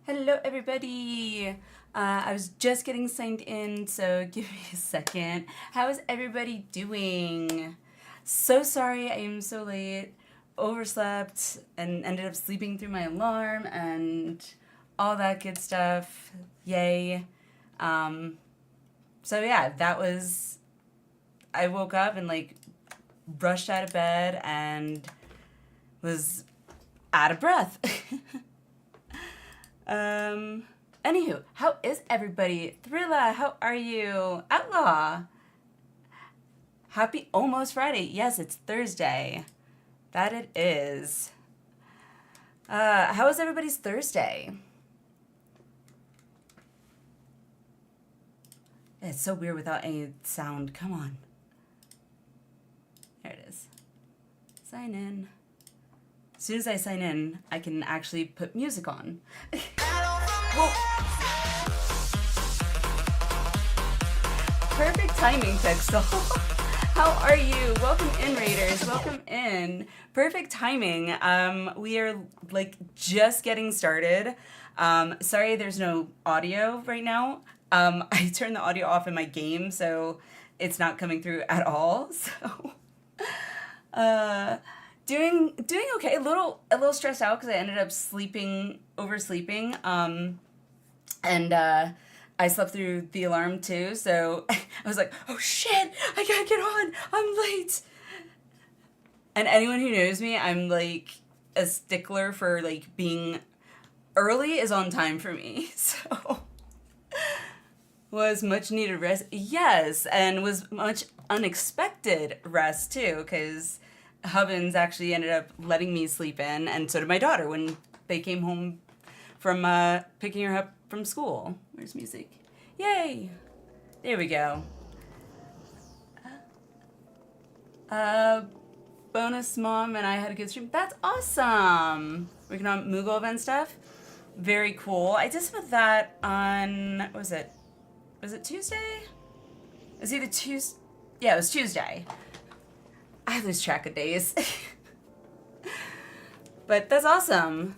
Hello everybody! I was just getting signed in, so give me a second. How is everybody doing? So sorry I am so late. Overslept and ended up sleeping through my alarm and all that good stuff. Yay. So yeah, I woke up and rushed out of bed and was out of breath. Anywho, how is everybody? Thrilla, how are you? Outlaw, happy almost Friday. Yes, it's Thursday. That it is. How is everybody's Thursday? It's so weird without any sound. Come on. There it is. Sign in. As soon as I sign in, I can actually put music on. Whoa. Perfect timing, Pixel. How are you? Welcome in, Raiders. Welcome in. Perfect timing. We are just getting started. Sorry there's no audio right now. I turned the audio off in my game, so it's not coming through at all. So doing okay. A little stressed out because I ended up oversleeping. And I slept through the alarm too, so I was like, oh shit, I gotta get on, I'm late. And anyone who knows me, I'm a stickler for being early is on time for me, so was much needed rest. Yes, and was much unexpected rest too, because Hubbins actually ended up letting me sleep in, and so did my daughter when they came home from picking her up from school. Where's music? Yay! There we go. Bonus mom and I had a good stream. That's awesome! Working on Moogle event stuff. Very cool. I did some of that on, what was it? Was it Tuesday? It was either Tuesday. Yeah, it was Tuesday. I lose track of days. But that's awesome.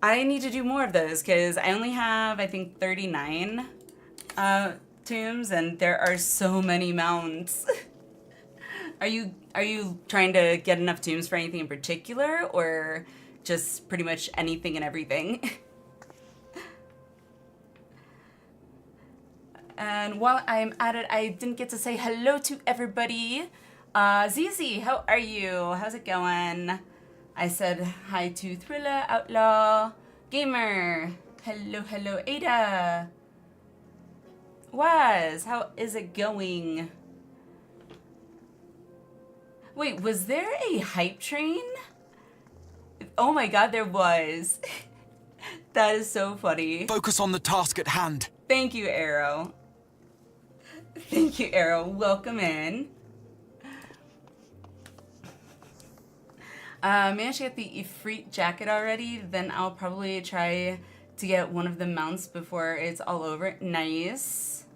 I need to do more of those because I only have, I think, 39 tombs, and there are so many mounts. Are you trying to get enough tombs for anything in particular, or just pretty much anything and everything? And while I'm at it, I didn't get to say hello to everybody. Zizi, how are you? How's it going? I said hi to Thrilla, Outlaw, Gamer. Hello, Ada. Waz, how is it going? Wait, was there a hype train? Oh my god, there was. That is so funny. Focus on the task at hand. Thank you, Arrow. Thank you, Arrow. Welcome in. Managed to get the Ifrit jacket already, then I'll probably try to get one of the mounts before it's all over. Nice.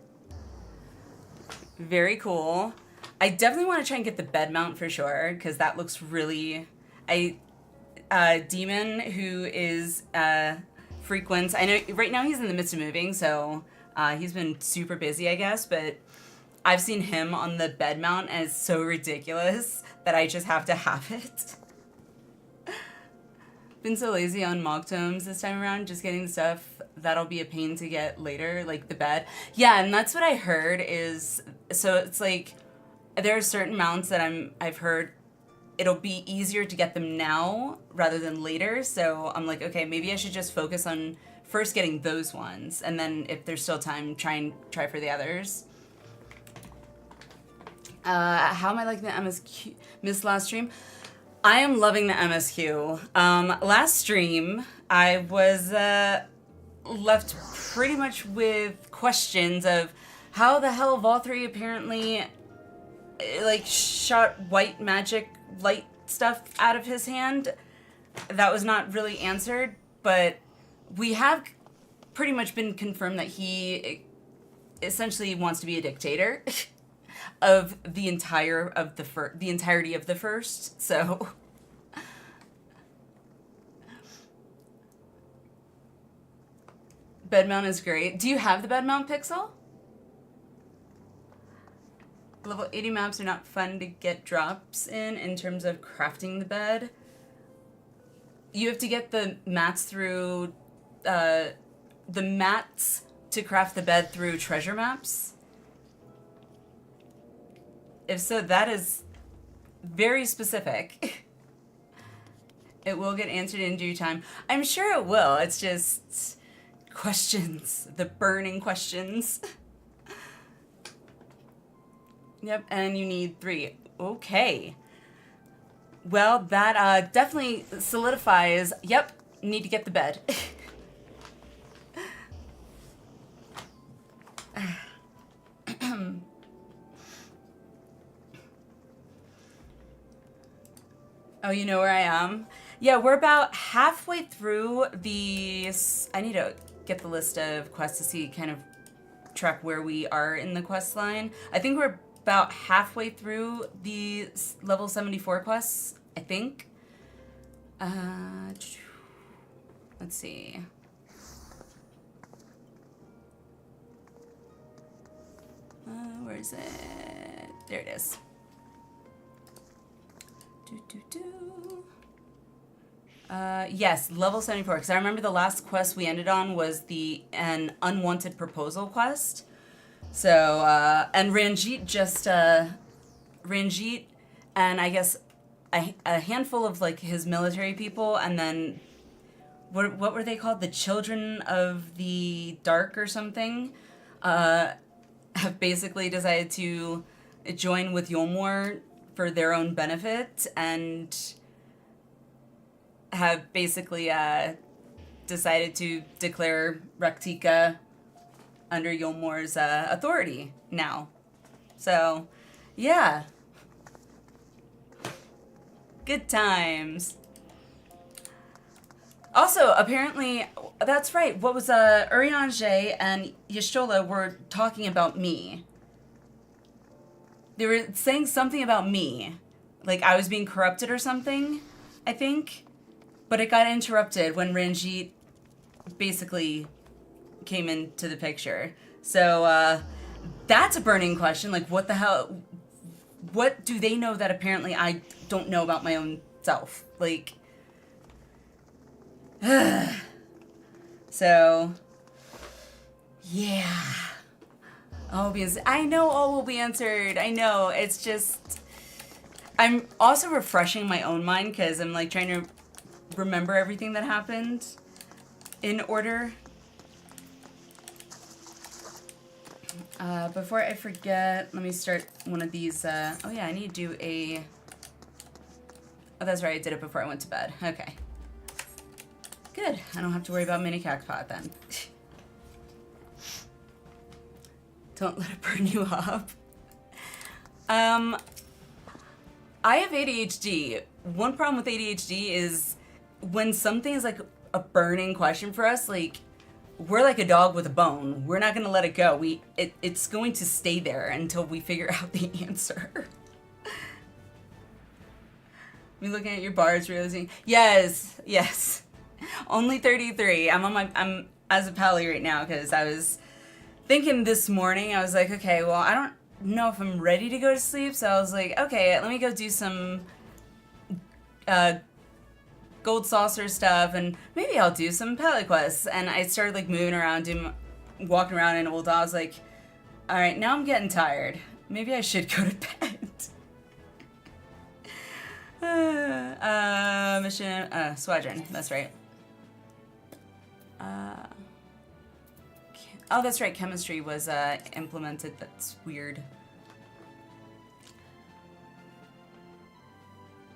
Very cool. I definitely want to try and get the bed mount for sure, because that looks really... Demon, who is frequents... I know right now he's in the midst of moving, so he's been super busy, I guess, but I've seen him on the bed mount, and it's so ridiculous that I just have to have it. Been so lazy on mock tomes this time around, just getting stuff that'll be a pain to get later, like the bed. Yeah, and that's what I heard is, so it's there are certain mounts that I've heard it'll be easier to get them now rather than later, so I'm like, okay, maybe I should just focus on first getting those ones, and then if there's still time, try for the others. How am I liking the MSQ? Missed last stream? I am loving the MSQ. Last stream, I was left pretty much with questions of how the hell Vol3 apparently shot white magic light stuff out of his hand. That was not really answered, but we have pretty much been confirmed that he essentially wants to be a dictator of the entirety of the first. So Bed mount is great. Do you have the bed mount pixel? Level 80 maps are not fun to get drops in terms of crafting the bed. You have to get the mats through, the mats to craft the bed through treasure maps. If so, that is very specific. It will get answered in due time. I'm sure it will. It's just questions, the burning questions. Yep, and you need 3. Okay. Well, that definitely solidifies, yep, need to get the bed. Oh, you know where I am? Yeah, we're about halfway through the... I need to get the list of quests to see, kind of track where we are in the quest line. I think we're about halfway through the level 74 quests, I think. Let's see. Where is it? There it is. Yes, level 74, because I remember the last quest we ended on was an unwanted proposal quest. So, and Ranjit Ranjit and I guess a handful of like his military people, and then what were they called? The Children of the Dark or something, have basically decided to join with Yolmor for their own benefit, and have basically decided to declare Raktika under Yolmor's authority now. So, yeah. Good times. Also, apparently, that's right, what was Urianger and Yashola were talking about me. They were saying something about me. Like I was being corrupted or something, I think. But it got interrupted when Ranjit basically came into the picture. So that's a burning question. Like, what the hell? What do they know that apparently I don't know about my own self? Like, so, yeah. I know all will be answered. I know. It's just, I'm also refreshing my own mind because I'm like trying to remember everything that happened in order. Before I forget, let me start one of these. Oh yeah, I need to do a... Oh, that's right, I did it before I went to bed. Okay. Good, I don't have to worry about mini cactpot then. Don't let it burn you up. I have ADHD. One problem with ADHD is when something is like a burning question for us, like, we're like a dog with a bone. We're not gonna let it go. It's going to stay there until we figure out the answer. Me looking at your bars, realizing, yes. Only 33. I'm as a pally right now because I was thinking this morning, I was like, okay, well, I don't know if I'm ready to go to sleep, so I was like, okay, let me go do some gold saucer stuff, and maybe I'll do some pally quests. And I started like moving around, walking around in Old. I was like, all right, now I'm getting tired. Maybe I should go to bed. Mission, Squadron, that's right. Oh, that's right, chemistry was implemented. That's weird.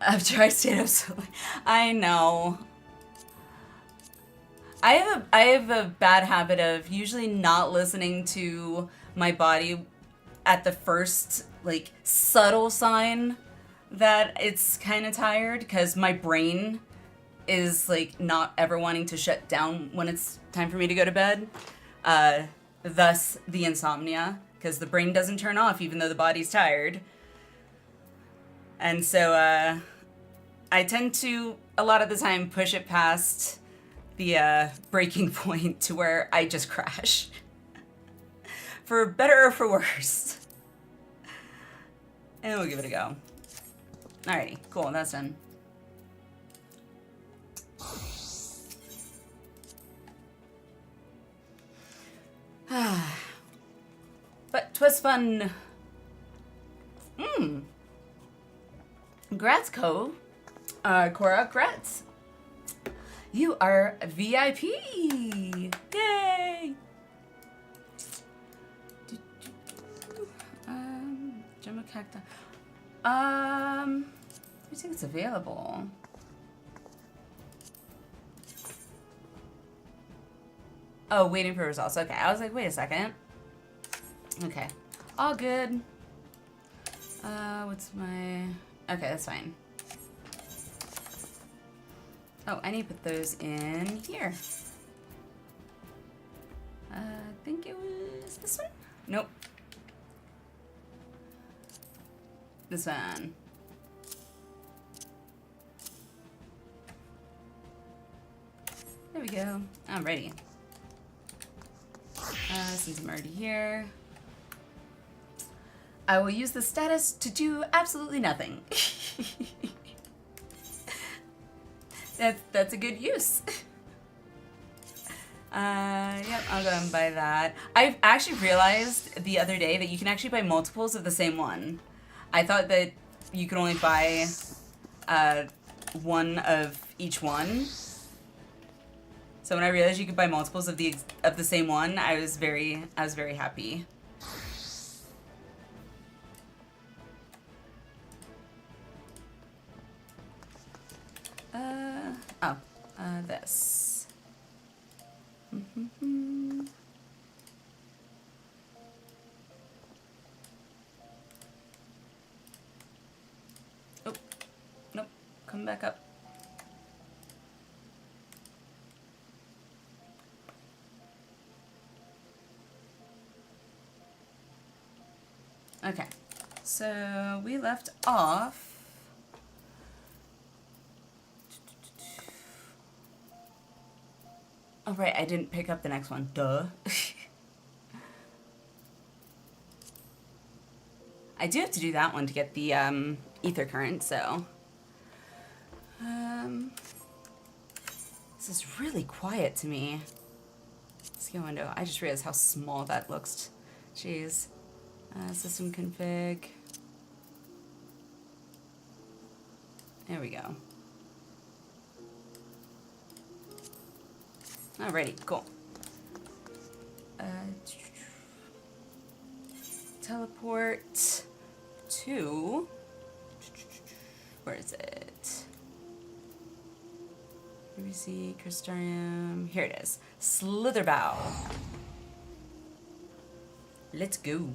After I stayed up so late. I know. I have a bad habit of usually not listening to my body at the first, like, subtle sign that it's kind of tired, because my brain is, like, not ever wanting to shut down when it's time for me to go to bed. Thus, the insomnia, because the brain doesn't turn off even though the body's tired. And so, I tend to, a lot of the time, push it past the breaking point to where I just crash. For better or for worse. And we'll give it a go. Alrighty, cool, that's done. But 'twas fun. Congrats, Cora, congrats. You are a VIP. Yay. Gemma Cacti. I think it's available. Oh, waiting for results. Okay, I was like, wait a second. Okay, all good. What's my... Okay, that's fine. Oh, I need to put those in here. I think it was this one? Nope. This one. There we go. I'm ready. Since I'm already here, I will use the status to do absolutely nothing. That's a good use. Yep, I'll go and buy that. I've actually realized the other day that you can actually buy multiples of the same one. I thought that you could only buy one of each one. So when I realized you could buy multiples of the same one, I was very happy. This. Oh, nope, come back up. Okay, so we left off. Oh, right, I didn't pick up the next one. Duh. I do have to do that one to get the ether current, so. This is really quiet to me. Skill window. I just realized how small that looks. Jeez. System config. There we go. Alrighty, cool. Teleport to... Where is it? ABC, Crystarium. Here it is. Slitherbow. Let's go.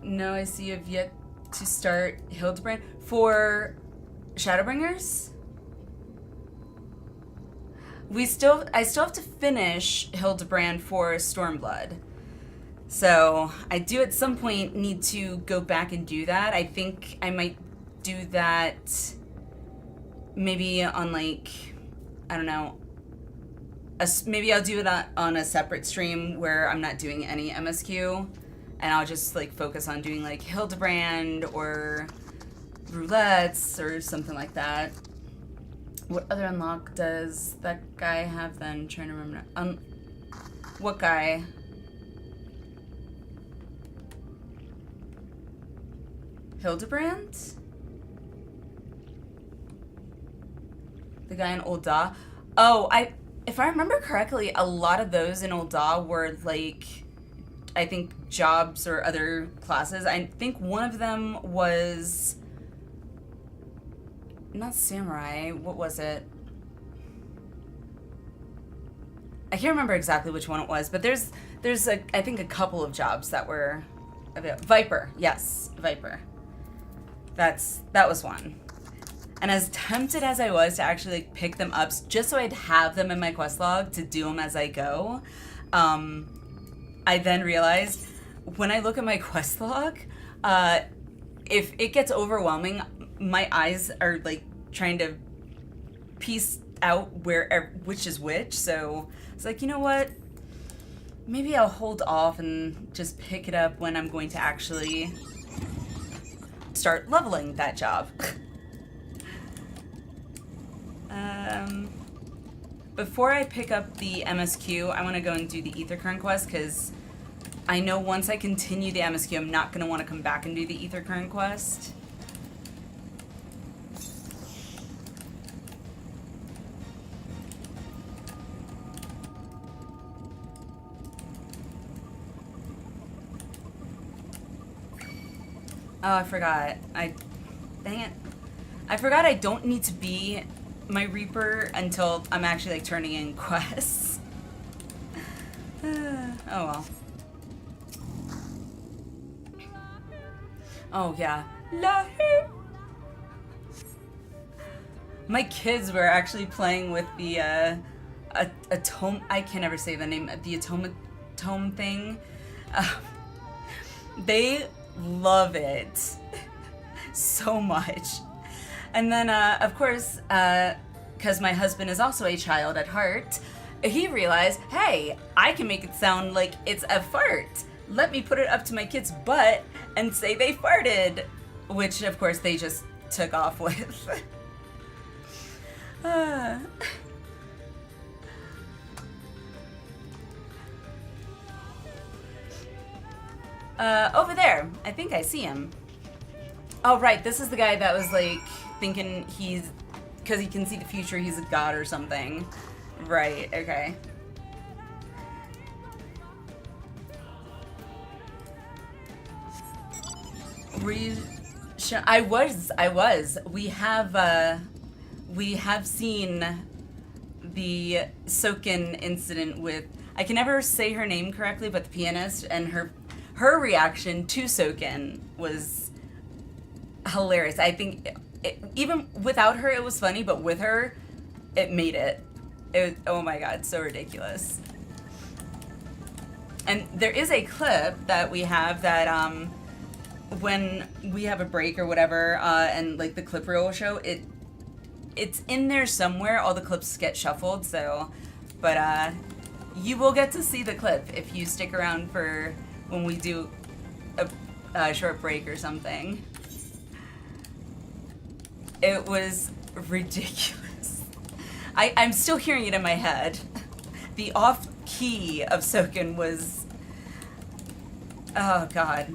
No, I see you've yet to start Hildebrand for Shadowbringers. I still have to finish Hildebrand for Stormblood. So I do at some point need to go back and do that. I think I might do that maybe on like, I don't know, maybe I'll do it on a separate stream where I'm not doing any MSQ. And I'll just like focus on doing like Hildebrand or roulettes or something like that. What other unlock does that guy have then? I'm trying to remember. What guy? Hildebrand? The guy in Ul'dah? Oh, if I remember correctly, a lot of those in Ul'dah were like, I think jobs or other classes. I think one of them was not samurai. What was it? I can't remember exactly which one it was, but there's I think a couple of jobs that were available. Viper, yes, Viper. That was one. And as tempted as I was to actually like pick them up just so I'd have them in my quest log to do them as I go, I then realized when I look at my quest log, if it gets overwhelming, my eyes are like trying to piece out which is which. So it's like, you know what? Maybe I'll hold off and just pick it up when I'm going to actually start leveling that job. Before I pick up the MSQ, I want to go and do the Ether Current quest, because I know once I continue the MSQ, I'm not going to want to come back and do the Ether Current quest. Oh, I forgot. Dang it. I forgot I don't need to be my Reaper until I'm actually, like, turning in quests. Oh, well. Oh, yeah. Lahu! My kids were actually playing with the, Atome... I can never say the name. The Atome thing. They love it so much. And then, of course, because my husband is also a child at heart, he realized, hey, I can make it sound like it's a fart. Let me put it up to my kid's butt and say they farted. Which, of course, they just took off with. Over there. I think I see him. Oh, right. This is the guy that was, like, thinking he's... Because he can see the future, he's a god or something. Right, okay. Were you... I was. We have seen the Soken incident with... I can never say her name correctly, but the pianist, and her reaction to Soken was hilarious. I think even without her, it was funny, but with her, it made it. Oh my god, so ridiculous. And there is a clip that we have that when we have a break or whatever, and like the clip reel will show it. It's in there somewhere. All the clips get shuffled, so, but you will get to see the clip if you stick around for when we do a short break or something. It was ridiculous. I'm still hearing it in my head. The off key of Soken was, oh god.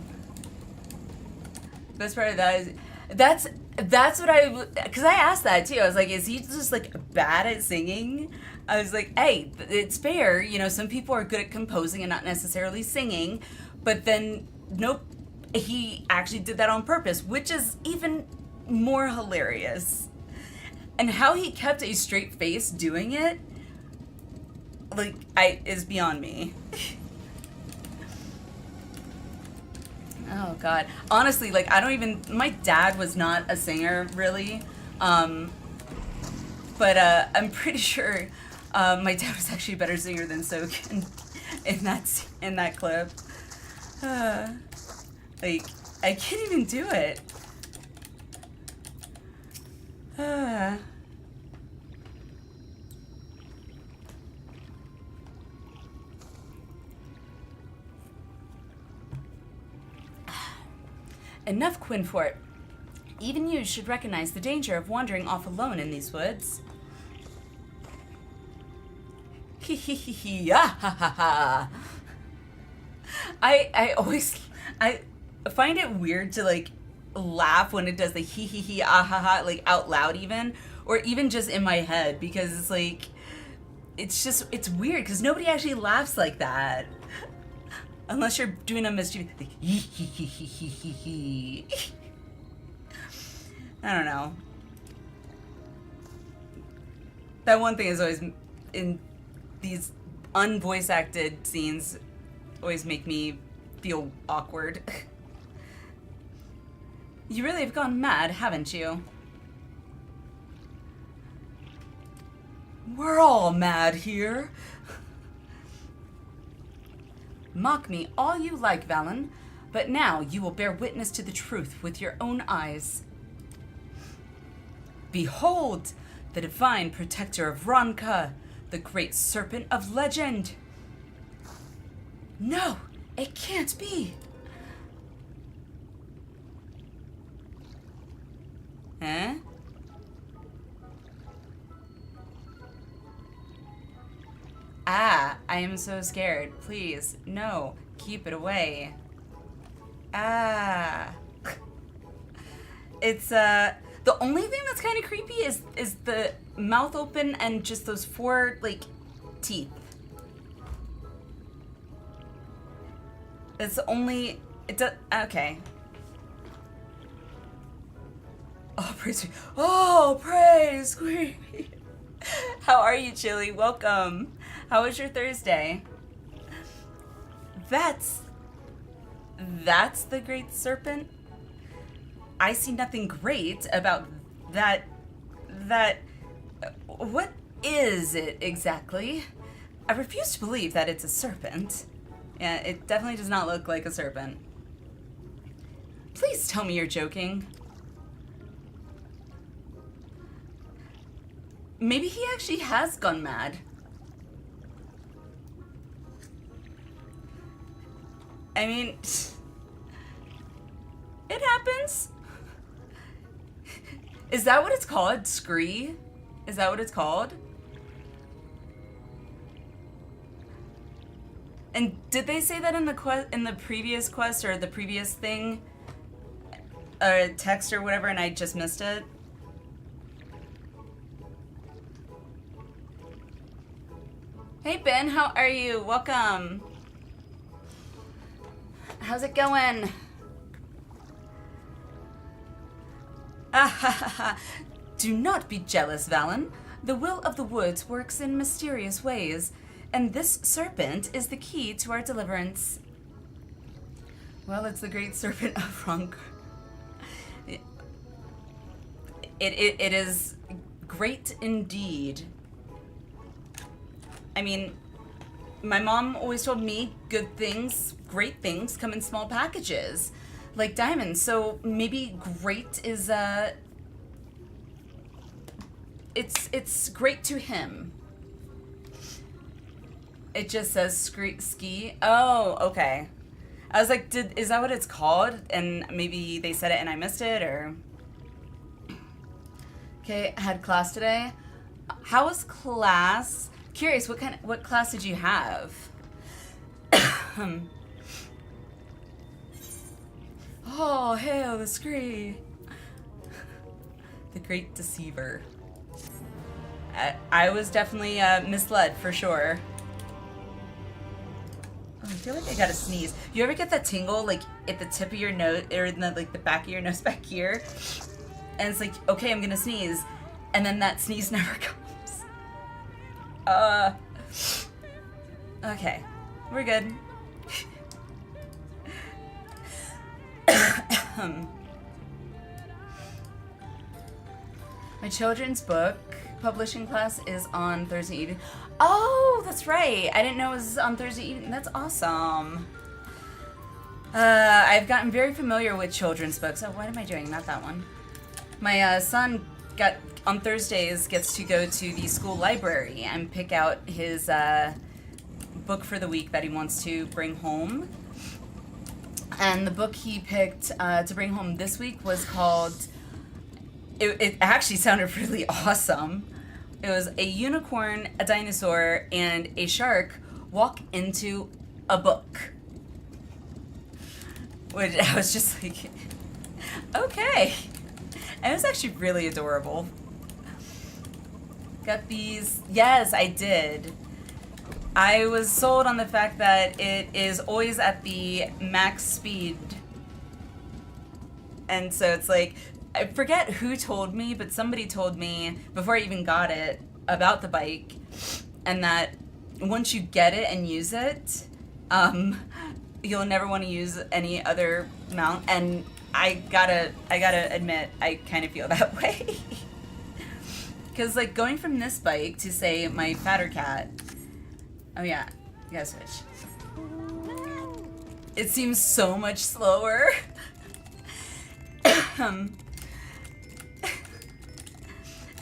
Best part of that is, that's what because I asked that too. I was like, is he just like bad at singing? I was like, hey, it's fair. You know, some people are good at composing and not necessarily singing, but then nope, he actually did that on purpose, which is even more hilarious. And how he kept a straight face doing it, like, is beyond me. Oh god. Honestly, like, my dad was not a singer, really. But I'm pretty sure my dad was actually a better singer than Soken in that clip. Like, I can't even do it. Enough Quinfort. Even you should recognize the danger of wandering off alone in these woods. Hee hee hee hee, ah ha ha ha. I find it weird to, like, laugh when it does the hee hee hee, ah ha ha, like, out loud even, or even just in my head, because it's like, it's weird, because nobody actually laughs like that. Unless you're doing a mischief, like, hee hee hee hee hee hee hee. I don't know. That one thing is always, in these unvoice acted scenes, always make me feel awkward. You really have gone mad, haven't you? We're all mad here. Mock me all you like, Valen, But now you will bear witness to the truth with your own eyes. Behold, the divine protector of Ronka, the great serpent of legend. No, it can't be. Huh? Ah, I am so scared. Please, no, keep it away. Ah. It's, the only thing that's kind of creepy is the mouth open and just those 4, like, teeth. It's only, it does, okay. Oh, praise, oh, praise, queen. How are you, Chili? Welcome. How was your Thursday? That's the great serpent? I see nothing great about that, what is it exactly? I refuse to believe that it's a serpent. Yeah, it definitely does not look like a serpent. Please tell me you're joking. Maybe he actually has gone mad. I mean, it happens. Is that what it's called? Scree? Is that what it's called? And did they say that in the previous quest or the previous thing, or text or whatever, and I just missed it? Hey Ben, how are you? Welcome. How's it going? Do not be jealous, Valen. The will of the woods works in mysterious ways, and this serpent is the key to our deliverance. Well, it's the great serpent of Ronk. It is great indeed. I mean, my mom always told me good things, great things come in small packages, like diamonds. So maybe great is it's great to him. It just says ski. Oh, okay. I was like, is that what it's called? And maybe they said it and I missed it, or. Okay, I had class today. How was class? Curious, what class did you have? Oh, hail the scree. The great deceiver. I was definitely misled for sure. Oh, I feel like I gotta sneeze. You ever get that tingle like at the tip of your nose or in the like the back of your nose back here? And it's like, okay, I'm gonna sneeze, and then that sneeze never comes. Okay, we're good. My children's book publishing class is on Thursday evening. Oh, that's right. I didn't know it was on Thursday evening. That's awesome. I've gotten very familiar with children's books. Oh, what am I doing? Not that one. My son on Thursdays gets to go to the school library and pick out his book for the week that he wants to bring home. And the book he picked to bring home this week was called, it actually sounded really awesome. It was a unicorn, a dinosaur, and a shark walk into a book. Which I was just like, okay. And it was actually really adorable. Got these. Yes, I did. I was sold on the fact that it is always at the max speed. And so it's like, I forget who told me, but somebody told me before I even got it about the bike, and that once you get it and use it, you'll never want to use any other mount. And I gotta admit, I kind of feel that way. Because like going from this bike to say my fatter cat, oh yeah, you gotta switch. It seems so much slower. And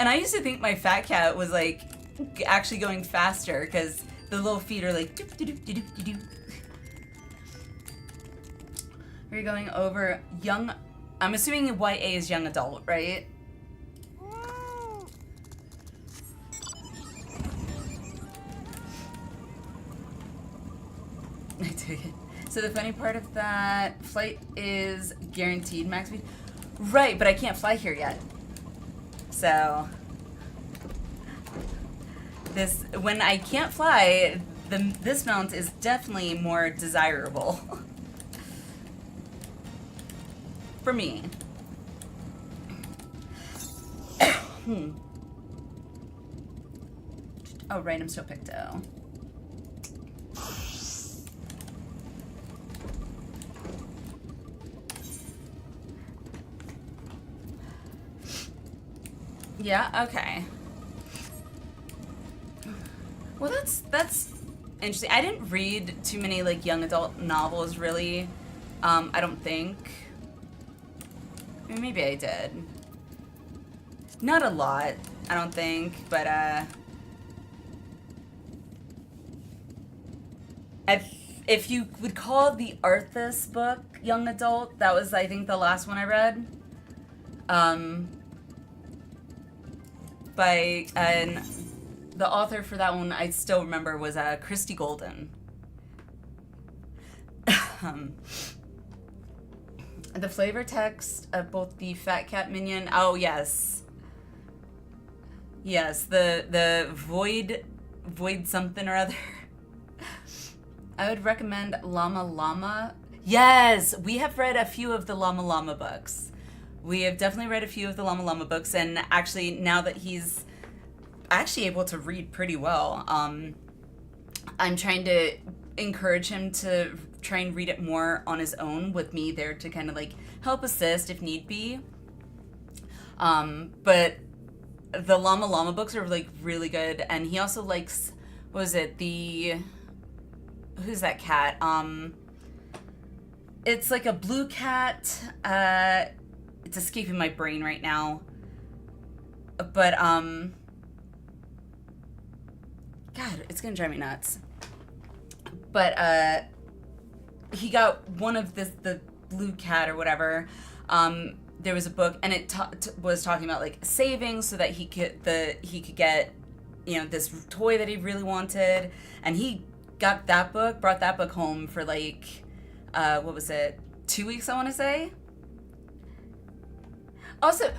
I used to think my fat cat was like actually going faster because the little feet are like doop, doop, doop, doop, doop. We're going over young. I'm assuming YA is young adult, right? I take it. So the funny part of that, flight is guaranteed max speed. Right, but I can't fly here yet. So this, when I can't fly, this mount is definitely more desirable. For me. Oh, right, I'm still Picto. Yeah, okay. Well, that's interesting. I didn't read too many, like, young adult novels, really. I don't think. I mean, maybe I did. Not a lot, I don't think, but, if you would call the Arthas book young adult, that was, I think, the last one I read. And the author for that one, I still remember, was Christy Golden. The flavor text of both the Fat Cat Minion. Oh yes, yes. The void something or other. I would recommend Llama Llama. Yes, we have read a few of the Llama Llama books. We have definitely read a few of the Llama Llama books, and actually now that he's actually able to read pretty well, I'm trying to encourage him to try and read it more on his own with me there to kind of like help assist if need be. But the Llama Llama books are like really good, and he also likes, what was it, who's that cat? It's like a blue cat. It's escaping my brain right now. But God, it's gonna drive me nuts. But he got one of the blue cat or whatever. There was a book, and it was talking about like saving so that he could get, you know, this toy that he really wanted, and he got that book, brought that book home for like what was it, 2 weeks, I want to say. Also,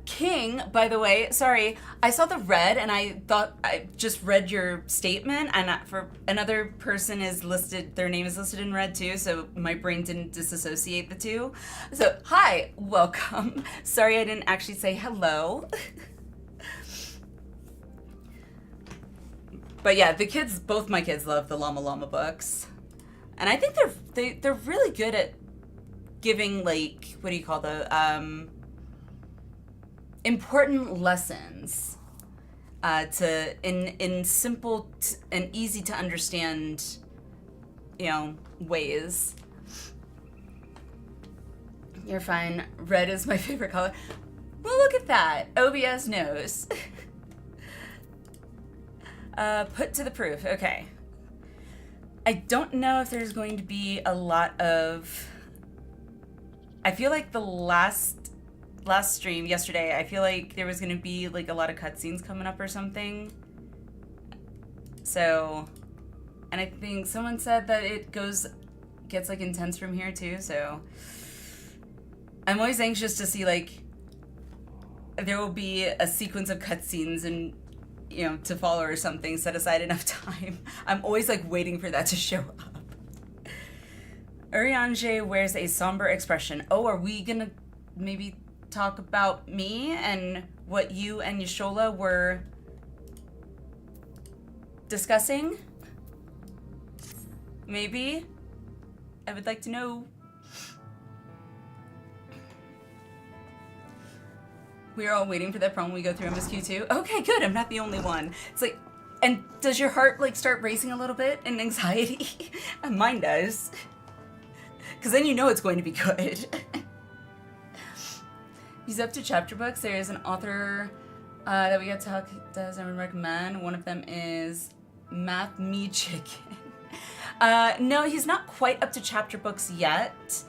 King, by the way, sorry, I saw the red and I thought I just read your statement, and for another person is listed, their name is listed in red too, so my brain didn't disassociate the two. So, hi, welcome. Sorry I didn't actually say hello. But yeah, both my kids love the Llama Llama books. And I think they're really good at giving, like, what do you call important lessons in simple and easy to understand, you know, ways. You're fine. Red is my favorite color. Well, look at that. OBS knows. Put to the proof. Okay. I don't know if there's going to be a lot of... I feel like the last stream yesterday, I feel like there was going to be like a lot of cutscenes coming up or something. So, and I think someone said that it gets like intense from here too, so I'm always anxious to see like there will be a sequence of cutscenes and, you know, to follow or something, set aside enough time. I'm always like waiting for that to show up. Urianger wears a somber expression. Oh, are we gonna maybe talk about me and what you and Yashola were discussing? Maybe? I would like to know. We're all waiting for that promo we go through MSQ too. Okay, good. I'm not the only one. It's like, and does your heart like start racing a little bit in anxiety? Mine does. Because then you know it's going to be good. He's up to chapter books. There is an author that we got to talk does I would recommend. One of them is Math Me Chicken. No, he's not quite up to chapter books yet.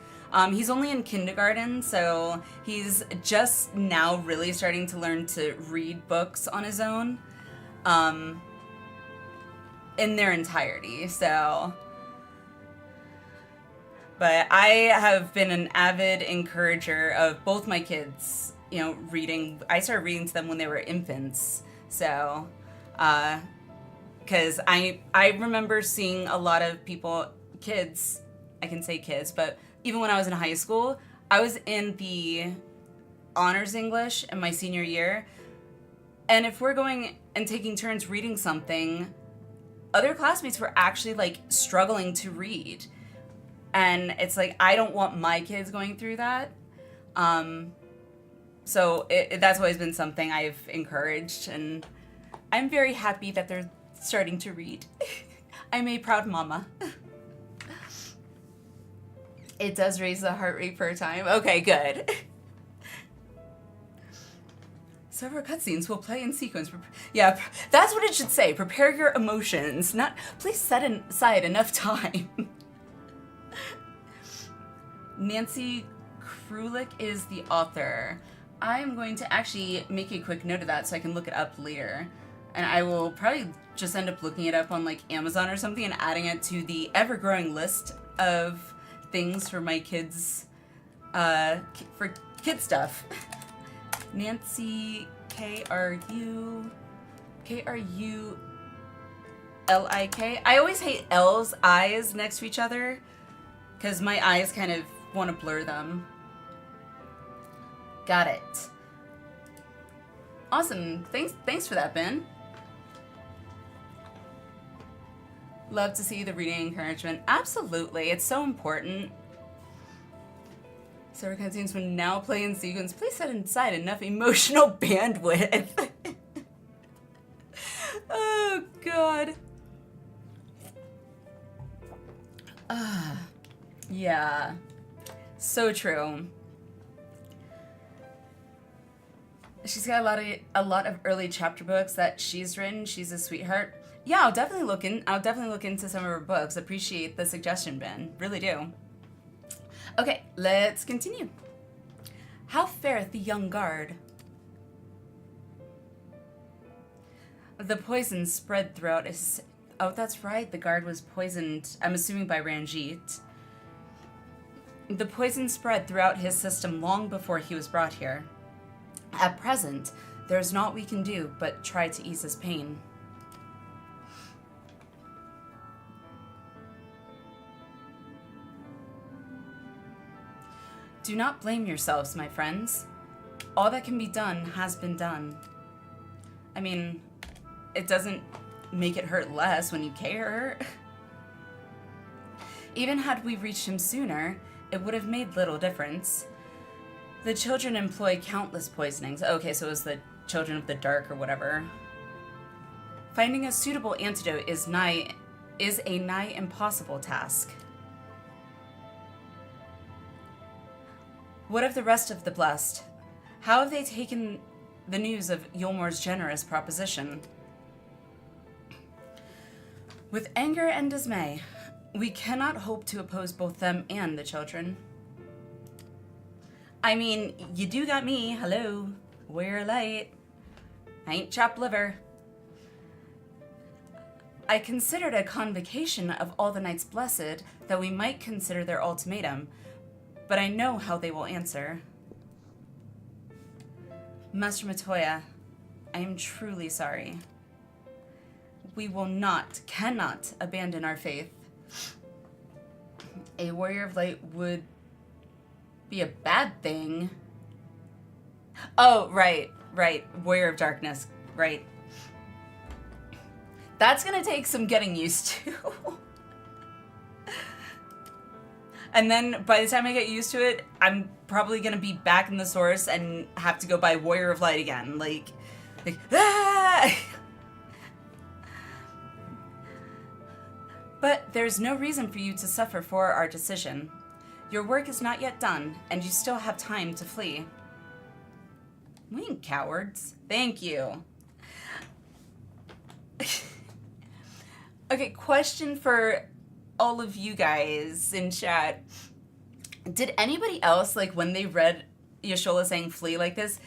He's only in kindergarten, so he's just now really starting to learn to read books on his own in their entirety, so... But I have been an avid encourager of both my kids, you know, reading. I started reading to them when they were infants, so... Because I remember seeing a lot of people, kids, I can say kids, but even when I was in high school, I was in the honors English in my senior year, and if we're going and taking turns reading something, other classmates were actually, like, struggling to read. And it's like, I don't want my kids going through that. So that's always been something I've encouraged, and I'm very happy that they're starting to read. I'm a proud mama. It does raise the heart rate per time. Okay, good. Several cutscenes will play in sequence. Yeah, that's what it should say. Prepare your emotions. Not, please set aside enough time. Nancy Krulik is the author. I'm going to actually make a quick note of that so I can look it up later. And I will probably just end up looking it up on like Amazon or something and adding it to the ever-growing list of things for my kids, for kid stuff. Nancy K-R-U-L-I-K. I always hate L's, I's next to each other because my eyes kind of want to blur them. Got it. Awesome. Thanks for that, Ben. Love to see the reading encouragement. Absolutely. It's so important. Server cutscenes will now play in sequence. Please set aside enough emotional bandwidth. Oh, God. Yeah. So true. She's got a lot of early chapter books that she's written. She's a sweetheart. Yeah, I'll definitely look into some of her books. Appreciate the suggestion, Ben. Really do. Okay, let's continue. How fareth the young guard? The poison spread throughout his... Oh, that's right. The guard was poisoned, I'm assuming by Ranjit. The poison spread throughout his system long before he was brought here. At present, there is naught we can do but try to ease his pain. Do not blame yourselves, my friends. All that can be done has been done. I mean, it doesn't make it hurt less when you care. Even had we reached him sooner, it would have made little difference. The children employ countless poisonings. Okay, so it was the children of the dark or whatever. Finding a suitable antidote is a nigh impossible task. What of the rest of the blessed? How have they taken the news of Yulmor's generous proposition? With anger and dismay, we cannot hope to oppose both them and the children. I mean, you do got me. Hello. We're late. I ain't chopped liver. I considered a convocation of all the knights blessed that we might consider their ultimatum, but I know how they will answer. Master Matoya, I am truly sorry. We will not, cannot abandon our faith. A warrior of light would be a bad thing. Oh, right. Warrior of darkness, right. That's gonna take some getting used to. And then by the time I get used to it, I'm probably gonna be back in the source and have to go by Warrior of Light again. Like ah! But there's no reason for you to suffer for our decision. Your work is not yet done, and you still have time to flee. We ain't cowards. Thank you. Okay, question for all of you guys in chat. Did anybody else, like, when they read Y'shtola saying flee like this,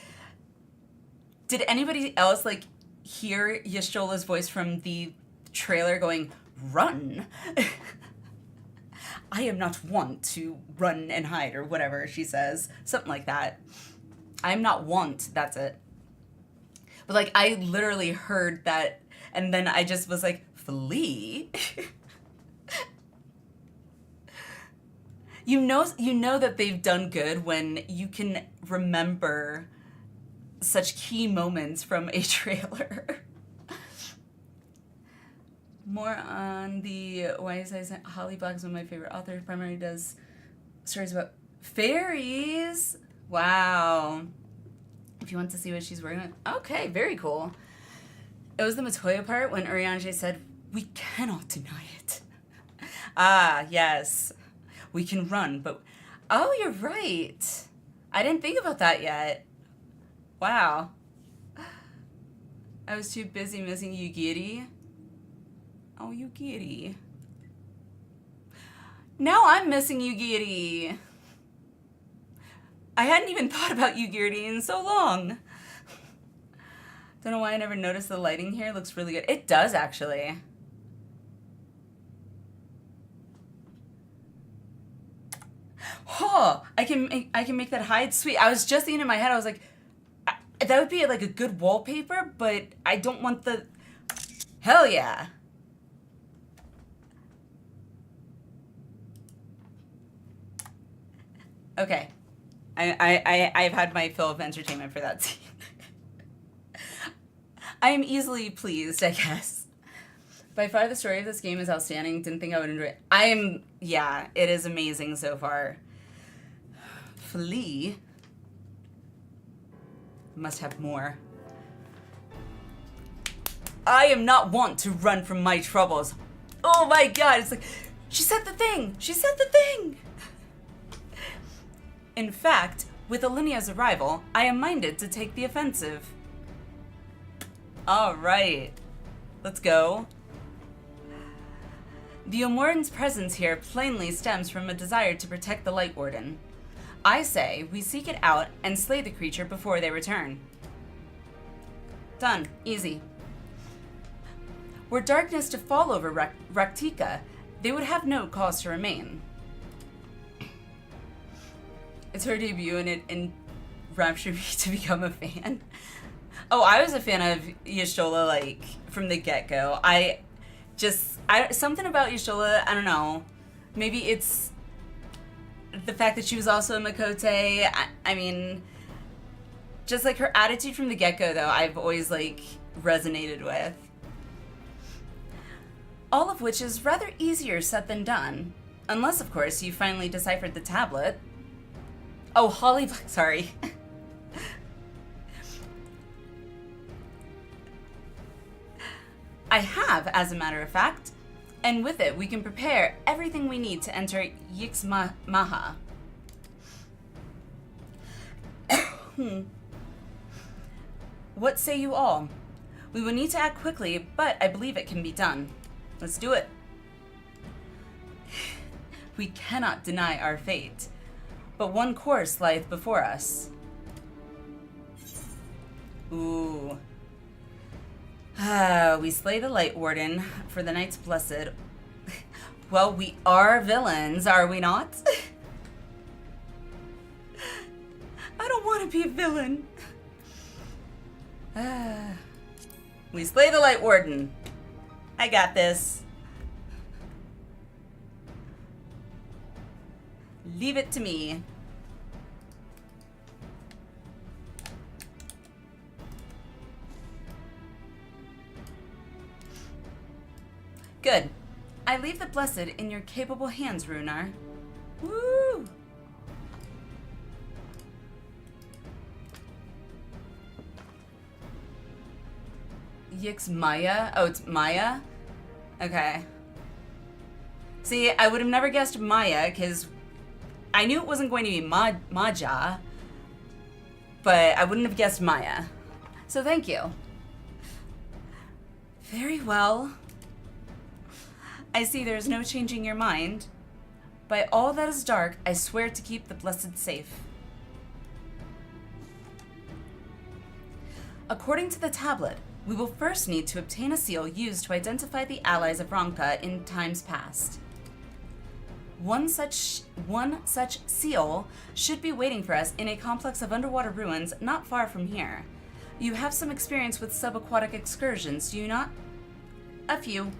did anybody else, like, hear Y'shtola's voice from the trailer going, run? I am not wont to run and hide, or whatever she says. Something like that. I'm not wont, that's it. But, like, I literally heard that, and then I just was like, flee? You know that they've done good when you can remember such key moments from a trailer. More on the why is I saying Holly Black is one of my favorite authors. Primarily does stories about fairies. Wow. If you want to see what she's working on. Okay, very cool. It was the Matoya part when Urianger said, we cannot deny it. Ah, yes. We can run, but... Oh, you're right. I didn't think about that yet. Wow. I was too busy missing Yugiri. Oh, Yugiri. Now I'm missing Yugiri. I hadn't even thought about Yugiri in so long. Don't know why I never noticed the lighting here. It looks really good. It does, actually. Oh, I can make that hide. Sweet. I was just thinking in my head, I was like, that would be like a good wallpaper, but I don't want the... Hell yeah. Okay. I've had my fill of entertainment for that scene. I am easily pleased, I guess. By far, the story of this game is outstanding. Didn't think I would enjoy it. Yeah, it is amazing so far. Flee. Must have more. I am not wont to run from my troubles. Oh my god, it's like, she said the thing! She said the thing! In fact, with Allinea's arrival, I am minded to take the offensive. Alright. Let's go. The Omoran's presence here plainly stems from a desire to protect the Light Warden. I say we seek it out and slay the creature before they return. Done. Easy. Were darkness to fall over Raktika, they would have no cause to remain. It's her debut and it enraptured me to become a fan. Oh, I was a fan of Y'shtola, like, from the get-go. Something about Y'shtola, I don't know. Maybe it's the fact that she was also a Makote. I mean, just, like, her attitude from the get-go, though, I've always, like, resonated with. All of which is rather easier said than done. Unless, of course, you finally deciphered the tablet. Oh, Holly, sorry. I have, as a matter of fact, and with it we can prepare everything we need to enter Yix-Maha. What say you all? We will need to act quickly, but I believe it can be done. Let's do it. We cannot deny our fate, but one course lieth before us. Ooh. We slay the Light Warden for the Night's Blessed. Well, we are villains, are we not? I don't want to be a villain. We slay the Light Warden. I got this. Leave it to me. Good. I leave the Blessed in your capable hands, Runar. Woo! Yix Maya? Oh, it's Maya? Okay. See, I would have never guessed Maya, because I knew it wasn't going to be Maja, but I wouldn't have guessed Maya. So thank you. Very well. I see there's no changing your mind. By all that is dark, I swear to keep the blessed safe. According to the tablet, we will first need to obtain a seal used to identify the allies of Ronka in times past. One such seal should be waiting for us in a complex of underwater ruins not far from here. You have some experience with subaquatic excursions, do you not? A few.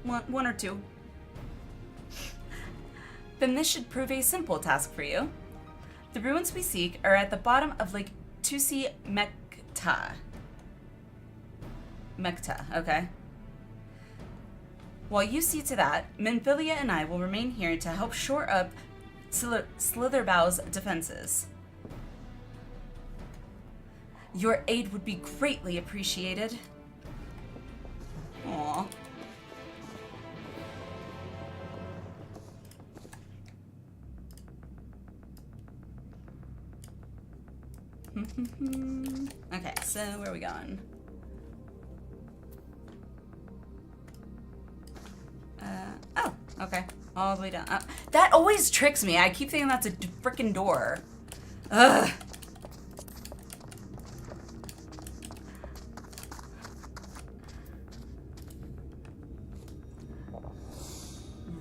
One or two. Then this should prove a simple task for you. The ruins we seek are at the bottom of Lake Tusi Mekta. Mekta, okay. While you see to that, Minfilia and I will remain here to help shore up Slitherbow's defenses. Your aid would be greatly appreciated. Aww. Okay, so where are we going? Oh, okay. All the way down. That always tricks me. I keep thinking that's a freaking door. Ugh.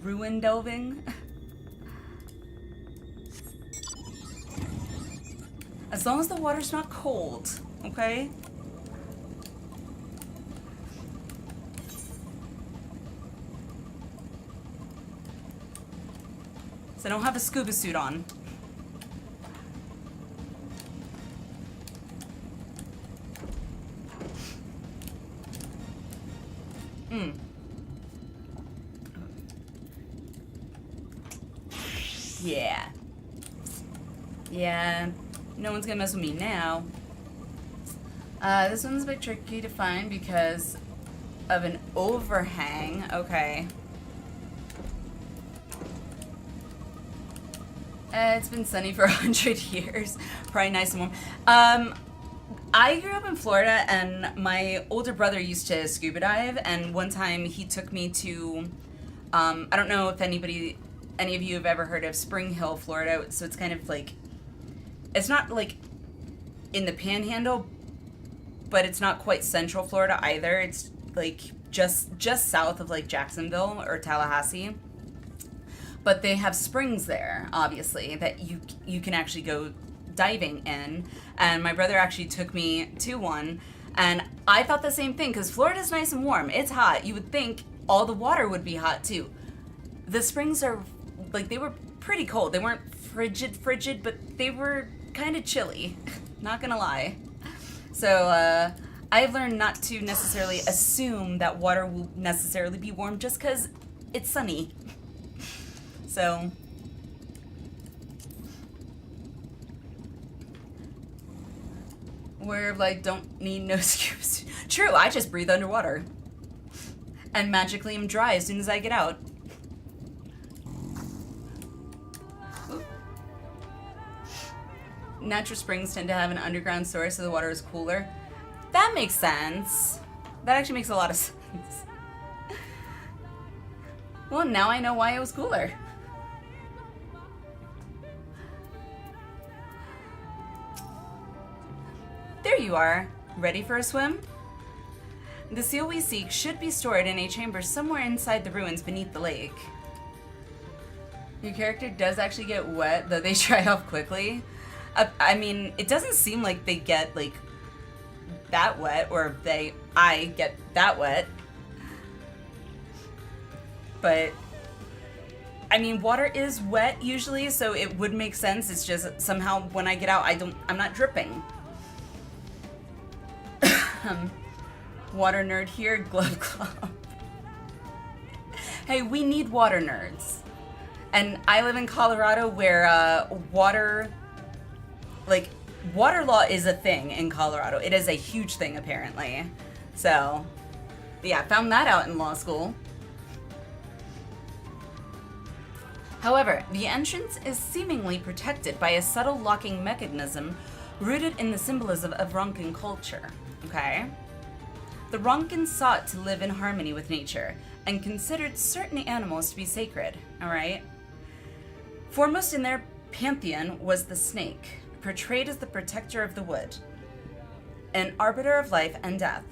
Ruin delving? As long as the water's not cold, okay? So I don't have a scuba suit on. Yeah. Yeah. No one's gonna mess with me now. This one's a bit tricky to find because of an overhang. Okay. It's been sunny for 100 years. Probably nice and warm. I grew up in Florida, and my older brother used to scuba dive, and one time he took me to, I don't know if any of you have ever heard of Spring Hill, Florida, so it's kind of like, it's not like in the Panhandle, but it's not quite Central Florida either. It's like just south of like Jacksonville or Tallahassee. But they have springs there, obviously, that you can actually go diving in. And my brother actually took me to one, and I thought the same thing, because Florida's nice and warm. It's hot. You would think all the water would be hot, too. The springs are, like, they were pretty cold. They weren't frigid, but they were kind of chilly. Not gonna lie. So, I've learned not to necessarily assume that water will necessarily be warm just because it's sunny. So, we're like, don't need no scuba suit. True, I just breathe underwater. And magically I'm dry as soon as I get out. Ooh. Natural springs tend to have an underground source, so the water is cooler. That makes sense. That actually makes a lot of sense. Well, now I know why it was cooler. There you are. Ready for a swim? The seal we seek should be stored in a chamber somewhere inside the ruins beneath the lake. Your character does actually get wet, though they dry off quickly. I mean, it doesn't seem like they get, like, that wet, or I get that wet. But, I mean, water is wet usually, so it would make sense. It's just somehow when I get out, I'm not dripping. Water nerd here, glove club. Hey, we need water nerds. And I live in Colorado where water law is a thing in Colorado. It is a huge thing, apparently. So, yeah, found that out in law school. However, the entrance is seemingly protected by a subtle locking mechanism rooted in the symbolism of Ronkin culture. Okay? The Ronkin sought to live in harmony with nature and considered certain animals to be sacred. Alright? Foremost in their pantheon was the snake, portrayed as the protector of the wood, an arbiter of life and death.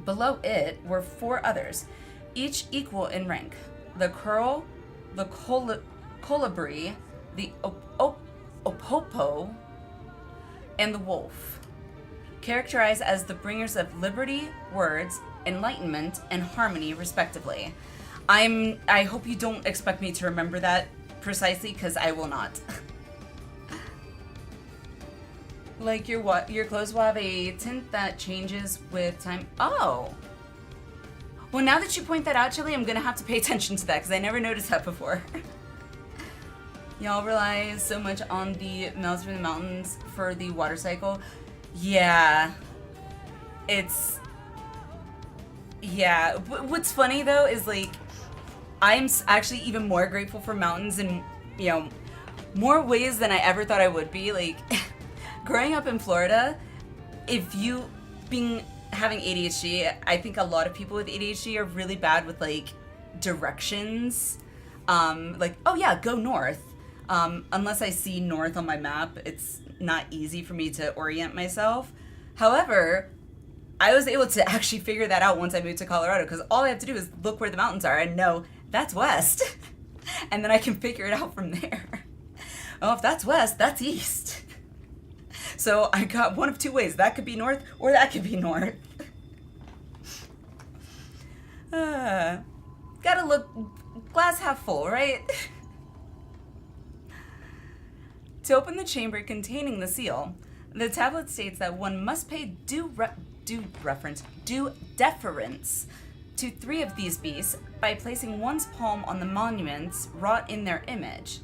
Below it were 4 others, each equal in rank: the curl, the colibri, the opopo, and the wolf, characterized as the bringers of liberty, words, enlightenment, and harmony, respectively. I hope you don't expect me to remember that precisely, because I will not. Like your clothes will have a tint that changes with time. Oh. Well, now that you point that out, Chili, I'm gonna have to pay attention to that because I never noticed that before. Y'all rely so much on the melts from the mountains for the water cycle. Yeah. Yeah. What's funny though is like, I'm actually even more grateful for mountains in, you know, more ways than I ever thought I would be. Like, growing up in Florida, if you having ADHD, I think a lot of people with ADHD are really bad with like directions. Like, oh yeah, go north. Unless I see north on my map, it's not easy for me to orient myself. However, I was able to actually figure that out once I moved to Colorado, because all I have to do is look where the mountains are and know that's west. And then I can figure it out from there. Oh, if that's west, that's east. So I got one of 2 ways. That could be north, or that could be north. Gotta look glass half full, right? To open the chamber containing the seal, the tablet states that one must pay due deference to 3 of these beasts by placing one's palm on the monuments wrought in their image,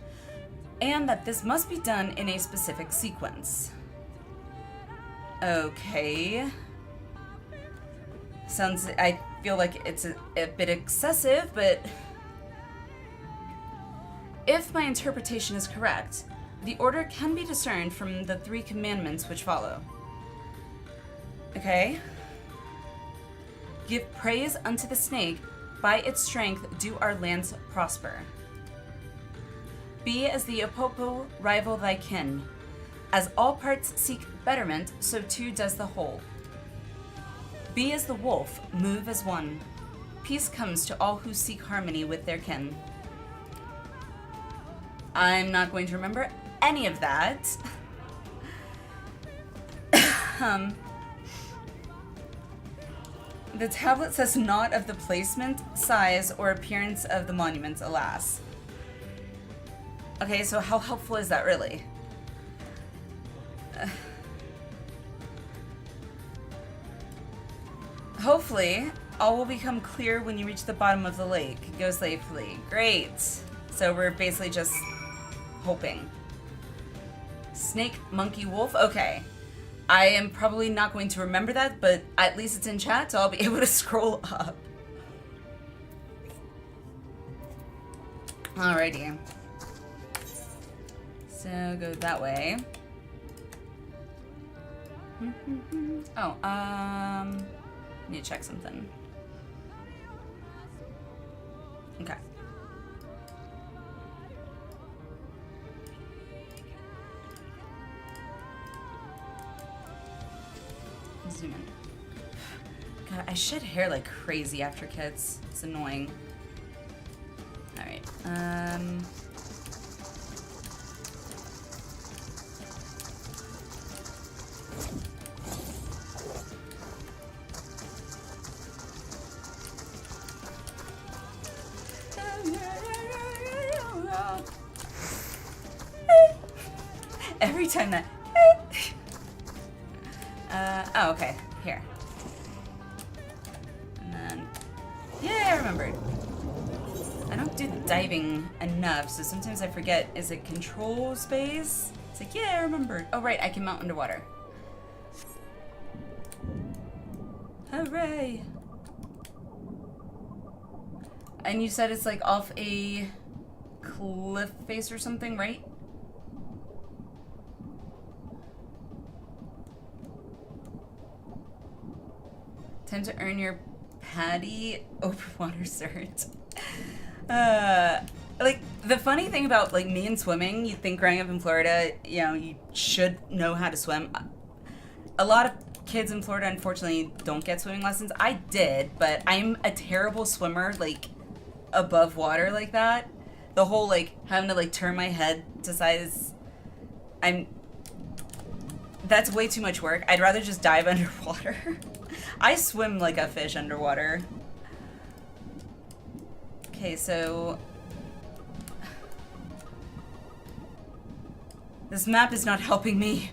and that this must be done in a specific sequence. Okay. I feel like it's a bit excessive, but if my interpretation is correct, the order can be discerned from the 3 commandments which follow. Okay. Give praise unto the snake, by its strength do our lands prosper. Be as the opopo rival thy kin. As all parts seek betterment, so too does the whole. Be as the wolf, move as one. Peace comes to all who seek harmony with their kin. I'm not going to remember any of that. The tablet says not of the placement, size, or appearance of the monuments, alas. Okay, so how helpful is that really? Hopefully, all will become clear when you reach the bottom of the lake. Go safely. Great. So we're basically just hoping. Snake, monkey, wolf. Okay. I am probably not going to remember that, but at least it's in chat, so I'll be able to scroll up. Alrighty. So go that way. Oh, need to check something. Okay. Zoom in. God, I shed hair like crazy after kids. It's annoying. Alright, every time that oh, okay, here. And then, yeah, I remembered. I don't do the diving enough, so sometimes I forget, is it control space? It's like, yeah, I remembered. Oh, right, I can mount underwater. Hooray! And you said it's like off a cliff face or something, right? Time to earn your Patty overwater cert. Like, the funny thing about, like, me and swimming, you think growing up in Florida, you know, you should know how to swim. A lot of kids in Florida, unfortunately, don't get swimming lessons. I did, but I'm a terrible swimmer, like, above water like that. The whole, like, having to, like, turn my head to size, that's way too much work. I'd rather just dive underwater. I swim like a fish underwater. Okay, so... this map is not helping me.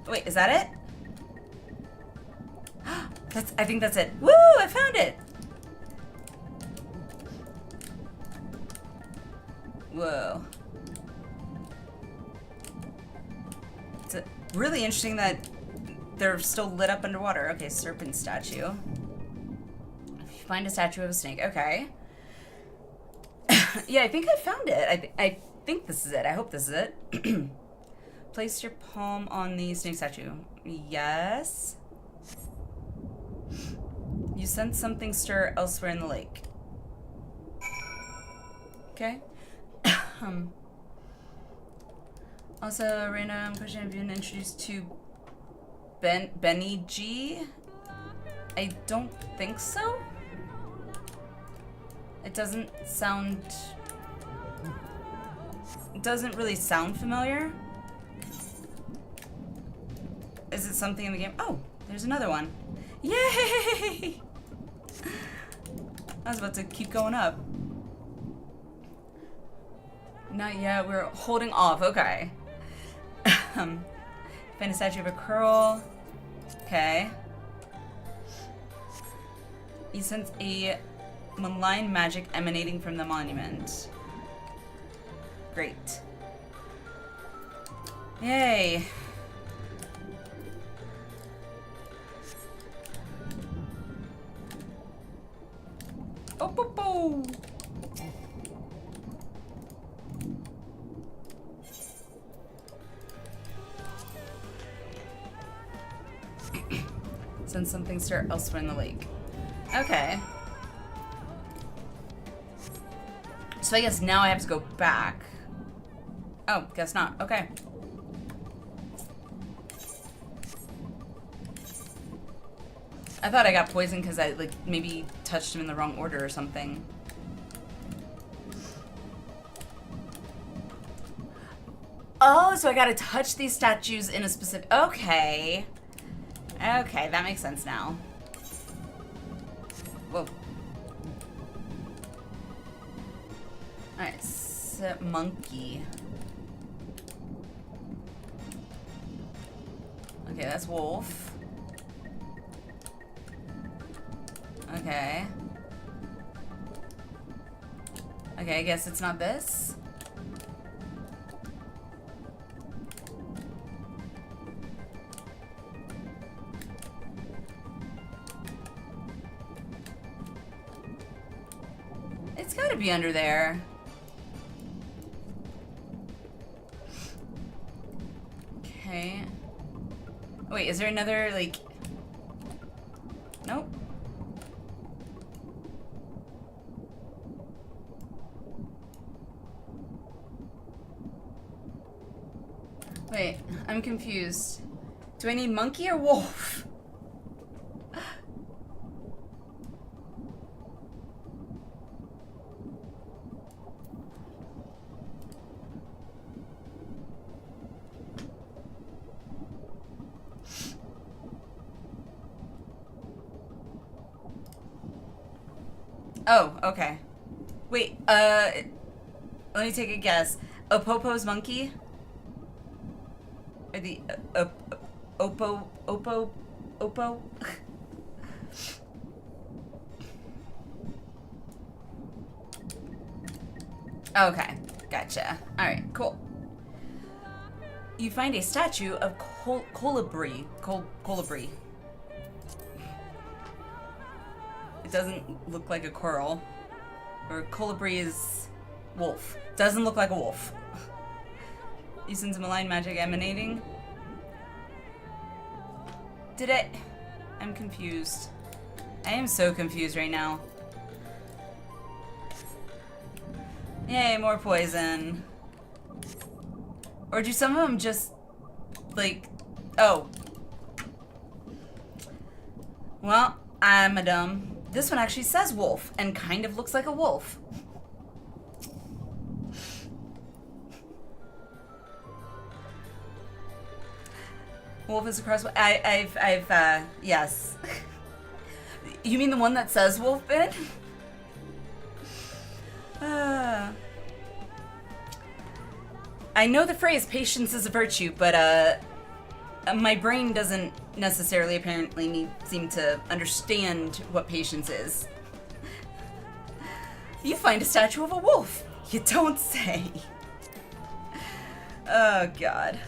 Wait, is that it? I think that's it. Woo! I found it! Whoa. It's really interesting that they're still lit up underwater. Okay, serpent statue. If you find a statue of a snake, okay. Yeah, I think I found it. I think this is it. I hope this is it. Place your palm on the snake statue. Yes. You sense something stir elsewhere in the lake. Okay. Also, random question: have you been introduced to Benny G? I don't think so. It doesn't sound... it doesn't really sound familiar. Is it something in the game? Oh, there's another one. Yay! I was about to keep going up. Not yet, we're holding off, okay. Find a statue of a curl. Okay. You sense a malign magic emanating from the monument. Great. Yay. Oh, bo, bo. Send something stir elsewhere in the lake. Okay. So I guess now I have to go back. Oh, guess not. Okay. I thought I got poisoned because I, like, maybe touched him in the wrong order or something. Oh, so I gotta touch these statues in a specific... okay. Okay, that makes sense now. Whoa. Alright, so monkey. Okay, that's wolf. Okay. Okay, I guess it's not this. It's gotta be under there. Okay. Wait, is there another, like... nope. Wait, I'm confused. Do I need monkey or wolf? Oh, okay. Wait, let me take a guess. Opopo's monkey? Or the, Oppo? Okay, gotcha. Alright, cool. You find a statue of Colibri. It doesn't look like a coral. Or colibri is wolf. Doesn't look like a wolf. Using some malign magic emanating. Did it? I'm confused. I am so confused right now. Yay, more poison. Or do some of them just, like, oh. Well, I'm a dumb. This one actually says wolf and kind of looks like a wolf. Wolf is a cross. Yes. You mean the one that says wolf bin? I know the phrase patience is a virtue, but my brain doesn't necessarily apparently seem to understand what patience is. You find a statue of a wolf. You don't say. Oh, God.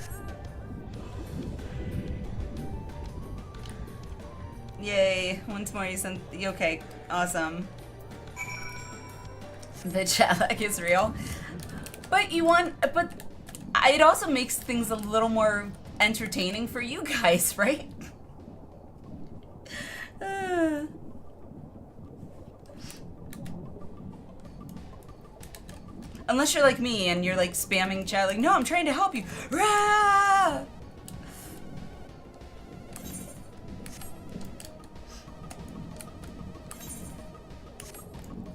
Yay. Once more you sent... Okay. Awesome. The chat lag is real. But you want... But it also makes things a little more entertaining for you guys, right? Unless you're like me and you're like spamming chat like, no, I'm trying to help you. Rah!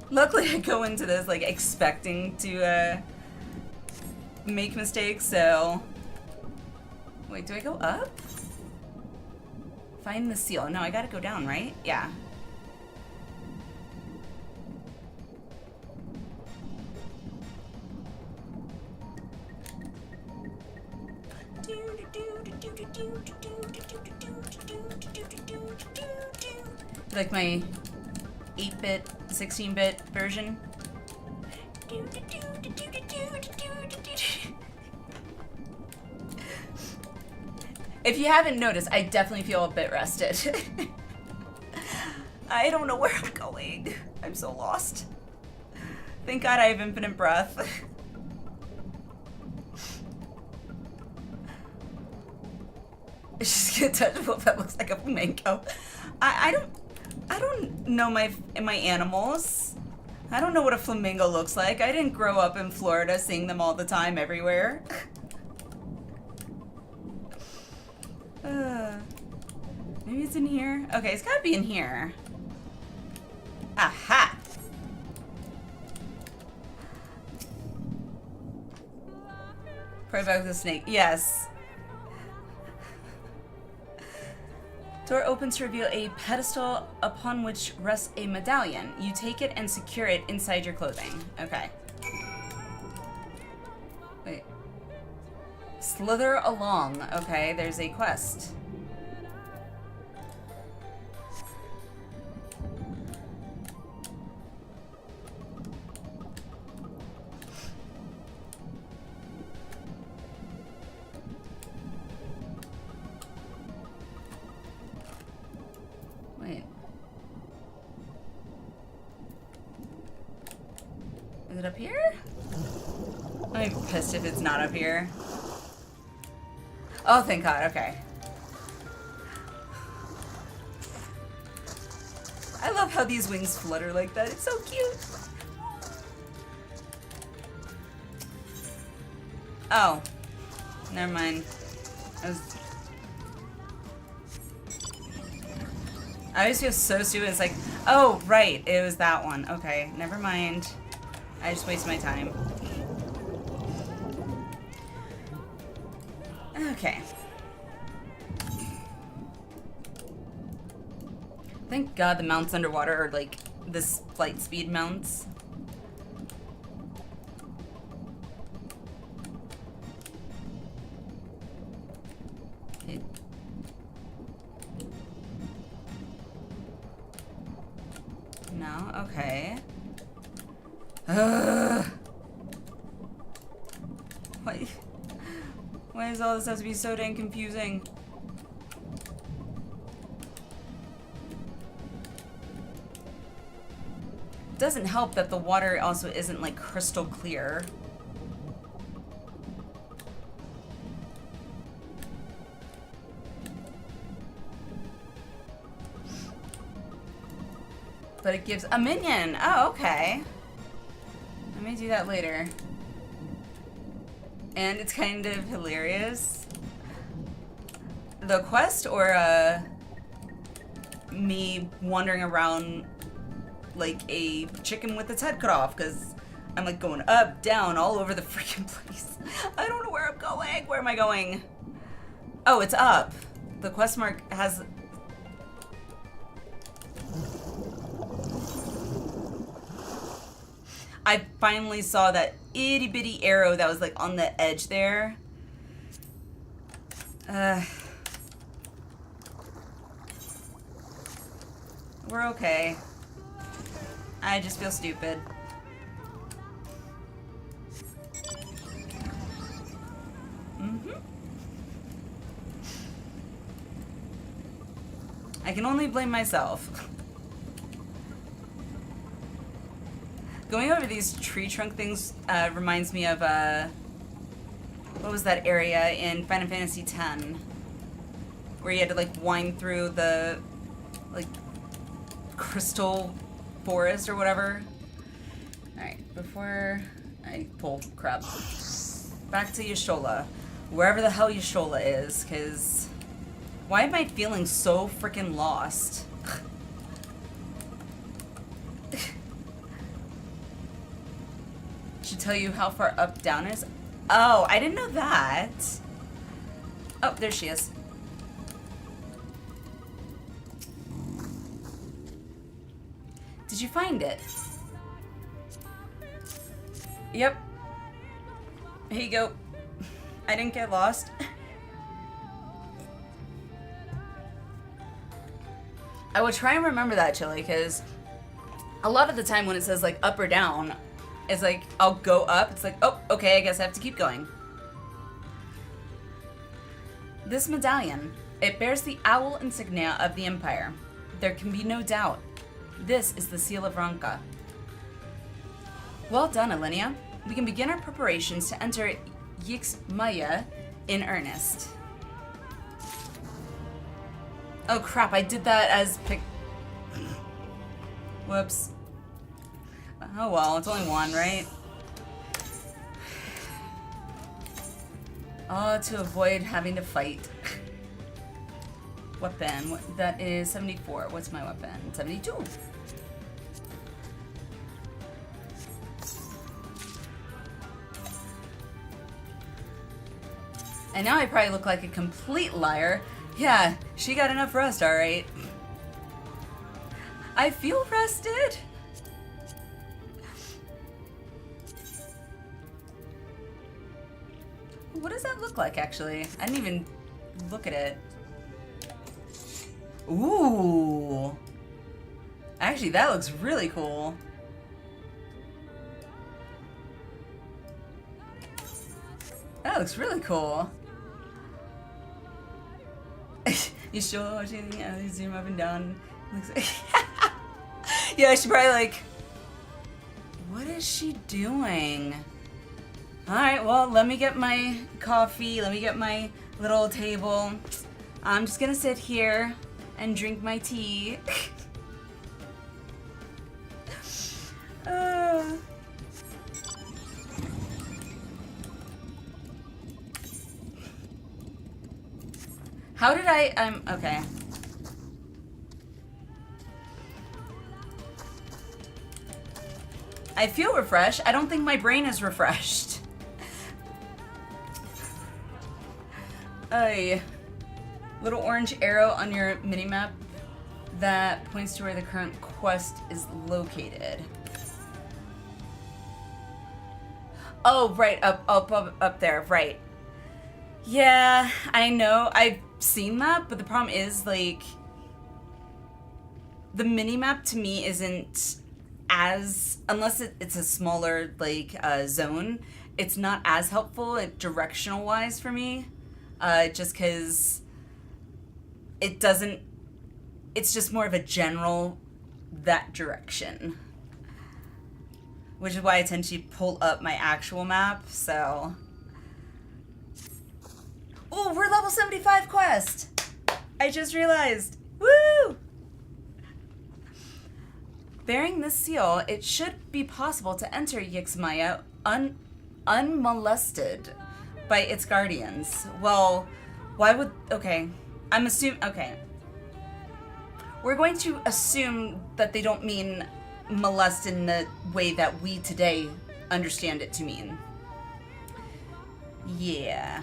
Luckily I go into this like expecting to make mistakes, so... Wait, do I go up? Find the seal. No, I gotta go down, right? Yeah. Like my 8-bit, 16-bit version. If you haven't noticed, I definitely feel a bit rested. I don't know where I'm going. I'm so lost. Thank God I have infinite breath. She's gonna touch a wolf that looks like a flamenco. I don't know my animals. I don't know what a flamingo looks like. I didn't grow up in Florida seeing them all the time everywhere. Maybe it's in here? Okay, it's gotta be in here. Aha! Pray back with the snake. Yes. Door opens to reveal a pedestal upon which rests a medallion. You take it and secure it inside your clothing. Okay. Wait. Slither along. Okay, there's a quest. Wait. Is it up here? I'm pissed if it's not up here. Oh, thank God. Okay. I love how these wings flutter like that. It's so cute. Oh. Never mind. I always feel so stupid. It's like, oh, right. It was that one. Okay. Never mind. I just wasted my time. Okay. Thank God the mounts underwater are like this flight speed mounts. Okay. No? Okay. Why does all this have to be so dang confusing? doesn't help that the water also isn't like crystal clear. But it gives a minion. Oh, okay. Let me do that later. And it's kind of hilarious. The quest or me wandering around like a chicken with its head cut off, because I'm like going up, down, all over the freaking place. I don't know where I'm going. Where am I going? Oh, it's up. The quest mark has... I finally saw that itty bitty arrow that was like on the edge there. We're okay. I just feel stupid. I can only blame myself. Going over these tree trunk things reminds me of, what was that area in Final Fantasy X? Where you had to, like, wind through the, like, crystal forest or whatever. Alright, before I pull crap. Back to Yashola. Wherever the hell Yashola is, because... Why am I feeling so freaking lost? Should tell you how far up down is. Oh, I didn't know that. Oh, there she is. Did you find it? Yep. Here you go. I didn't get lost. I would try and remember that, Chili, because a lot of the time when it says, like, up or down, it's like, I'll go up. It's like, oh, okay, I guess I have to keep going. This medallion, it bears the owl insignia of the Empire. There can be no doubt. This is the Seal of Ranka. Well done, Alliniea. We can begin our preparations to enter Yix-Maya in earnest. Oh crap, I did that as pick... Whoops. Oh well, it's only one, right? Oh, to avoid having to fight. Weapon, that is 74. What's my weapon? 72. And now I probably look like a complete liar. Yeah, she got enough rest, alright. I feel rested. What does that look like, actually? I didn't even look at it. Ooh. Actually, that looks really cool. That looks really cool. You sure watching? Yeah, you zoom up and down. Looks like yeah, she probably like, what is she doing? Alright, well, let me get my coffee. Let me get my little table. I'm just gonna sit here and drink my tea. How did I'm okay. I feel refreshed. I don't think my brain is refreshed. A little orange arrow on your minimap that points to where the current quest is located. Oh, right, up there, right. Yeah, I know. I've seen that, but the problem is, like, the minimap to me isn't as, unless it's a smaller, like, zone, it's not as helpful directional-wise for me, just because it doesn't, it's just more of a general, that direction. which is why I tend to pull up my actual map, so... Oh, we're level 75 quest! I just realized. Woo! Bearing this seal, it should be possible to enter Yixmaya unmolested by its guardians. Well, why would... Okay. Okay. We're going to assume that they don't mean molest in the way that we today understand it to mean. Yeah.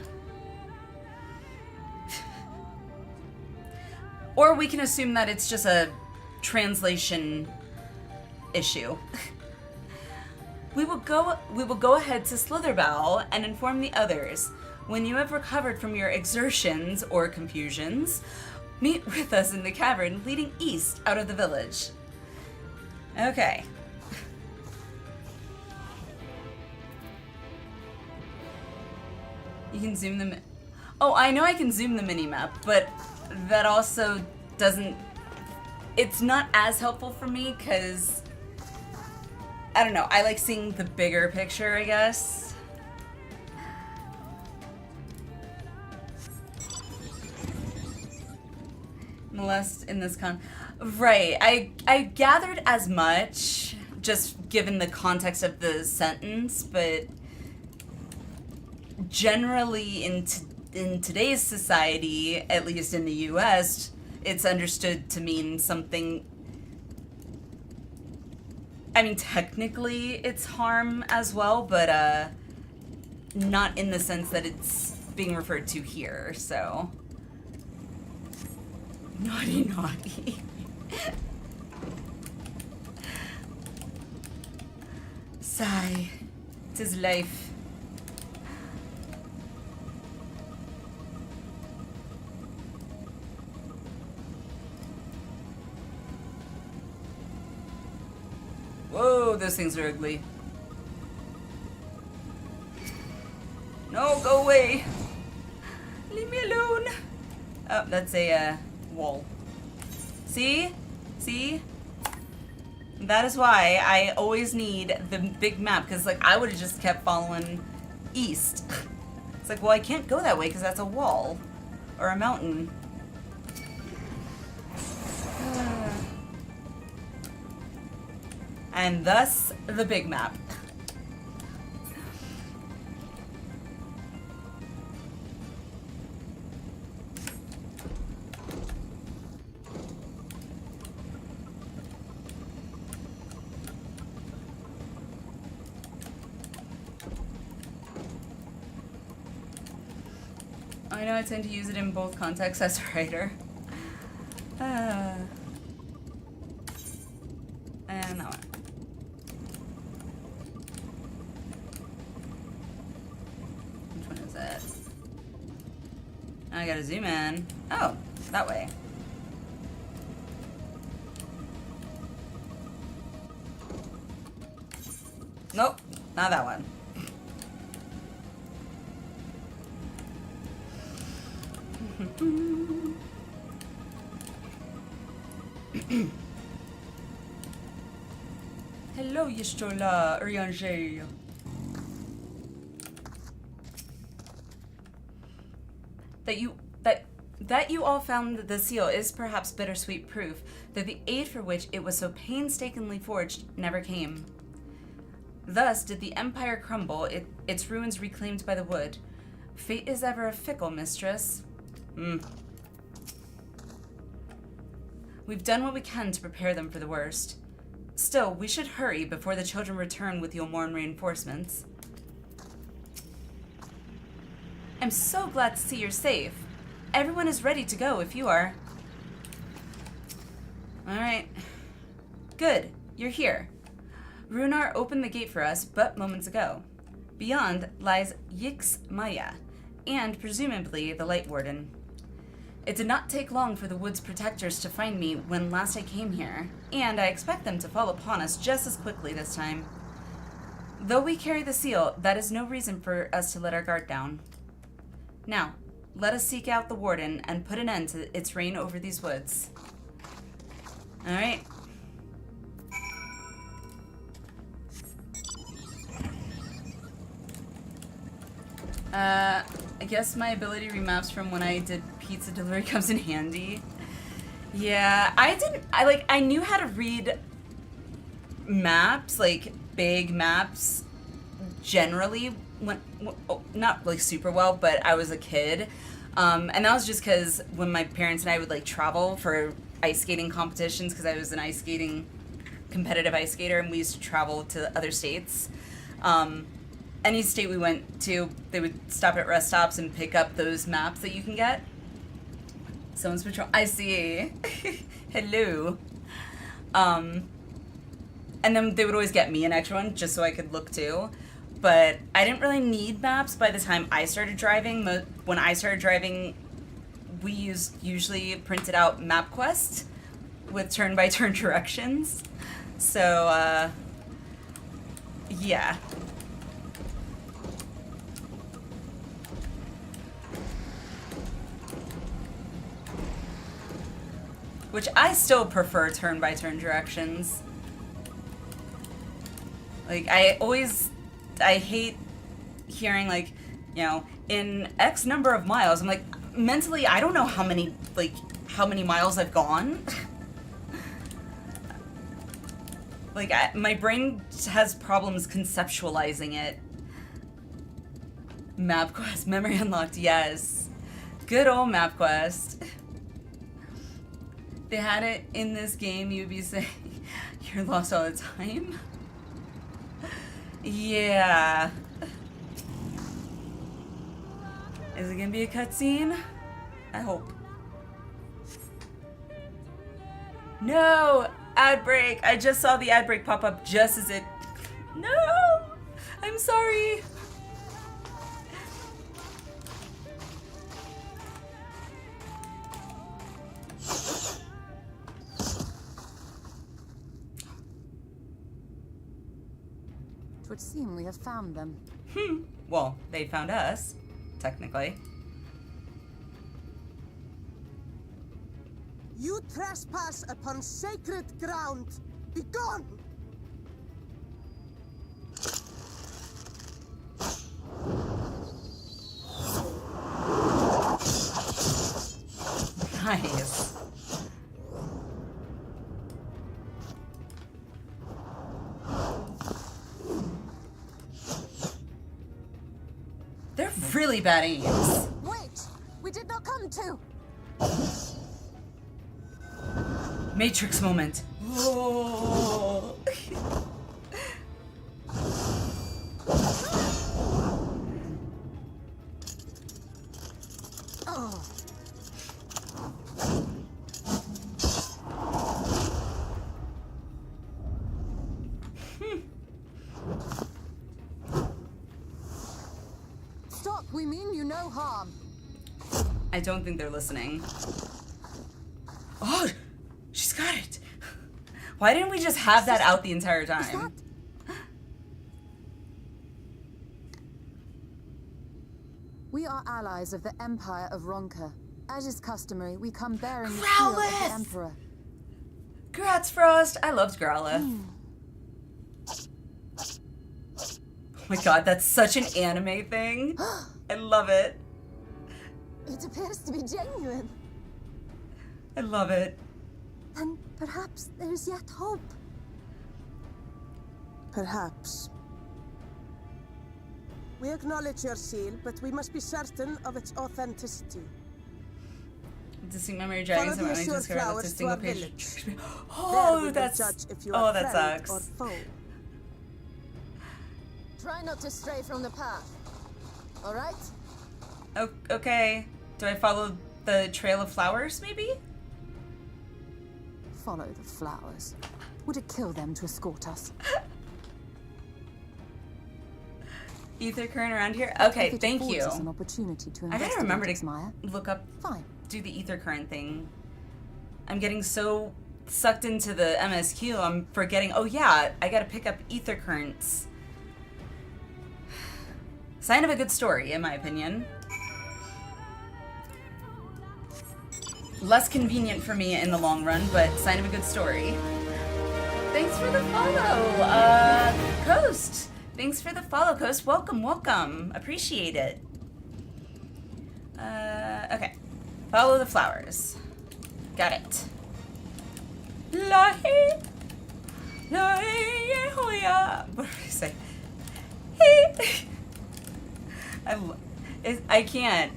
Or we can assume that it's just a translation issue. We will go ahead to Slitherbow and inform the others. When you have recovered from your exertions or confusions, meet with us in the cavern leading east out of the village. Okay. You can zoom them. Oh, I know I can zoom the mini-map, but that also doesn't... It's not as helpful for me, because... I don't know, I like seeing the bigger picture, I guess. Molest in this Right, I gathered as much, just given the context of the sentence, but generally in today's society, at least in the US, it's understood to mean something... I mean, technically it's harm as well, but not in the sense that it's being referred to here, so... Naughty, naughty. Sigh. 'Tis life. Whoa, those things are ugly. No, go away. Leave me alone. Oh, that's a wall. See? See? That is why I always need the big map, because like I would have just kept following east. It's like, well, I can't go that way because that's a wall or a mountain. And thus the big map. I know I tend to use it in both contexts as a writer. And that one. Which one is it? I gotta zoom in. Oh, that way. Nope, not that one. Hello, Yistrola Urianger. That you all found the seal is perhaps bittersweet proof that the aid for which it was so painstakingly forged never came. Thus did the empire crumble, its ruins reclaimed by the wood. Fate is ever a fickle mistress. We've done what we can to prepare them for the worst. Still, we should hurry before the children return with Yulmorn reinforcements. I'm so glad to see you're safe. Everyone is ready to go if you are. Alright. Good, you're here. Runar opened the gate for us but moments ago. Beyond lies Yixmaya, and presumably the Light Warden. It did not take long for the Wood's protectors to find me when last I came here, and I expect them to fall upon us just as quickly this time. Though we carry the seal, that is no reason for us to let our guard down. Now, let us seek out the Warden and put an end to its reign over these woods. Alright. I guess my ability remaps from when I did pizza delivery comes in handy. Yeah, I knew how to read maps, like big maps, generally, not like super well, but I was a kid. And that was just because when my parents and I would like travel for ice skating competitions, because I was an competitive ice skater, and we used to travel to other states. Any state we went to, they would stop at rest stops and pick up those maps that you can get. Someone's patrol. I see. Hello. And then they would always get me an extra one just so I could look too. But I didn't really need maps by the time I started driving. When I started driving, we usually printed out MapQuest with turn-by-turn directions. So, yeah. Which I still prefer turn-by-turn directions. Like, I hate hearing, like, you know, in X number of miles. I'm like, mentally, I don't know how many miles I've gone. Like, my brain has problems conceptualizing it. MapQuest, memory unlocked, yes. Good old MapQuest. They had it in this game, you'd be saying, you're lost all the time? Yeah. Is it gonna be a cutscene? I hope. No! Ad break! I just saw the ad break pop up just as it... No! I'm sorry! It would seem we have found them. Well, they found us, technically. You trespass upon sacred ground. Begone! Nice. They're really bad aims. Wait! We did not come to! Matrix moment. Oh. Oh. Stop, we mean you no harm. I don't think they're listening. Oh, she's got it. Why didn't we just have that out the entire time? We are allies of the Empire of Ronka. As is customary, we come bearing the seal Growlithe! of the Emperor. Congrats, Frost. I loved Growlithe. Oh my god, that's such an anime thing. I love it. It appears to be genuine. I love it. And perhaps there is yet hope. Perhaps. We acknowledge your seal, but we must be certain of its authenticity. Distinct memory dragging Follow the some assured discover that's a flowers to single our page. village. There Oh, we will that's judge if you oh, are that friend sucks. or foe. Try not to stray from the path. All right? Oh, okay. Do I follow the trail of flowers, maybe? Follow the flowers. Would it kill them to escort us? Ether current around here? Okay, If it thank affords you. us an opportunity to I gotta investigate remember its to mire. look up, Fine. do the ether current thing. I'm getting so sucked into the MSQ, I'm forgetting, oh yeah, I gotta pick up ether currents. Sign of a good story, in my opinion. Less convenient for me in the long run, but sign of a good story. Thanks for the follow, Coast. Thanks for the follow, Coast. Welcome, welcome. Appreciate it. Okay. Follow the flowers. Got it. Lahi. Lahi. What did I say? I can't.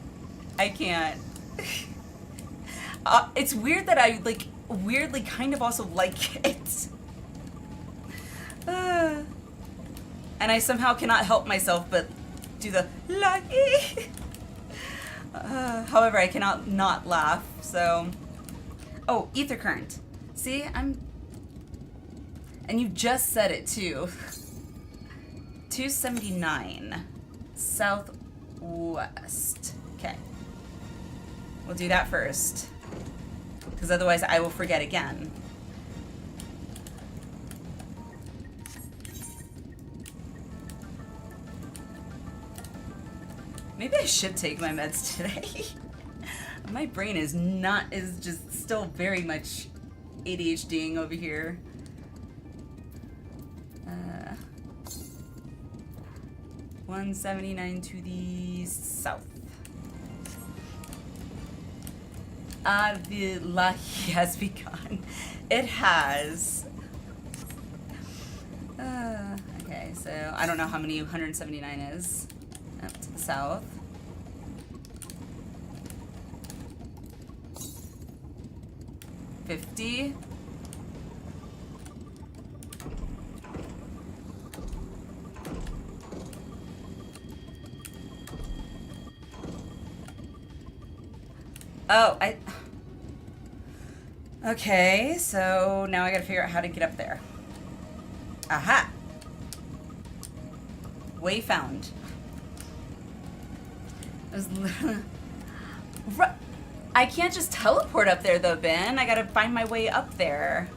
It's weird that I like weirdly kind of also like it. And I somehow cannot help myself but do the lahi. However, I cannot not laugh, so... Oh, ether current. See, and you just said it, too. 279. Southwest. Okay. We'll do that first. Because otherwise I will forget again. Maybe I should take my meds today. My brain is just still very much ADHDing over here. 179 to the south. Alliniea has begun. It has. Okay, so I don't know how many 179 is. Up to the south. $50. Oh, okay, so now I gotta figure out how to get up there. Aha! Way found. I can't just teleport up there though, Ben. I gotta find my way up there.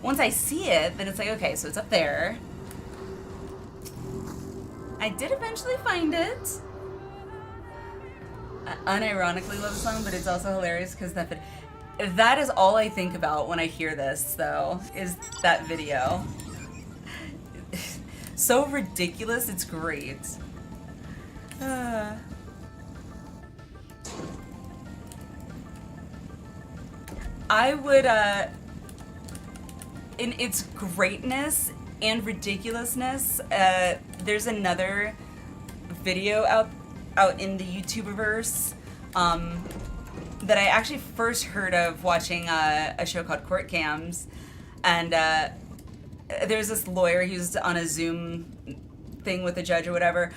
Once I see it, then it's like, okay, so it's up there. I did eventually find it. I unironically love the song, but it's also hilarious because that is all I think about when I hear this, though, is that video. So ridiculous, it's great. I would, in its greatness and ridiculousness, there's another video out in the YouTuberverse that I actually first heard of watching a show called Court Cams, and there's this lawyer. He was on a Zoom thing with a judge or whatever,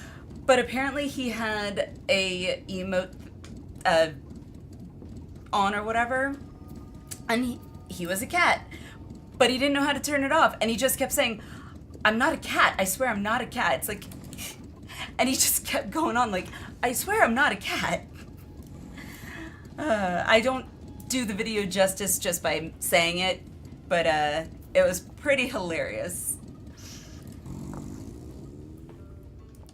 but apparently he had a emote on or whatever, and he was a cat, but he didn't know how to turn it off, and he just kept saying, "I'm not a cat, I swear I'm not a cat." It's like, and he just kept going on like, "I swear I'm not a cat." I don't do the video justice just by saying it, but it was pretty hilarious.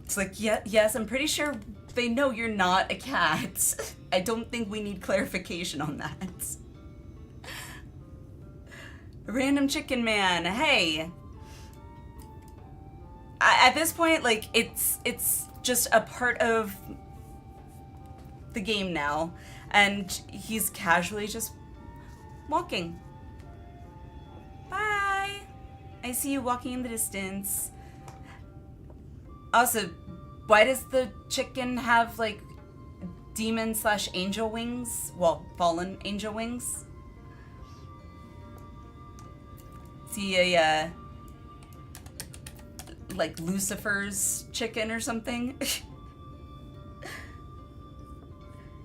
It's like, yes, I'm pretty sure they know you're not a cat. I don't think we need clarification on that. Random Chicken Man, hey. At this point, like, it's just a part of the game now, and he's casually just walking. Bye! I see you walking in the distance. Also, why does the chicken have, like, demon/angel wings? Well, fallen angel wings? Is he a, like, Lucifer's chicken or something?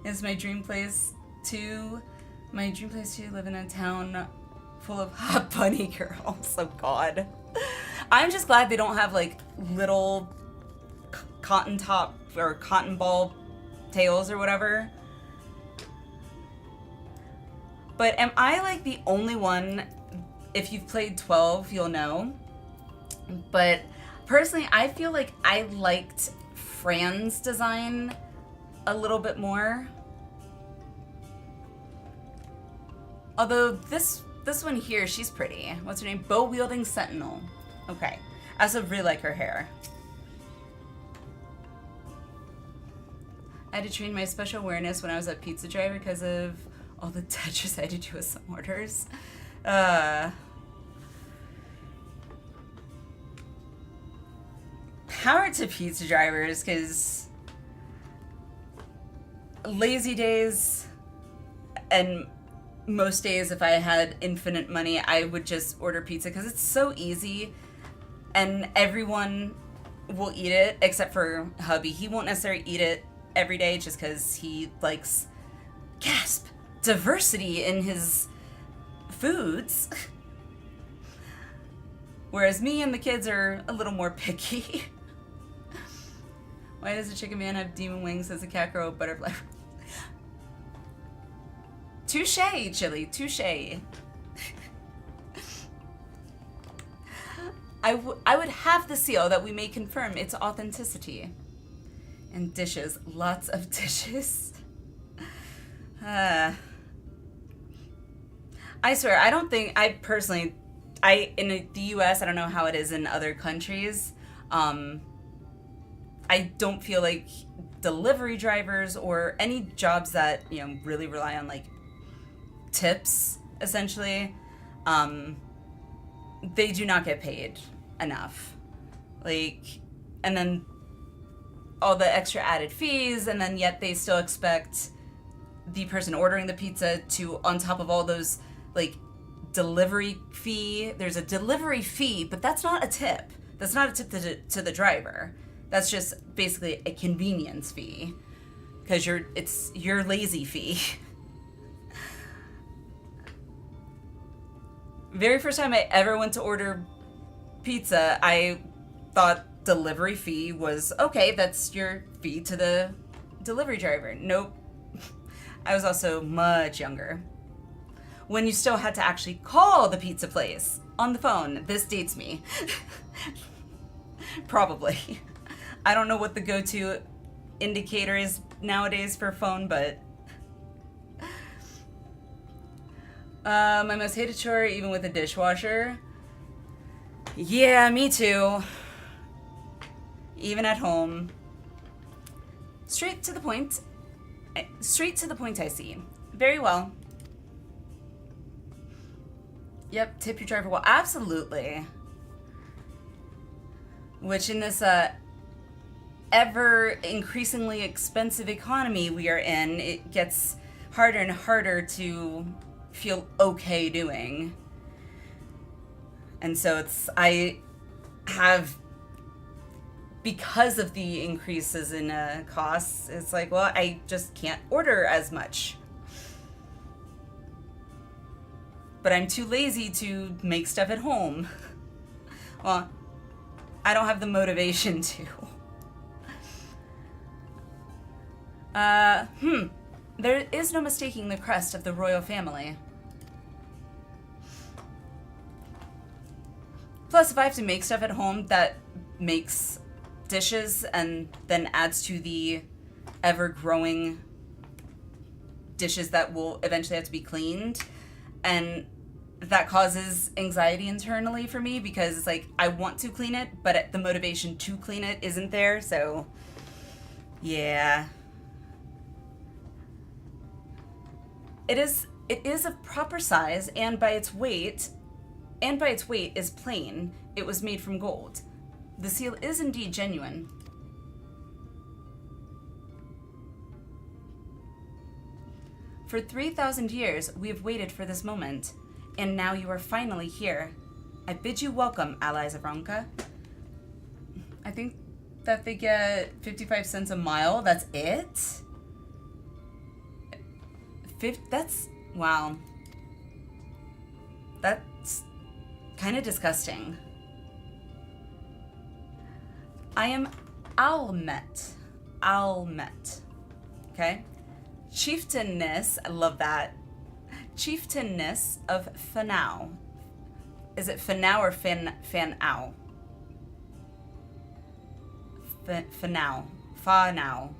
Is my dream place to live in a town full of hot bunny girls. Oh god. I'm just glad they don't have, like, little cotton top or cotton ball tails or whatever. But am I, like, the only one? If you've played 12, you'll know. But personally, I feel like I liked Fran's design a little bit more. Although this one here, she's pretty. What's her name? Bow-wielding Sentinel. Okay. I also really like her hair. I had to train my special awareness when I was a pizza driver because of all the touches I had to do with some orders. Power to pizza drivers, because lazy days and most days if I had infinite money, I would just order pizza because it's so easy and everyone will eat it except for hubby. He won't necessarily eat it every day just because he likes, gasp, diversity in his foods. Whereas me and the kids are a little more picky. Why does a chicken man have demon wings as a cat girl butterfly? Touche, Chili, touche. I would have the seal that we may confirm its authenticity. And dishes, lots of dishes. I swear, I don't think, I personally, in the US, I don't know how it is in other countries, I don't feel like delivery drivers or any jobs that, you know, really rely on like tips, essentially, they do not get paid enough. Like, and then all the extra added fees, and then yet they still expect the person ordering the pizza to, on top of all those, like, delivery fee. There's a delivery fee, but that's not a tip. That's not a tip to the driver. That's just basically a convenience fee, because it's your lazy fee. Very first time I ever went to order pizza, I thought delivery fee was, okay, that's your fee to the delivery driver. Nope. I was also much younger, when you still had to actually call the pizza place on the phone. This dates me. Probably. I don't know what the go-to indicator is nowadays for phone, but my most hated chore, even with a dishwasher. Yeah, me too. Even at home. Straight to the point. Straight to the point, I see. Very well. Yep, tip your driver well. Absolutely. Which in this ever increasingly expensive economy we are in, it gets harder and harder to feel okay doing. And so I have, because of the increases in costs, it's like, well, I just can't order as much. But I'm too lazy to make stuff at home. Well, I don't have the motivation to. There is no mistaking the crest of the royal family. Plus, if I have to make stuff at home that makes dishes and then adds to the ever-growing dishes that will eventually have to be cleaned, and that causes anxiety internally for me, because it's like, I want to clean it, but the motivation to clean it isn't there, so yeah. It is of proper size, and by its weight is plain. It was made from gold. The seal is indeed genuine. For 3,000 years, we have waited for this moment, and now you are finally here. I bid you welcome, allies of Ronka. I think that they get 55 cents a mile. That's it? That's, wow. That's kind of disgusting. I am Almet. Okay? Chieftainness, I love that. Chieftainness of Fanau. Is it Fanau or Fanau? Fanau.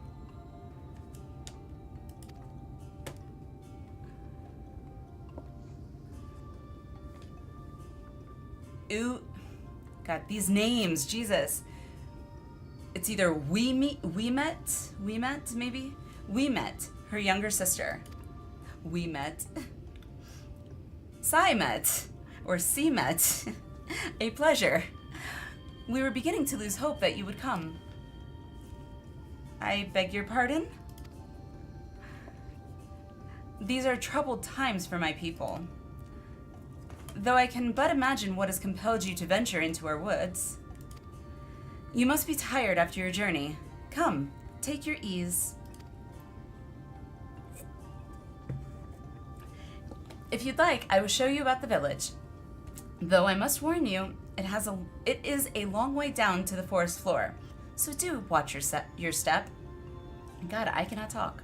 Ooh, God, these names, Jesus. It's either we met, maybe? We met, her younger sister. We met. Sai met, or C met. A pleasure. We were beginning to lose hope that you would come. I beg your pardon? These are troubled times for my people. Though I can but imagine what has compelled you to venture into our woods. You must be tired after your journey. Come, take your ease. If you'd like, I will show you about the village. Though I must warn you, it is a long way down to the forest floor, so do watch your step. God, I cannot talk.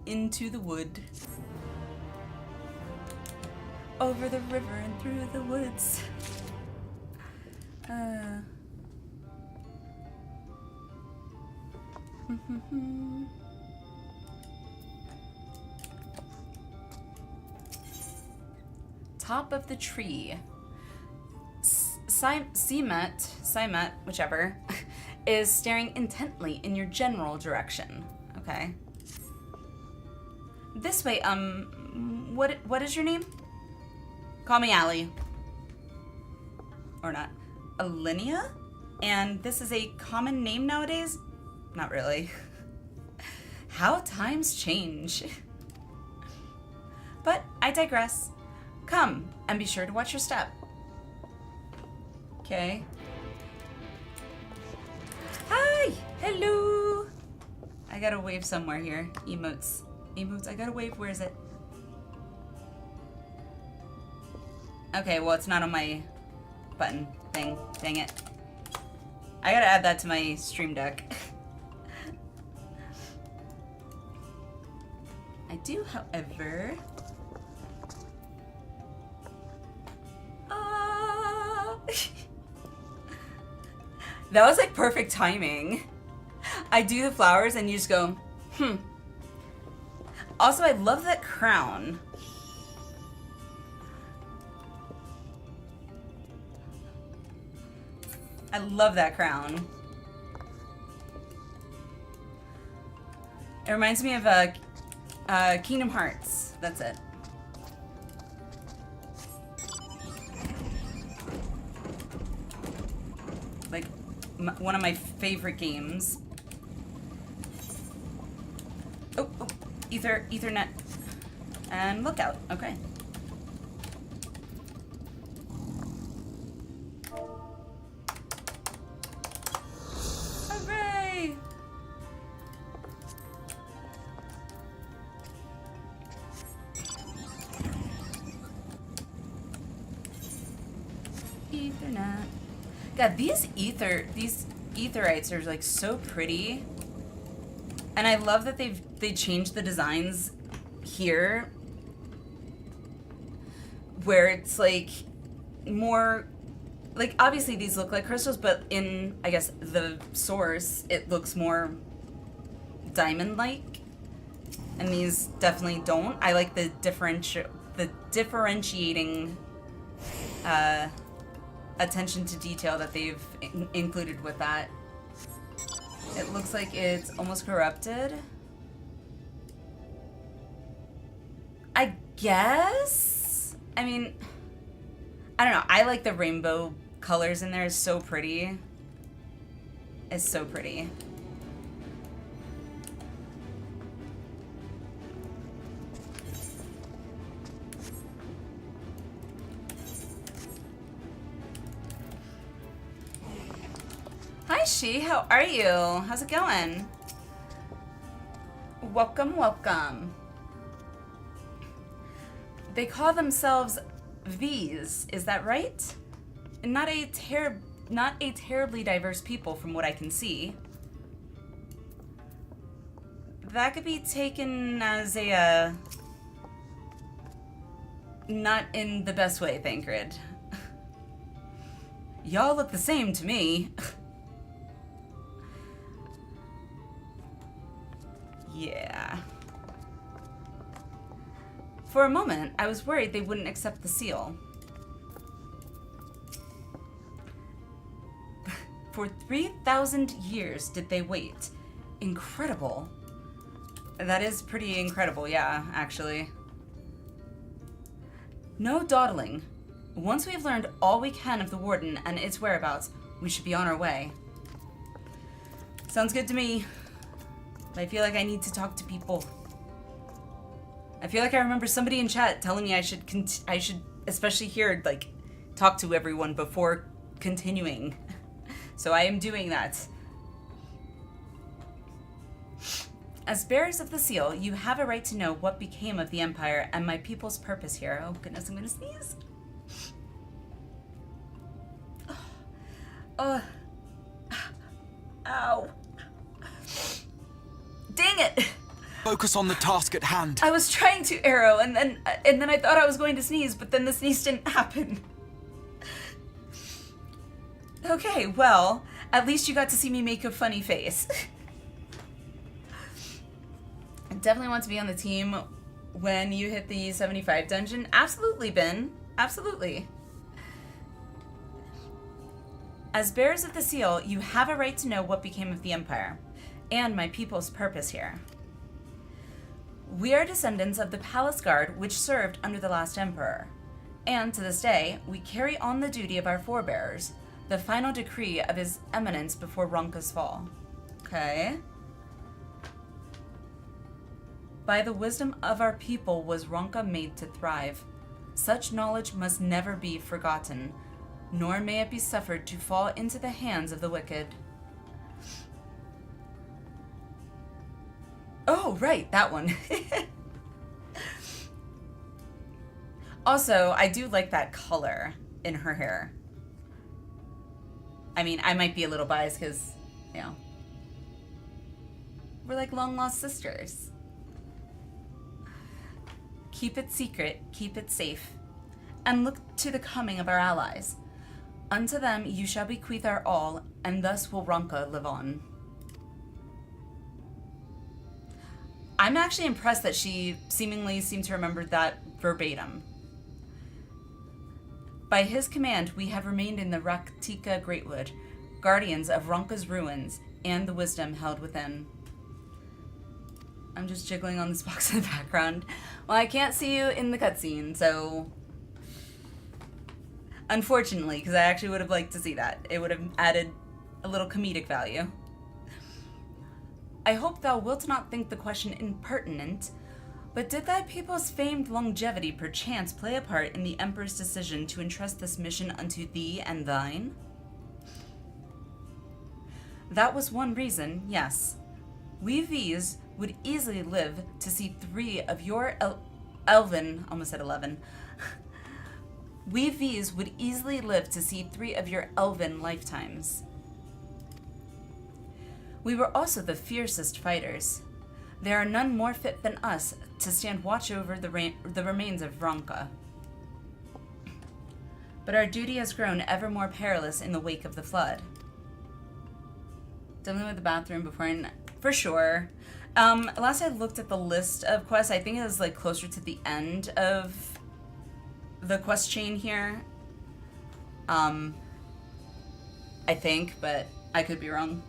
Into the wood. Over the river and through the woods. Top of the tree. Simet, whichever, is staring intently in your general direction. Okay. This way, what is your name? Call me Allie. Or not. Alliniea? And this is a common name nowadays? Not really. How times change. But I digress. Come, and be sure to watch your step. Okay. Hi! Hello! I gotta wave somewhere here. Emotes. Emotes, I gotta wave. Where is it? Okay, well, it's not on my button thing. Dang it. I gotta add that to my stream deck. I do, however... That was like perfect timing. I do the flowers and you just go, Also, I love that crown. I love that crown. It reminds me of Kingdom Hearts. That's it. Like, one of my favorite games. Oh, Ethernet. And lookout. Okay. Hooray! Ethernet. God, these etherites are like so pretty. And I love that they changed the designs here where it's like more like, obviously these look like crystals, but in, I guess, the source it looks more diamond-like, and these definitely don't. I like the differentiating attention to detail that they've included with that. It looks like it's almost corrupted. I guess? I mean, I don't know. I like the rainbow colors in there. It's so pretty. It's so pretty. Hi, She. How are you? How's it going? Welcome, welcome. They call themselves V's, is that right? And not a terribly diverse people from what I can see. That could be taken as a, not in the best way, Thancred. Y'all look the same to me. Yeah. For a moment, I was worried they wouldn't accept the seal. For 3,000 years did they wait. Incredible. That is pretty incredible, yeah, actually. No dawdling. Once we've learned all we can of the Warden and its whereabouts, we should be on our way. Sounds good to me. But I feel like I need to talk to people. I feel like I remember somebody in chat telling me I should especially here, like, talk to everyone before continuing. So I am doing that. As bearers of the seal, you have a right to know what became of the Empire and my people's purpose here. Oh goodness, I'm gonna sneeze. Ow. Dang it! Focus on the task at hand. I was trying to arrow, and then I thought I was going to sneeze, but then the sneeze didn't happen. Okay, well, at least you got to see me make a funny face. I definitely want to be on the team when you hit the 75 dungeon. Absolutely, Ben. Absolutely. As bearers of the seal, you have a right to know what became of the Empire, and my people's purpose here. We are descendants of the Palace Guard, which served under the last Emperor. And to this day, we carry on the duty of our forebears, the final decree of His Eminence before Ronka's fall. Okay. By the wisdom of our people was Ronka made to thrive. Such knowledge must never be forgotten, nor may it be suffered to fall into the hands of the wicked. Oh, right, that one. Also, I do like that color in her hair. I mean, I might be a little biased because, you know, we're like long-lost sisters. Keep it secret, keep it safe, and look to the coming of our allies. Unto them you shall bequeath our all, and thus will Ronka live on. I'm actually impressed that she seemingly seemed to remember that verbatim. By his command, we have remained in the Raktika Greatwood, guardians of Ronka's ruins and the wisdom held within. I'm just jiggling on this box in the background. Well, I can't see you in the cutscene, so... Unfortunately, because I actually would have liked to see that. It would have added a little comedic value. I hope thou wilt not think the question impertinent, but did thy people's famed longevity perchance play a part in the Emperor's decision to entrust this mission unto thee and thine? That was one reason, yes. We V's would easily live to see 3 of your elven, almost said 11. We V's would easily live to see 3 of your elven lifetimes. We were also the fiercest fighters. There are none more fit than us to stand watch over the remains of Ronka. But our duty has grown ever more perilous in the wake of the flood. Dealing with the bathroom before and for sure. Last I looked at the list of quests, I think it was like closer to the end of the quest chain here. I think, but I could be wrong.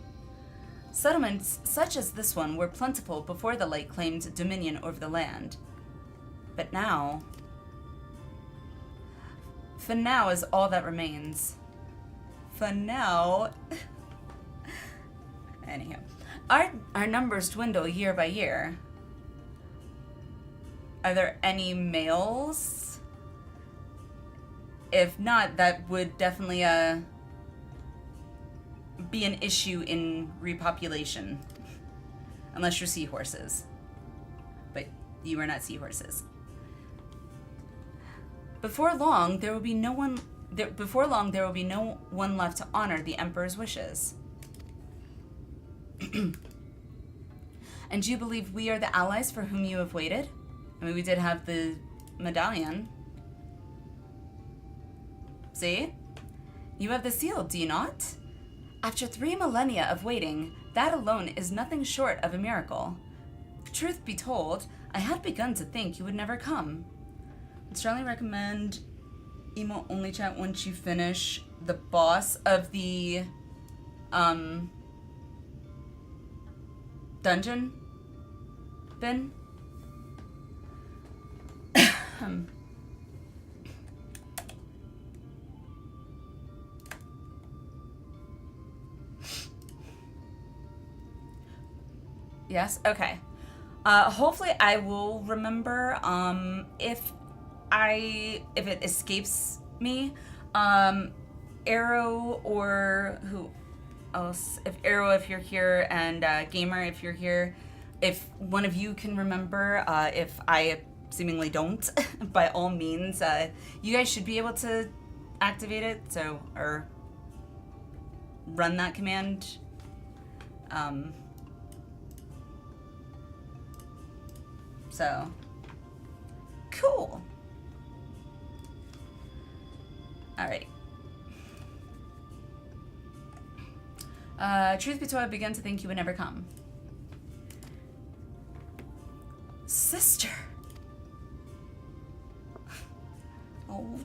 Settlements such as this one were plentiful before the light claimed dominion over the land. But now... For now is all that remains. For now... Anyhow. Our numbers dwindle year by year. Are there any males? If not, that would definitely be an issue in repopulation. Unless you're seahorses. But you are not seahorses. Before long, there will be no one left to honor the Emperor's wishes. And do you believe we are the allies for whom you have waited? I mean, we did have the medallion. See? You have the seal, do you not? After 3 millennia of waiting, that alone is nothing short of a miracle. Truth be told, I had begun to think you would never come. Strongly recommend emo only chat once you finish the boss of the dungeon bin. Yes? Okay. Hopefully I will remember, if it escapes me, Arrow or who else? If Arrow, if you're here, and Gamer, if you're here, if one of you can remember, if I seemingly don't, by all means, you guys should be able to activate it, so, or run that command. So, cool. Alright. Truth be told, I began to think you would never come. Sister. Oh.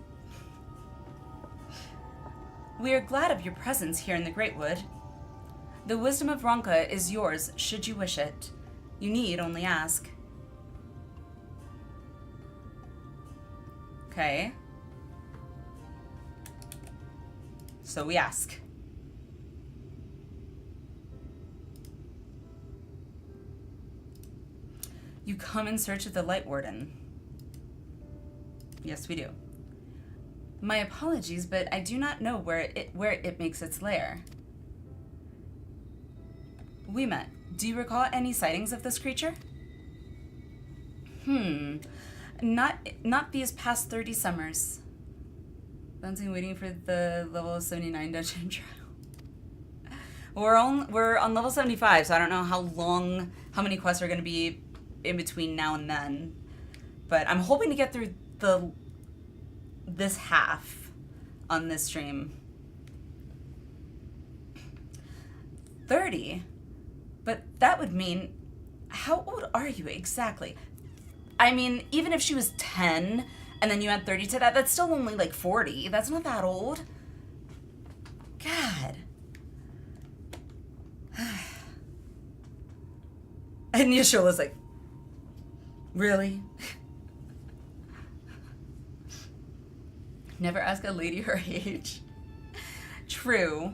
We are glad of your presence here in the Great Wood. The wisdom of Ronka is yours, should you wish it. You need only ask. Okay. So we ask. You come in search of the Light Warden. Yes, we do. My apologies, but I do not know where it makes its lair. We met. Do you recall any sightings of this creature? Not these past 30 summers. Bouncing, waiting for the level 79 dungeon trial. We're on level 75, so I don't know how many quests are going to be in between now and then. But I'm hoping to get through this half on this stream. 30? But that would mean, how old are you exactly? I mean, even if she was 10 and then you add 30 to that, that's still only like 40. That's not that old. God. And Yeshola's like, really? Never ask a lady her age. True.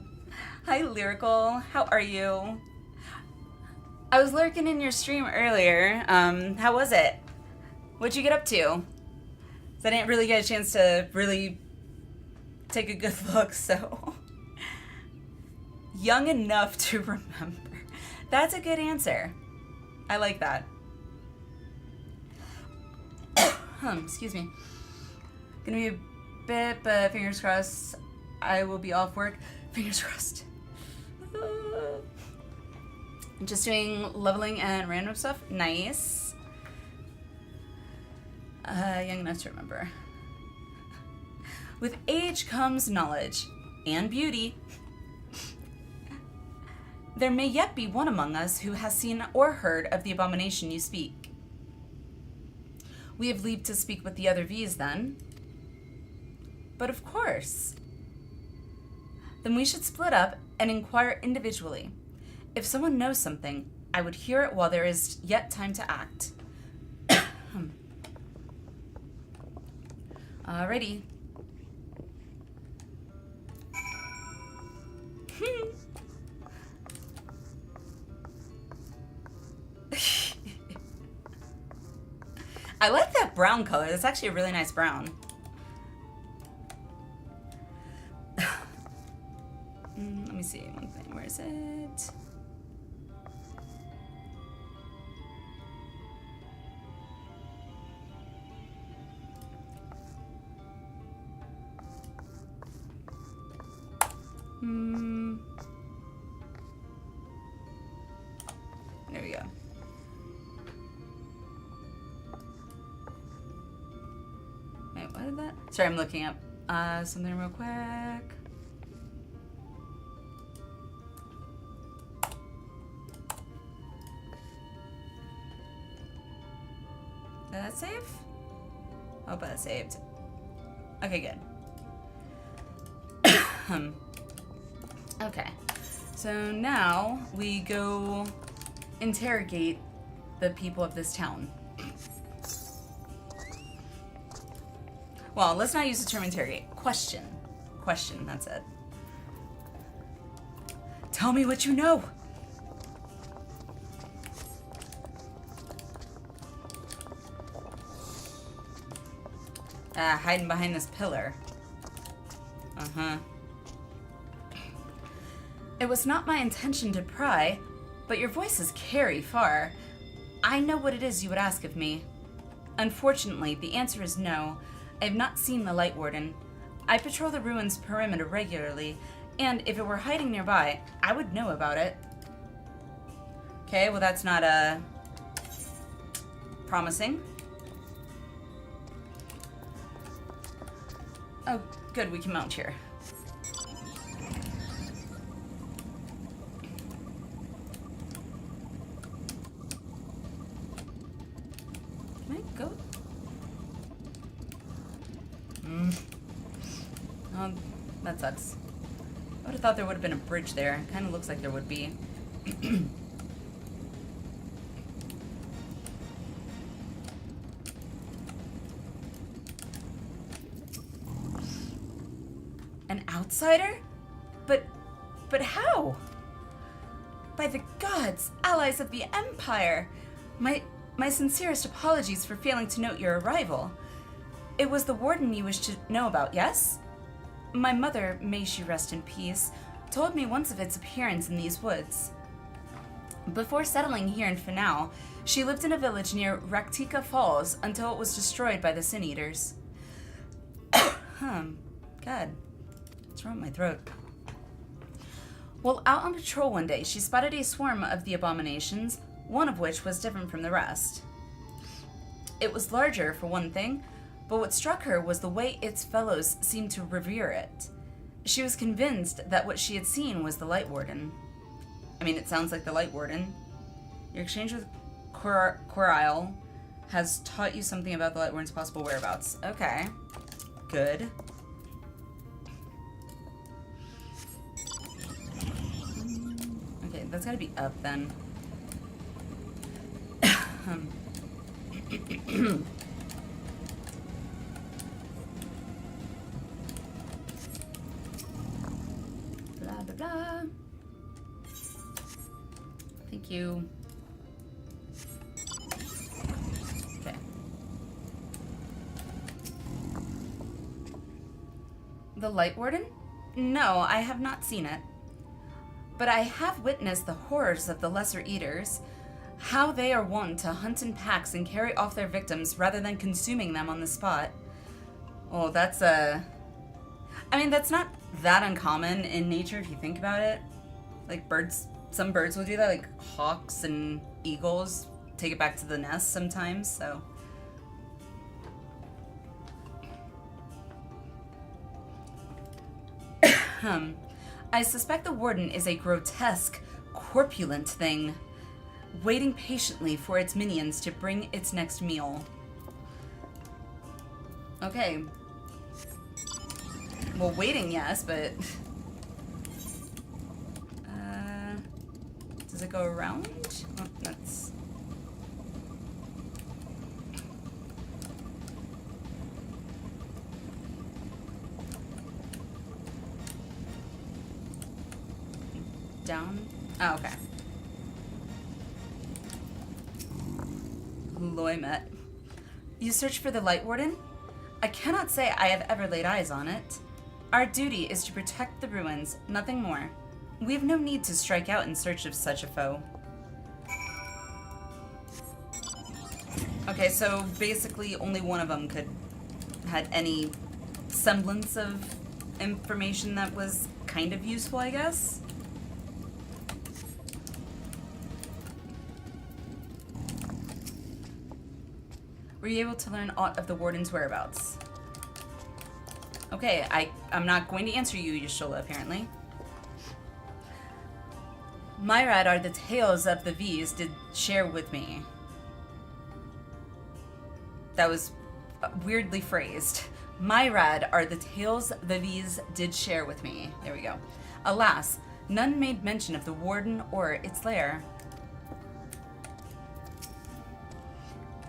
Hi, Lyrical. How are you? I was lurking in your stream earlier. How was it? What'd you get up to? 'Cause I didn't really get a chance to really take a good look, so. Young enough to remember. That's a good answer. I like that. Excuse me. Gonna be a bit, but fingers crossed I will be off work. Fingers crossed. Just doing leveling and random stuff. Nice. Young enough to remember. With age comes knowledge and beauty. There may yet be one among us who has seen or heard of the abomination you speak. We have leave to speak with the other V's then. But of course. Then we should split up and inquire individually. If someone knows something, I would hear it while there is yet time to act. Alrighty. I like that brown color. That's actually a really nice brown. Let me see one thing. Where is it? There we go. Wait, what is that? Sorry, I'm looking up something real quick. Did that save? Hope I saved. Okay, good. Okay. So now we go interrogate the people of this town. Well, let's not use the term interrogate. Question. Question, that's it. Tell me what you know. Hiding behind this pillar. Uh-huh. It was not my intention to pry, but your voices carry far. I know what it is you would ask of me. Unfortunately, the answer is no. I have not seen the Light Warden. I patrol the ruins perimeter regularly, and if it were hiding nearby, I would know about it. Okay, well that's not, promising. Oh, good, we can mount here. Can I go? Oh, that sucks. I would have thought there would have been a bridge there. Kind of looks like there would be. An outsider? But how? By the gods, allies of the Empire! My sincerest apologies for failing to note your arrival. It was the Warden you wished to know about, yes? My mother, may she rest in peace, told me once of its appearance in these woods. Before settling here in Finale, she lived in a village near Raktika Falls until it was destroyed by the Sin Eaters. God. What's wrong with my throat? While out on patrol one day, she spotted a swarm of the abominations, one of which was different from the rest. It was larger, for one thing, but what struck her was the way its fellows seemed to revere it. She was convinced that what she had seen was the Light Warden. I mean, it sounds like the Light Warden. Your exchange with Corail has taught you something about the Light Warden's possible whereabouts. Okay. Good. Okay, that's gotta be up then. Blah, blah, blah. Thank you. Okay. The Light Warden? No, I have not seen it. But I have witnessed the horrors of the Lesser Eaters, how they are wont to hunt in packs and carry off their victims rather than consuming them on the spot. Oh, that's I mean, that's not that uncommon in nature if you think about it. Like birds, some birds will do that, like hawks and eagles take it back to the nest sometimes, so. I suspect the Warden is a grotesque, corpulent thing, waiting patiently for its minions to bring its next meal. Okay. Well, waiting, yes, but... does it go around? Oh, that's... Down? Oh, okay. Loymet. You search for the Light Warden? I cannot say I have ever laid eyes on it. Our duty is to protect the ruins, nothing more. We have no need to strike out in search of such a foe. Okay, so basically only one of them had any semblance of information that was kind of useful, I guess? Were you able to learn aught of the Warden's whereabouts? Okay, I'm not going to answer you, Yashola, apparently. Myrad are the tales of the V's did share with me. That was weirdly phrased. My rad are the tales the V's did share with me. There we go. Alas, none made mention of the warden or its lair.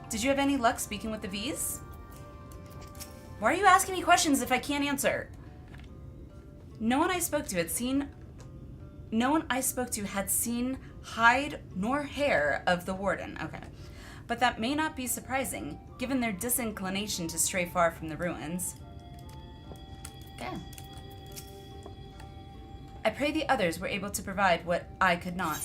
Did you have any luck speaking with the V's? Why are you asking me questions if I can't answer? No one I spoke to had seen hide nor hair of the warden. Okay. But that may not be surprising, given their disinclination to stray far from the ruins. Okay. I pray the others were able to provide what I could not.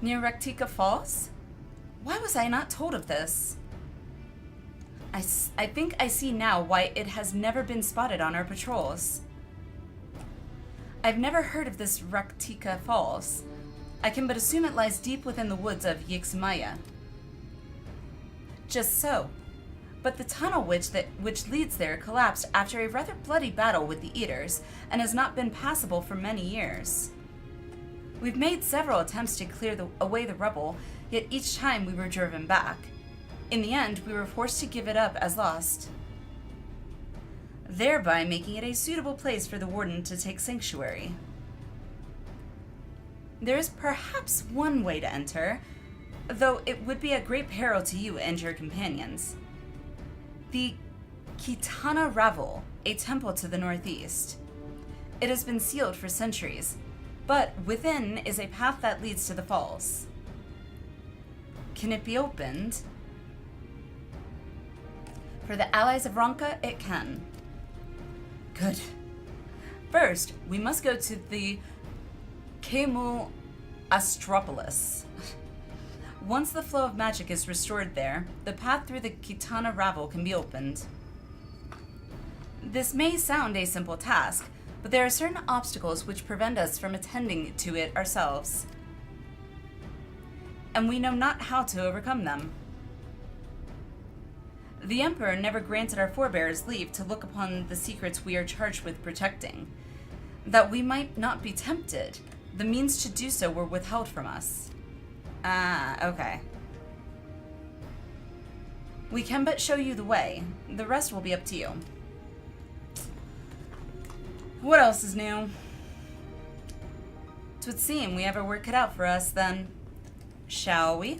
Near Rectica Falls? Why was I not told of this? I think I see now why it has never been spotted on our patrols. I've never heard of this Rectica Falls. I can but assume it lies deep within the woods of Yixmaya. Just so. But the tunnel which leads there collapsed after a rather bloody battle with the Eaters, and has not been passable for many years. We've made several attempts to clear away the rubble, yet each time we were driven back. In the end, we were forced to give it up as lost, thereby making it a suitable place for the warden to take sanctuary. There is perhaps one way to enter, though it would be a great peril to you and your companions. The Kitana Ravel, a temple to the northeast. It has been sealed for centuries, but within is a path that leads to the falls. Can it be opened? For the allies of Ronka, it can. Good. First, we must go to the Kemu Astropolis. Once the flow of magic is restored there, the path through the Kitana Ravel can be opened. This may sound a simple task, but there are certain obstacles which prevent us from attending to it ourselves, and we know not how to overcome them. The Emperor never granted our forebears leave to look upon the secrets we are charged with protecting. That we might not be tempted, the means to do so were withheld from us. Ah, okay. We can but show you the way. The rest will be up to you. What else is new? It would seem we have our work cut out for us, then. Shall we?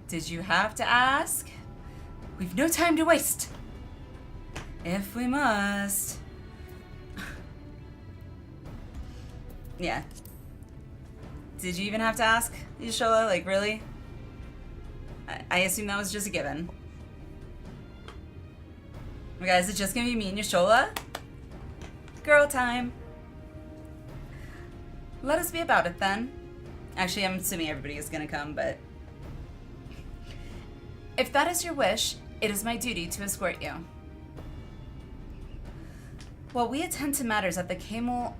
Did you have to ask? We've no time to waste. If we must. Yeah. Did you even have to ask, Yashola? Like, really? I assume that was just a given. Oh, guys, is it just gonna be me and Yashola? Girl time. Let us be about it then. Actually, I'm assuming everybody is gonna come, but... If that is your wish, it is my duty to escort you. While we attend to matters at the Kemu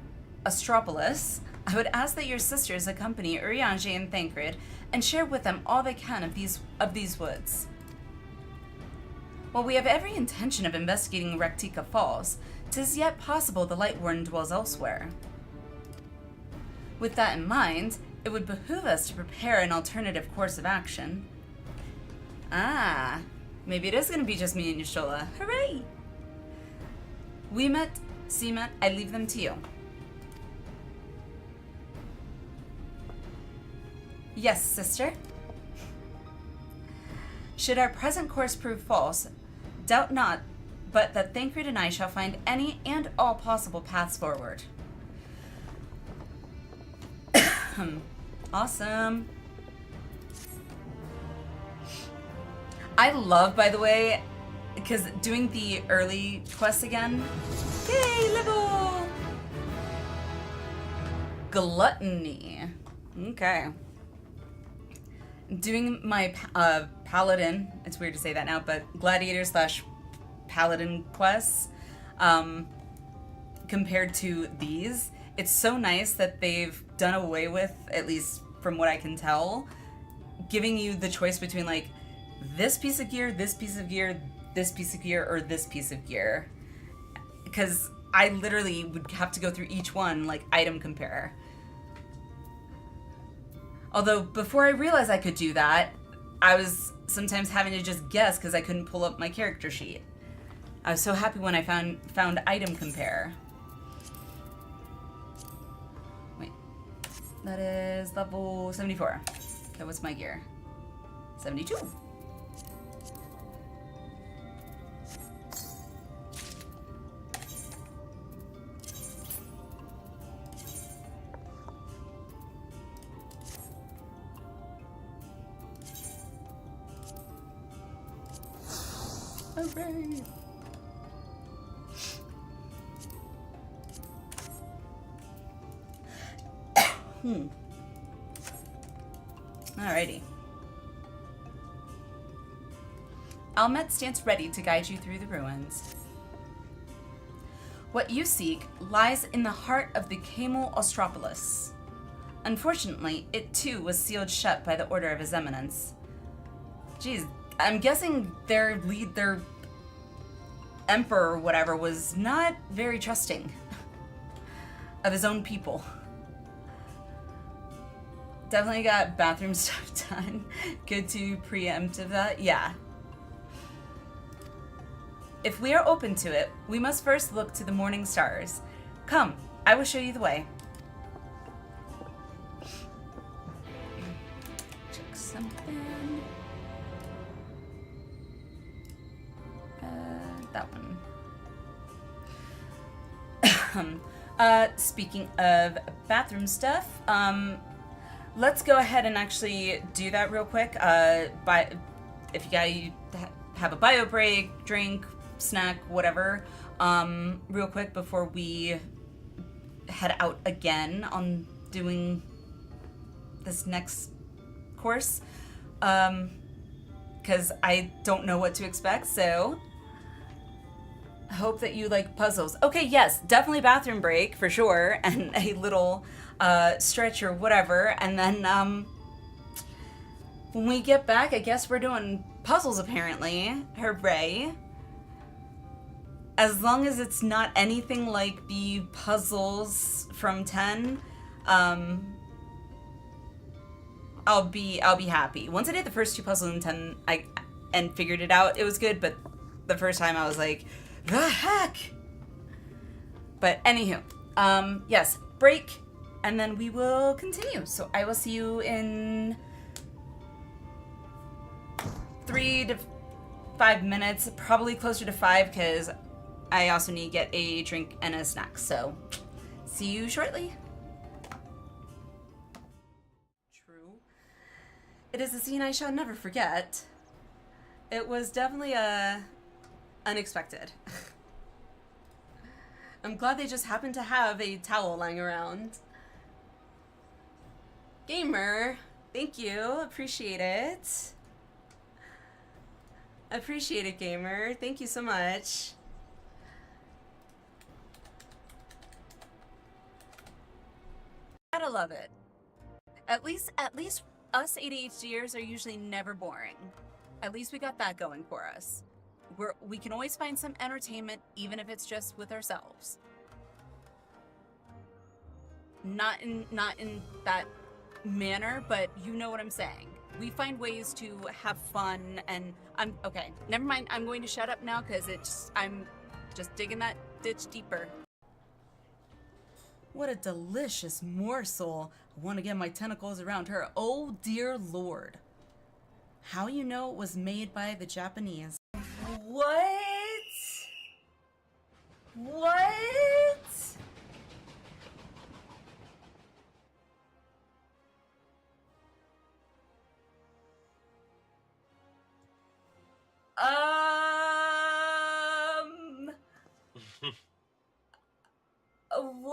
Astropolis, I would ask that your sisters accompany Urianger and Thancred and share with them all they can of these woods. While we have every intention of investigating Rectica Falls, 'tis yet possible the Light Warden dwells elsewhere. With that in mind, it would behoove us to prepare an alternative course of action. Ah, maybe it is going to be just me and Yashola. Hooray! Wimet, Seamet, I leave them to you. Yes, sister. Should our present course prove false, doubt not but that Thancred and I shall find any and all possible paths forward. Awesome. I love, by the way, because doing the early quests again. Yay, level! Gluttony. Okay. Doing my paladin, it's weird to say that now, but gladiator / paladin quests, compared to these, it's so nice that they've done away with, at least from what I can tell, giving you the choice between like this piece of gear, this piece of gear or this piece of gear. Because I literally would have to go through each one, like, item compare. Although, before I realized I could do that, I was sometimes having to just guess because I couldn't pull up my character sheet. I was so happy when I found item compare. Wait. That is level 74. That was my gear. 72. Hooray! Alrighty. Almet stands ready to guide you through the ruins. What you seek lies in the heart of the Camel Ostropolis. Unfortunately, it too was sealed shut by the order of His Eminence. Jeez, I'm guessing their emperor or whatever was not very trusting of his own people. Definitely got bathroom stuff done. Good to preemptive that. Yeah. If we are open to it, we must first look to the morning stars. Come, I will show you the way. Check something. That one. Speaking of bathroom stuff, let's go ahead and actually do that real quick. If you guys have a bio break, drink, snack, whatever, real quick before we head out again on doing this next course, because I don't know what to expect, so hope that you like puzzles. Okay, yes, definitely bathroom break for sure, and a little stretch or whatever, and then when we get back, I guess we're doing puzzles apparently. Hooray. As long as it's not anything like the puzzles from 10, I'll be happy. Once I did the first two puzzles in 10 and figured it out, it was good, but the first time I was like, the heck? But anywho, yes, break, and then we will continue. So I will see you in 3 to 5 minutes, probably closer to 5, because I also need to get a drink and a snack. So see you shortly. True. It is a scene I shall never forget. It was definitely unexpected. I'm glad they just happened to have a towel lying around. Gamer, thank you. Appreciate it. Appreciate it, Gamer. Thank you so much. Gotta love it. At least us ADHDers are usually never boring. At least we got that going for us. We can always find some entertainment, even if it's just with ourselves. Not in that manner, but you know what I'm saying. We find ways to have fun, and okay. Never mind. I'm going to shut up now because I'm just digging that ditch deeper. What a delicious morsel. I want to get my tentacles around her. Oh dear Lord. How you know it was made by the Japanese? What? What? What?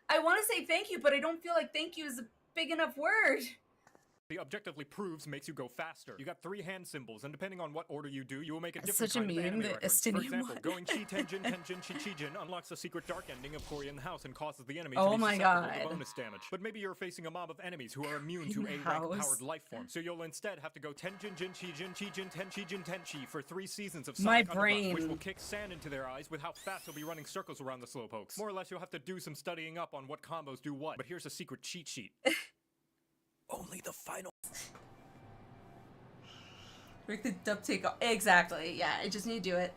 I want to say thank you, but I don't feel like thank you is a big enough word. objectively proves makes you go faster. You got 3 hand symbols, and depending on what order you do, you will make a It's different such a kind of meme, anime the reference. For Estinian example, one. going Chi Tenjin Tenjin Chichijin unlocks a secret dark ending of Kori in the house and causes the enemy Oh to be my susceptible God. to bonus damage. But maybe you're facing a mob of enemies who are immune to In A house. rank powered life form, so you'll instead have to go Tenjin Jin Chijin Chijin Tenchijin Tenchi for 3 seasons of My Sonic Underground, brain. which will kick sand into their eyes with how fast you'll be running circles around the slowpokes. More or less, you'll have to do some studying up on what combos do what. But here's a secret cheat sheet. Only the final. Break the dub take off. Exactly. Yeah, I just need to do it.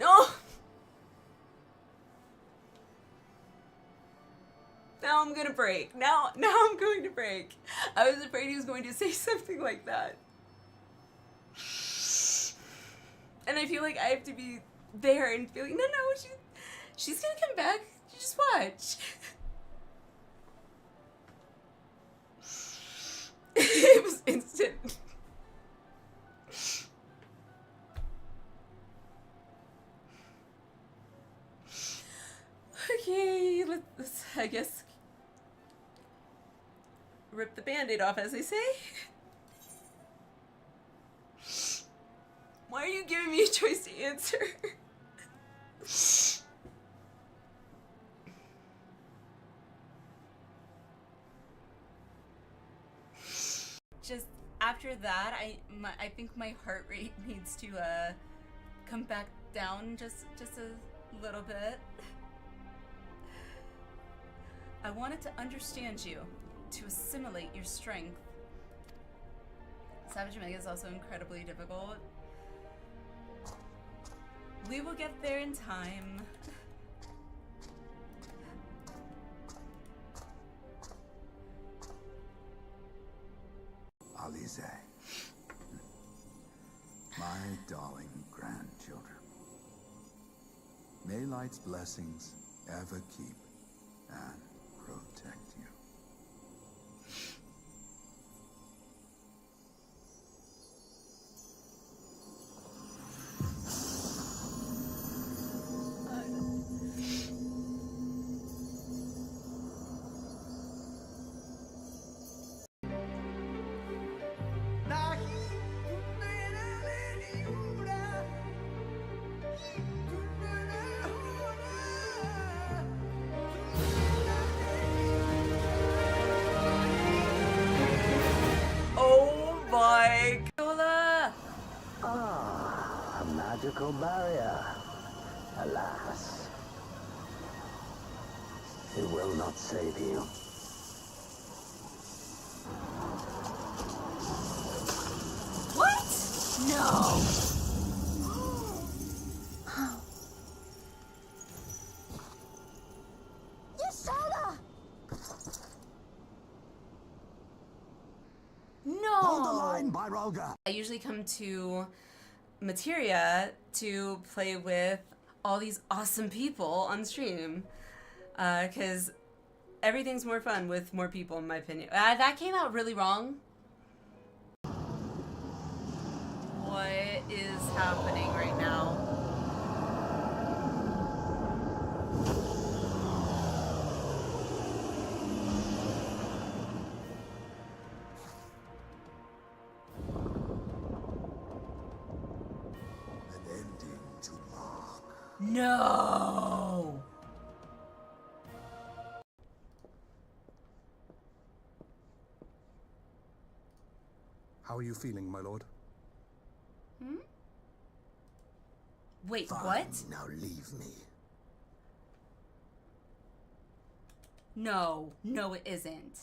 No! Now I'm gonna break. Now I'm going to break. I was afraid he was going to say something like that. And I feel like I have to be there and feeling, no, she's gonna come back. You just watch. It was instant. Okay, let's, I guess, rip the band-aid off, as they say. Why are you giving me a choice to answer? Just after that, I think my heart rate needs to come back down just a little bit. I wanted to understand you, to assimilate your strength. Savage Omega is also incredibly difficult. We will get there in time. Alliniea, my darling grandchildren. May light's blessings ever keep and protect you. Oh my god! Ah, a magical barrier. Alas, it will not save you. What? No! Yashala! No! Hold the line, Byroga! I usually come to Materia to play with all these awesome people on stream. Because everything's more fun with more people, in my opinion. That came out really wrong. What is happening right now? An ending to mark. No! How are you feeling, my lord? Wait, Fine, what? now leave me. No, it isn't.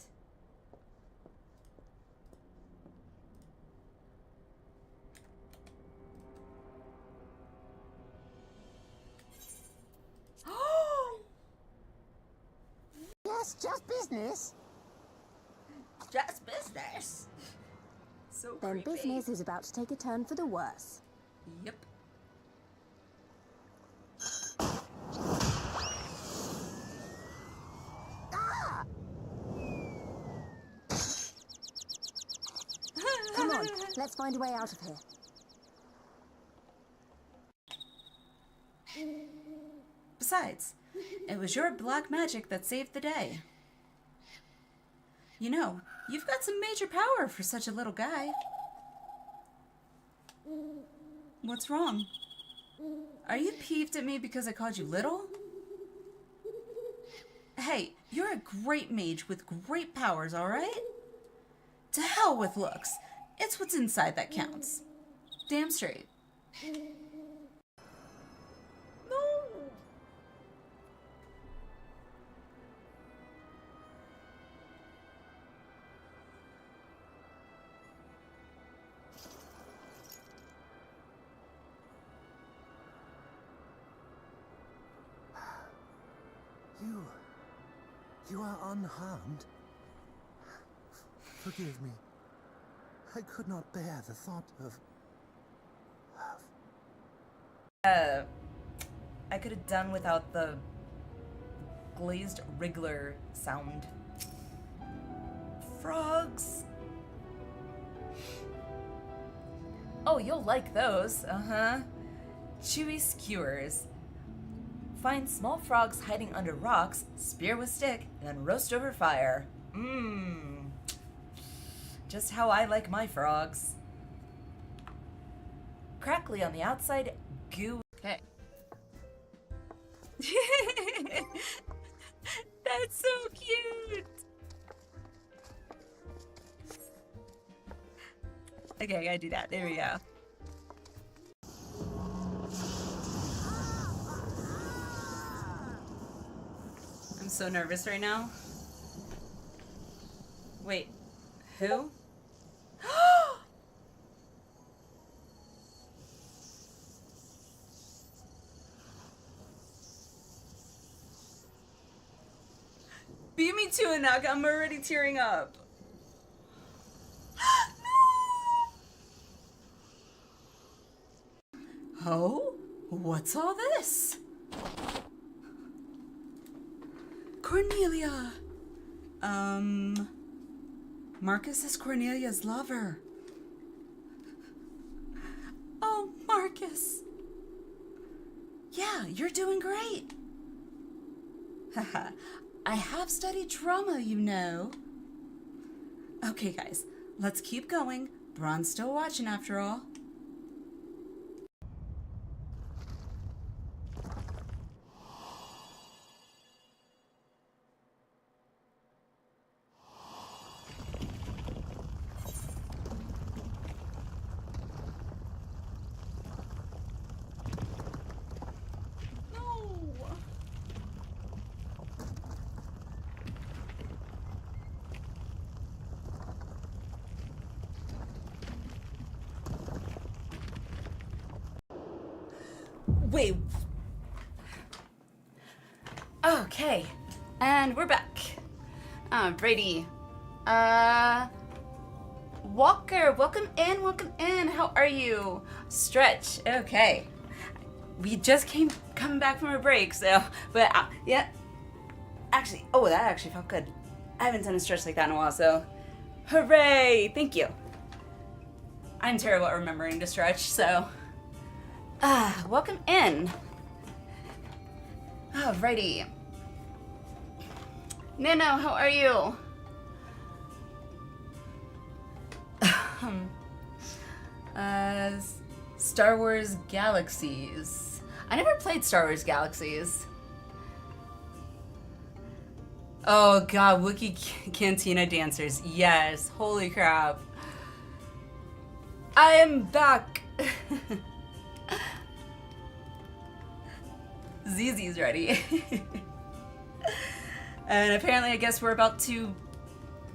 Yes, just business. Just business. So Then creepy. business is about to take a turn for the worse. Yep. Come on, let's find a way out of here. Besides, it was your black magic that saved the day. You know, you've got some major power for such a little guy. What's wrong? Are you peeved at me because I called you little? Hey, you're a great mage with great powers, alright? To hell with looks. It's what's inside that counts. Damn straight. No! You are unharmed. Forgive me. I could not bear the thought of... I could have done without the glazed wriggler sound. Frogs! Oh, you'll like those. Uh-huh. Chewy skewers. Find small frogs hiding under rocks, spear with stick, and then roast over fire. Mmm. Just how I like my frogs. Crackly on the outside, goo. Okay. That's so cute. Okay, I gotta do that. There we go. I'm so nervous right now. Wait, who? Beat me to it, Naka. I'm already tearing up. Oh? What's all this? Cornelia! Marcus is Cornelia's lover. Oh, Marcus! Yeah, you're doing great. Haha. I have studied drama, you know. Okay, guys, let's keep going. Braun's still watching after all. Wait. Okay. And we're back. Brady. Walker, welcome in, welcome in. How are you? Stretch. Okay. We just coming back from a break, so, but yeah. Actually, oh, that actually felt good. I haven't done a stretch like that in a while, so hooray! Thank you. I'm terrible at remembering to stretch, so. Welcome in. Alrighty. Nano, how are you? Star Wars Galaxies. I never played Star Wars Galaxies. Oh god, Wookiee Cantina dancers. Yes, holy crap. I am back. ZZ's ready. And apparently I guess we're about to,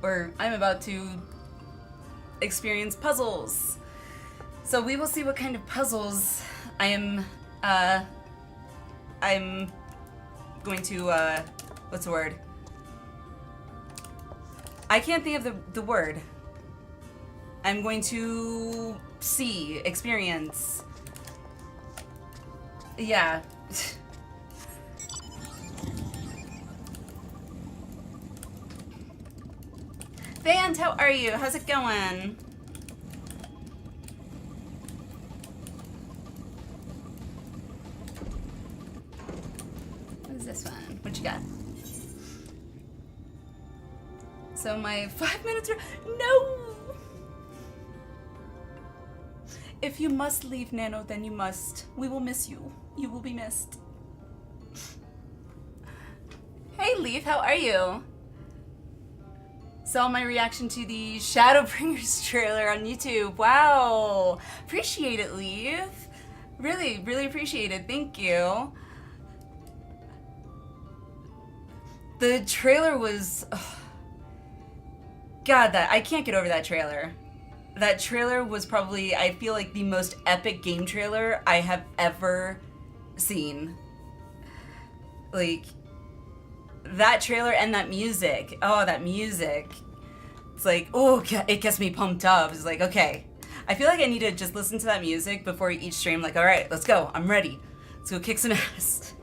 or I'm about to experience puzzles. So we will see what kind of puzzles I'm going to, what's the word? I can't think of the word. I'm going to see, experience. Yeah. Vant, how are you? How's it going? What is this one? What you got? So my 5 minutes are... No! If you must leave, Nano, then you must. We will miss you. You will be missed. Hey, Leaf, how are you? Saw my reaction to the Shadowbringers trailer on YouTube. Wow. Appreciate it, Leaf. Really, really appreciate it. Thank you. The trailer was... Oh, God, I can't get over that trailer. That trailer was probably, I feel like, the most epic game trailer I have ever seen. Like, that trailer and that music. Oh, that music. It's like, oh, it gets me pumped up. It's like, okay. I feel like I need to just listen to that music before each stream. Like, all right, let's go. I'm ready. Let's go kick some ass.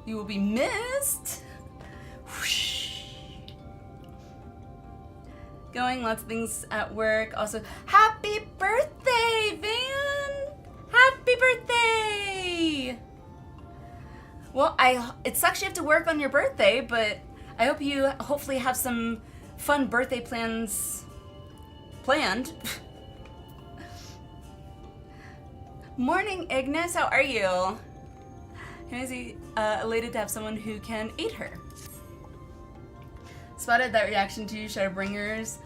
You will be missed. Whoosh. Going, lots of things at work. Also, happy birthday, Van! Happy birthday! Well, it sucks you have to work on your birthday, but I hope you hopefully have some fun birthday plans planned. Morning, Ignis. How are you? Is he elated to have someone who can aid her? Spotted that reaction to Shadowbringers.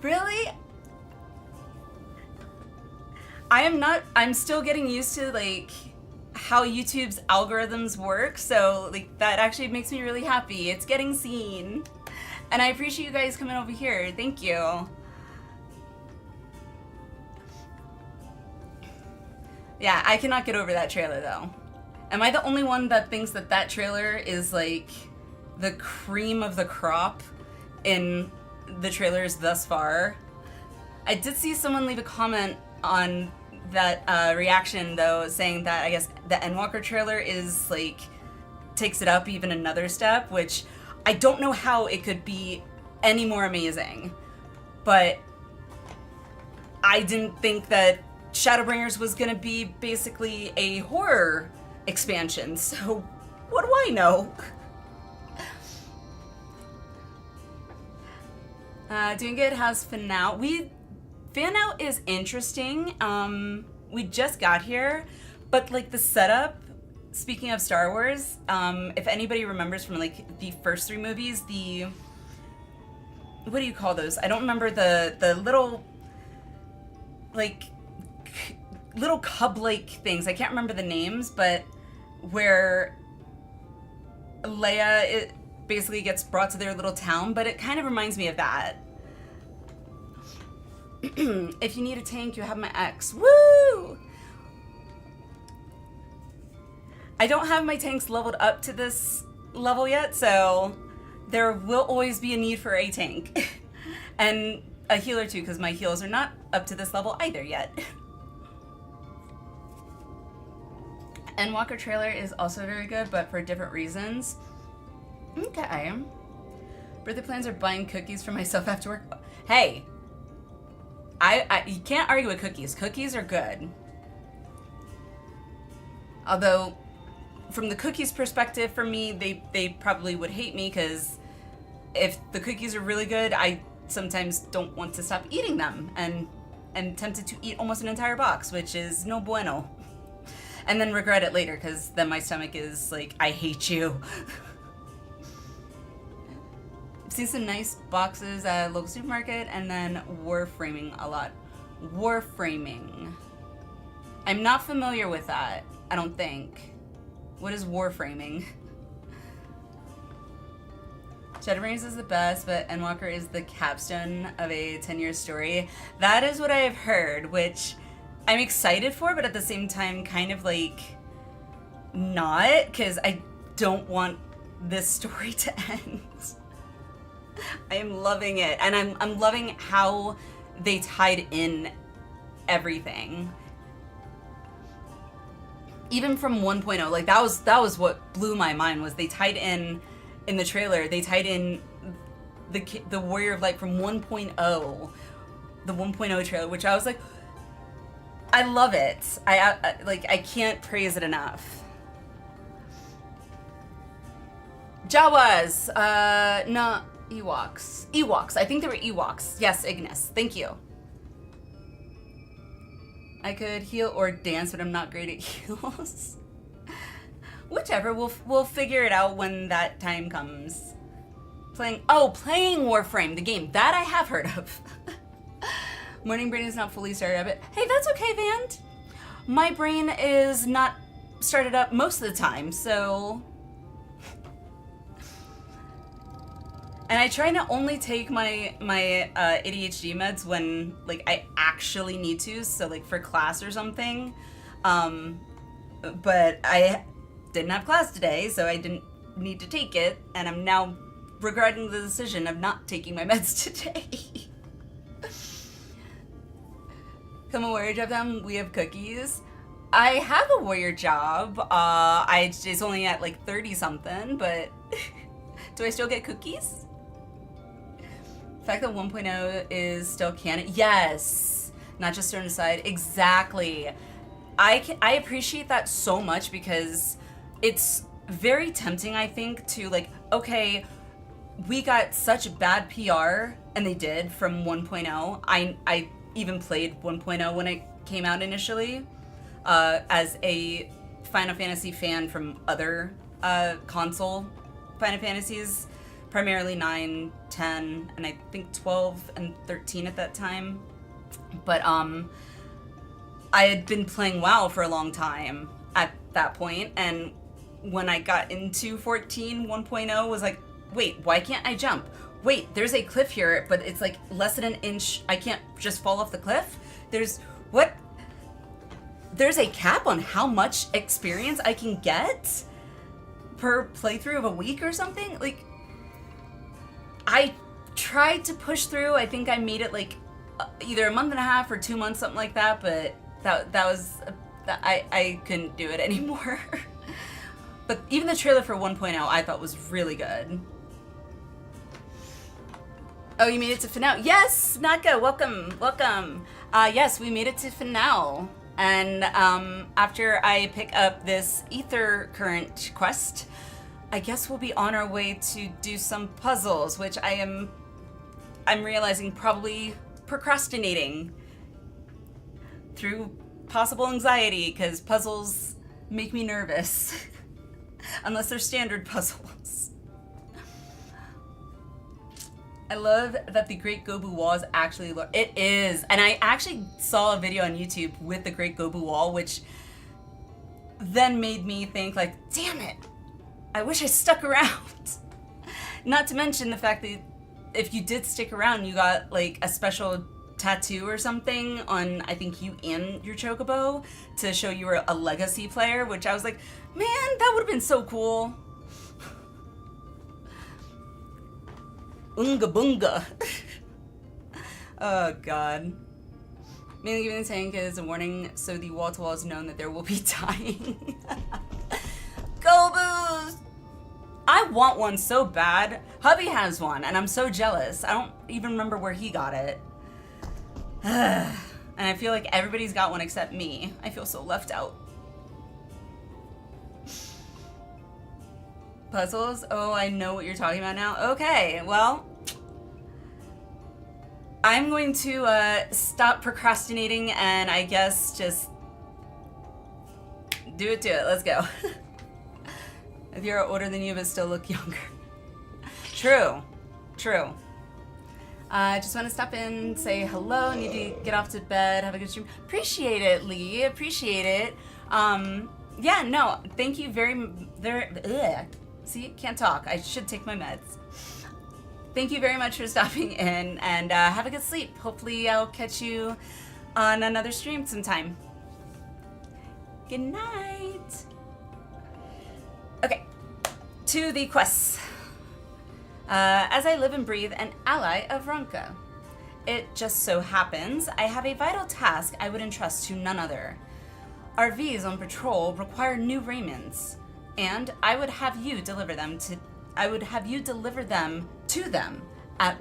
Really? I'm still getting used to like how YouTube's algorithms work, so like that actually makes me really happy. It's getting seen. And I appreciate you guys coming over here. Thank you. Yeah, I cannot get over that trailer though. Am I the only one that thinks that that trailer is like the cream of the crop in the trailers thus far? I did see someone leave a comment on that reaction though, saying that I guess the Endwalker trailer is like takes it up even another step, which I don't know how it could be any more amazing. But I didn't think that Shadowbringers was gonna be basically a horror expansion, so what do I know? Doing good. How's Final? Final is interesting. We just got here, but like the setup, speaking of Star Wars, if anybody remembers from like the first 3 movies, what do you call those? I don't remember the little like little cub-like things. I can't remember the names, but where Leia basically gets brought to their little town, but it kind of reminds me of that. If you need a tank, you have my ex. Woo! I don't have my tanks leveled up to this level yet, so there will always be a need for a tank. And a healer too, because my heals are not up to this level either yet. Endwalker trailer is also very good, but for different reasons. Okay. Birthday plans are buying cookies for myself after work. Hey, you can't argue with cookies. Cookies are good. Although, from the cookies perspective, for me, they probably would hate me, because if the cookies are really good, I sometimes don't want to stop eating them, and am tempted to eat almost an entire box, which is no bueno. And then regret it later, because then my stomach is like, I hate you. I've seen some nice boxes at a local supermarket, and then warframing a lot. Warframing. I'm not familiar with that, I don't think. What is warframing? Shadowbringers is the best, but Endwalker is the capstone of a 10-year story. That is what I have heard, which I'm excited for, but at the same time kind of like not, because I don't want this story to end. I am loving it, and I'm loving how they tied in everything. Even from 1.0, like that was what blew my mind, was they tied in the trailer, they tied in the Warrior of Light from 1.0, the 1.0 trailer, which I was like, I love it. I can't praise it enough. Jawas. No, Ewoks. Ewoks. I think they were Ewoks. Yes, Ignis. Thank you. I could heal or dance, but I'm not great at heals. Whichever. We'll figure it out when that time comes. Playing Warframe, the game. That I have heard of. Morning brain is not fully started up. Hey, that's okay, Vand. My brain is not started up most of the time, so... And I try to only take my ADHD meds when, like, I actually need to, so, like, for class or something. But I didn't have class today, so I didn't need to take it, and I'm now regretting the decision of not taking my meds today. Come a warrior job down, we have cookies. I have a warrior job. It's only at, like, 30-something, but do I still get cookies? The fact that 1.0 is still canon. Yes, not just thrown aside. Exactly. I appreciate that so much because it's very tempting, I think, to like, okay, we got such bad PR, and they did, from 1.0. I even played 1.0 when it came out initially, as a Final Fantasy fan from other console Final Fantasies. Primarily 9, 10, and I think 12 and 13 at that time. But I had been playing WoW for a long time at that point, and when I got into 14, 1.0 was like, wait, why can't I jump? Wait, there's a cliff here, but it's like less than an inch. I can't just fall off the cliff? There's a cap on how much experience I can get per playthrough of a week or something? Like, I tried to push through. I think I made it like either a month and a half or 2 months, something like that. But I couldn't do it anymore. But even the trailer for 1.0 I thought was really good. Oh, you made it to finale. Yes, Naka, welcome. Yes, we made it to finale. And after I pick up this ether current quest, I guess we'll be on our way to do some puzzles, which I'm realizing probably procrastinating through possible anxiety, because puzzles make me nervous. Unless they're standard puzzles. I love that the Great Gobu Wall is actually... It is! And I actually saw a video on YouTube with the Great Gobu Wall, which then made me think, like, damn it! I wish I stuck around. Not to mention the fact that if you did stick around, you got like a special tattoo or something on, I think, you and your chocobo to show you were a legacy player, which I was like, man, that would have been so cool. Unga bunga. Oh god. Mainly giving the tank is a warning so the wall-to-wall is known that there will be dying. Gobus! I want one so bad. Hubby has one, and I'm so jealous. I don't even remember where he got it. And I feel like everybody's got one except me. I feel so left out. Puzzles? Oh, I know what you're talking about now. Okay, well, I'm going to stop procrastinating and I guess just do it to it. Let's go. If you're older than you but still look younger. True. True. I just want to stop in, say hello, need to get off to bed, have a good stream. Appreciate it, Lee. Appreciate it. Yeah, no, thank you very see, can't talk. I should take my meds. Thank you very much for stopping in, and have a good sleep. Hopefully I'll catch you on another stream sometime. Good night. Okay, to the quests. As I live and breathe, an ally of Ronka. It just so happens I have a vital task I would entrust to none other. Our V's on patrol require new Raymonds, and I would have you deliver them to them at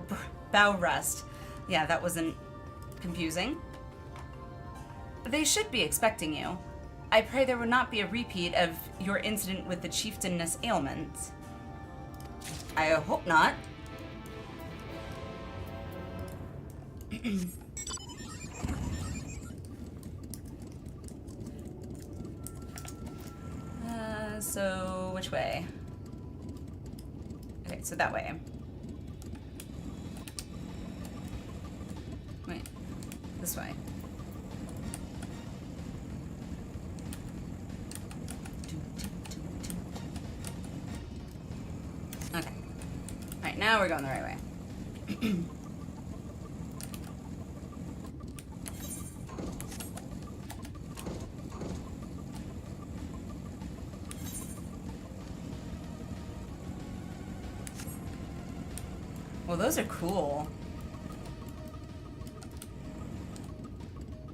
Bow Rest. Yeah, that wasn't confusing. They should be expecting you. I pray there will not be a repeat of your incident with the chieftainess ailment. I hope not. So which way? Okay, so that way. Wait, this way. Okay. Alright, now we're going the right way. Well, those are cool.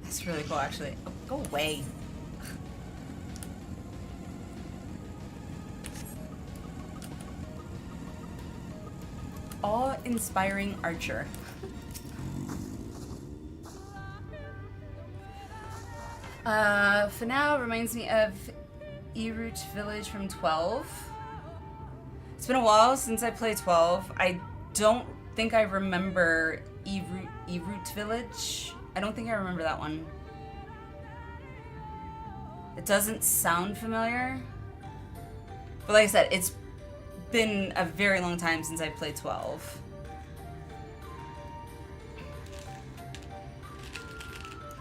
That's really cool, actually. Oh, go away. Awe-inspiring archer. For now, reminds me of Erut Village from 12. It's been a while since I played 12. I don't think I remember Erut Village. I don't think I remember that one. It doesn't sound familiar. But like I said, it's been a very long time since I played 12.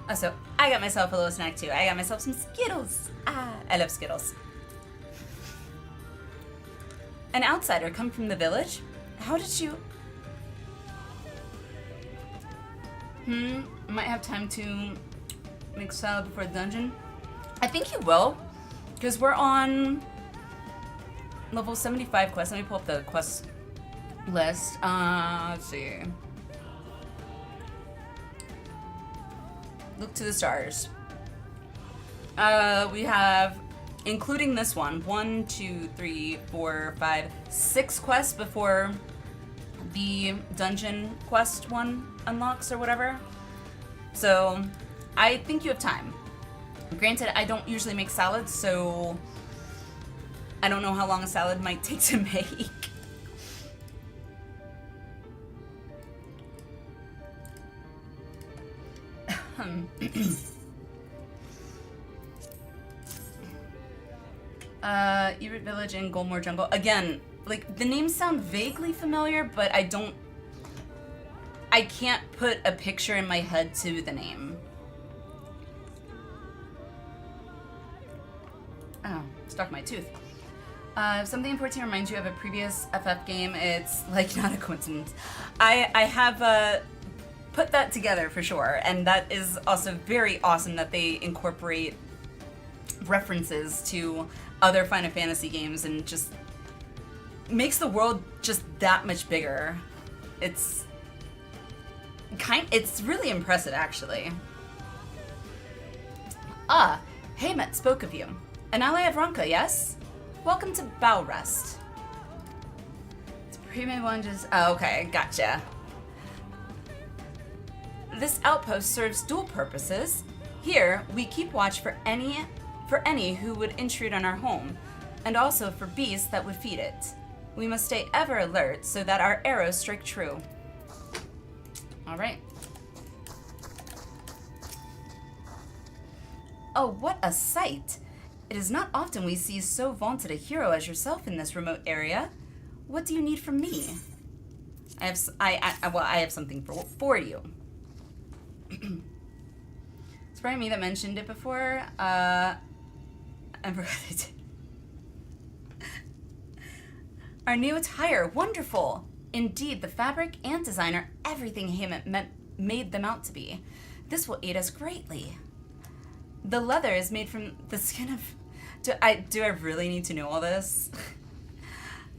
Also, I got myself a little snack too. I got myself some Skittles. Ah, I love Skittles. An outsider come from the village? How did you... Might have time to make salad before the dungeon. I think you will, because we're on level 75 quest. Let me pull up the quest list. Let's see. Look to the stars. We have, including this one, 1, 2, 3, 4, 5, 6 quests before the dungeon quest one unlocks or whatever. So I think you have time. Granted, I don't usually make salads, so I don't know how long a salad might take to make. Erut Village in Goldmoor Jungle. Again, like, the names sound vaguely familiar, but I can't put a picture in my head to the name. Oh, stuck my tooth. If something important reminds you of a previous FF game, it's, like, not a coincidence. I have put that together for sure, and that is also very awesome that they incorporate references to other Final Fantasy games and just makes the world just that much bigger. It's really impressive, actually. Ah, Haymet spoke of you. An ally of Ronka, yes? Welcome to Bow Rest. It's pre-made one just... Oh, okay, gotcha. This outpost serves dual purposes. Here, we keep watch for any who would intrude on our home, and also for beasts that would feed it. We must stay ever alert so that our arrows strike true. Alright. Oh, what a sight! It is not often we see so vaunted a hero as yourself in this remote area. What do you need from me? I have something for you. It's probably me that mentioned it before. I forgot I did. Our new attire, wonderful! Indeed, the fabric and designer, everything Haymet made them out to be. This will aid us greatly. The leather is made from the skin of... Do I really need to know all this?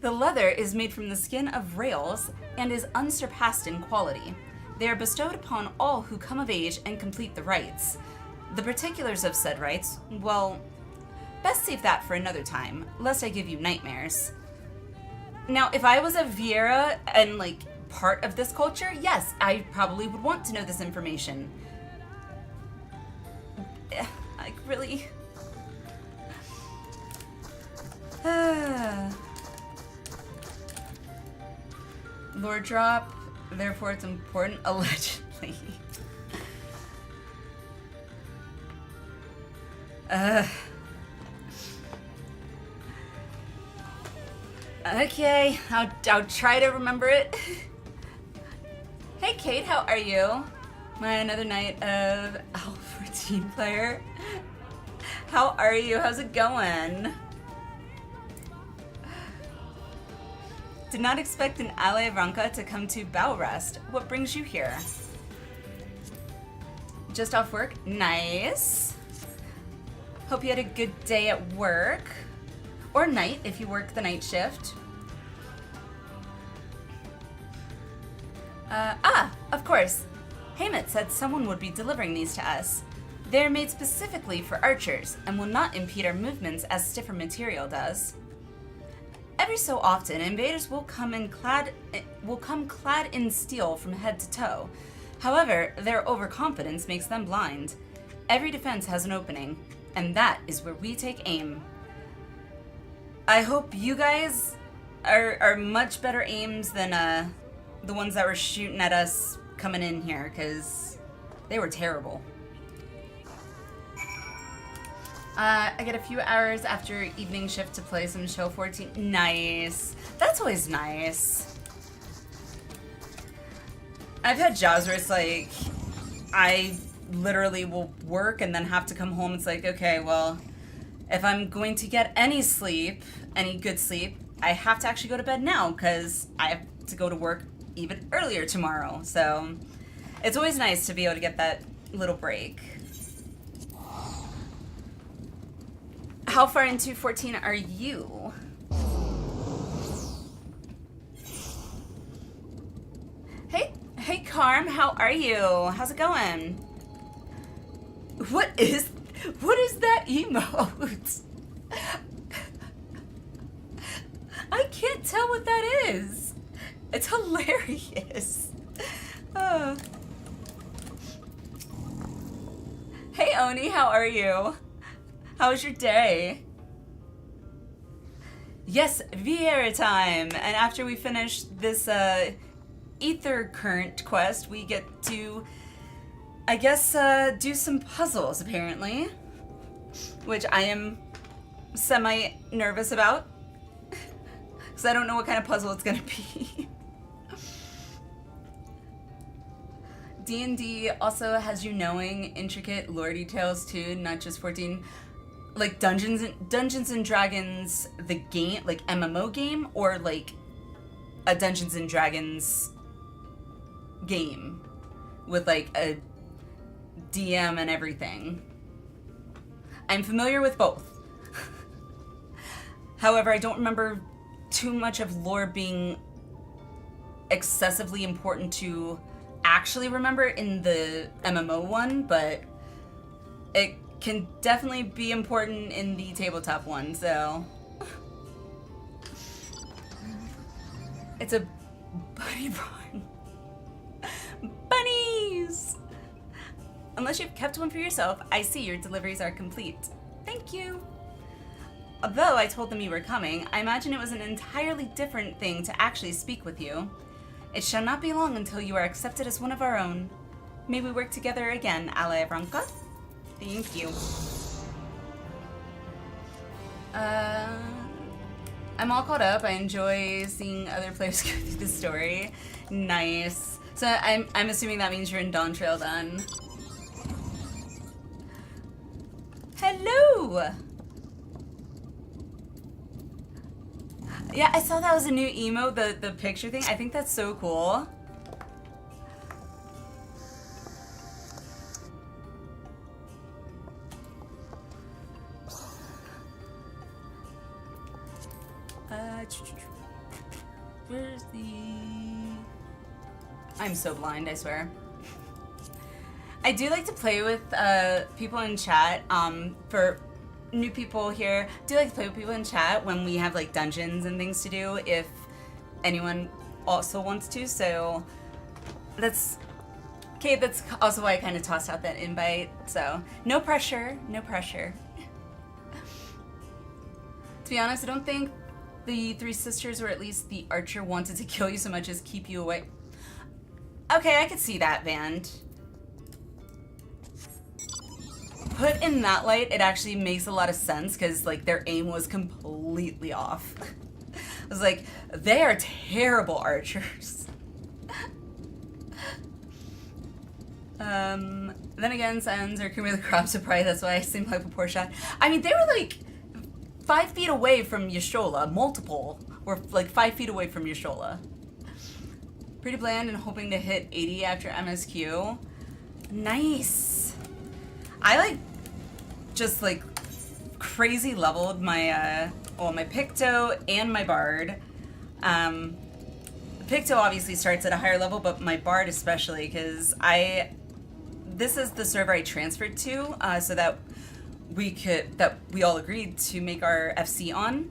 The leather is made from the skin of rails and is unsurpassed in quality. They are bestowed upon all who come of age and complete the rites. The particulars of said rites, well, best save that for another time, lest I give you nightmares. Now, if I was a Viera and, like, part of this culture, yes, I probably would want to know this information. Like, really? lore drop, therefore it's important, allegedly. Okay, I'll try to remember it. Hey Kate, how are you? My another night of L14 player. How are you? How's it going? Did not expect an ally of Ranka to come to Bow Rest. What brings you here? Just off work? Nice. Hope you had a good day at work. Or night, if you work the night shift. Of course. Haymet said someone would be delivering these to us. They're made specifically for archers and will not impede our movements as stiffer material does. Every so often, invaders will come clad in steel from head to toe. However, their overconfidence makes them blind. Every defense has an opening, and that is where we take aim. I hope you guys are much better aims than the ones that were shooting at us coming in here, because they were terrible. I get a few hours after evening shift to play some Show 14. Nice. That's always nice. I've had jobs where it's like, I literally will work and then have to come home. It's like, okay, well, if I'm going to get any sleep, any good sleep, I have to actually go to bed now because I have to go to work even earlier tomorrow. So it's always nice to be able to get that little break. How far into 14 are you? Hey Carm, how are you? How's it going? What is that emote? I can't tell what that is. It's hilarious. Hey Oni, how are you? How was your day? Yes, VR time! And after we finish this Ether Current quest, we get to, I guess, do some puzzles, apparently. Which I am semi-nervous about. Because I don't know what kind of puzzle it's gonna be. D&D also has you knowing intricate lore details too, not just 14. Like Dungeons and Dragons, the game, like MMO game, or like a Dungeons and Dragons game with like a DM and everything. I'm familiar with both. However, I don't remember too much of lore being excessively important to actually remember in the MMO one, but it can definitely be important in the tabletop one, so. It's a bunny barn. Bunnies! Unless you've kept one for yourself, I see your deliveries are complete. Thank you. Although I told them you were coming, I imagine it was an entirely different thing to actually speak with you. It shall not be long until you are accepted as one of our own. May we work together again, ally of Ranka. Thank you. I'm all caught up. I enjoy seeing other players go through the story. Nice. So I'm assuming that means you're in Dawn Trail then. Hello! Yeah, I saw that was a new emote, the picture thing. I think that's so cool. Where's the... I'm so blind, I swear. I do like to play with people in chat. For new people here, I do like to play with people in chat when we have like dungeons and things to do, if anyone also wants to. So that's okay. That's also why I kind of tossed out that invite. So no pressure, no pressure. To be honest, I don't think the three sisters, or at least the archer wanted to kill you so much as keep you away. Okay, I could see that, Vand. Put in that light, it actually makes a lot of sense because like their aim was completely off. I was like, they are terrible archers. Then again, Sens are Kumi the Crop Surprise, that's why I seem like a poor shot. I mean, they were like 5 feet away from Yashola. Multiple were like 5 feet away from Yashola. Pretty bland and hoping to hit 80 after MSQ. Nice. I like just like crazy leveled my my Picto and my Bard. Picto obviously starts at a higher level, but my Bard especially, because this is the server I transferred to, so that we all agreed to make our FC on.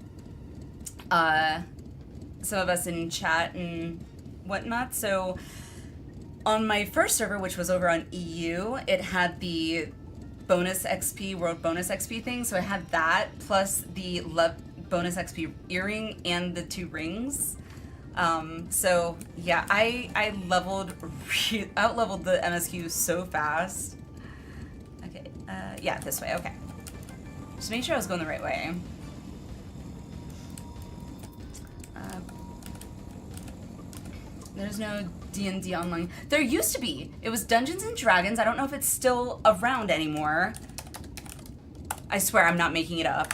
Some of us in chat and whatnot. So on my first server, which was over on EU, it had the bonus XP, world bonus XP thing. So I had that plus the bonus XP earring and the 2 rings. So yeah, I out-leveled the MSQ so fast. Okay, yeah, this way, okay. Just make sure I was going the right way. There's no D&D online. There used to be. It was Dungeons and Dragons. I don't know if it's still around anymore. I swear I'm not making it up.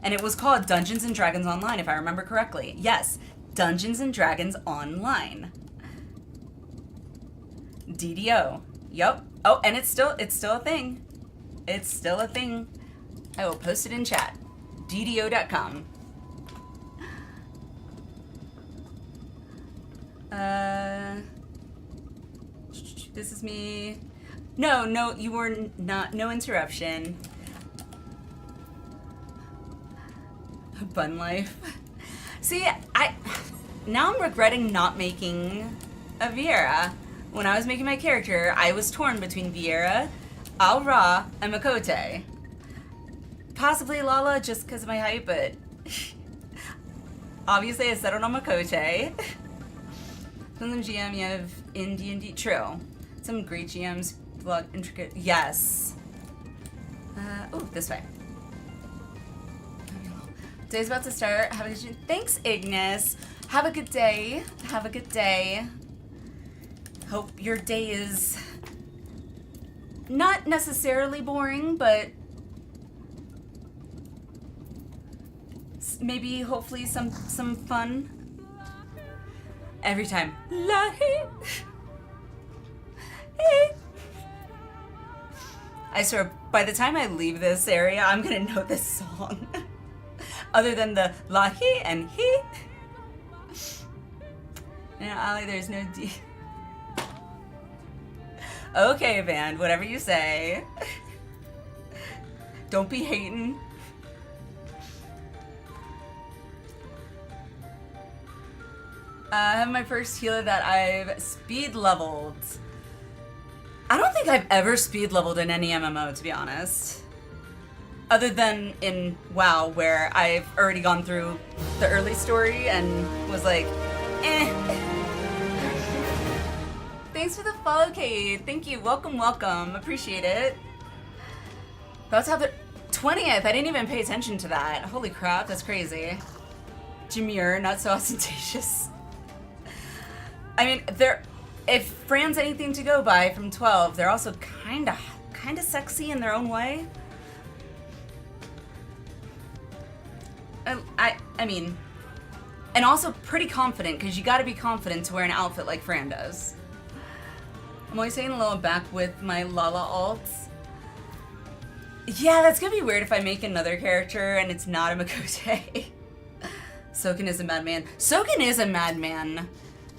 And it was called Dungeons and Dragons Online, if I remember correctly. Yes, Dungeons and Dragons Online. DDO. Yup. Oh, and it's still a thing. It's still a thing. I will post it in chat. DDO.com. This is me. No, you were not. No interruption. Bun life. See, now I'm regretting not making a Viera. When I was making my character, I was torn between Viera, Al-Ra, and Makote. Possibly Lala just because of my height, but obviously I settled on Makote. Some GM you have in D&D. True. Some great GMs, blood intricate. Yes. Oh, this way. Day's about to start. Have a good day. Thanks, Ignis. Have a good day. Have a good day. Hope your day is not necessarily boring, but maybe hopefully some fun. Every time. I swear, by the time I leave this area, I'm gonna know this song. Other than the lahi and he. And Ali, there's no D. Okay, Van, whatever you say. Don't be hating. I have my first healer that I've speed leveled. I don't think I've ever speed leveled in any MMO, to be honest. Other than in WoW, where I've already gone through the early story and was like, eh. Thanks for the follow, Kate. Thank you. Welcome, welcome. Appreciate it. About to have the 20th. I didn't even pay attention to that. Holy crap, that's crazy. Demure, not so ostentatious. I mean, if Fran's anything to go by from 12, they're also kinda sexy in their own way. I mean, and also pretty confident, because you gotta be confident to wear an outfit like Fran does. I'm always saying hello back with my Lala alts. Yeah, that's gonna be weird if I make another character and it's not a Makote. Soken is a madman. Soken is a madman.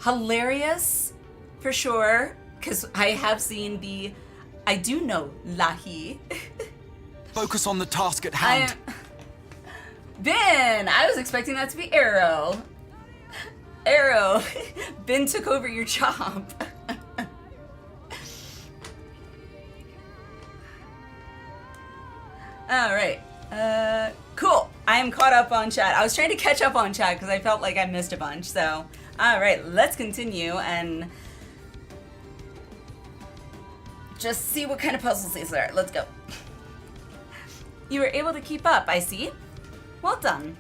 Hilarious, for sure, because I have seen I do know Lahi. Focus on the task at hand. Ben, I was expecting that to be Arrow. Arrow, Ben took over your job. All right, cool. I am caught up on chat. I was trying to catch up on chat because I felt like I missed a bunch. So, all right, let's continue and just see what kind of puzzles these are. Let's go. You were able to keep up, I see. Well done.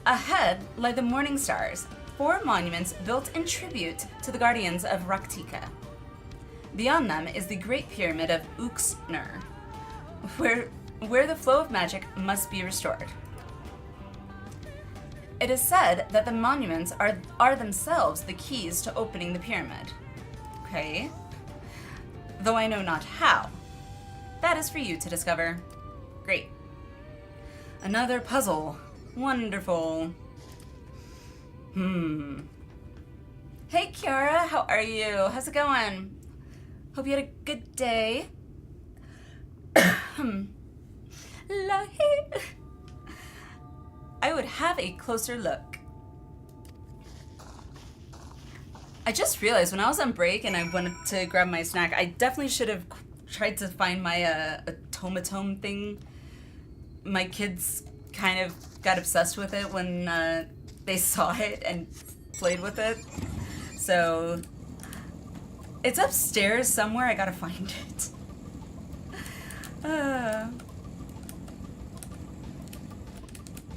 Ahead lie the Morning Stars, 4 monuments built in tribute to the Guardians of Raktika. Beyond them is the Great Pyramid of Uxner, where the flow of magic must be restored. It is said that the monuments are themselves the keys to opening the pyramid. Okay. Though I know not how. That is for you to discover. Great. Another puzzle. Wonderful. Hey Kiara, how are you? How's it going? Hope you had a good day. I would have a closer look. I just realized when I was on break and I wanted to grab my snack, I definitely should have tried to find my automaton thing. My kids kind of got obsessed with it when they saw it and played with it. So it's upstairs somewhere. I gotta find it.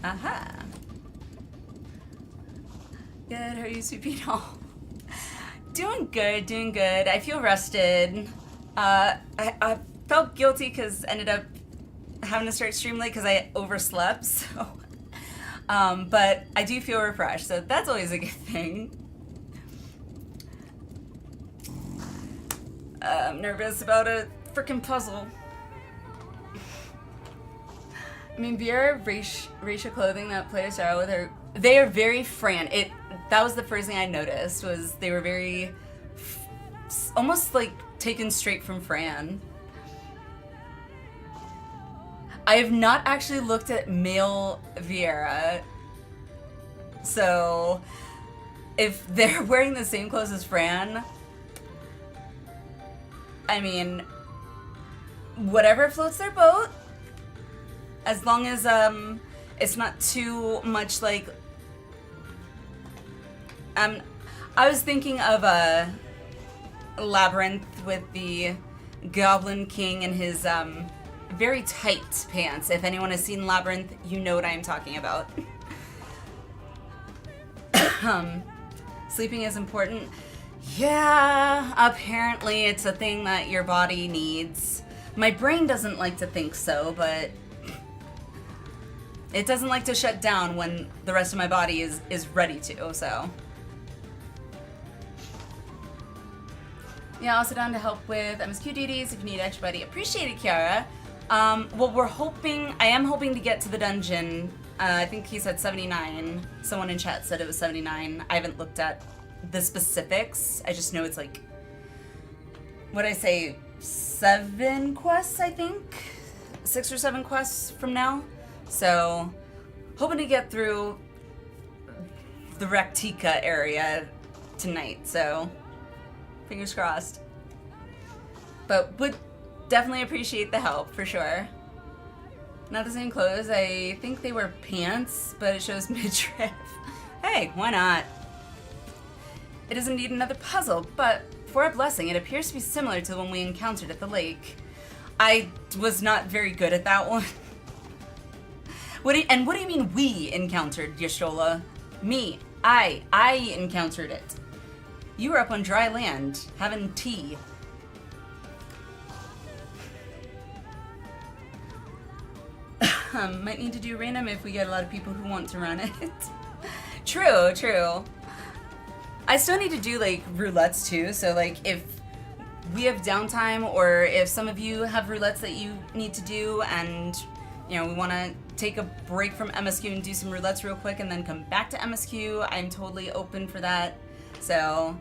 Aha. Good. How are you, Sweet Pea? Doing good, doing good. I feel rested. I felt guilty because ended up having to start stream late because I overslept. So, but I do feel refreshed, so that's always a good thing. I'm nervous about a freaking puzzle. I mean, Vera racial clothing that players are with her. They are very Fran. That was the first thing I noticed, was they were very almost like taken straight from Fran. I have not actually looked at male Viera, so if they're wearing the same clothes as Fran, I mean, whatever floats their boat, as long as it's not too much like. I was thinking of a Labyrinth with the Goblin King and his very tight pants. If anyone has seen Labyrinth, you know what I am talking about. Sleeping is important. Yeah, apparently it's a thing that your body needs. My brain doesn't like to think so, but it doesn't like to shut down when the rest of my body is ready to, so. Yeah, also down to help with MSQ duties if you need extra buddy. Appreciate it, Kiara. Well, I am hoping to get to the dungeon. I think he said 79. Someone in chat said it was 79. I haven't looked at the specifics. I just know it's like, what'd I say, 7 quests, I think? 6 or 7 quests from now. So, hoping to get through the Raktika area tonight, so fingers crossed. But would definitely appreciate the help, for sure. Not the same clothes. I think they were pants, but it shows midriff. Hey, why not? It is indeed another puzzle, but for a blessing, it appears to be similar to the one we encountered at the lake. I was not very good at that one. What do you mean we encountered, Yashola? Me. I encountered it. You were up on dry land, having tea. Might need to do random if we get a lot of people who want to run it. True, true. I still need to do like roulettes too, so like if we have downtime or if some of you have roulettes that you need to do and you know we want to take a break from MSQ and do some roulettes real quick and then come back to MSQ, I'm totally open for that. So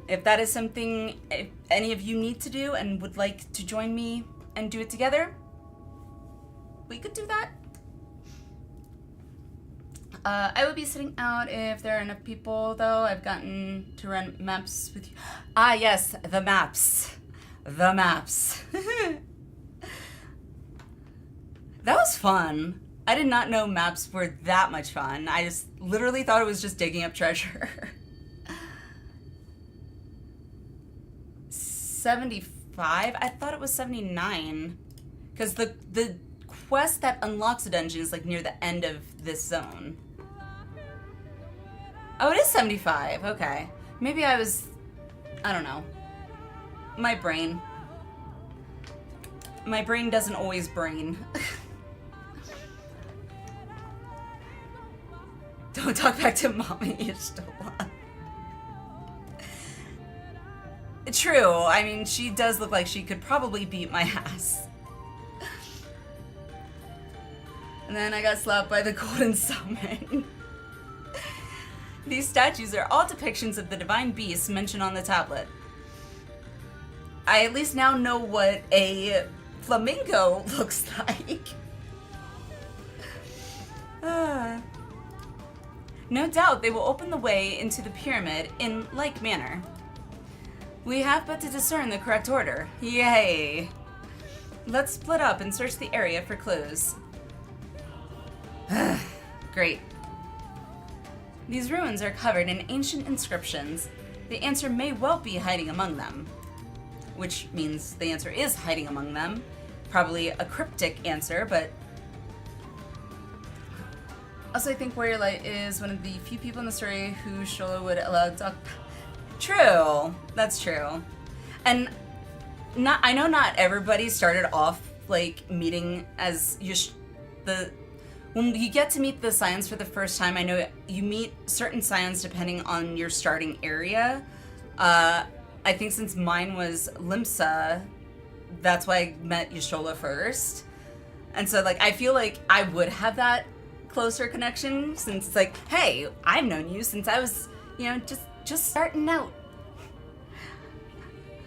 if that is something if any of you need to do and would like to join me and do it together, we could do that. I would be sitting out if there are enough people, though. I've gotten to run maps with you. Ah, yes, the maps. The maps. That was fun. I did not know maps were that much fun. I just literally thought it was just digging up treasure. 75? I thought it was 79. Because the quest that unlocks the dungeon is like near the end of this zone. Oh, it is 75. Okay. Maybe I don't know. My brain. My brain doesn't always brain. Don't talk back to mommy, you're still alive. True, I mean, she does look like she could probably beat my ass. And then I got slapped by the golden summon. These statues are all depictions of the divine beasts mentioned on the tablet. I at least now know what a flamingo looks like. No doubt they will open the way into the pyramid in like manner. We have but to discern the correct order. Yay! Let's split up and search the area for clues. Great. These ruins are covered in ancient inscriptions. The answer may well be hiding among them. Which means the answer is hiding among them. Probably a cryptic answer, but... Also, I think Warrior Light is one of the few people in the story who Shola would allow to talk... True. That's true. And I know not everybody started off, like, meeting as when you get to meet the Scions for the first time, I know you meet certain Scions depending on your starting area. I think since mine was Limsa, that's why I met Yashola first. And so, like, I feel like I would have that closer connection since it's like, hey, I've known you since I was, you know, just starting out.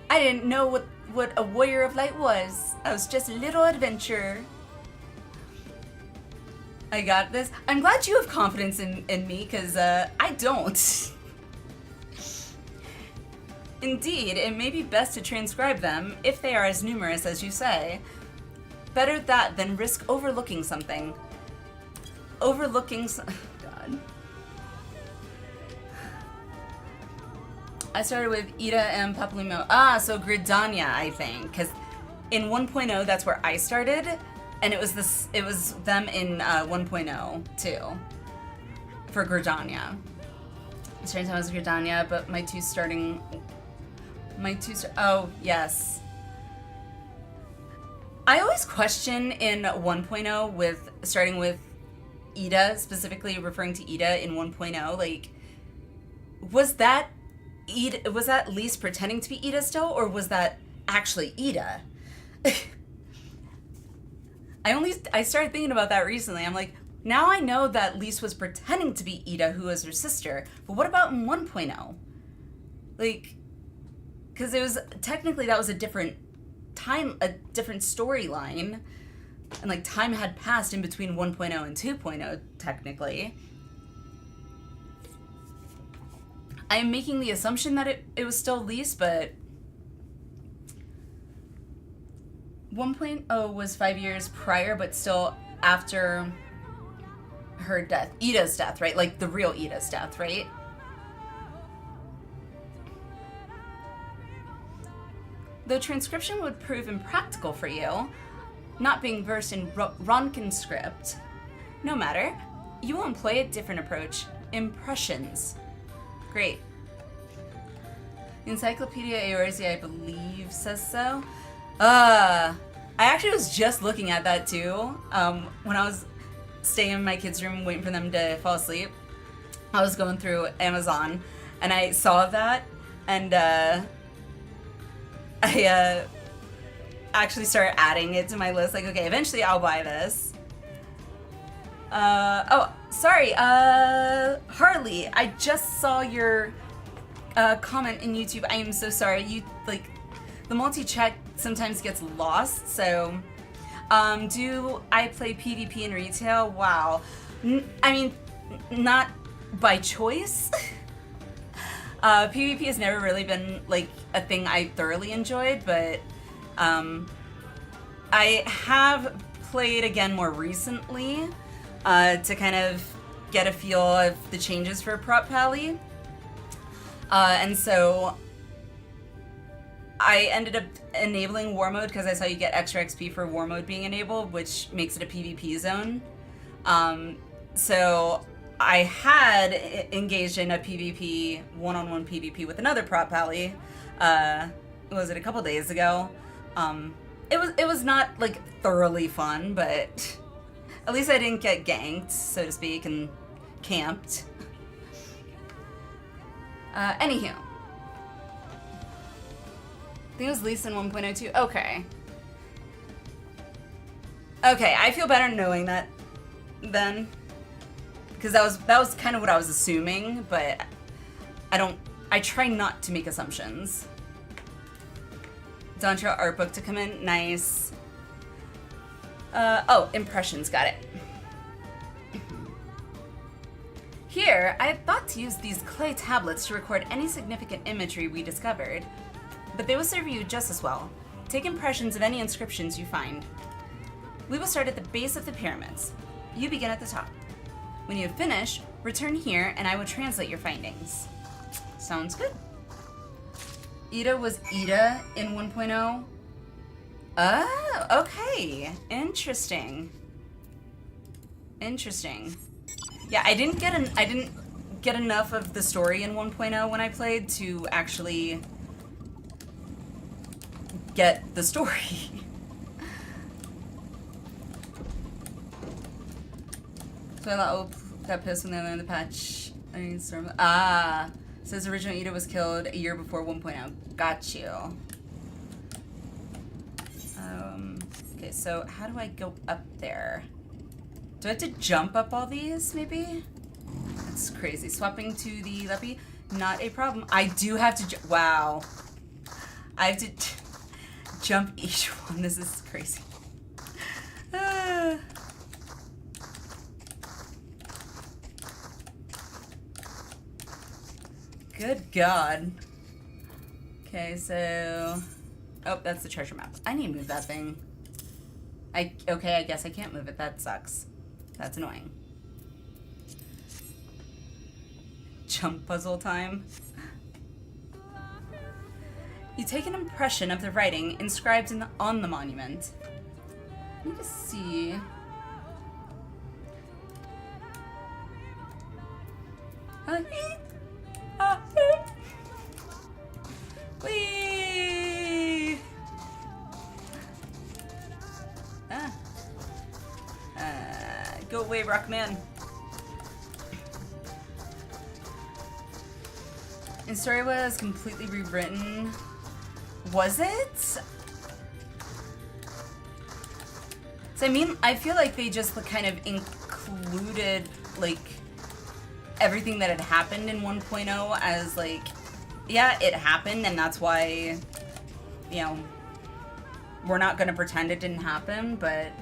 I didn't know what a Warrior of Light was. I was just a little adventurer. I got this. I'm glad you have confidence in me, because I don't. Indeed, it may be best to transcribe them, if they are as numerous as you say. Better that than risk overlooking something. God. I started with Ida and Papalumo. Ah, so Gridania, I think, because in 1.0 that's where I started, and it was them in 1.0 too. For Gridania. Starting time was Gridania, but oh yes. I always question in 1.0 with starting with Ida, specifically referring to Ida in 1.0, like, was that Lise pretending to be Ida still, or was that actually Ida? I started thinking about that recently. I'm like, now I know that Lise was pretending to be Ida, who was her sister, but what about in 1.0? Like, because it was, technically that was a different time, a different storyline, and like time had passed in between 1.0 and 2.0, technically. I am making the assumption that it was still Lise, but 1.0 was 5 years prior, but still after her death. Ida's death, right? Like the real Ida's death, right? Though transcription would prove impractical for you, not being versed in Ronkin script, no matter, you will employ a different approach. Impressions. Great. Encyclopedia Eorzea, I believe, says so. I actually was just looking at that too, when I was staying in my kids' room waiting for them to fall asleep. I was going through Amazon, and I saw that, and I actually started adding it to my list, like, okay, eventually I'll buy this. Oh, sorry, Harley, I just saw your comment in YouTube. I am so sorry. You, like, the multi-chat sometimes gets lost, so, do I play PvP in retail? Wow. I mean, not by choice. PvP has never really been, like, a thing I thoroughly enjoyed, but, I have played again more recently to kind of get a feel of the changes for Prop Pally. And so I ended up enabling War Mode because I saw you get extra XP for War Mode being enabled, which makes it a PvP zone. So I had engaged in a PvP, one-on-one PvP with another Prop Pally. Was it a couple days ago? It was not like thoroughly fun, but at least I didn't get ganked, so to speak, and camped. Anywho. I think it was least in 1.02. Okay. Okay, I feel better knowing that then. Because that was kind of what I was assuming, but I try not to make assumptions. Dontra art book to come in. Nice. Oh, impressions, got it. Here, I had thought to use these clay tablets to record any significant imagery we discovered, but they will serve you just as well. Take impressions of any inscriptions you find. We will start at the base of the pyramids. You begin at the top. When you have finished, return here and I will translate your findings. Sounds good. Ida was Ida in 1.0? Oh, okay. Interesting. Interesting. Yeah, I didn't get enough of the story in 1.0 when I played to actually get the story. Twilight got pissed when they learned the patch. Says original Ida was killed a year before 1.0. Got you. Okay, so how do I go up there? Do I have to jump up all these, maybe? That's crazy. Swapping to the Leppy, not a problem. I do have to wow. I have to jump each one. This is crazy. Good God. Okay, so... Oh, that's the treasure map. I need to move that thing. Okay, I guess I can't move it. That sucks. That's annoying. Jump puzzle time. You take an impression of the writing inscribed on the monument. Let me just see. Whee! Go away, Rockman. And story was completely rewritten. Was it? So I mean, I feel like they just kind of included like everything that had happened in 1.0 as like, yeah, it happened and that's why, you know, we're not gonna pretend it didn't happen, but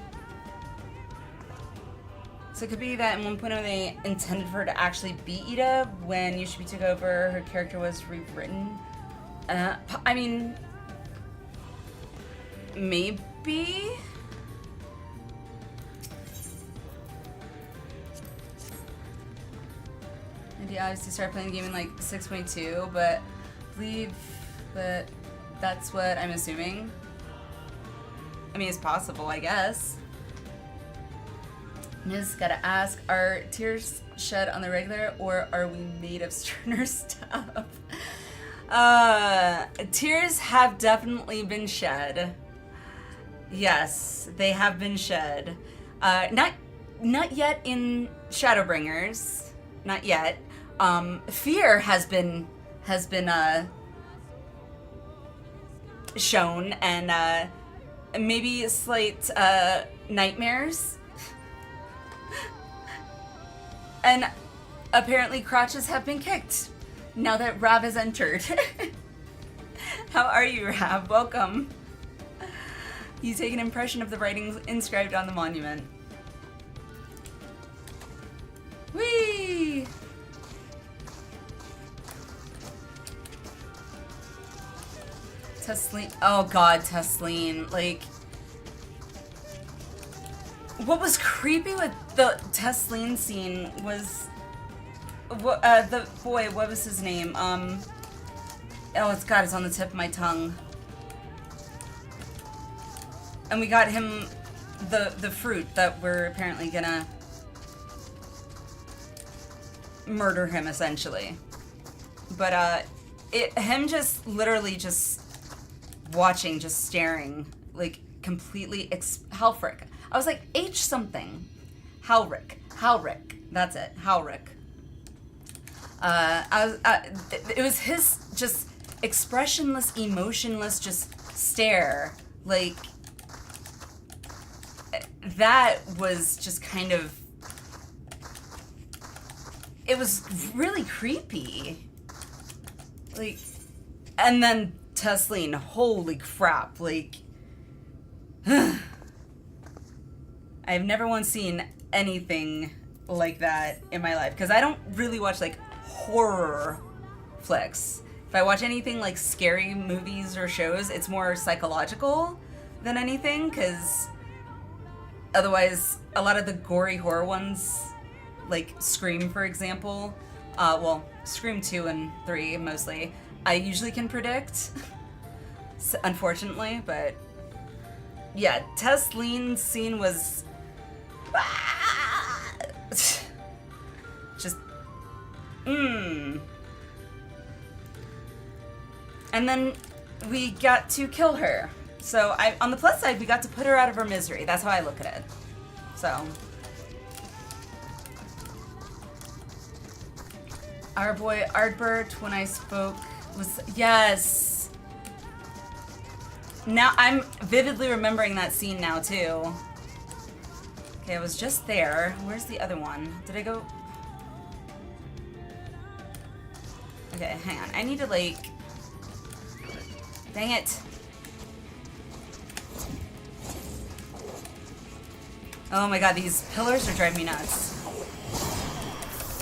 so it could be that in 1.0 they intended for her to actually be Ida when Yushibi took over, her character was rewritten. I mean, maybe? Maybe I obviously started playing the game in like 6.2, but I believe that that's what I'm assuming. I mean, it's possible, I guess. Just gotta ask, are tears shed on the regular or are we made of sterner stuff? Tears have definitely been shed. Yes, they have been shed. Not yet in Shadowbringers. Not yet. Fear has been shown, and maybe slight nightmares. And apparently crotches have been kicked now that Rav has entered. How are you, Rav? Welcome. You take an impression of the writing inscribed on the monument. Whee! Tesleen. Oh god, Tesleen. Like, What was creepy with the Tesleen scene was the boy, what was his name? Oh, it's on the tip of my tongue. And we got him the fruit that we're apparently gonna murder him, essentially. But him just literally just watching, just staring, like completely Halfrick. I was like, H something. Halric. That's it. Halric. It was his just expressionless, emotionless, just stare. Like, that was just kind of, it was really creepy. Like, and then Tesleen, holy crap, like, I've never once seen anything like that in my life, because I don't really watch, like, horror flicks. If I watch anything like scary movies or shows, it's more psychological than anything, because otherwise, a lot of the gory horror ones, like Scream, for example, well, Scream 2 and 3 mostly, I usually can predict, unfortunately, but yeah, Tesleen's scene was just, And then we got to kill her. So on the plus side, we got to put her out of her misery. That's how I look at it. So. Our boy Ardbert, when I spoke, was, yes. Now, I'm vividly remembering that scene now, too. Okay, I was just there. Where's the other one? Did I go? Okay, hang on. I need to, like... Dang it. Oh my god, these pillars are driving me nuts.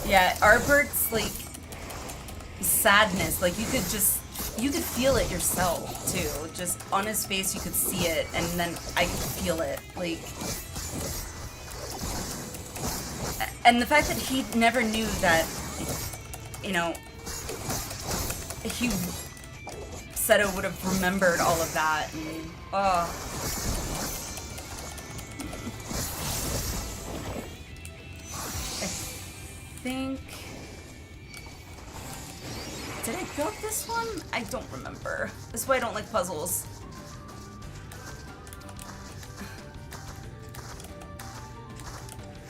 Yeah, Arbert's, like, sadness, like, you could feel it yourself, too. Just on his face, you could see it, and then I could feel it, like... And the fact that he never knew that, you know, he Seto would have remembered all of that, and, oh... I think... Did I build this one? I don't remember. This is why I don't like puzzles.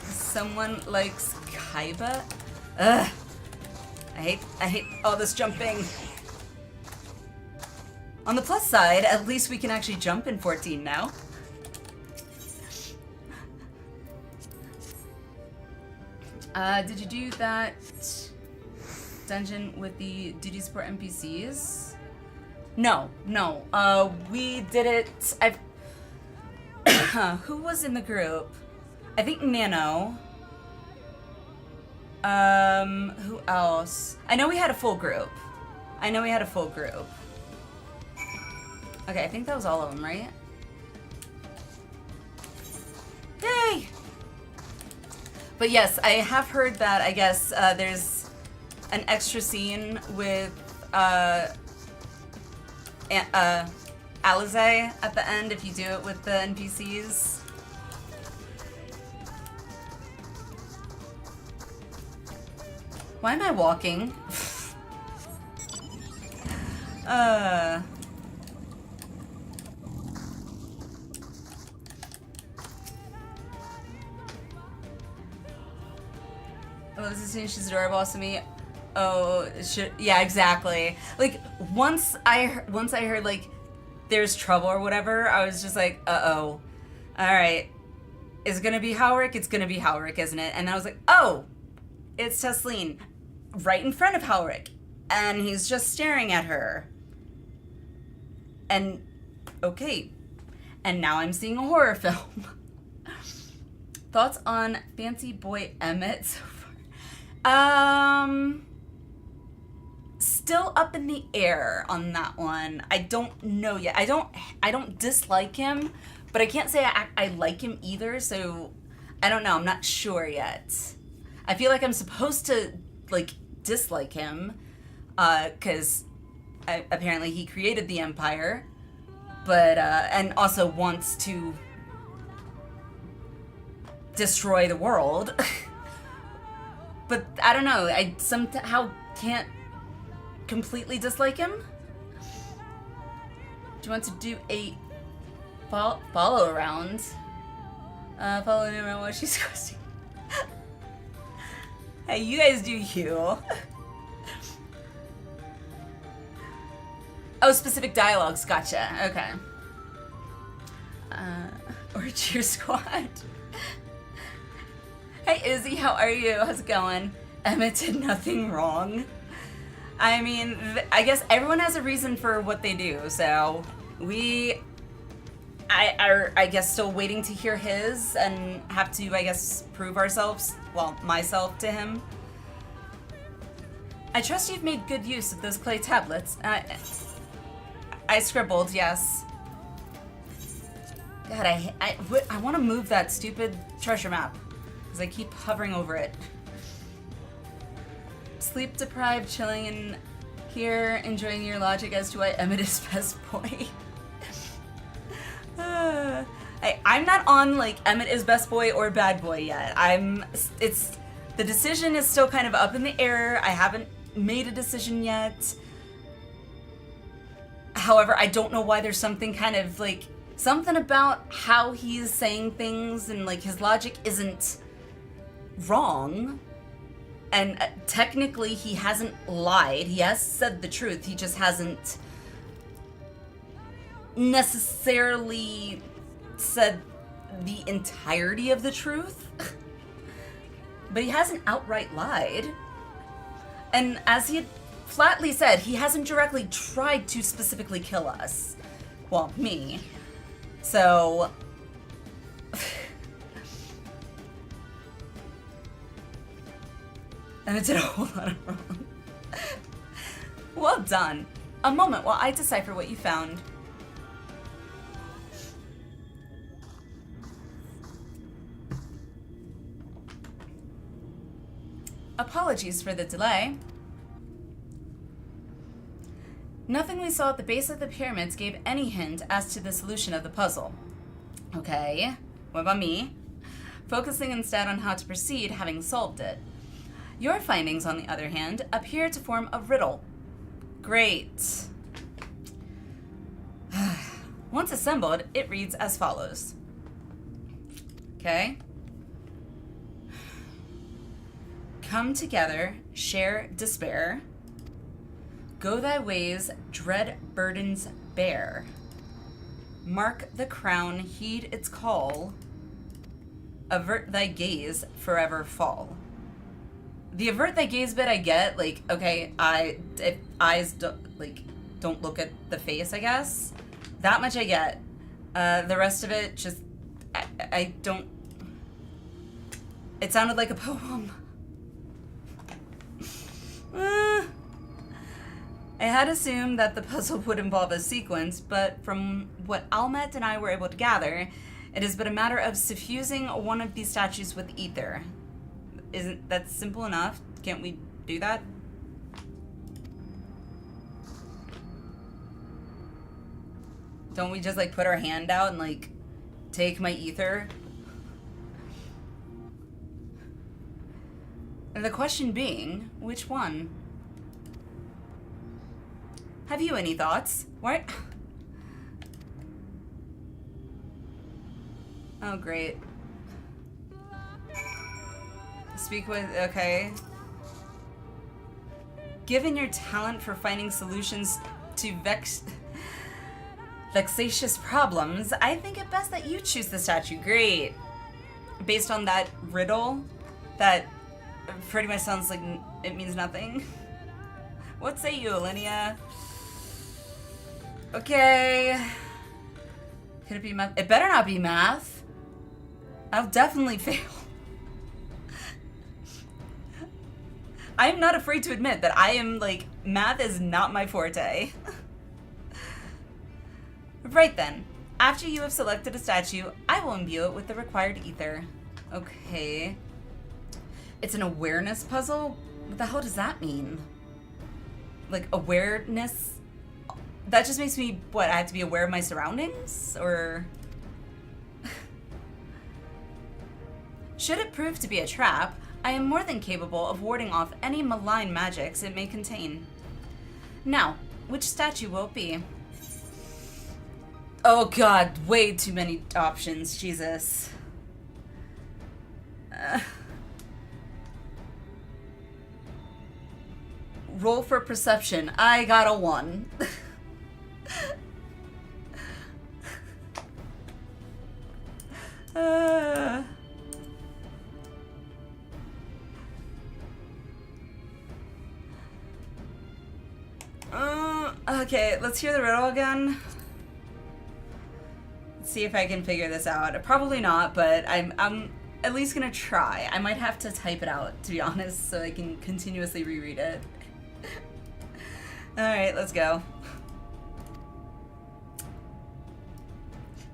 Someone likes Kaiba? Ugh. I hate all this jumping. On the plus side, at least we can actually jump in 14 now. Did you do that dungeon with the duty support NPCs? No. We did it. Who was in the group? I think Nano. Who else? I know we had a full group. Okay, I think that was all of them, right? Yay! But yes, I have heard that, I guess, there's an extra scene with, Alizé at the end if you do it with the NPCs. Why am I walking? Oh, this is seeing she's adorable to me. Oh, yeah, exactly. Like once I heard like there's trouble or whatever, I was just like, uh-oh. All right. Is it gonna be Halric? It's gonna be Halric, isn't it? And then I was like, oh, it's Tesleen, right in front of Halric, and he's just staring at her. And okay, and now I'm seeing a horror film. Thoughts on Fancy Boy Emmett so far? Still up in the air on that one. I don't know yet. I don't dislike him, but I can't say I like him either, so I don't know. I'm not sure yet. I feel like I'm supposed to, like, dislike him, because apparently he created the Empire, but, and also wants to destroy the world. But I don't know. I somehow can't completely dislike him. Do you want to do a follow around? Follow me around while she's questing. Hey, you guys do you. Oh, specific dialogues. Gotcha. Okay. Or cheer squad. Hey, Izzy, how are you? How's it going? Emma did nothing wrong. I mean, I guess everyone has a reason for what they do, so we are, I guess, still waiting to hear his and have to, I guess, prove ourselves, well, myself to him. I trust you've made good use of those clay tablets. I scribbled, yes. God, I want to move that stupid treasure map, because I keep hovering over it. Sleep deprived, chilling in here, enjoying your logic as to why Emmett is best boy. I'm not on, like, Emmett is best boy or bad boy yet. The decision is still kind of up in the air. I haven't made a decision yet. However, I don't know why there's something kind of, like, something about how he's saying things and, like, his logic isn't wrong. And technically, he hasn't lied. He has said the truth. He just hasn't necessarily said the entirety of the truth. But he hasn't outright lied. And as he had flatly said, he hasn't directly tried to specifically kill us. Well, me. So... and it did a whole lot of wrong. Well done. A moment while I decipher what you found. Apologies for the delay. Nothing we saw at the base of the pyramids gave any hint as to the solution of the puzzle. Okay, what about me? Focusing instead on how to proceed, having solved it. Your findings, on the other hand, appear to form a riddle. Great. Once assembled, it reads as follows. Okay. Come together, share despair. Go thy ways, dread burdens bear. Mark the crown, heed its call. Avert thy gaze, forever fall. The avert thy gaze bit I get, like, okay, if eyes don't look at the face, I guess. That much I get. The rest of it, just, I don't. It sounded like a poem. I had assumed that the puzzle would involve a sequence, but from what Almet and I were able to gather, it is but a matter of suffusing one of these statues with ether. Isn't that simple enough? Can't we do that? Don't we just, like, put our hand out and, like, take my ether? And the question being, which one? Have you any thoughts? What? Oh, great. Speak with, okay. Given your talent for finding solutions to vexatious problems, I think it best that you choose the statue. Great. Based on that riddle, that pretty much sounds like it means nothing. What say you, Alliniea? Okay. Could it be math? It better not be math. I'll definitely fail. I'm not afraid to admit that I am, like, math is not my forte. Right then. After you have selected a statue, I will imbue it with the required ether. Okay. It's an awareness puzzle? What the hell does that mean? Like, awareness? That just makes me, what, I have to be aware of my surroundings? Or... Should it prove to be a trap, I am more than capable of warding off any malign magics it may contain. Now, which statue will it be? Oh god, way too many options, Jesus. Roll for perception. I got a 1. Okay, let's hear the riddle again. Let's see if I can figure this out. Probably not, but I'm at least gonna try. I might have to type it out, to be honest, so I can continuously reread it. Alright, let's go.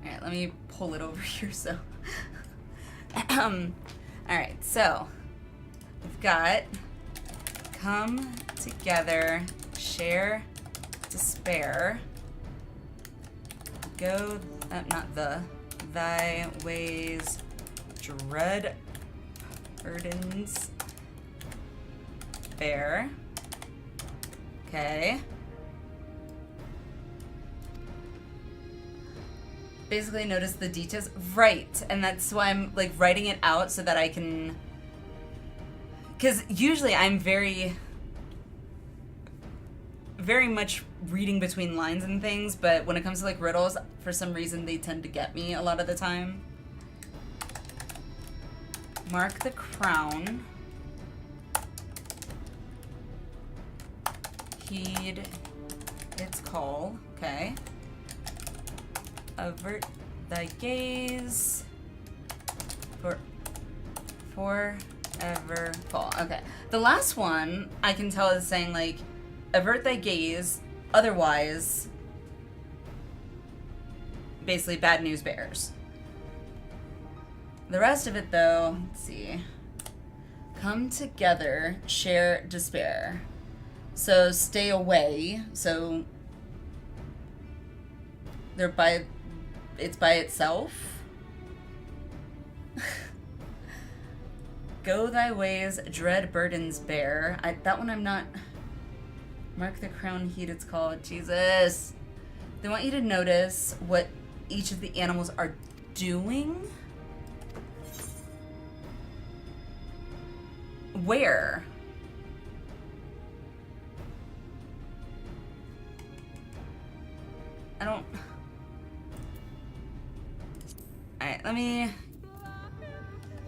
Alright, let me pull it over here, so... Alright, so... We've got... Come together, share despair, go... not the... Thy ways, dread burdens, bear. Okay. Basically notice the details. Right, and that's why I'm like writing it out so that I can... Because usually I'm very much reading between lines and things, but when it comes to like riddles, for some reason they tend to get me a lot of the time. Mark the crown. Heed its call. Okay. Avert thy gaze. Forever fall. Okay. The last one I can tell is saying like, avert thy gaze, otherwise, basically bad news bears. The rest of it though, let's see. Come together, share despair. So stay away. So it's by itself. Go thy ways, dread burdens bear. That one I'm not. Mark the crown, heed its call. Jesus. They want you to notice what each of the animals are doing. Where? I don't... Alright, let me...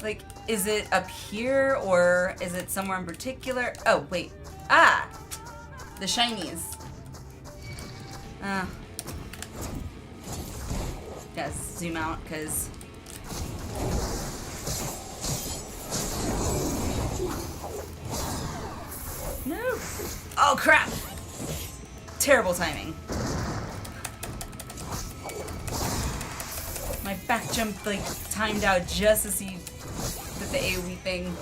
Like, is it up here, or is it somewhere in particular? Oh, wait. Ah! The shinies. Gotta zoom out, because... No! Oh, crap! Terrible timing. My back jump, like, timed out just as he did the AoE thing.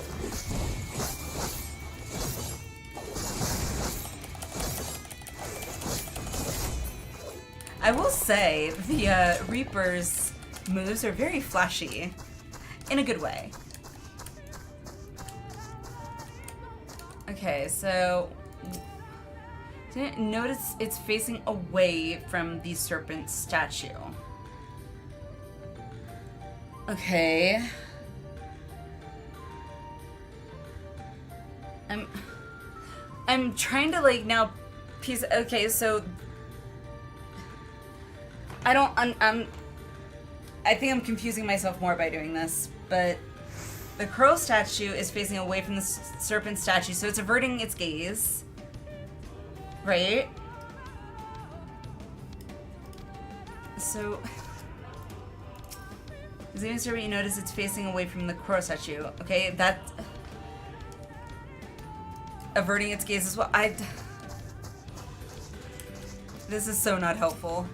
I will say, the Reaper's moves are very flashy. In a good way. Okay, so... Notice it's facing away from the serpent statue. Okay. I'm trying to like now piece. Okay, so I think I'm confusing myself more by doing this, but the crow statue is facing away from the serpent statue, so it's averting its gaze, right? So. As soon as you notice it's facing away from the crow statue. Okay, that's averting its gaze as well. This is so not helpful.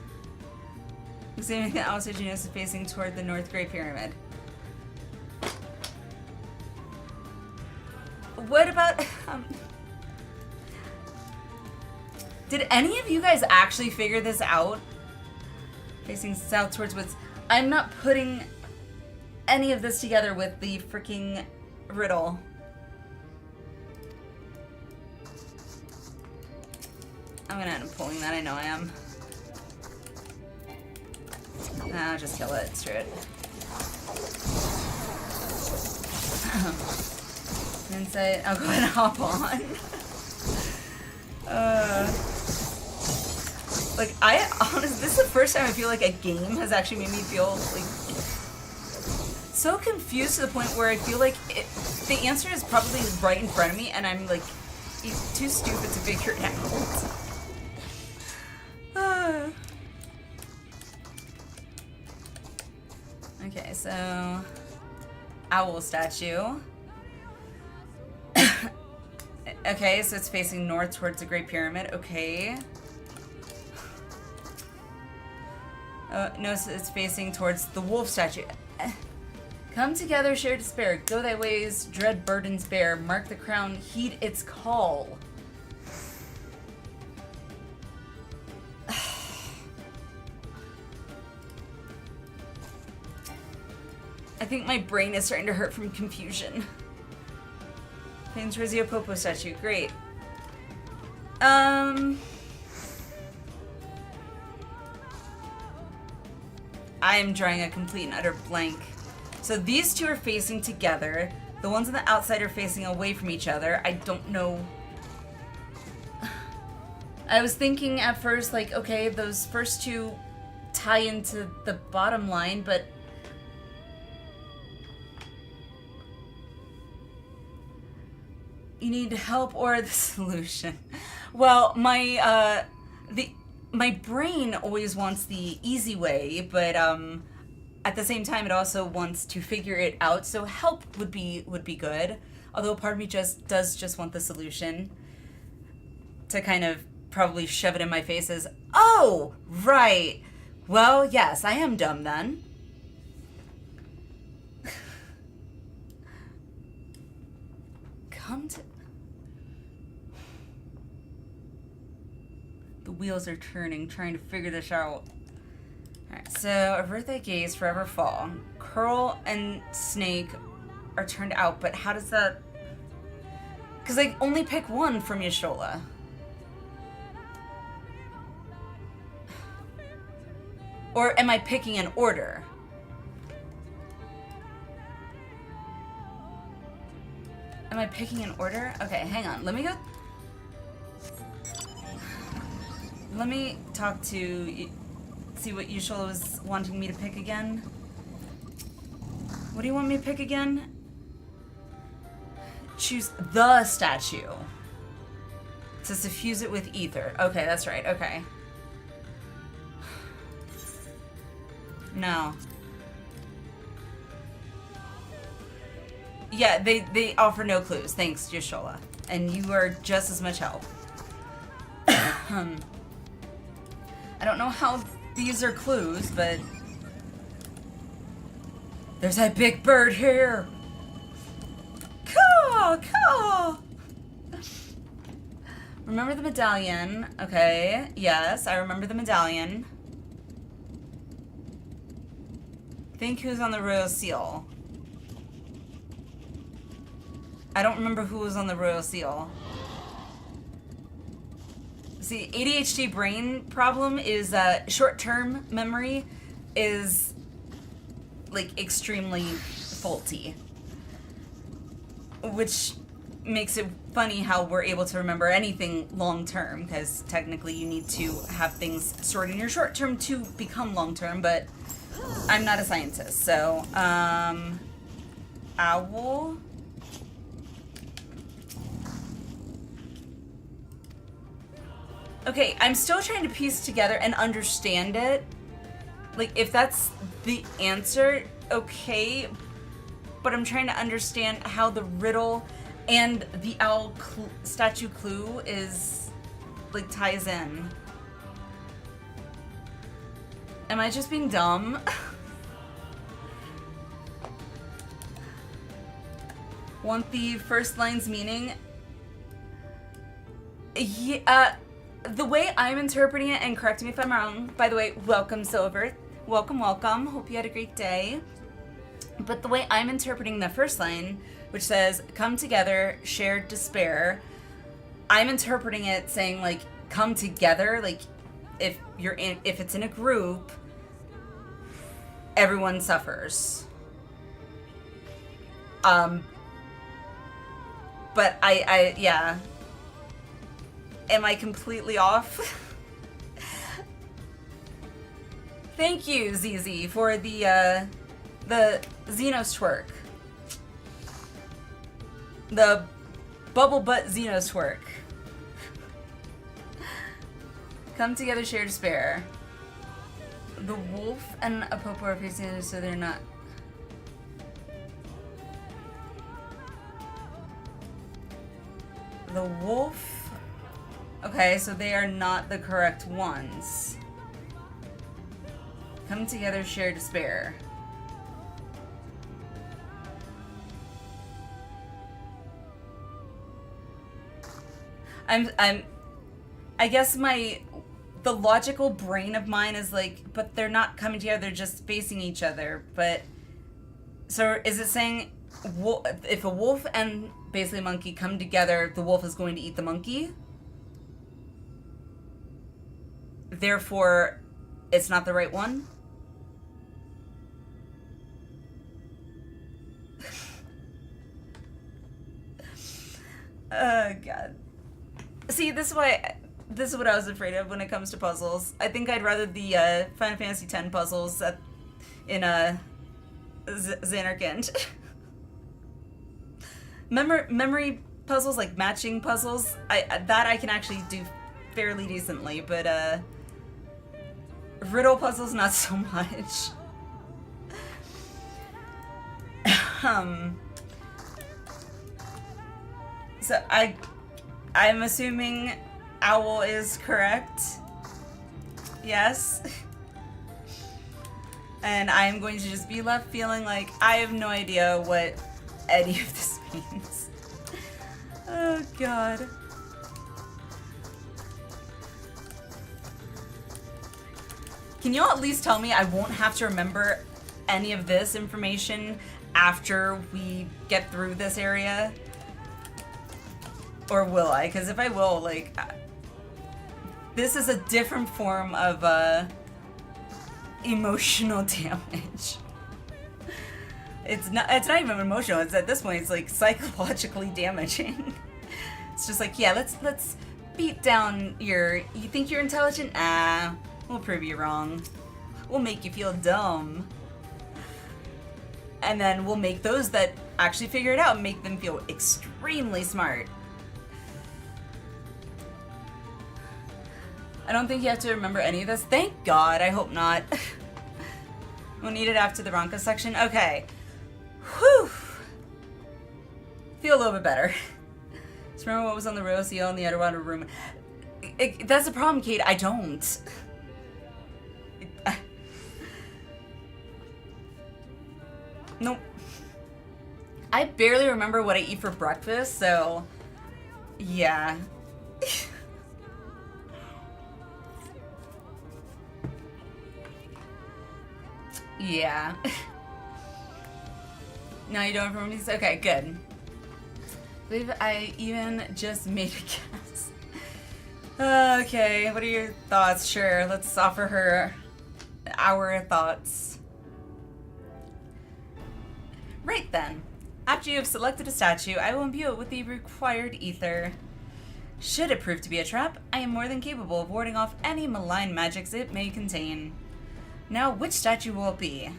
Assuming the outside genus is facing toward the North Great Pyramid. what about, did any of you guys actually figure this out? Facing south towards woods. I'm not putting any of this together with the freaking riddle. I'm gonna end up pulling that, I know I am. Nah, I'll just kill it, screw it. Insight, I'll go ahead and hop on. Like, honestly, this is the first time I feel like a game has actually made me feel, like, so confused to the point where I feel like the answer is probably right in front of me, and I'm, like, too stupid to figure it out. Okay, so... Owl statue. Okay, so it's facing north towards the Great Pyramid. Okay. No, so it's facing towards the wolf statue. Come together, share despair. Go thy ways, dread burdens bear. Mark the crown, heed its call. I think my brain is starting to hurt from confusion. Pantrizio Popo statue, great. I am drawing a complete and utter blank. So these two are facing together. The ones on the outside are facing away from each other. I don't know. I was thinking at first, like, okay, those first two tie into the bottom line, but you need help or the solution. Well, my brain always wants the easy way, but at the same time, it also wants to figure it out. So help would be good. Although part of me does just want the solution to kind of probably shove it in my face as, oh, right. Well, yes, I am dumb then. Come to... The wheels are turning, trying to figure this out. Alright, so avert thy gaze, forever fall. Curl and snake are turned out, but how does that... Because I only pick one from Yashola. Or am I picking an order? Am I picking an order? Okay, hang on. Let me go... Let me talk to... See what Yashola was wanting me to pick again. What do you want me to pick again? Choose the statue. To suffuse it with ether. Okay, that's right. Okay. No. Yeah, they offer no clues. Thanks, Yashola. And you are just as much help. I don't know how these are clues, but... There's that big bird here! Caw! Caw! Remember the medallion. Okay, yes, I remember the medallion. Think who's on the royal seal. I don't remember who was on the royal seal. See, ADHD brain problem is short-term memory is like extremely faulty. Which makes it funny how we're able to remember anything long-term, because technically you need to have things stored in your short-term to become long-term, but I'm not a scientist, so, owl. Okay, I'm still trying to piece together and understand it. Like, if that's the answer, okay, but I'm trying to understand how the riddle and the owl statue clue is, like, ties in. Am I just being dumb? Want the first line's meaning? Yeah, the way I'm interpreting it, and correct me if I'm wrong, by the way, welcome Silver. Welcome, welcome. Hope you had a great day. But the way I'm interpreting the first line, which says, come together, shared despair, I'm interpreting it saying, like, come together, like, if it's in a group, everyone suffers. But yeah. Am I completely off? Thank you, ZZ, for the Xenos twerk. The bubble butt Xenos twerk. Come together, share despair. The wolf and a popo are facing each other, so they're not. The wolf. Okay, so they are not the correct ones. Come together, share despair. I guess the logical brain of mine is like, but they're not coming together, they're just facing each other. But, so is it saying if a wolf and basically a monkey come together, the wolf is going to eat the monkey? Therefore, it's not the right one? Oh, God. See, this is what I was afraid of when it comes to puzzles. I think I'd rather the Final Fantasy X puzzles in Xanarkand. Memory puzzles, like matching puzzles, that I can actually do fairly decently, but riddle puzzles, not so much. So I'm assuming owl is correct. Yes. And I'm going to just be left feeling like I have no idea what any of this means. Oh, God. Can you all at least tell me I won't have to remember any of this information after we get through this area? Or will I? Because if I will, like, this is a different form of emotional damage. It's not even emotional. It's at this point, it's like psychologically damaging. It's just like, yeah, let's beat down you think you're intelligent? Ah, we'll prove you wrong. We'll make you feel dumb. And then we'll make those that actually figure it out and make them feel extremely smart. I don't think you have to remember any of this. Thank God, I hope not. We'll need it after the Ronka section. Okay. Whew. Feel a little bit better. Just remember what was on the row seal in the underwater room. That's the problem, Kate. I don't. Nope. I barely remember what I eat for breakfast, so yeah. Yeah. Now you don't remember these? Okay, good. I believe I even just made a guess. Okay, what are your thoughts? Sure, let's offer her our thoughts. Right then. After you have selected a statue, I will imbue it with the required ether. Should it prove to be a trap, I am more than capable of warding off any malign magics it may contain. Now, which statue will it be?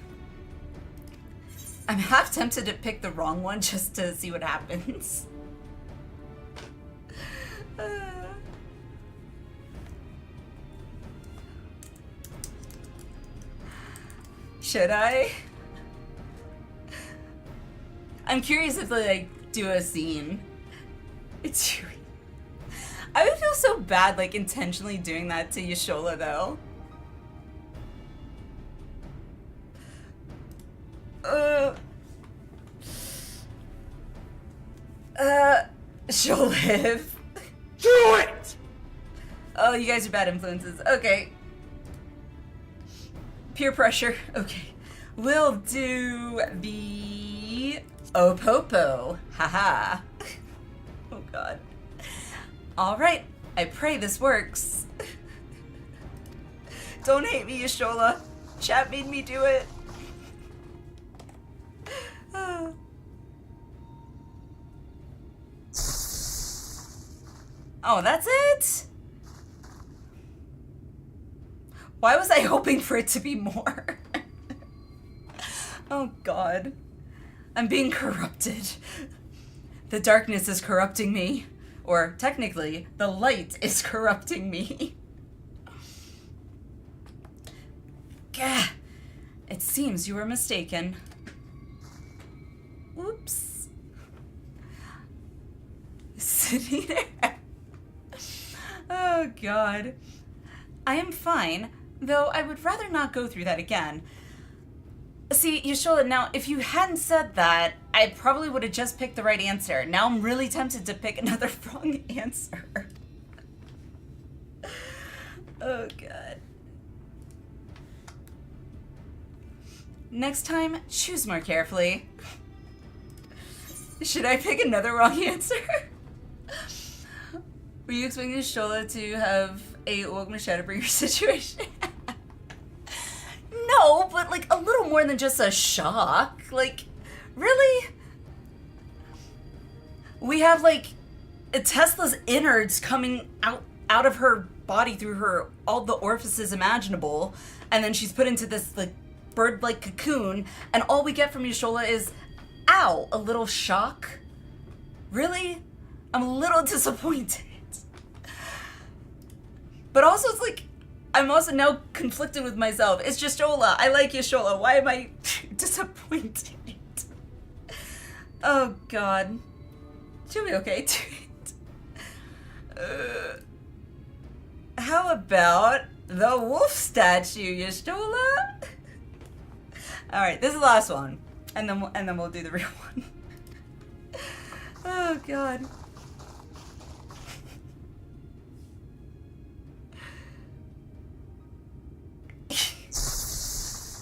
I'm half tempted to pick the wrong one just to see what happens. Should I? I'm curious if they like do a scene. It's I would feel so bad like intentionally doing that to Yashola though. She'll live. Do it! Oh, you guys are bad influences. Okay. Peer pressure. Okay. We'll do the Opopo. Haha. Oh god. Alright. I pray this works. Don't hate me, Yashola. Chat made me do it. Oh, that's it? Why was I hoping for it to be more? Oh god. I'm being corrupted. The darkness is corrupting me. Or, technically, the light is corrupting me. Gah! It seems you were mistaken. Oops. Sitting there. Oh god. I am fine, though I would rather not go through that again. See, Yashola, now, if you hadn't said that, I probably would have just picked the right answer. Now I'm really tempted to pick another wrong answer. Oh, God. Next time, choose more carefully. Should I pick another wrong answer? Were you expecting Yashola to have a Welcome to Shadowbringers situation? No, but like a little more than just a shock. Like, really? We have like a Tesla's innards coming out of her body through her all the orifices imaginable, and then she's put into this like bird-like cocoon, and all we get from Yashola is, ow, a little shock. Really? I'm a little disappointed. But also it's like, I'm also now conflicted with myself. It's just Yashola. I like Yashola. Why am I disappointed? Oh, God. She'll be okay. How about the wolf statue, Yashola? All right, this is the last one, and then we'll do the real one. Oh, God.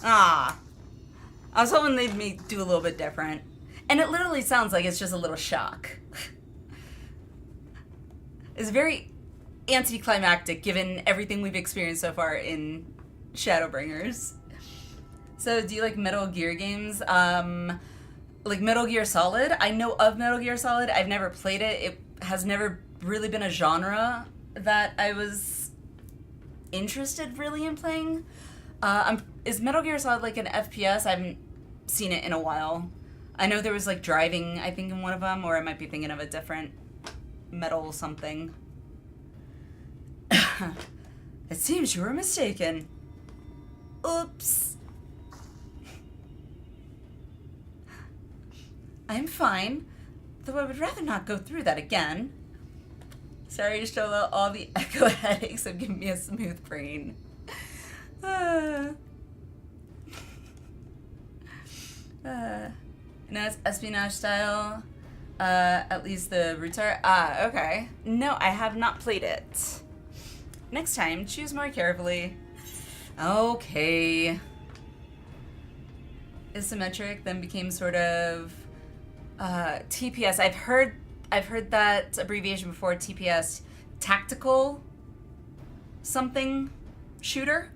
Ah, I was hoping they'd do a little bit different. And it literally sounds like it's just a little shock. It's very anticlimactic given everything we've experienced so far in Shadowbringers. So do you like Metal Gear games? Like Metal Gear Solid? I know of Metal Gear Solid. I've never played it. It has never really been a genre that I was interested really in playing. Is Metal Gear Solid like an FPS? I haven't seen it in a while. I know there was like driving, I think, in one of them, or I might be thinking of a different metal something. It seems you were mistaken. Oops. I'm fine, though I would rather not go through that again. Sorry, Yashola, all the echo headaches have given me a smooth brain. No, it's espionage style. At least the roots are. Ah, okay. No, I have not played it. Next time, choose more carefully. Okay. Isometric then became sort of TPS. I've heard that abbreviation before. TPS, tactical something shooter.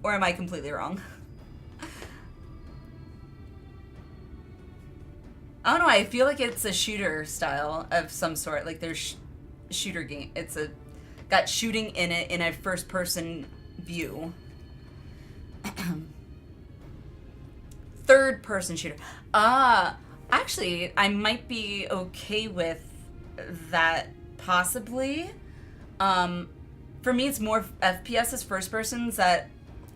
Or am I completely wrong? I don't know, I feel like it's a shooter style of some sort. Like there's shooter game. It's got shooting in it in a first person view. Third person shooter. Actually, I might be okay with that possibly. For me, it's more FPS as first persons that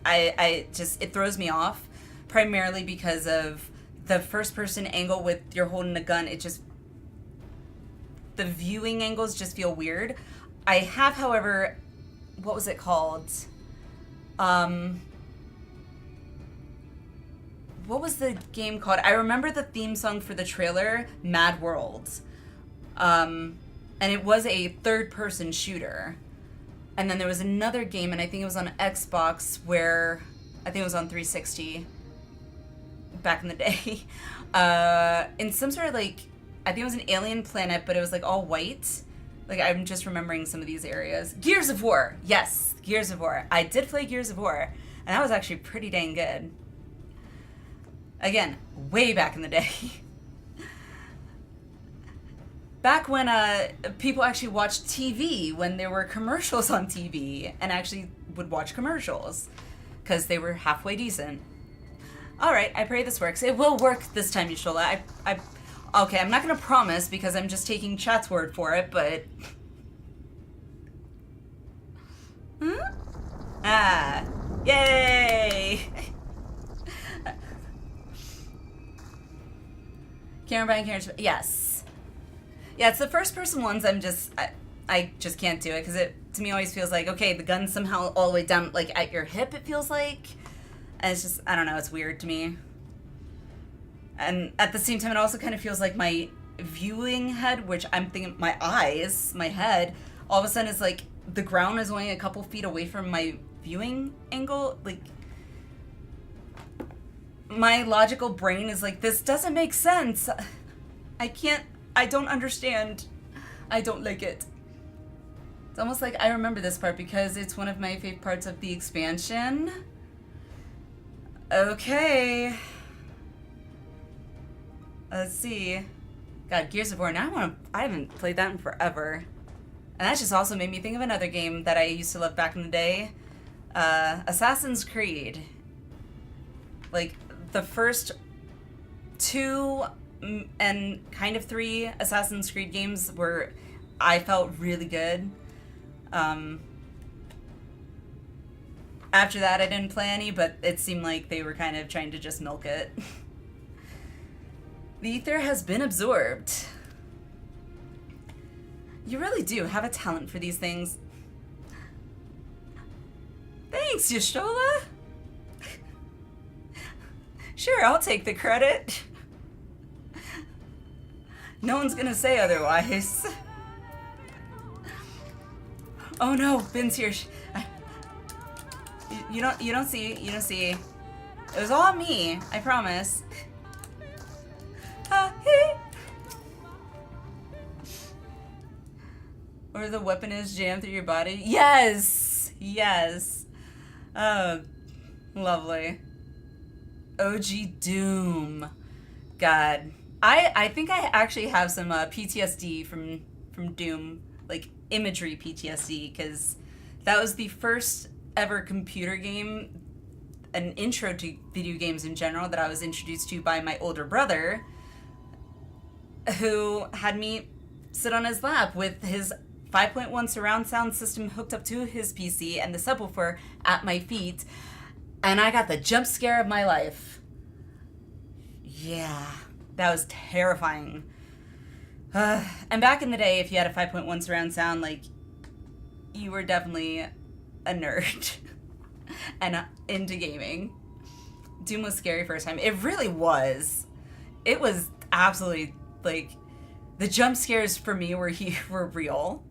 I just, it throws me off, primarily because of the first person angle with you're holding a gun. It just, the viewing angles just feel weird. I have, however, what was it called? What was the game called? I remember the theme song for the trailer, Mad World. And it was a third-person shooter. And then there was another game, and I think it was on Xbox, where I think it was on 360 back in the day. In some sort of like, I think it was an alien planet, but it was like all white. Like, I'm just remembering some of these areas. Gears of War. Yes, Gears of War. I did play Gears of War, and that was actually pretty dang good. Again, way back in the day. Back when people actually watched TV, when there were commercials on TV, and actually would watch commercials, because they were halfway decent. Alright, I pray this works. It will work this time, Yashola. Okay, I'm not going to promise, because I'm just taking chat's word for it, but... Ah! Yay! Camera buying, camera... Yes. Yeah, it's the first-person ones I just can't do it, because it, to me, always feels like, okay, the gun's somehow all the way down, like, at your hip, it feels like. And it's just, I don't know, it's weird to me. And at the same time, it also kind of feels like my viewing head, which I'm thinking, my eyes, my head, all of a sudden is like, the ground is only a couple feet away from my viewing angle. Like, my logical brain is like, this doesn't make sense. I don't understand. I don't like it. It's almost like I remember this part because it's one of my favorite parts of the expansion. Okay. Let's see. God, Gears of War. Now I haven't played that in forever. And that just also made me think of another game that I used to love back in the day. Assassin's Creed. Like, the first 2 and kind of 3 Assassin's Creed games were, I felt, really good. After that, I didn't play any, but it seemed like they were kind of trying to just milk it. The ether has been absorbed. You really do have a talent for these things. Thanks, Yashola. Sure, I'll take the credit. No one's gonna say otherwise. Oh no, Ben's here. You don't see. It was all me, I promise. Or the weapon is jammed through your body. Yes! Yes. Oh, lovely. OG Doom. God. I think I actually have some PTSD from Doom, like imagery PTSD, because that was the first ever computer game, an intro to video games in general, that I was introduced to by my older brother, who had me sit on his lap with his 5.1 surround sound system hooked up to his PC and the subwoofer at my feet, and I got the jump scare of my life. Yeah, that was terrifying. And back in the day, if you had a 5.1 surround sound, like, you were definitely a nerd and into gaming. Doom was scary first time. It really was. It was absolutely, like, the jump scares for me were real.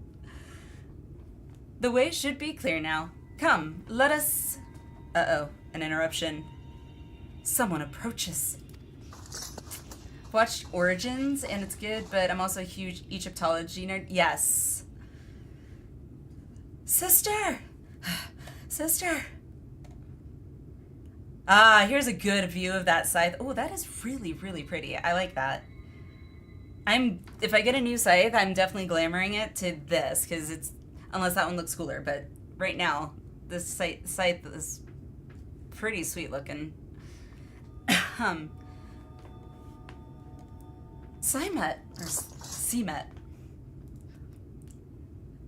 The way should be clear now. Come, let us... Uh-oh, an interruption. Someone approaches. Watched Origins, and it's good, but I'm also a huge Egyptology nerd. Yes. Sister! Sister! Ah, here's a good view of that scythe. Oh, that is really, really pretty. I like that. If I get a new scythe, I'm definitely glamoring it to this, because it's, unless that one looks cooler, but right now, this scythe is pretty sweet looking. Cymet, or CMET.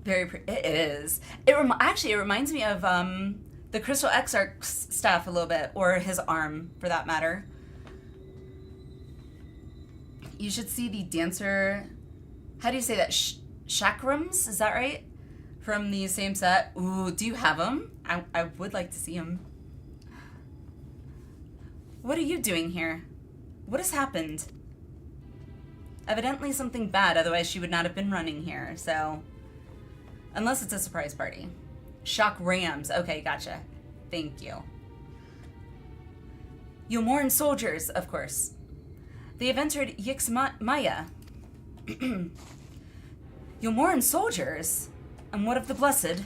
Very pretty. It is. Actually, it reminds me of the Crystal Exarch's staff a little bit, or his arm, for that matter. You should see the dancer. How do you say that? Chakrams? Is that right? From the same set. Ooh, do you have them? I would like to see them. What are you doing here? What has happened? Evidently something bad, otherwise she would not have been running here, so... Unless it's a surprise party. Shock rams. Okay, gotcha. Thank you. Yomoran soldiers, of course. They have entered Yixmaya. Yomoran soldiers? And what of the Blessed?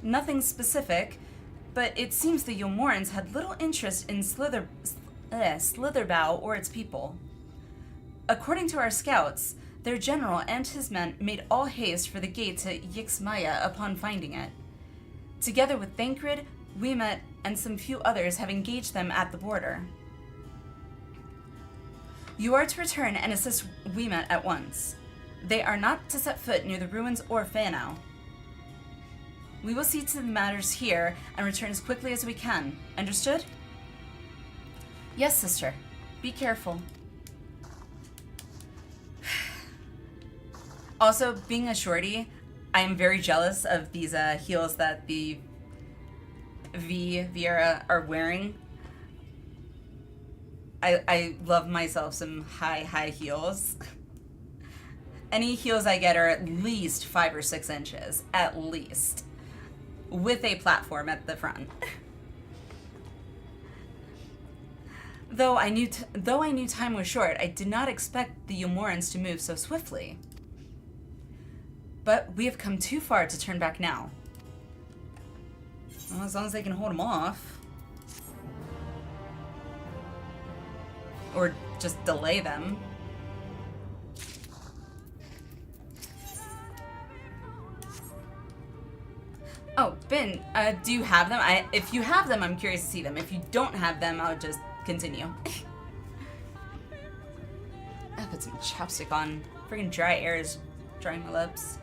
Nothing specific, but it seems the Yomorans had little interest in Slitherbow or its people. According to our scouts, their general and his men made all haste for the gate to Yixmaya upon finding it. Together with Thancred, Wimet, and some few others have engaged them at the border. You are to return and assist Wimet at once. They are not to set foot near the ruins or Fanau. We will see to the matters here and return as quickly as we can. Understood? Yes, sister. Be careful. Also, being a shorty, I am very jealous of these heels that the Viera are wearing. I love myself some high heels. Any heels I get are at least 5 or 6 inches, at least, with a platform at the front. Though I knew time was short, I did not expect the Yomorans to move so swiftly. But we have come too far to turn back now. Well, as long as they can hold them off. Or just delay them. Oh, Ben, do you have them? If you have them, I'm curious to see them. If you don't have them, I'll just continue. I put some chapstick on. Friggin' dry air is drying my lips.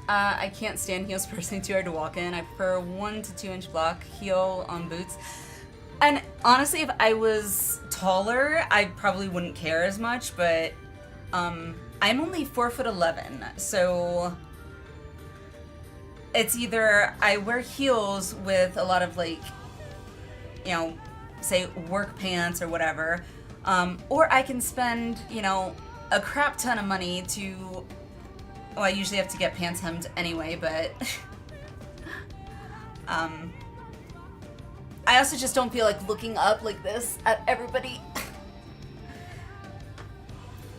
I can't stand heels personally, too hard to walk in. I prefer 1 to 2 inch block heel on boots. And honestly, if I was taller, I probably wouldn't care as much, but I'm only 4'11", so it's either I wear heels with a lot of, like, you know, say work pants or whatever, or I can spend, you know, a crap ton of money to... Well, I usually have to get pants hemmed anyway, but I also just don't feel like looking up like this at everybody.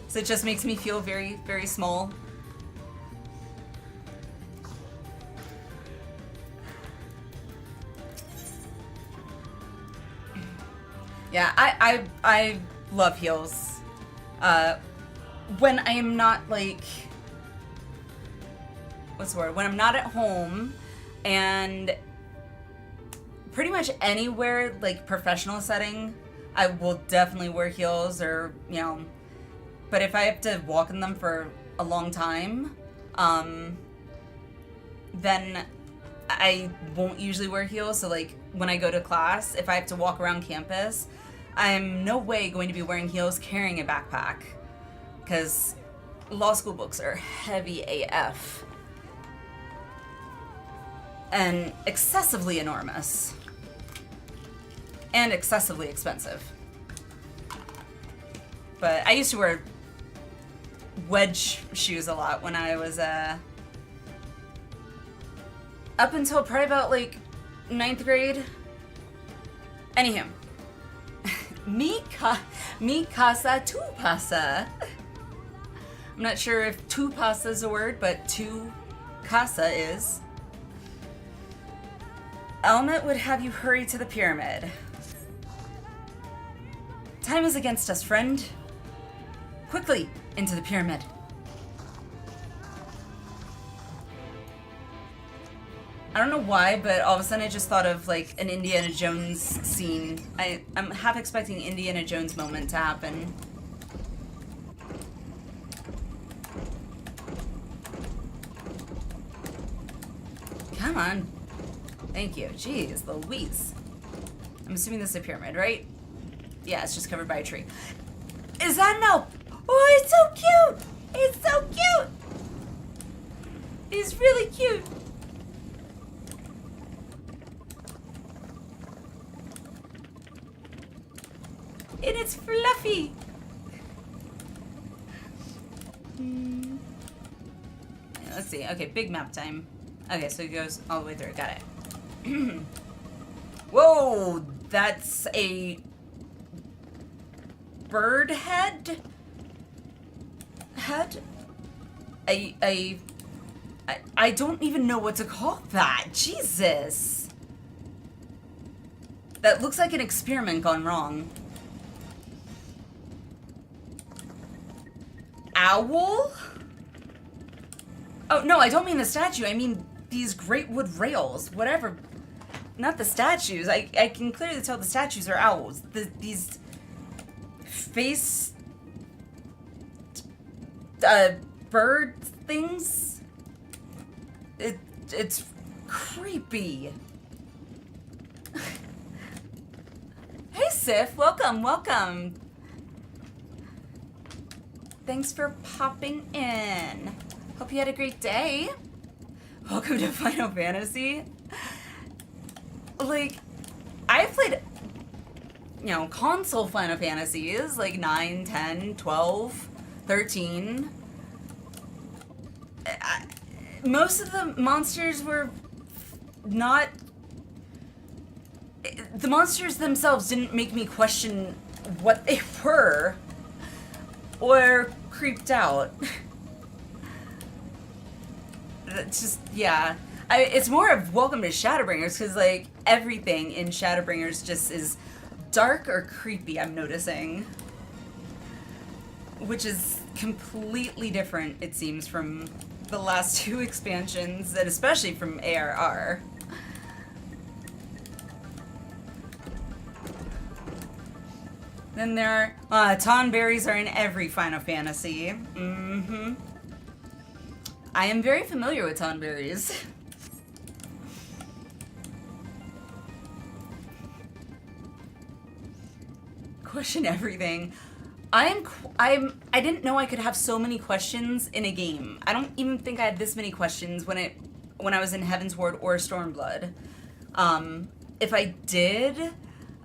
So it just makes me feel very, very small. Yeah, I love heels. When I am not, like... What's the word? When I'm not at home and pretty much anywhere, like professional setting, I will definitely wear heels or, you know, but if I have to walk in them for a long time, then I won't usually wear heels. So like when I go to class, if I have to walk around campus, I'm no way going to be wearing heels carrying a backpack because law school books are heavy AF. And excessively enormous. And excessively expensive. But I used to wear wedge shoes a lot when I was, up until probably about, like, 9th grade. Anywho. Mi casa tu pasa. I'm not sure if tu pasa is a word, but tu casa is. Elmet would have you hurry to the pyramid. Time is against us, friend. Quickly, into the pyramid. I don't know why, but all of a sudden I just thought of like an Indiana Jones scene. I'm half expecting Indiana Jones moment to happen. Come on. Thank you. Jeez, Louise. I'm assuming this is a pyramid, right? Yeah, it's just covered by a tree. Is that an elf? Oh, it's so cute! It's so cute! It's really cute. And it's fluffy. Let's see. Okay, big map time. Okay, so it goes all the way through. Got it. Whoa, that's a bird head? I don't even know what to call that. Jesus. That looks like an experiment gone wrong. Owl? Oh, no, I don't mean the statue. I mean these great wood rails. Whatever. Not the statues. I can clearly tell the statues are owls. These face... bird things? It's creepy. Hey, Sif. Welcome, welcome. Thanks for popping in. Hope you had a great day. Welcome to Final Fantasy. Like, I've played, you know, console Final Fantasies, like 9, 10, 12, 13. Most of the monsters were not... The monsters themselves didn't make me question what they were or creeped out. It's just, yeah. It's more of welcome to Shadowbringers, because, like, everything in Shadowbringers just is dark or creepy, I'm noticing. Which is completely different, it seems, from the last two expansions, and especially from ARR. Then there are, Tonberries are in every Final Fantasy. Mm-hmm. I am very familiar with Tonberries. Question everything. I didn't know I could have so many questions in a game. I don't even think I had this many questions when I was in Heaven's Ward or Stormblood. If I did,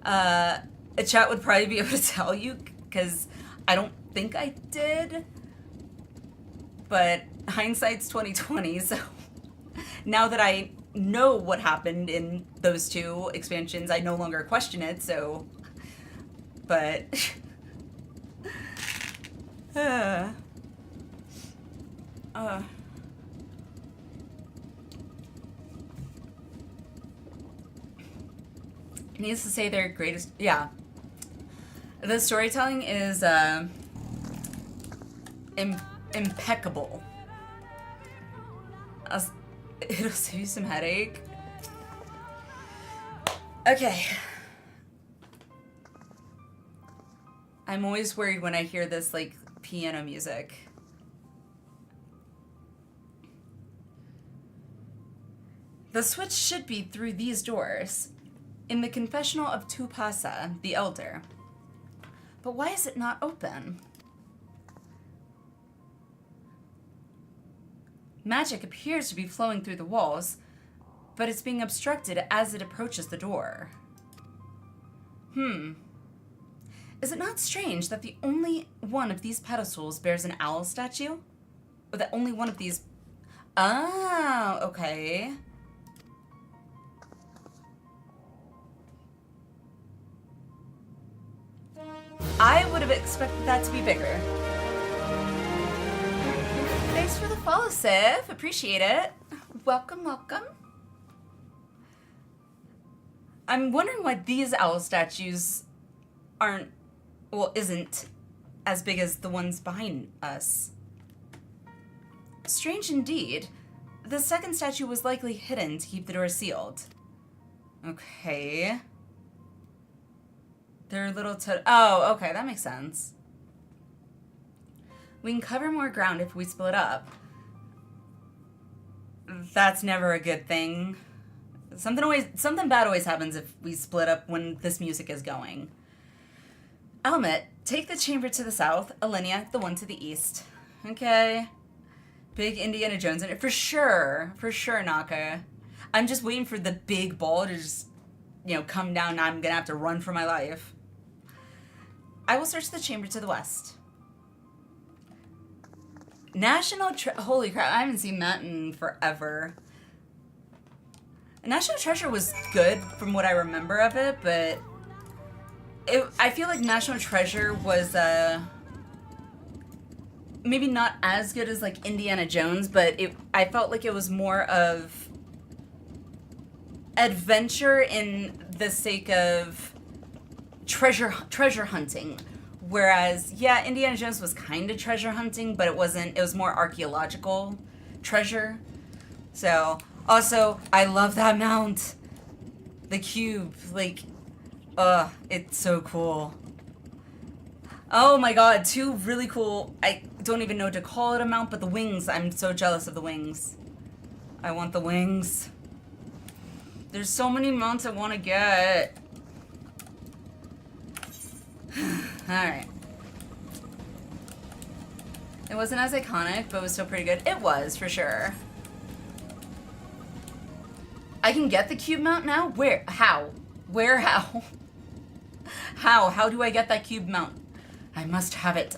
a chat would probably be able to tell you, because I don't think I did. But hindsight's 2020, so now that I know what happened in those two expansions, I no longer question it, so... But... Needs to say their greatest... Yeah. The storytelling is, impeccable. It'll save you some headache. Okay. I'm always worried when I hear this, like, piano music. The switch should be through these doors, in the confessional of Tupasa, the Elder. But why is it not open? Magic appears to be flowing through the walls, but it's being obstructed as it approaches the door. Is it not strange that the only one of these pedestals bears an owl statue? Or that only one of these... Oh, okay. I would have expected that to be bigger. Thanks for the follow, Sif. Appreciate it. Welcome, welcome. I'm wondering why these owl statues aren't, well, isn't as big as the ones behind us. Strange indeed. The second statue was likely hidden to keep the door sealed. Okay. They're little oh, okay, that makes sense. We can cover more ground if we split up. That's never a good thing. Something bad always happens if we split up when this music is going. Almet, take the chamber to the south. Alliniea, the one to the east. Okay. Big Indiana Jones in it. For sure, Naka. I'm just waiting for the big ball to just, you know, come down and I'm gonna have to run for my life. I will search the chamber to the west. Holy crap, I haven't seen that in forever. National Treasure was good from what I remember of it, but I feel like National Treasure was maybe not as good as like Indiana Jones, but I felt like it was more of adventure in the sake of treasure hunting. Whereas, yeah, Indiana Jones was kind of treasure hunting, but it wasn't. It was more archaeological treasure. So, also, I love that mount. The cube, like, it's so cool. Oh my god, two really cool, I don't even know what to call it a mount, but the wings, I'm so jealous of the wings. I want the wings. There's so many mounts I want to get. Alright. It wasn't as iconic, but it was still pretty good. It was, for sure. I can get the cube mount now? Where? How? Where? How? How do I get that cube mount? I must have it.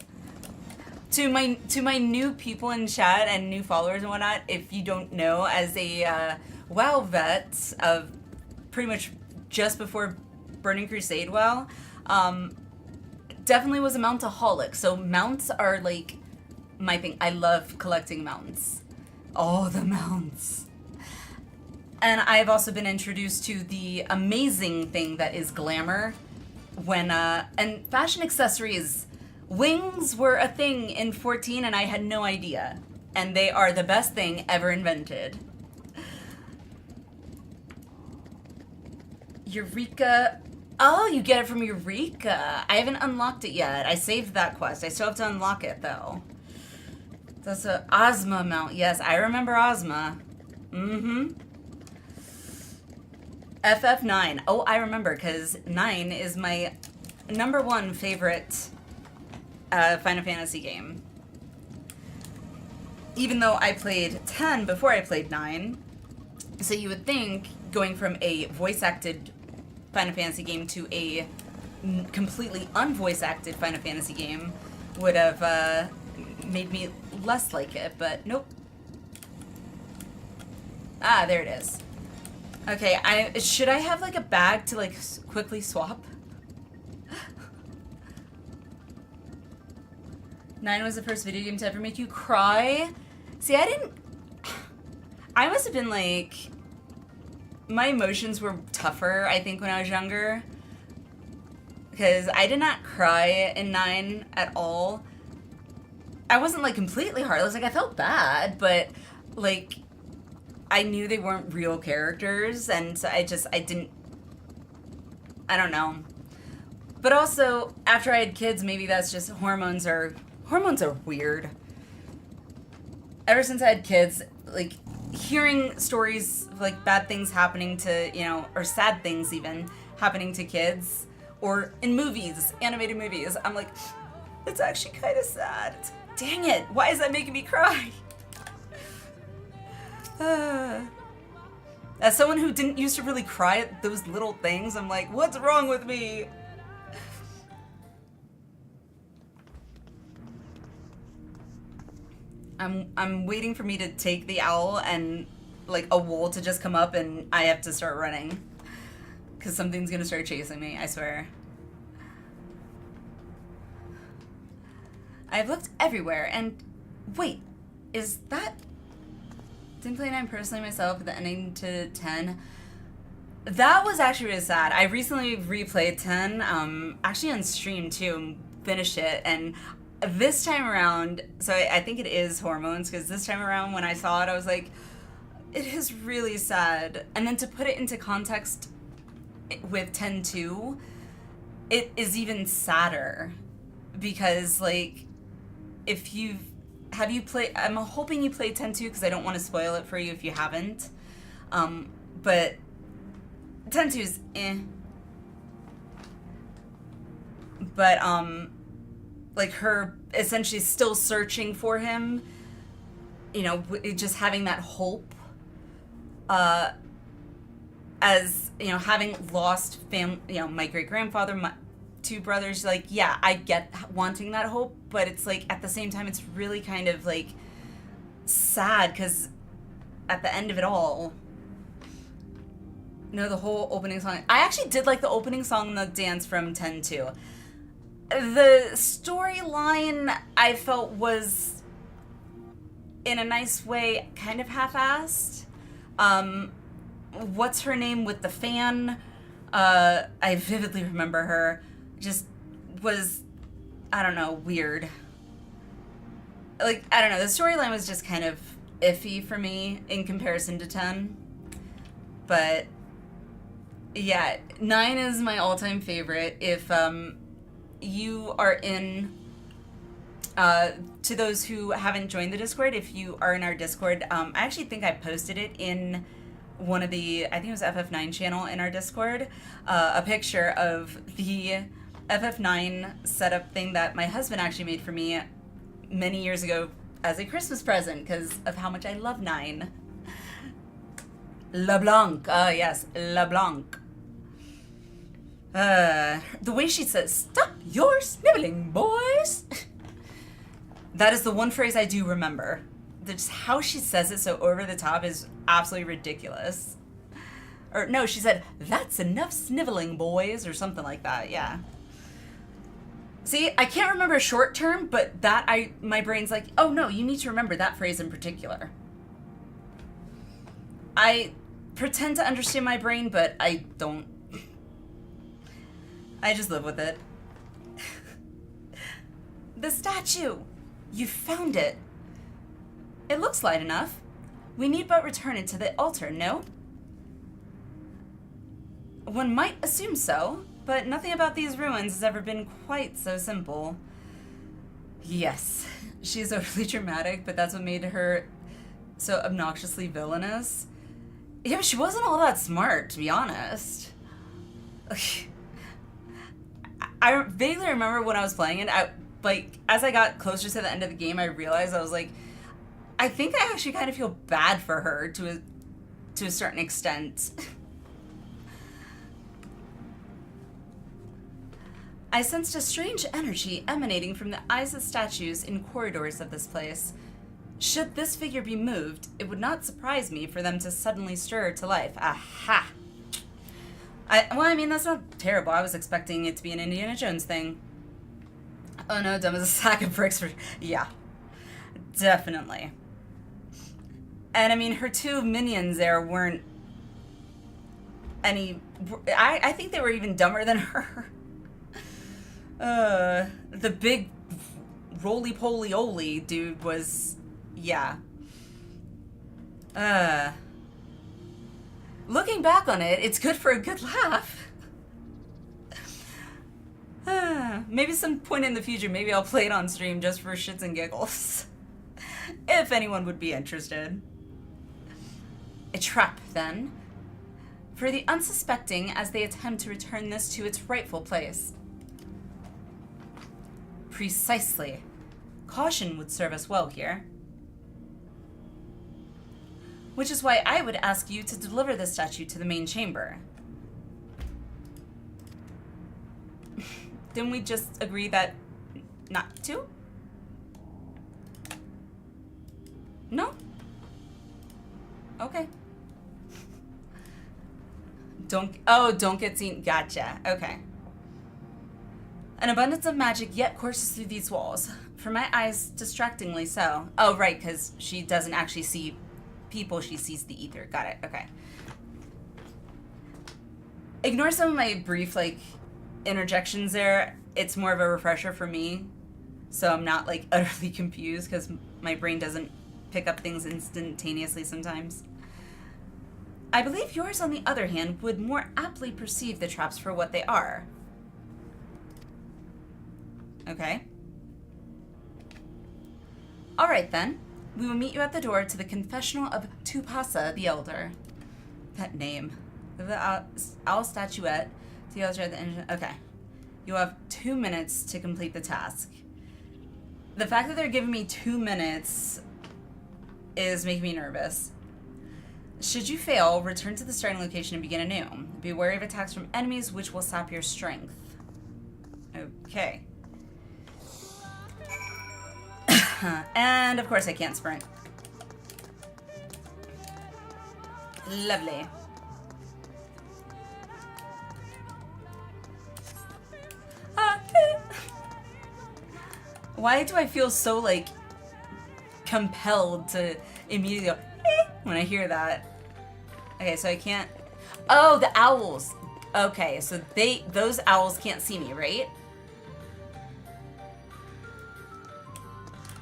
To my new people in chat and new followers and whatnot, if you don't know, as a WoW vet of pretty much just before Burning Crusade WoW, definitely was a mountaholic. So mounts are like my thing. I love collecting mounts. Oh, the mounts. And I've also been introduced to the amazing thing that is glamour. And fashion accessories. Wings were a thing in 14 and I had no idea. And they are the best thing ever invented. Eureka. Oh, you get it from Eureka. I haven't unlocked it yet. I saved that quest. I still have to unlock it though. That's a Ozma mount. Yes, I remember Ozma. Mm-hmm. FF9. Oh, I remember, because 9 is my #1 favorite Final Fantasy game. Even though I played 10 before I played 9. So you would think going from a voice-acted Final Fantasy game to a completely unvoice-acted Final Fantasy game would have made me less like it, but nope. Ah, there it is. Okay, should I have like a bag to like quickly swap? 9 was the first video game to ever make you cry. See, I must have been like, my emotions were tougher, I think, when I was younger. Because I did not cry in 9 at all. I wasn't like completely heartless, like I felt bad, but like, I knew they weren't real characters, and so I don't know. But also, after I had kids, maybe that's just hormones are weird. Ever since I had kids, like, hearing stories of, like, bad things happening to, you know, or sad things even, happening to kids, or in movies, animated movies, I'm like, it's actually kind of sad. Dang it, why is that making me cry? As someone who didn't used to really cry at those little things, I'm like, what's wrong with me? I'm waiting for me to take the owl and like a wool to just come up and I have to start running. Because something's gonna start chasing me, I swear. I've looked everywhere and wait, is that... Didn't play 9 personally myself, but the ending to 10. That was actually really sad. I recently replayed 10, actually on stream too, and finished it. And this time around, so I think it is hormones, because this time around when I saw it, I was like, it is really sad. And then to put it into context with 10-2, it is even sadder. Because, like, if you've... Have you played... I'm hoping you played 10-2 because I don't want to spoil it for you if you haven't. But 10-2 is eh. But, like, her essentially still searching for him, you know, just having that hope, as, you know, having lost you know, my great-grandfather, two brothers, like, yeah, I get wanting that hope, but it's like, at the same time, it's really kind of like sad, because at the end of it all, the whole opening song, I actually did like the opening song and the dance from 10 too. The storyline I felt was, in a nice way, kind of half-assed. What's her name with the fan? I vividly remember her. Just was, I don't know, weird. Like, I don't know, the storyline was just kind of iffy for me in comparison to 10. But, yeah, 9 is my all-time favorite. If, you are in, to those who haven't joined the Discord, if you are in our Discord, I actually think I posted it in one of the, I think it was FF9 channel in our Discord, a picture of the FF9 setup thing that my husband actually made for me many years ago as a Christmas present because of how much I love 9. LeBlanc, yes, LeBlanc. The way she says, "Stop your sniveling, boys!" That is the one phrase I do remember. Just how she says it so over the top is absolutely ridiculous. Or no, she said, "That's enough sniveling, boys," or something like that, yeah. See, I can't remember short term, but that my brain's like, oh no, you need to remember that phrase in particular. I pretend to understand my brain, but I don't. I just live with it. The statue! You found it. It looks light enough. We need but return it to the altar, no? One might assume so, but nothing about these ruins has ever been quite so simple. Yes, she's overly dramatic, but that's what made her so obnoxiously villainous. Yeah, but she wasn't all that smart, to be honest. I vaguely remember when I was playing it, as I got closer to the end of the game, I realized I was like, I think I actually kind of feel bad for her to a certain extent. I sensed a strange energy emanating from the eyes of statues in corridors of this place. Should this figure be moved, it would not surprise me for them to suddenly stir to life. Aha! Well, I mean, that's not terrible. I was expecting it to be an Indiana Jones thing. Oh no, dumb as a sack of bricks for... Yeah. Definitely. And I mean, her two minions there weren't any... I think they were even dumber than her. The big roly-poly-oly dude was... Yeah. Looking back on it, it's good for a good laugh. Maybe some point in the future, maybe I'll play it on stream just for shits and giggles. If anyone would be interested. A trap, then. For the unsuspecting as they attempt to return this to its rightful place. Precisely. Caution would serve us well here. Which is why I would ask you to deliver the statue to the main chamber. Didn't we just agree that not to? No? Okay. Don't get seen. Gotcha. Okay. An abundance of magic yet courses through these walls. For my eyes, distractingly so. Oh, right, because she doesn't actually see people, she sees the ether. Got it. Okay. Ignore some of my brief, interjections there. It's more of a refresher for me, so I'm not, utterly confused, because my brain doesn't pick up things instantaneously sometimes. I believe yours, on the other hand, would more aptly perceive the traps for what they are. Okay. Alright then. We will meet you at the door to the confessional of Tupasa the Elder. That name. The owl statuette. The altar at the engine. Okay. You have 2 minutes to complete the task. The fact that they're giving me 2 minutes is making me nervous. Should you fail, return to the starting location and begin anew. Be wary of attacks from enemies which will sap your strength. Okay. And of course I can't sprint. Lovely. Why do I feel so, like, compelled to immediately go, when I hear that? Okay, so I can't... Oh, the owls! Okay, so those owls can't see me, right?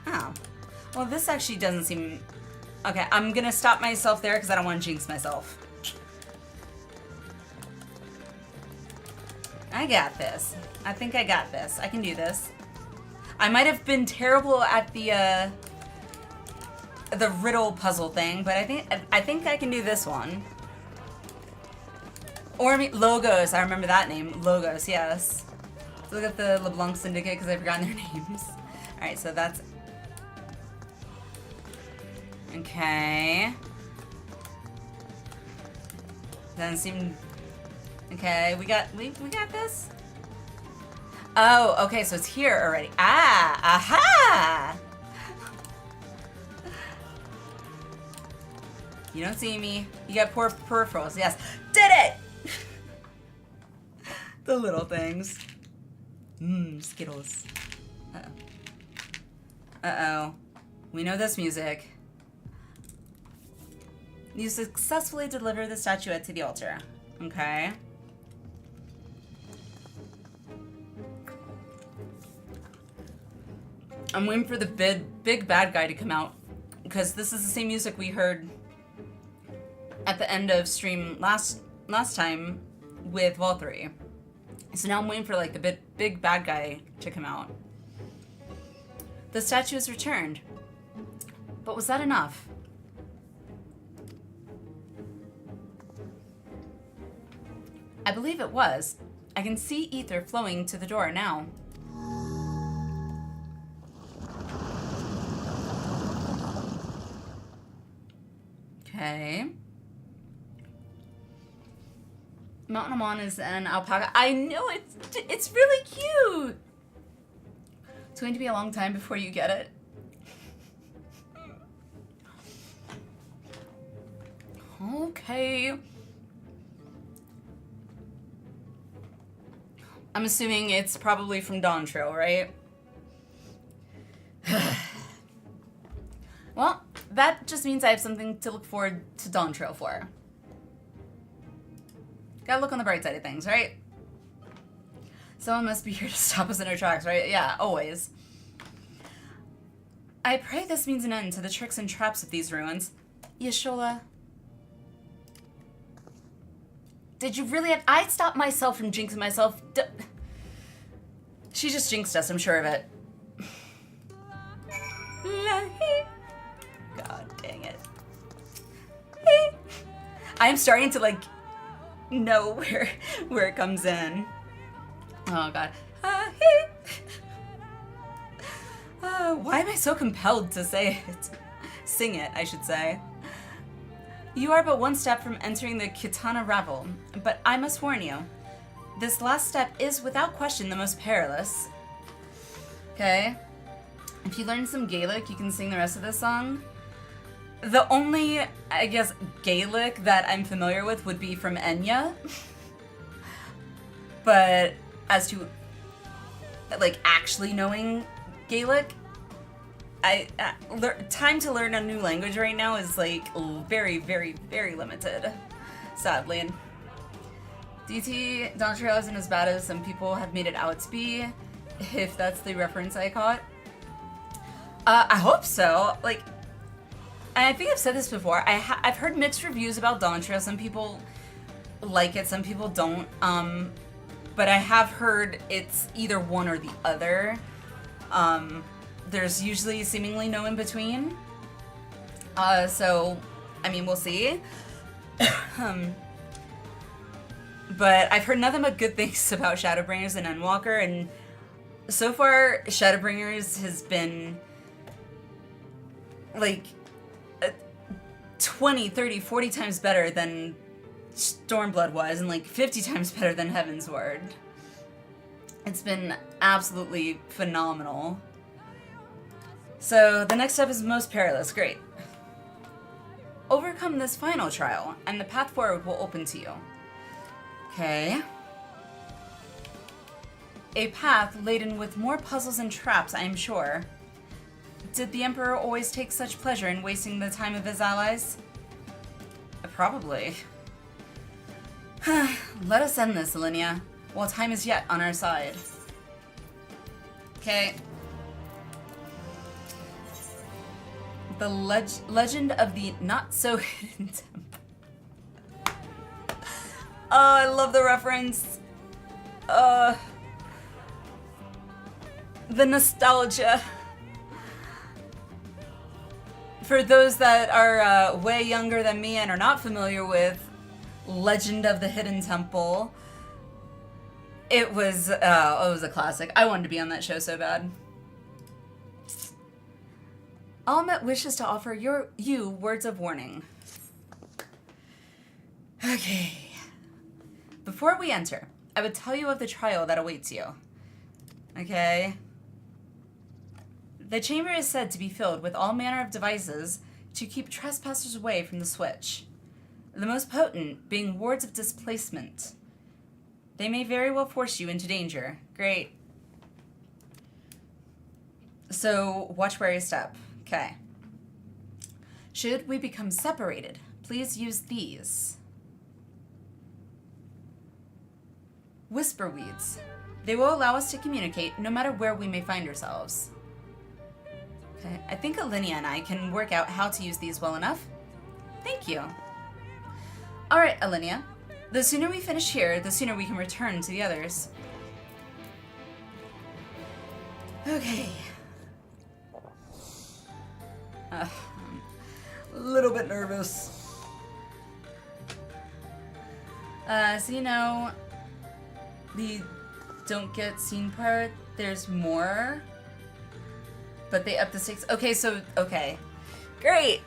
Oh. Well, this actually doesn't seem... Okay, I'm gonna stop myself there because I don't want to jinx myself. I got this. I think I got this. I can do this. I might have been terrible at the riddle puzzle thing, but I think I can do this one. Or Logos, I remember that name. Logos, yes. Let's look at the LeBlanc Syndicate because I've forgotten their names. Alright, so that's... Okay. Doesn't seem... Okay, we got this? Oh, okay, so it's here already. Ah, aha! You don't see me. You got poor peripherals. Yes. Did it! The little things. Skittles. Uh-oh. Uh-oh. We know this music. You successfully deliver the statuette to the altar. Okay. I'm waiting for the big bad guy to come out, because this is the same music we heard at the end of stream last time with WoW 3. So now I'm waiting for like the big bad guy to come out. The statue is returned. But was that enough? I believe it was. I can see ether flowing to the door now. Okay. Mountain Amon is an alpaca. I know, it's really cute. It's going to be a long time before you get it. Okay. I'm assuming it's probably from Dawn Trail, right? Well, that just means I have something to look forward to Dawn Trail for. Gotta look on the bright side of things, right? Someone must be here to stop us in our tracks, right? Yeah, always. I pray this means an end to the tricks and traps of these ruins. Yashola. Did you really have... I stopped myself from jinxing myself. She just jinxed us, I'm sure of it. God dang it. I'm starting to, like, know where it comes in. Oh, God. Why am I so compelled to say it? Sing it, I should say. You are but one step from entering the Kitana Ravel, but I must warn you. This last step is, without question, the most perilous. Okay. If you learn some Gaelic, you can sing the rest of this song. The only, I guess, Gaelic that I'm familiar with would be from Enya. But as to, like, actually knowing Gaelic, time to learn a new language right now is, like, very, very, very limited, sadly. DT, Dawn Trail isn't as bad as some people have made it out to be, if that's the reference I caught. I hope so. Like, I think I've said this before. I've heard mixed reviews about Dawn Trail. Some people like it, some people don't. But I have heard it's either one or the other. There's usually seemingly no in between. So, I mean, we'll see. But I've heard nothing but good things about Shadowbringers and Endwalker, and so far, Shadowbringers has been, like, 20, 30, 40 times better than Stormblood was, and like 50 times better than Heavensward. It's been absolutely phenomenal. So the next step is most perilous. Great. Overcome this final trial, and the path forward will open to you. Okay. A path laden with more puzzles and traps, I am sure. Did the Emperor always take such pleasure in wasting the time of his allies? Probably. Let us end this, Alliniea, while time is yet on our side. Okay. The legend of the not-so-hidden temple. Oh, I love the reference. The nostalgia. For those that are way younger than me and are not familiar with Legend of the Hidden Temple, it was a classic. I wanted to be on that show so bad. Almet wishes to offer you words of warning. Okay. Before we enter, I would tell you of the trial that awaits you. Okay? The chamber is said to be filled with all manner of devices to keep trespassers away from the switch. The most potent being wards of displacement. They may very well force you into danger. Great. So, watch where you step. Okay. Should we become separated, please use these. Whisper weeds. They will allow us to communicate no matter where we may find ourselves. Okay, I think Alliniea and I can work out how to use these well enough. Thank you. Alright, Alliniea. The sooner we finish here, the sooner we can return to the others. Okay. I'm a little bit nervous. So you know, the don't get seen part, there's more. But they up the stakes. Okay, so, okay. Great!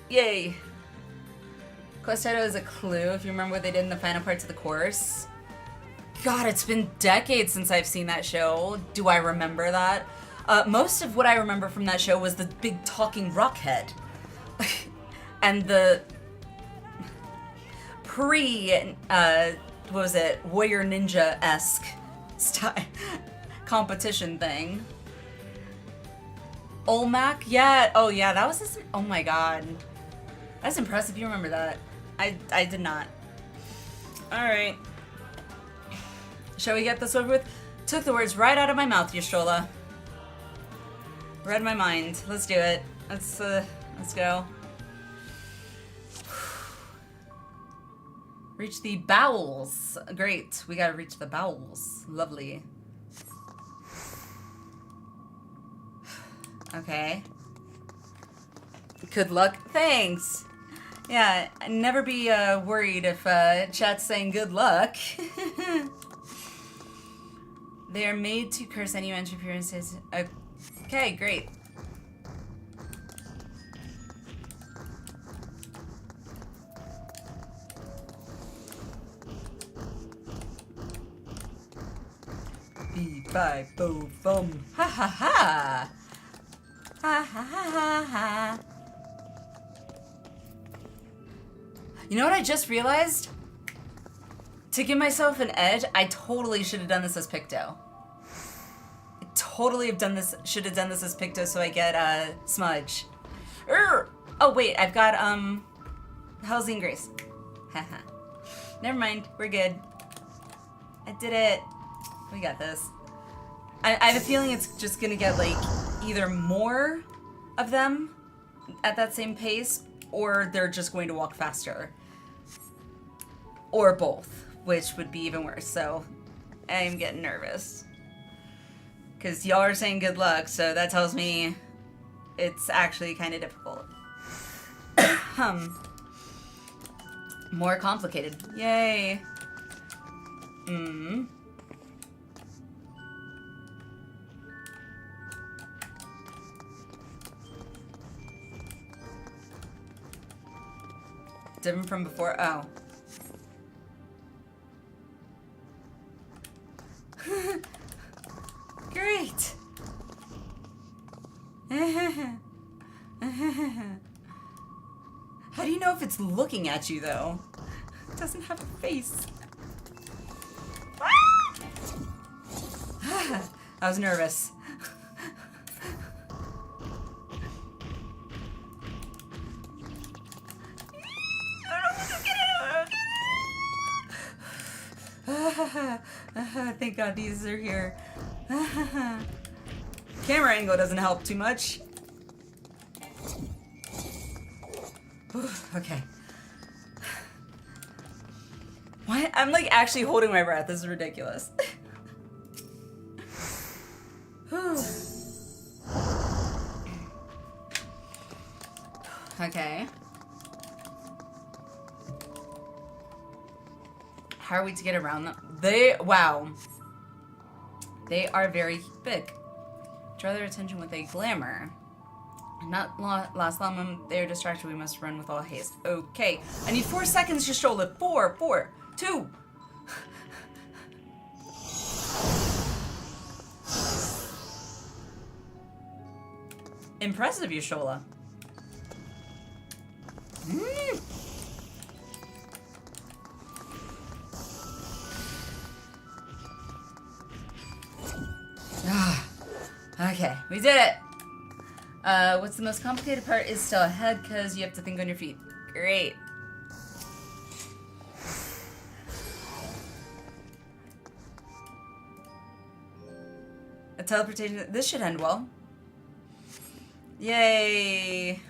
Yay! Quest title is a clue, if you remember what they did in the final parts of the course. God, it's been decades since I've seen that show. Do I remember that? Most of what I remember from that show was the big talking rock head. And the what was it, Warrior Ninja-esque style competition thing. Olmec? Yeah. Oh, yeah, that was this. Oh my god. That's impressive you remember that. I did not. Alright. Shall we get this over with? Took the words right out of my mouth, Yastrola. Read my mind. Let's do it. Let's go. Reach the bowels. Great. We gotta reach the bowels. Lovely. Okay. Good luck. Thanks. Yeah, never be worried if chat's saying good luck. They are made to curse any interferences. Okay, great. B-5-bo-bum. Ha ha ha. Ha ha ha ha ha. You know what I just realized? To give myself an edge, I totally should have done this as Picto. I totally should have done this as Picto so I get Smudge. Oh wait, I've got Halsey and Grace. Haha. Never mind, we're good. I did it. We got this. I have a feeling it's just gonna get like either more of them at that same pace, or they're just going to walk faster. Or both, which would be even worse, so I am getting nervous. Because y'all are saying good luck, so that tells me it's actually kind of difficult. More complicated. Yay. Different from before? Oh. Great. How do you know if it's looking at you, though? It doesn't have a face. I was nervous. Thank God these are here. Camera angle doesn't help too much. Okay. What? I'm like actually holding my breath. This is ridiculous. Okay. How are we to get around them? Wow. They are very big. Draw their attention with a glamour. Not last long, they are distracted. We must run with all haste. Okay. I need 4 seconds to stroll it. 4, 2. Impressive, Yashola. Okay, we did it. What's the most complicated part is still ahead because you have to think on your feet. Great. A teleportation. This should end well. Yay.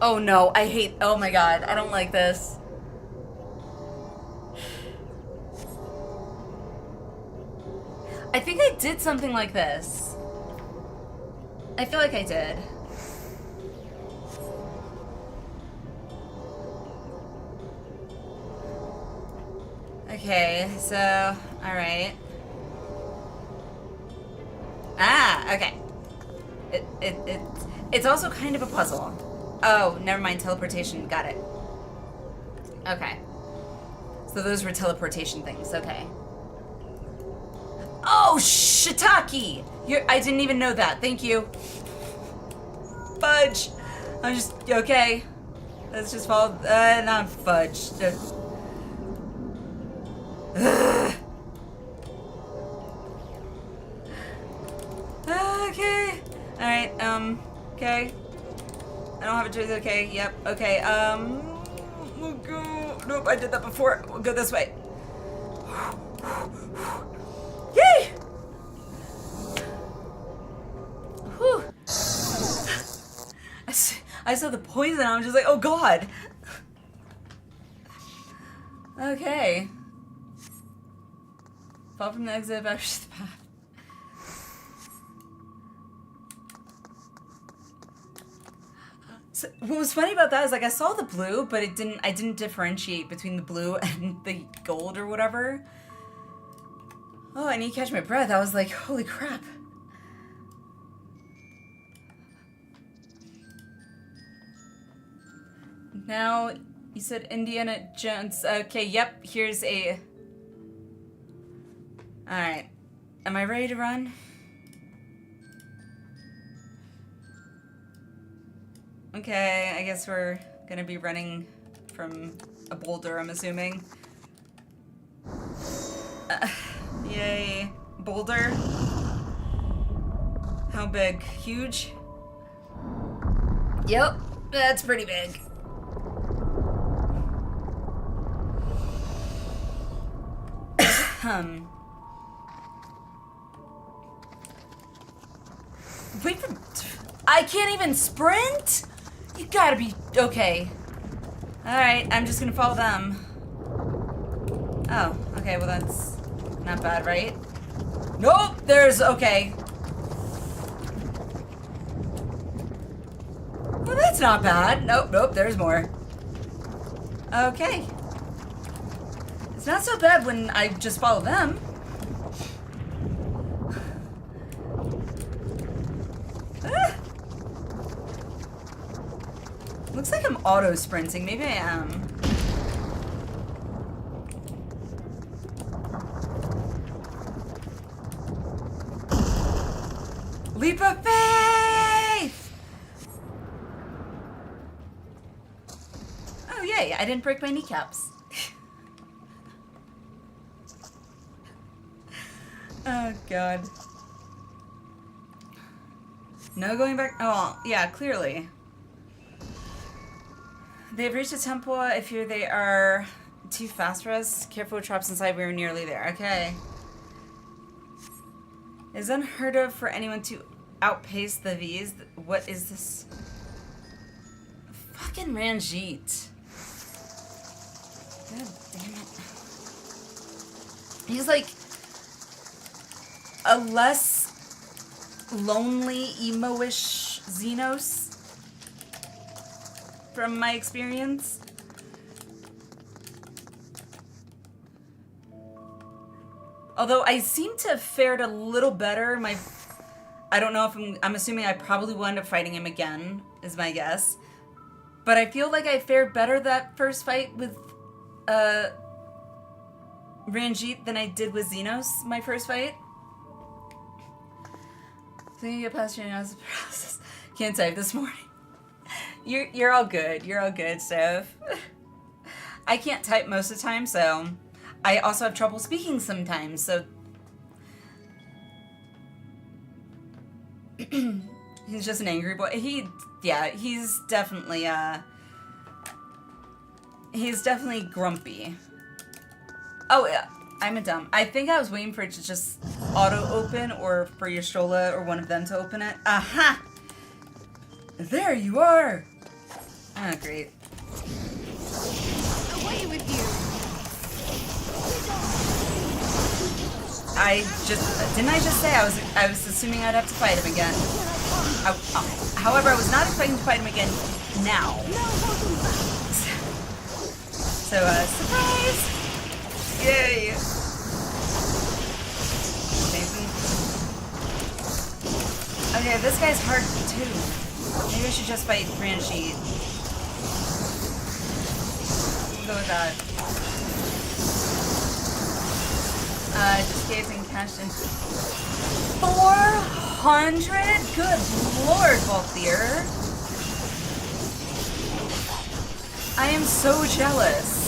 Oh no, I hate, oh my god, I don't like this. I think I did something like this. I feel like I did. Okay, so, alright. Ah, okay. It's also kind of a puzzle. Oh, never mind, teleportation, got it. Okay. So those were teleportation things, okay. Oh, shiitake! I didn't even know that, thank you. Fudge! I'm just, okay. Let's just follow, not fudge. Okay. Alright, okay. I don't have a choice, okay, yep, okay, we'll go, nope, I did that before, we'll go this way. Yay! Whew. I saw the poison, I was just like, oh god. Okay. Fall from the exit, back to the path. So what was funny about that is like I saw the blue, but I didn't differentiate between the blue and the gold or whatever. Oh, I need to catch my breath. I was like, holy crap. Now, you said Indiana Jones. Okay, yep, here's a... Alright. Am I ready to run? Okay, I guess we're gonna be running from a boulder, I'm assuming. Yay. Boulder? How big? Huge? Yep, that's pretty big. Wait for... I can't even sprint? You gotta be... Okay. Alright, I'm just gonna follow them. Oh, okay, well that's not bad, right? Nope, there's... Okay. Well, that's not bad. Nope, nope, there's more. Okay. It's not so bad when I just follow them. Looks like I'm auto sprinting. Maybe I am. Leap of faith! Oh yay, I didn't break my kneecaps. Oh god. No going back. Oh, yeah, clearly. They've reached a temple. I fear they are too fast for us. Careful with traps inside. We're nearly there. Okay. It's unheard of for anyone to outpace the V's. What is this? Fucking Ranjit. God damn it. He's like a less lonely, emo-ish Xenos from my experience. Although I seem to have fared a little better. I don't know if I'm assuming I probably will end up fighting him again, is my guess. But I feel like I fared better that first fight with Ranjit than I did with Xenos, my first fight. So you get past your analysis process. Can't type this morning. You're all good. You're all good, Steph. I can't type most of the time, so I also have trouble speaking sometimes, so he's just an angry boy. He's definitely grumpy. Oh yeah, I'm a dumb. I think I was waiting for it to just auto open or for your Strolla or one of them to open it. Aha! There you are! Oh, great. Away with you! Didn't I just say I was assuming I'd have to fight him again? However, I was not expecting to fight him again now. So, surprise! Yay! Amazing. Okay, this guy's hard too. Maybe I should just fight Ranjit. We'll go with that. Just gazing cash in 400? Good lord, Balthier. I am so jealous.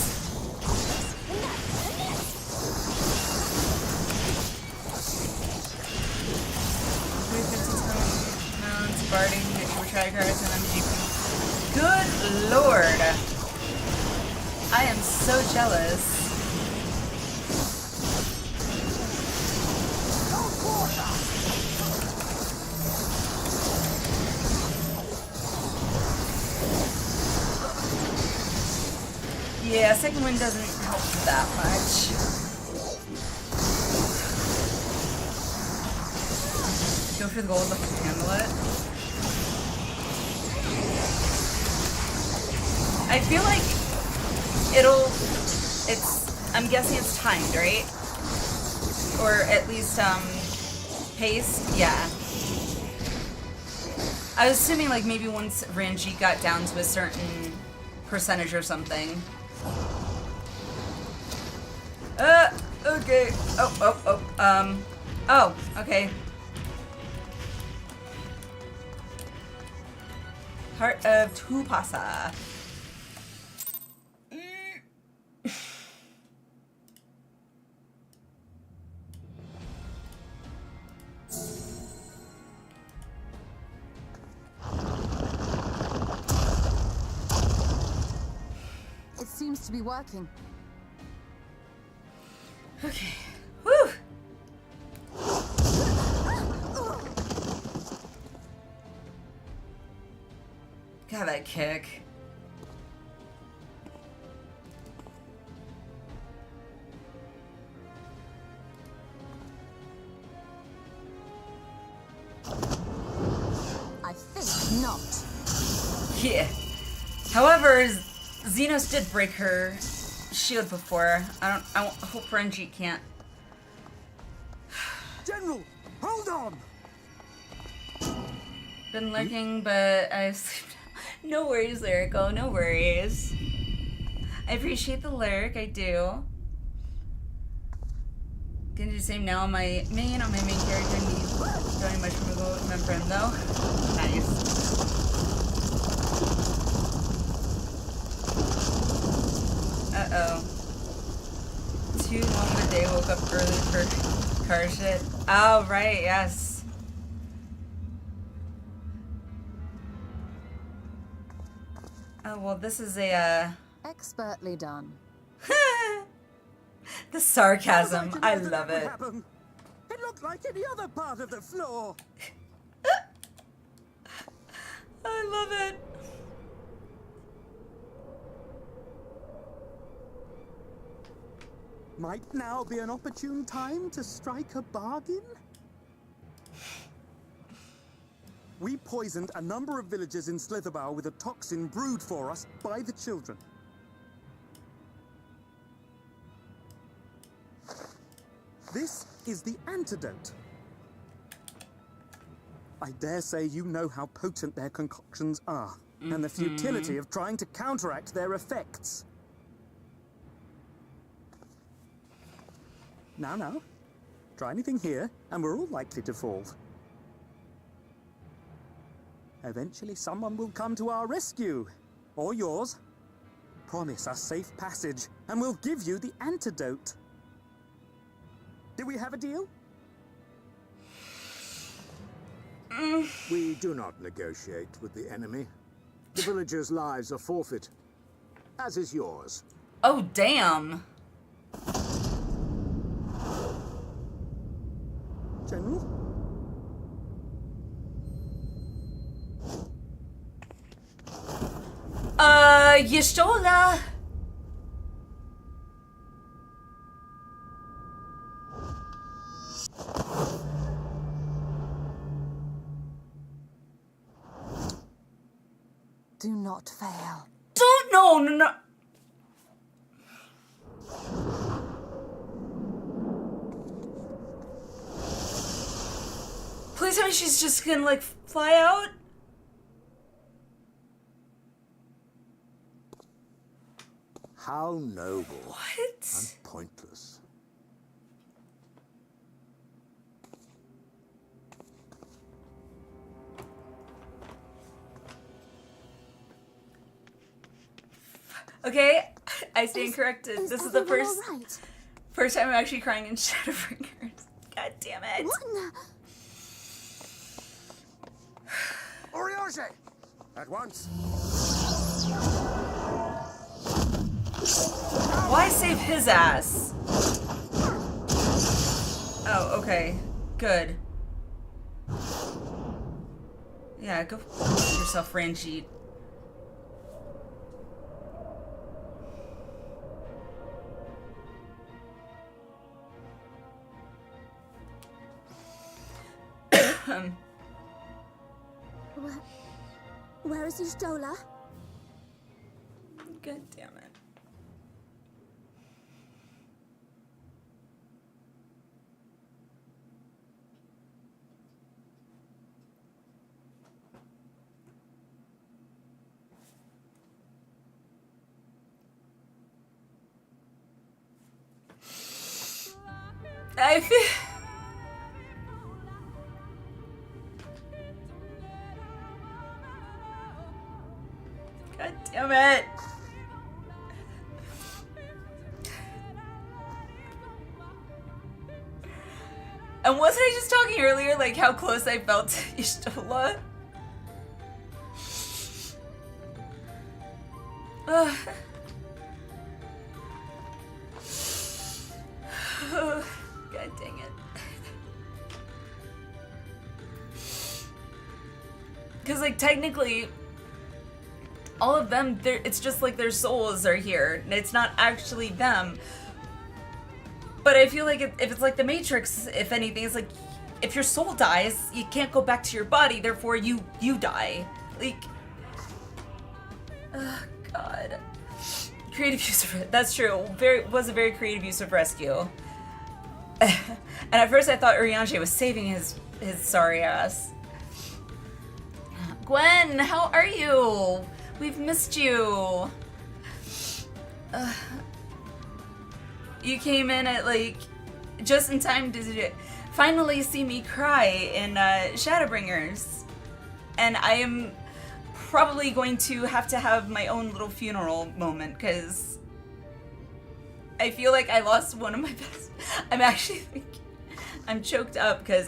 Barding, Retrigars, and MGP. Good lord! I am so jealous. Yeah, second wind doesn't help that much. Go for the gold, let them handle it. I feel like I'm guessing it's timed, right? Or at least, paced? Yeah. I was assuming, like, maybe once Ranjit got down to a certain percentage or something. Okay. Oh, okay. Heart of Tupasa. It seems to be working. Okay. Woo! God, that kick. I think not. Yeah. However, Xenos did break her shield before. I hope Ranjit can't. General, hold on! Been lurking, but I sleep. No worries, Lyrical, no worries. I appreciate the lyric, I do. Gonna do the same now on my main character needs joining much removal with my friend though. Nice. Uh-oh. Too long of a day, woke up early for car shit. Oh, right, yes. Oh, well, this is a, Expertly done. the sarcasm, I love it. Happen. It looked like any other part of the floor. I love it. Might now be an opportune time to strike a bargain? We poisoned a number of villagers in Slitherbough with a toxin brewed for us by the children. This is the antidote. I dare say you know how potent their concoctions are, and the futility of trying to counteract their effects. Now, try anything here, and we're all likely to fall. Eventually, someone will come to our rescue, or yours. Promise us safe passage, and we'll give you the antidote. Do we have a deal? We do not negotiate with the enemy. The villagers' lives are forfeit, as is yours. Oh, damn. General? Yestola. Do not fail. Don't, no. Please tell me she's just gonna, like, fly out? How noble What? and pointless. Okay, I stand corrected. This is the everyone first all right? first time I'm actually crying in Shadowbringers. God damn it. What in the... Oriage! At once. Why save his ass? Oh, okay. Good. Yeah, go f yourself, Ranjit. Where is Y'shtola? God damn it. I feel... God damn it. And wasn't I just talking earlier, like, how close I felt to Y'shtola? God dang it. Because, like, technically, all of them, it's just like their souls are here. It's not actually them. But I feel like if it's like the Matrix, if anything, it's like, if your soul dies, you can't go back to your body, therefore you die. Like, oh, God. Creative use of it. That's true. Was a very creative use of rescue. And at first I thought Urianger was saving his sorry ass. Gwen, how are you? We've missed you. You came in at like just in time to finally see me cry in Shadowbringers, and I am probably going to have my own little funeral moment because I feel like I lost one of my best. I'm actually like, I'm choked up because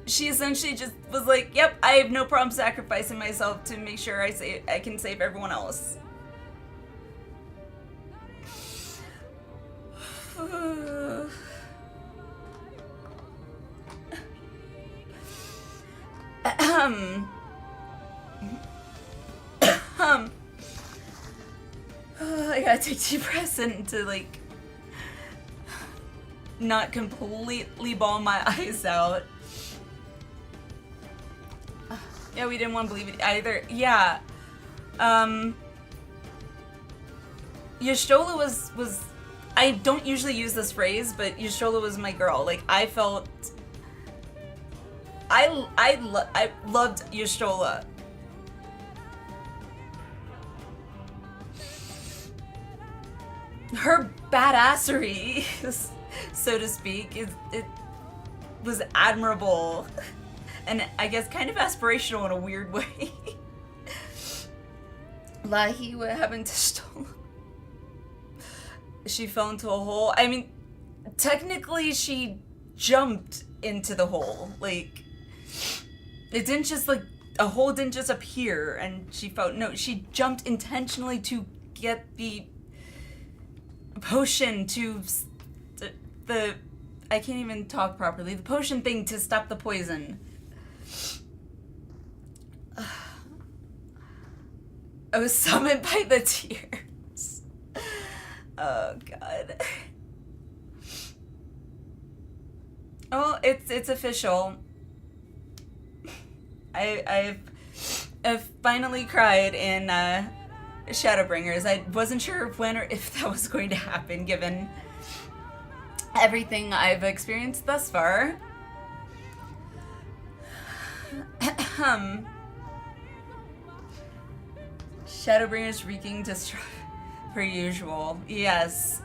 she essentially just was like, yep, I have no problem sacrificing myself to make sure I can save everyone else. I gotta take deep breaths in to like not completely bawl my eyes out. Yeah, we didn't want to believe it either. Yeah. Y'shtola was I don't usually use this phrase, but Y'shtola was my girl. Like I loved Y'shtola. Her badassery, so to speak, it was admirable. And I guess kind of aspirational in a weird way. Lahi, what happened to Y'shtola? She fell into a hole. I mean, technically she jumped into the hole. Like, it didn't just like, a hole didn't just appear and she fell. No, she jumped intentionally to get the potion to the I can't even talk properly. The potion thing to stop the poison. I was summoned by the tears. Oh god. Oh, it's official. I've finally cried in Shadowbringers. I wasn't sure when or if that was going to happen given everything I've experienced thus far. Shadowbringers wreaking destruction per usual. Yes.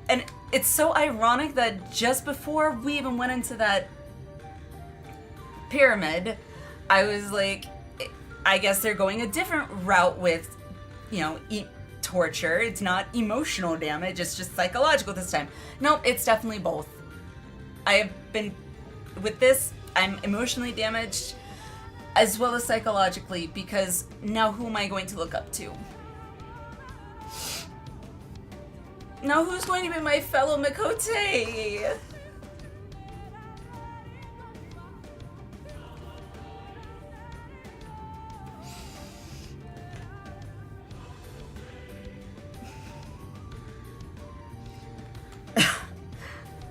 And it's so ironic that just before we even went into that pyramid, I was like, I guess they're going a different route with, you know, torture. It's not emotional damage, it's just psychological this time. Nope, it's definitely both. I have been, with this, I'm emotionally damaged as well as psychologically, because now who am I going to look up to? Now who's going to be my fellow Mikote?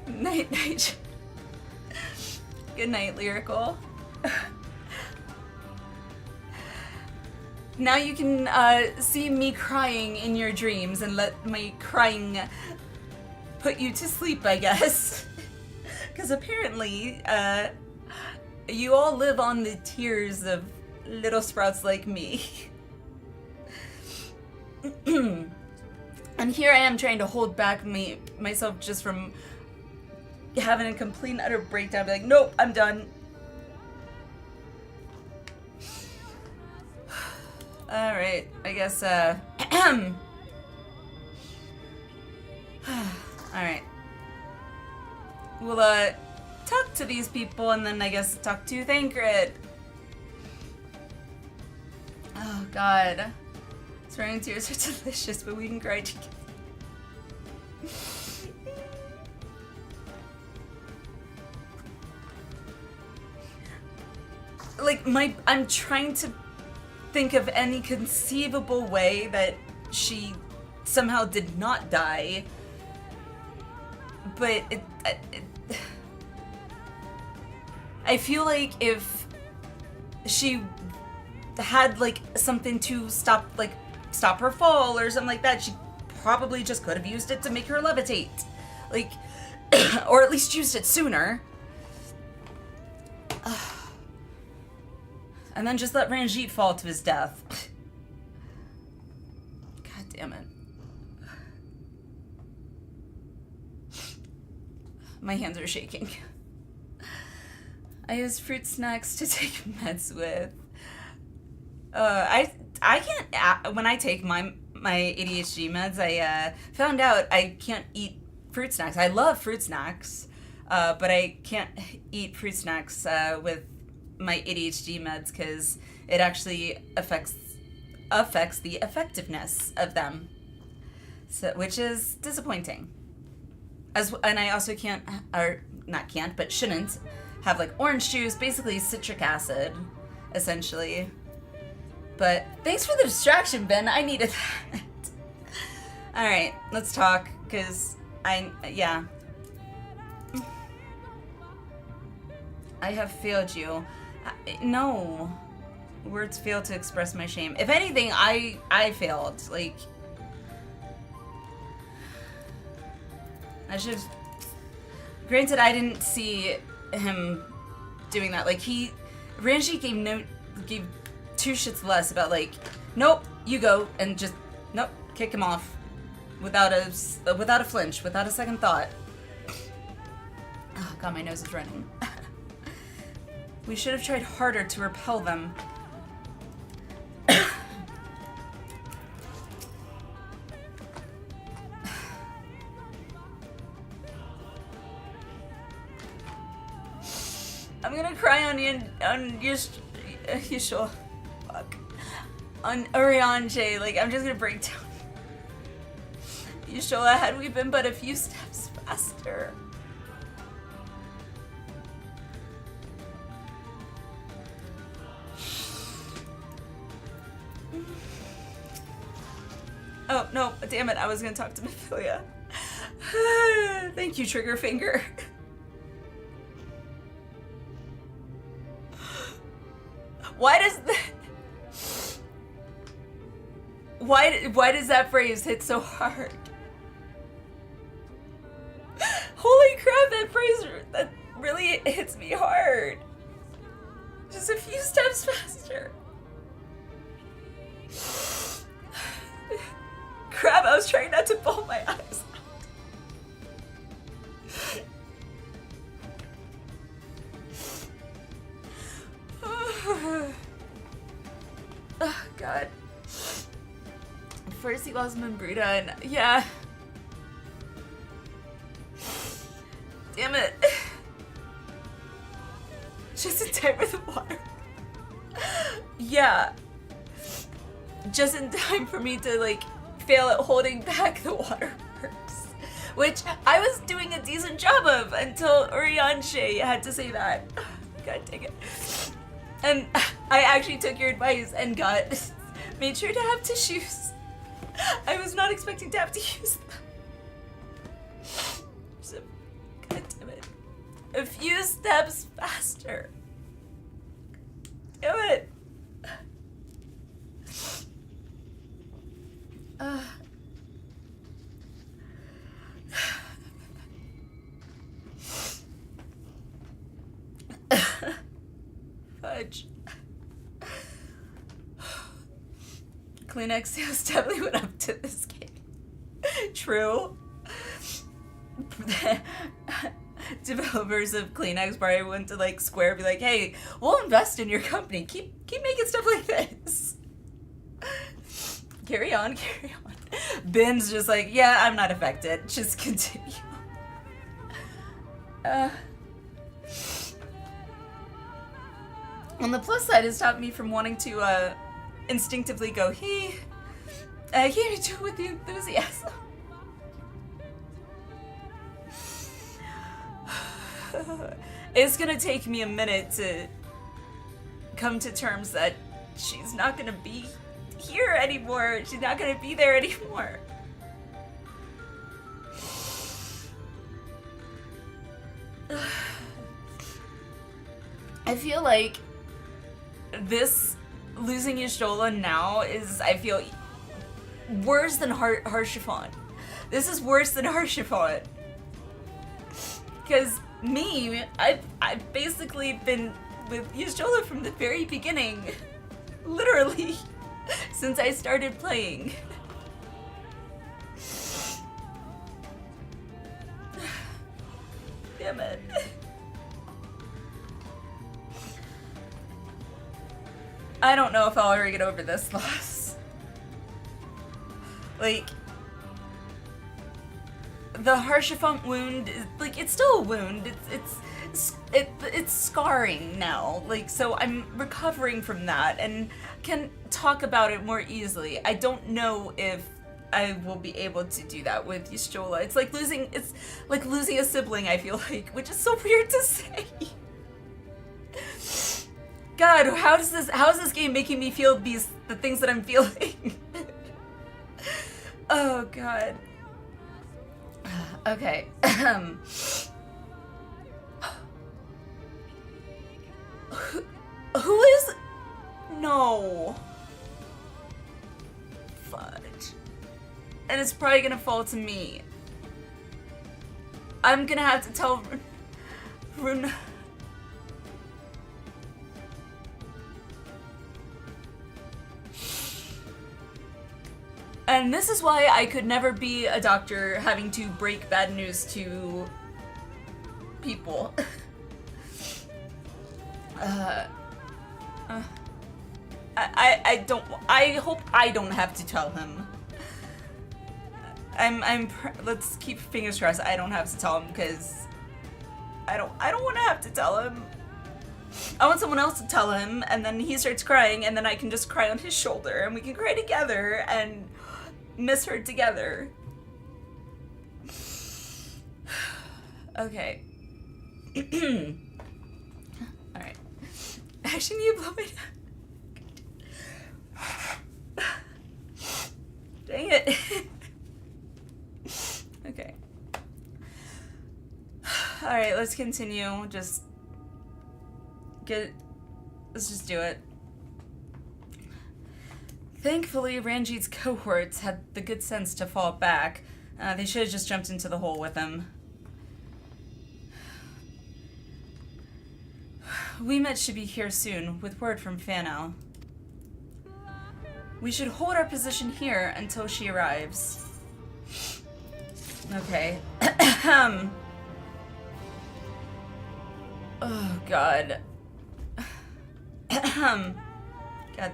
Night. Good night, Lyrical. Now you can see me crying in your dreams and let my crying put you to sleep, I guess. Because apparently, you all live on the tears of little sprouts like me. And here I am trying to hold back myself just from having a complete and utter breakdown. Be like, nope, I'm done. Alright, I guess, alright. We'll, talk to these people and then I guess talk to Thancred. Oh, God. Swearing tears are delicious, but we can cry together. Like, I'm trying to think of any conceivable way that she somehow did not die, but I feel like if she had like something to stop her fall or something like that, she probably just could have used it to make her levitate, like, or at least used it sooner. And then just let Ranjit fall to his death. God damn it. My hands are shaking. I use fruit snacks to take meds with. I can't, when I take my ADHD meds, I found out I can't eat fruit snacks. I love fruit snacks, but I can't eat fruit snacks with my ADHD meds because it actually affects the effectiveness of them, so, which is disappointing. And I also can't, or not can't, but shouldn't have like orange juice, basically citric acid, essentially. But thanks for the distraction, Ben. I needed that. All right, let's talk, because yeah. I have failed you. No. Words fail to express my shame. If anything, I failed. Like, I should have... Granted, I didn't see him doing that. Like, Ranji gave two shits less about, like, nope, you go, and just, nope, kick him off. Without a flinch, without a second thought. Oh god, my nose is running. We should have tried harder to repel them. I'm gonna cry on Yishul. Fuck. On Urianche, like, I'm just gonna break down. Yishola, had we been but a few steps faster. Oh, no, damn it, I was gonna talk to Mephilia. Thank you, Trigger Finger. Why does why does that phrase hit so hard? Holy crap, that phrase that really hits me hard. Just a few steps faster. Crap, I was trying not to bawl my eyes out. Oh, God. First he was Membruda, and yeah. Damn it. Just in time for the water. Yeah. Just in time for me to, like, fail at holding back the waterworks. Which I was doing a decent job of until Urianche had to say that. God dang it. And I actually took your advice and made sure to have tissues. I was not expecting to have to use them. So, God damn it. A few steps faster. Damn it. Fudge. Kleenex sales definitely went up to this game. True. Developers of Kleenex probably went to like Square and be like, hey, we'll invest in your company. Keep making stuff like this. Carry on, carry on. Ben's just like, yeah, I'm not affected. Just continue. On the plus side, it stopped me from wanting to instinctively go, hey, I can't do it with the enthusiasm. It's gonna take me a minute to come to terms that she's not gonna be here anymore. She's not gonna be there anymore. I feel like this losing Y'shtola now is, I feel, worse than Harshiphon. This is worse than Harshiphon. Because me, I've basically been with Y'shtola from the very beginning. Literally, since I started playing. Damn it. I don't know if I'll ever get over this loss. Like, the Harshafont wound is, like, it's still a wound. It's scarring now. Like, so I'm recovering from that and can talk about it more easily. I don't know if I will be able to do that with Y'shtola. It's like losing a sibling, I feel like, which is so weird to say. God, how is this game making me feel the things that I'm feeling? Oh God. Okay. Who is? No. Fudge. And it's probably gonna fall to me. I'm gonna have to tell Rune. And this is why I could never be a doctor having to break bad news to people. I hope I don't have to tell him. Let's keep fingers crossed I don't have to tell him, because I don't want to have to tell him. I want someone else to tell him, and then he starts crying, and then I can just cry on his shoulder, and we can cry together and miss her together. Okay. Alright. Actually, need to blow it out. Dang it. Okay. Alright, let's continue. Let's just do it. Thankfully, Ranjit's cohorts had the good sense to fall back. They should have just jumped into the hole with him. Wimet should be here soon, with word from Fanel. We should hold our position here until she arrives. Okay. Oh, God. God.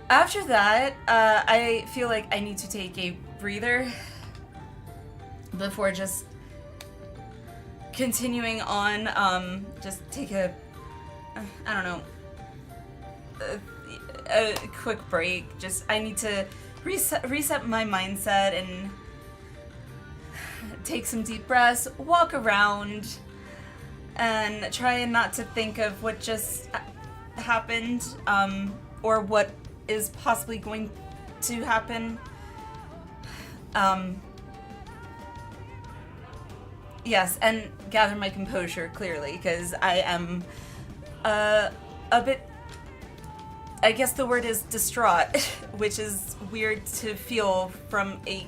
After that, I feel like I need to take a breather before just continuing on. Just take a, I don't know, a quick break. I need to reset my mindset and take some deep breaths, walk around, and try not to think of what just happened, or what is possibly going to happen. Yes, and gather my composure, clearly, because I am a bit, I guess the word is distraught, which is weird to feel from a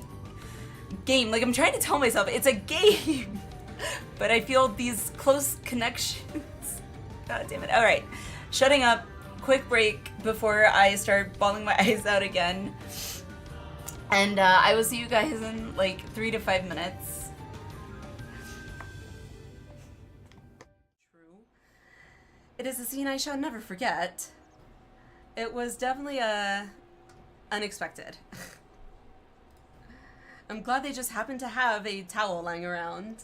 game. Like, I'm trying to tell myself it's a game, but I feel these close connections. God damn it. Alright, shutting up. Quick break before I start bawling my eyes out again. And I will see you guys in like 3 to 5 minutes. True. It is a scene I shall never forget. It was definitely unexpected. I'm glad they just happened to have a towel lying around.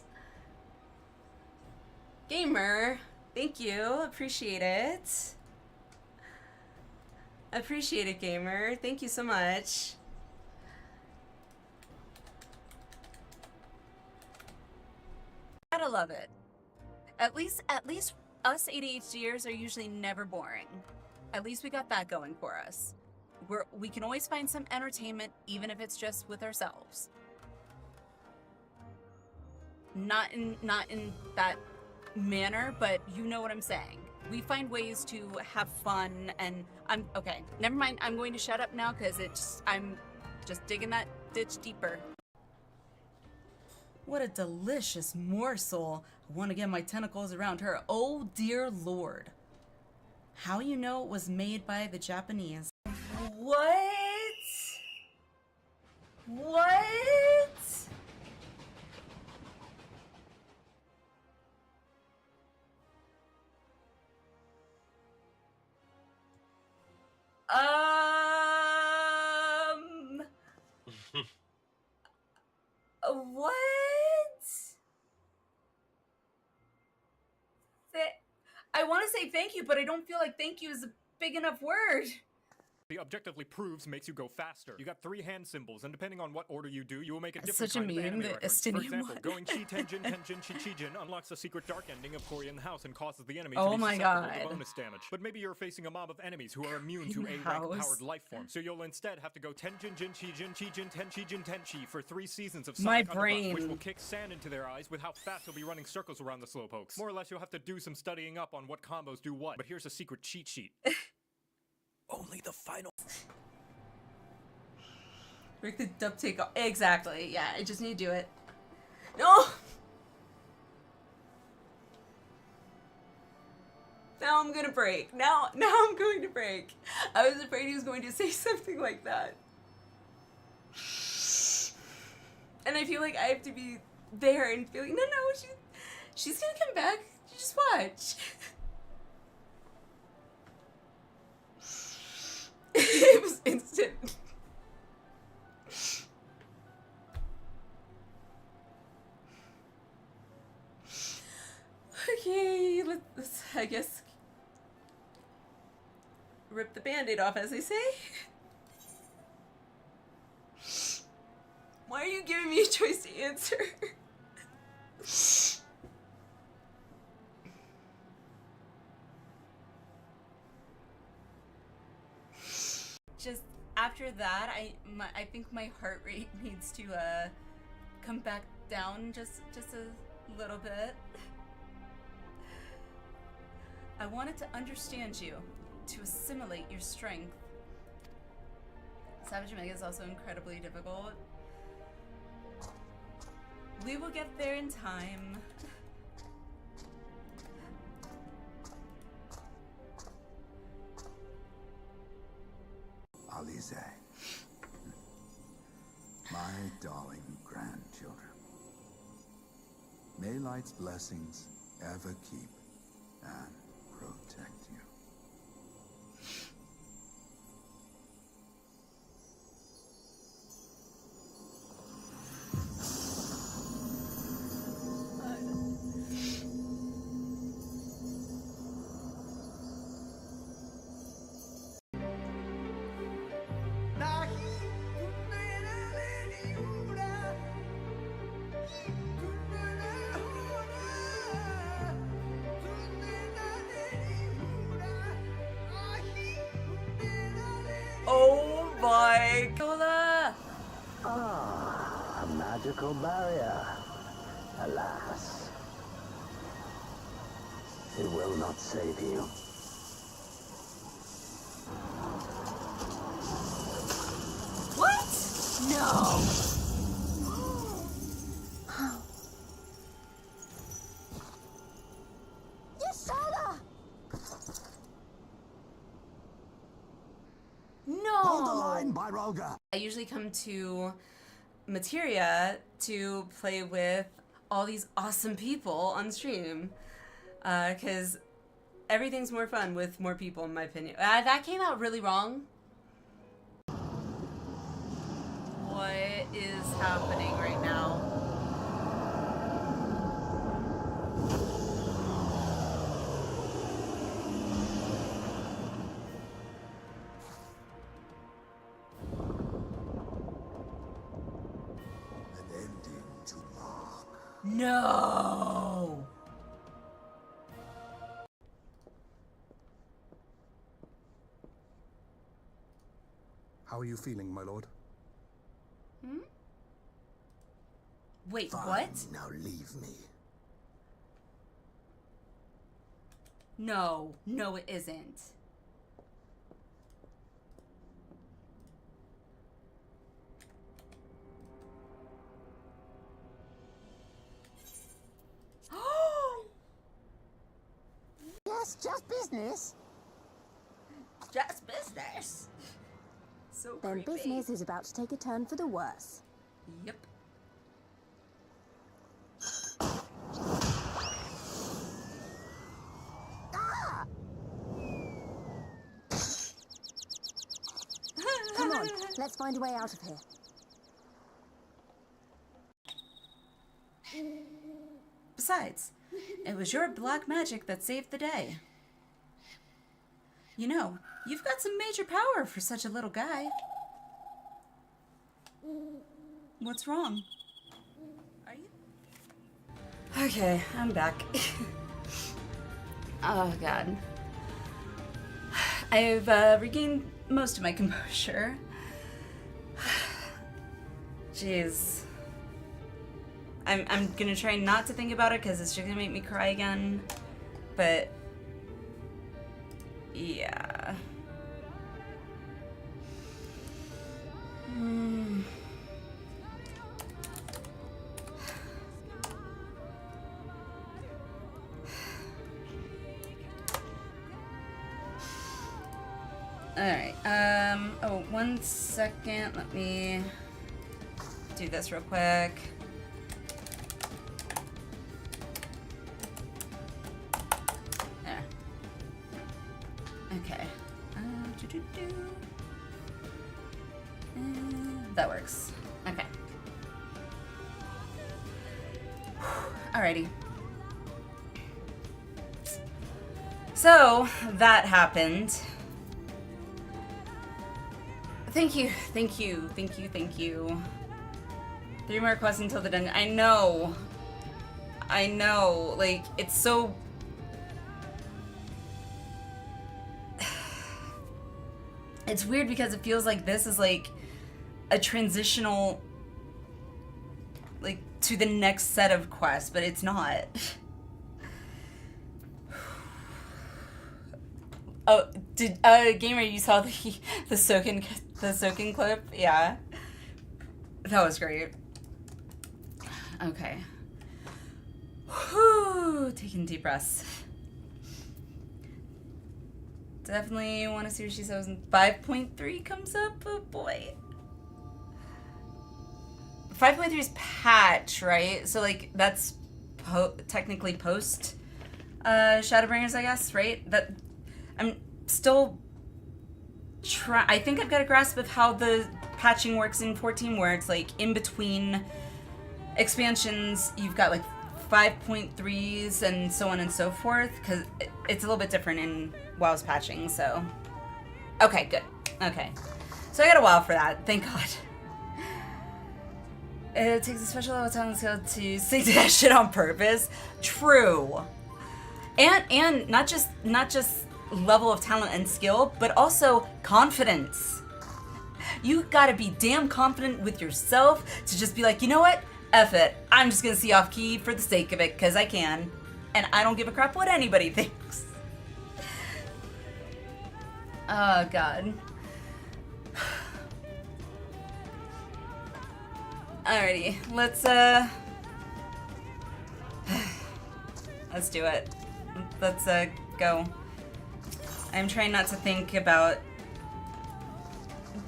Gamer, thank you. Appreciate it. Appreciate it, Gamer. Thank you so much. Gotta love it. At least us ADHDers are usually never boring. At least we got that going for us. We can always find some entertainment, even if it's just with ourselves. Not in that manner, but you know what I'm saying. We find ways to have fun, and okay, never mind. I'm going to shut up now because I'm just digging that ditch deeper. What a delicious morsel. I want to get my tentacles around her. Oh dear lord. How you know it was made by the Japanese? What? What? What? I want to say thank you, but I don't feel like thank you is a big enough word. The objectively proves makes you go faster. You got 3 hand symbols, and depending on what order you do, you will make a different Such a kind of meme, anime the reference. Estinian For example, one. going chi tenjin tenjin chi chijin unlocks the secret dark ending of Kori in the house and causes the enemy Oh to be my susceptible God. to bonus damage. But maybe you're facing a mob of enemies who are immune to In the A rank house. powered life form, so you'll instead have to go tenjin jin chijin chijin ten chijin tenchi for 3 seasons of My Sonic Underground, brain. which will kick sand into their eyes with how fast you'll be running circles around the slowpokes. More or less, you'll have to do some studying up on what combos do what. But here's a secret cheat sheet. Only the final. Break the duct tape off. Exactly. Yeah, I just need to do it. No! Now I'm gonna break. Now I'm going to break. I was afraid he was going to say something like that. And I feel like I have to be there and feel like, no, she's gonna come back. Just watch. It was instant. Okay, let's, I guess, rip the band-aid off, as they say. Why are you giving me a choice to answer? Just after that, I think my heart rate needs to come back down just a little bit. I wanted to understand you, to assimilate your strength. Savage Mega is also incredibly difficult. We will get there in time. Alliniea, my darling grandchildren. May light's blessings ever keep and protect you. Oh my god! Ah, a magical barrier. Alas, it will not save you. What? No! Yashara! No! Hold the line, Byrolga. I usually come to Materia to play with all these awesome people on stream. Because everything's more fun with more people, in my opinion. That came out really wrong. What is happening right now? An ending to mark. No! How are you feeling, my lord? Wait, Fine, what? now leave me. No, it isn't. It's just business. Just business. So Then creepy. business is about to take a turn for the worse. Yep. Come on, let's find a way out of here. Besides, it was your black magic that saved the day. You know, you've got some major power for such a little guy. What's wrong? Are you? Okay, I'm back. Oh god. I've regained most of my composure. Jeez. I'm gonna try not to think about it because it's just gonna make me cry again. But yeah. Alright, oh, 1 second, let me do this real quick. There. Okay. That works. Okay. Alrighty. So, that happened. Thank you, thank you, thank you, thank you. 3 more quests until the dungeon. I know. I know. Like, it's so... It's weird because it feels like this is like a transitional, like, to the next set of quests, but it's not. Oh, did Gamer, you saw the soaking clip? Yeah, that was great. Okay. Whew, taking deep breaths. Definitely want to see what she says. 5.3 comes up. Oh boy. 5.3 is patch, right? So like that's technically post Shadowbringers, I guess, right? That I'm still I think I've got a grasp of how the patching works in 14, where it's like in between expansions, you've got like 5.3s and so on and so forth, because it's a little bit different in WoW's patching, so. Okay, good. Okay. So I got a while for that, thank God. It takes a special level of talent skill to say that shit on purpose. True. And not just level of talent and skill, but also confidence. You gotta be damn confident with yourself to just be like, you know what? F it. I'm just gonna see off key for the sake of it, because I can. And I don't give a crap what anybody thinks. Oh, God. Alrighty, let's do it. Let's go. I'm trying not to think about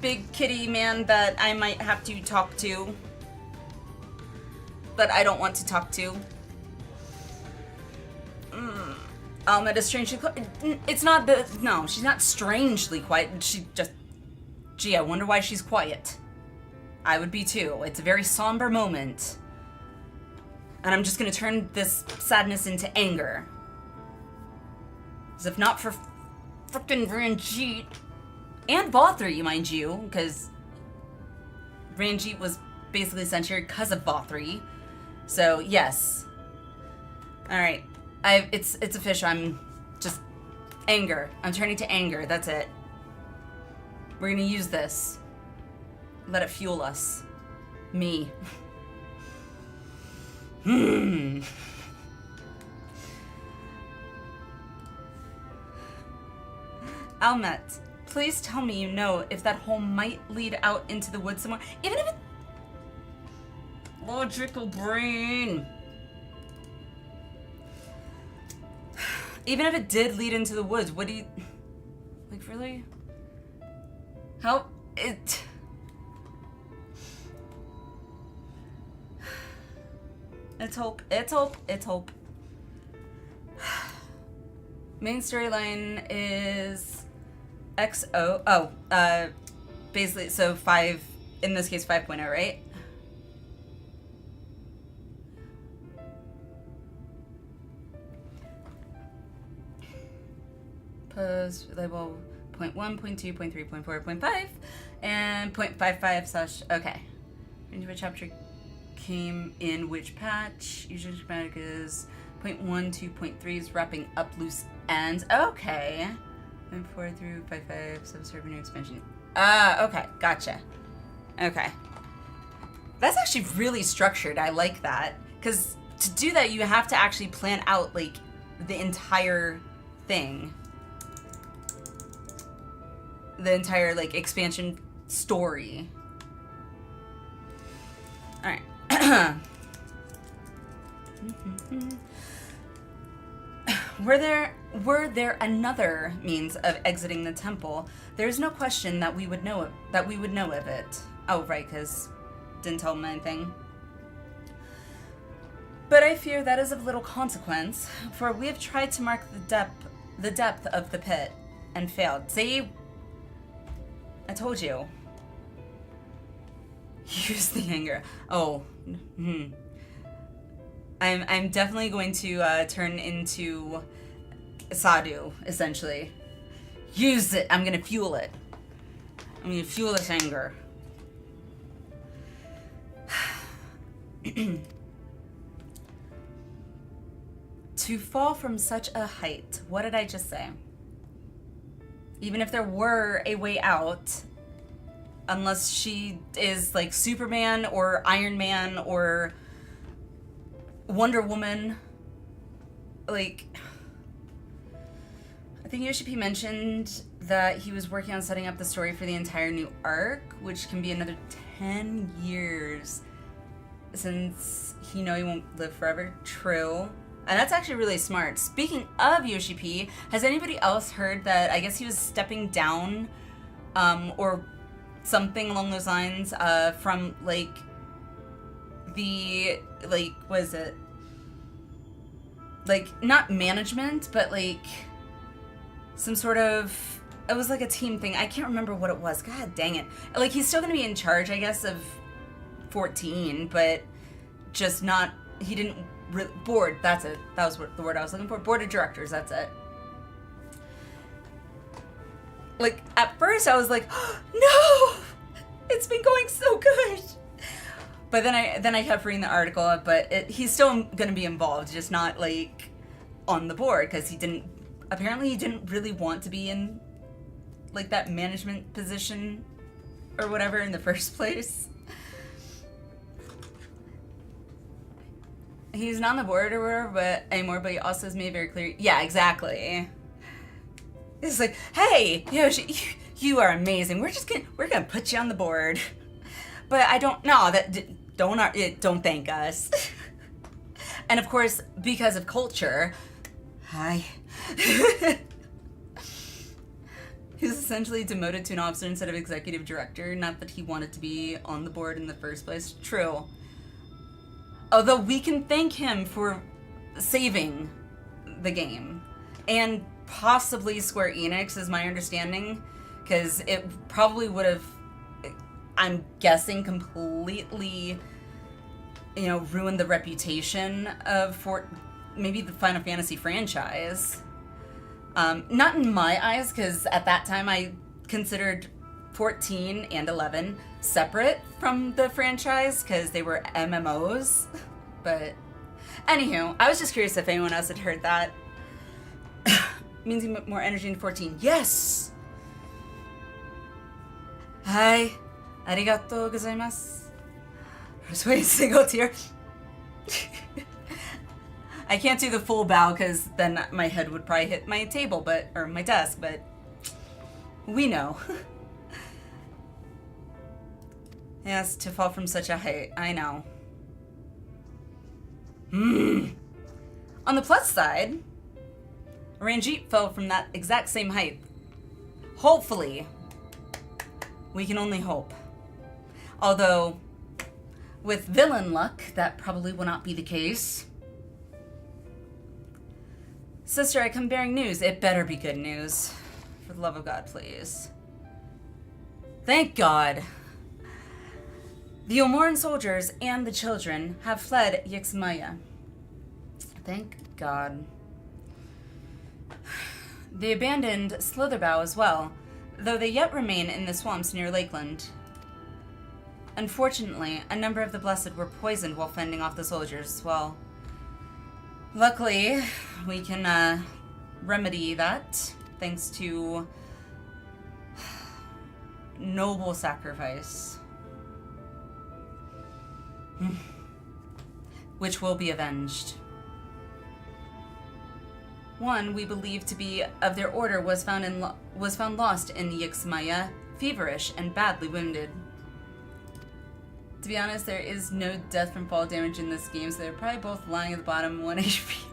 big kitty man that I might have to talk to, but I don't want to talk to. Alma is strangely quiet. It's not the, no, she's not strangely quiet. She just, gee, I wonder why she's quiet. I would be too. It's a very somber moment. And I'm just gonna turn this sadness into anger. As if not for frickin' Ranjit and Vothri, mind you, because Ranjit was basically sent here because of Vothri. So yes. Alright. It's official. I'm just anger. I'm turning to anger. That's it. We're gonna use this. Let it fuel us. Me. Almet, please tell me you know if that hole might lead out into the woods somewhere. Even if it... Logical brain. Even if it did lead into the woods, what do you... Like, really? How... It... It's hope. It's hope. It's hope. Main storyline is XO. Oh, basically, so 5, in this case 5.0, right? Post label 0.1, 0.2, 0.3, 0.4, 0.5, and 0.55 slash, okay. Into a chapter came in which patch? Usually schematic is 0.1 to 0.3 is wrapping up loose ends. Okay. 0.4 through 5.5 subserver new expansion. Okay, gotcha. Okay. That's actually really structured. I like that. Because to do that, you have to actually plan out, like, the entire thing. The entire, like, expansion story. Alright. Were there another means of exiting the temple, there's no question that we would know of it. Oh, right, because didn't tell him anything. But I fear that is of little consequence, for we have tried to mark the depth of the pit and failed. See? I told you. Use the anger. Oh. I'm definitely going to turn into Sadhu, essentially. Use it. I'm gonna fuel it. I'm gonna fuel this anger. To fall from such a height. What did I just say? Even if there were a way out, unless she is like Superman or Iron Man or Wonder Woman, like, I think Yoshi mentioned that he was working on setting up the story for the entire new arc, which can be another 10 years since he won't live forever. True. And that's actually really smart. Speaking of Yoshi P, has anybody else heard that I guess he was stepping down or something along those lines from like the, like, what is it? Like, not management, but like some sort of, it was like a team thing. I can't remember what it was. God dang it. Like, he's still gonna be in charge, I guess, of 14, but just not, he didn't, board, that's it. That was the word I was looking for. Board of directors, that's it. Like, at first I was like, oh, no! It's been going so good! But then I kept reading the article, but he's still gonna be involved, just not, like, on the board, because apparently he didn't really want to be in, like, that management position or whatever in the first place. He's not on the board or whatever anymore, but he also has made it very clear. Yeah, exactly. It's like, hey, Yoshi, you are amazing. We're gonna put you on the board. But I don't know that don't thank us. And of course, because of culture, hi. He's essentially demoted to an officer instead of executive director. Not that he wanted to be on the board in the first place. True. Although we can thank him for saving the game. And possibly Square Enix is my understanding. Because it probably would have, I'm guessing, completely, ruined the reputation of maybe the Final Fantasy franchise. Not in my eyes, because at that time I considered 14 and 11 separate from the franchise because they were MMOs. But anywho, I was just curious if anyone else had heard that. Means you put more energy in 14. Yes! Hi. Arigatou gozaimasu. Just wait a single tear. I can't do the full bow because then my head would probably hit my table, or my desk, but we know. Yes, to fall from such a height. I know. On the plus side, Ranjit fell from that exact same height. Hopefully. We can only hope. Although, with villain luck, that probably will not be the case. Sister, I come bearing news. It better be good news. For the love of God, please. Thank God. The Omoran soldiers and the children have fled Yixmaya. Thank God. They abandoned Slitherbow as well, though they yet remain in the swamps near Lakeland. Unfortunately, a number of the Blessed were poisoned while fending off the soldiers. Well, luckily, we can remedy that thanks to noble sacrifice, which will be avenged. One we believe to be of their order was found lost in Yixmaya, feverish and badly wounded. To be honest, there is no death from fall damage in this game, so they're probably both lying at the bottom, 1 HP.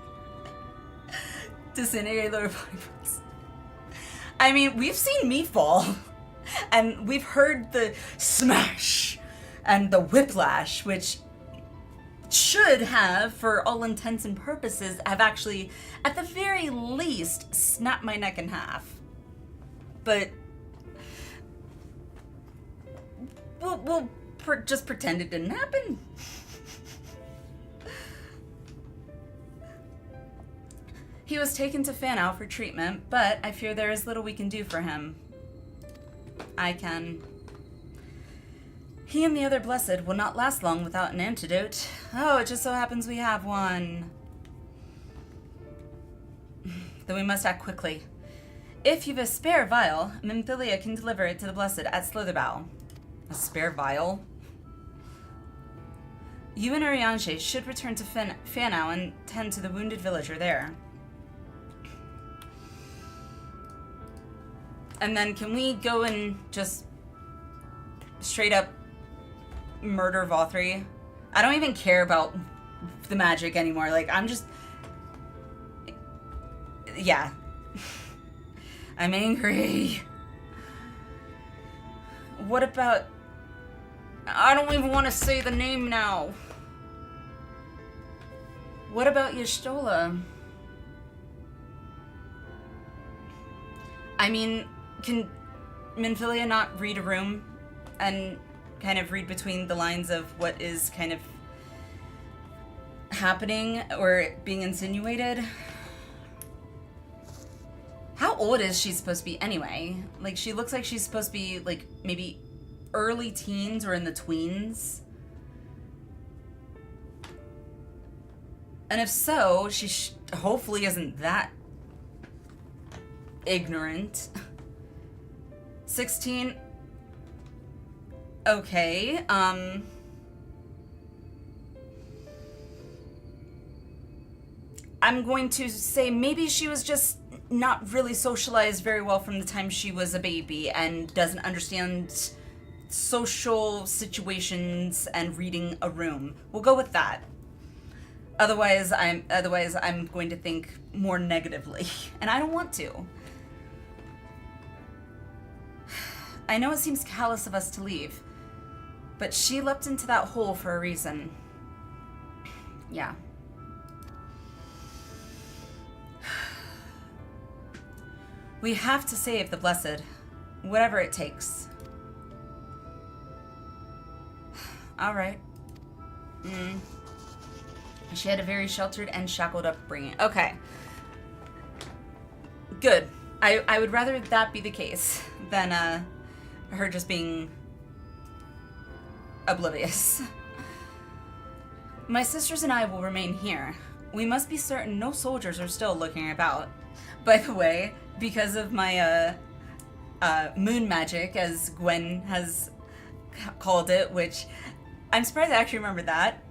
Disintegrate lower body parts. I mean, we've seen me fall, and we've heard the smash and the whiplash, which should have, for all intents and purposes, have actually, at the very least, snapped my neck in half. But we'll just pretend it didn't happen. He was taken to Fanau for treatment, but I fear there is little we can do for him. I can. He and the other Blessed will not last long without an antidote. Oh, it just so happens we have one. Then we must act quickly. If you've a spare vial, Minfilia can deliver it to the Blessed at Slitherbow. A spare vial? You and Arianche should return to Fanau and tend to the wounded villager there. And then can we go and just straight up murder Vothri? I don't even care about the magic anymore. Like, I'm just... Yeah. I'm angry. What about... I don't even want to say the name now. What about Y'shtola? I mean, can Minfilia not read a room and kind of read between the lines of what is kind of happening or being insinuated? How old is she supposed to be anyway? Like, she looks like she's supposed to be, like, maybe early teens or in the tweens. And if so, she hopefully isn't that ignorant. 16. Okay, I'm going to say maybe she was just not really socialized very well from the time she was a baby and doesn't understand social situations and reading a room. We'll go with that. Otherwise I'm going to think more negatively, and I don't want to. I know it seems callous of us to leave, but she leapt into that hole for a reason. Yeah. We have to save the Blessed, whatever it takes. All right. She had a very sheltered and shackled upbringing. Okay. Good. I would rather that be the case than her just being oblivious. My sisters and I will remain here. We must be certain no soldiers are still looking about. By the way, because of my moon magic, as Gwen has called it, which I'm surprised I actually remember that.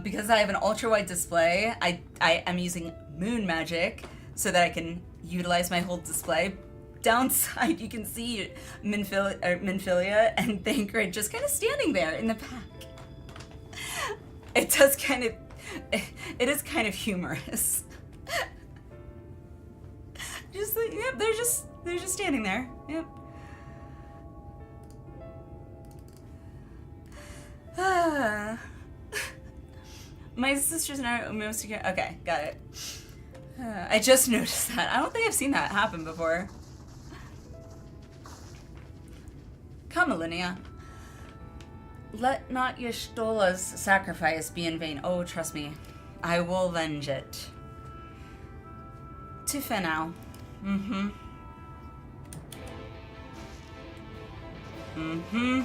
Because I have an ultra-wide display, I am using moon magic so that I can utilize my whole display. Downside, you can see Minfilia and Thancred just kind of standing there in the back. It does kind of... It is kind of humorous. Just like, yep, they're just standing there. Yep. My sister's and I are most secure. Okay, got it. I just noticed that. I don't think I've seen that happen before. Come, Alliniea. Let not Y'shtola's sacrifice be in vain. Oh, trust me. I will avenge it. To Final. Mm-hmm. Mm-hmm.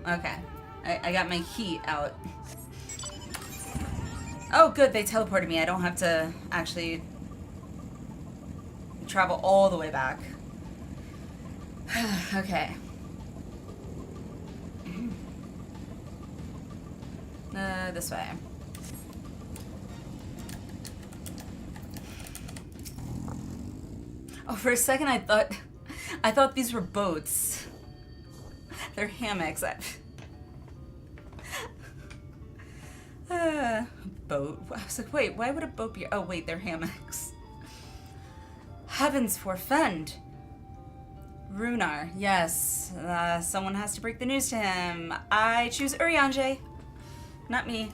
Okay. I got my heat out. Oh, good. They teleported me. I don't have to actually travel all the way back. Okay. This way. Oh, for a second I thought these were boats. They're hammocks. Boat. I was like, wait, why would a boat be? Oh, wait, they're hammocks. Heavens forfend. Runar, yes. Someone has to break the news to him. I choose Urianger. Not me.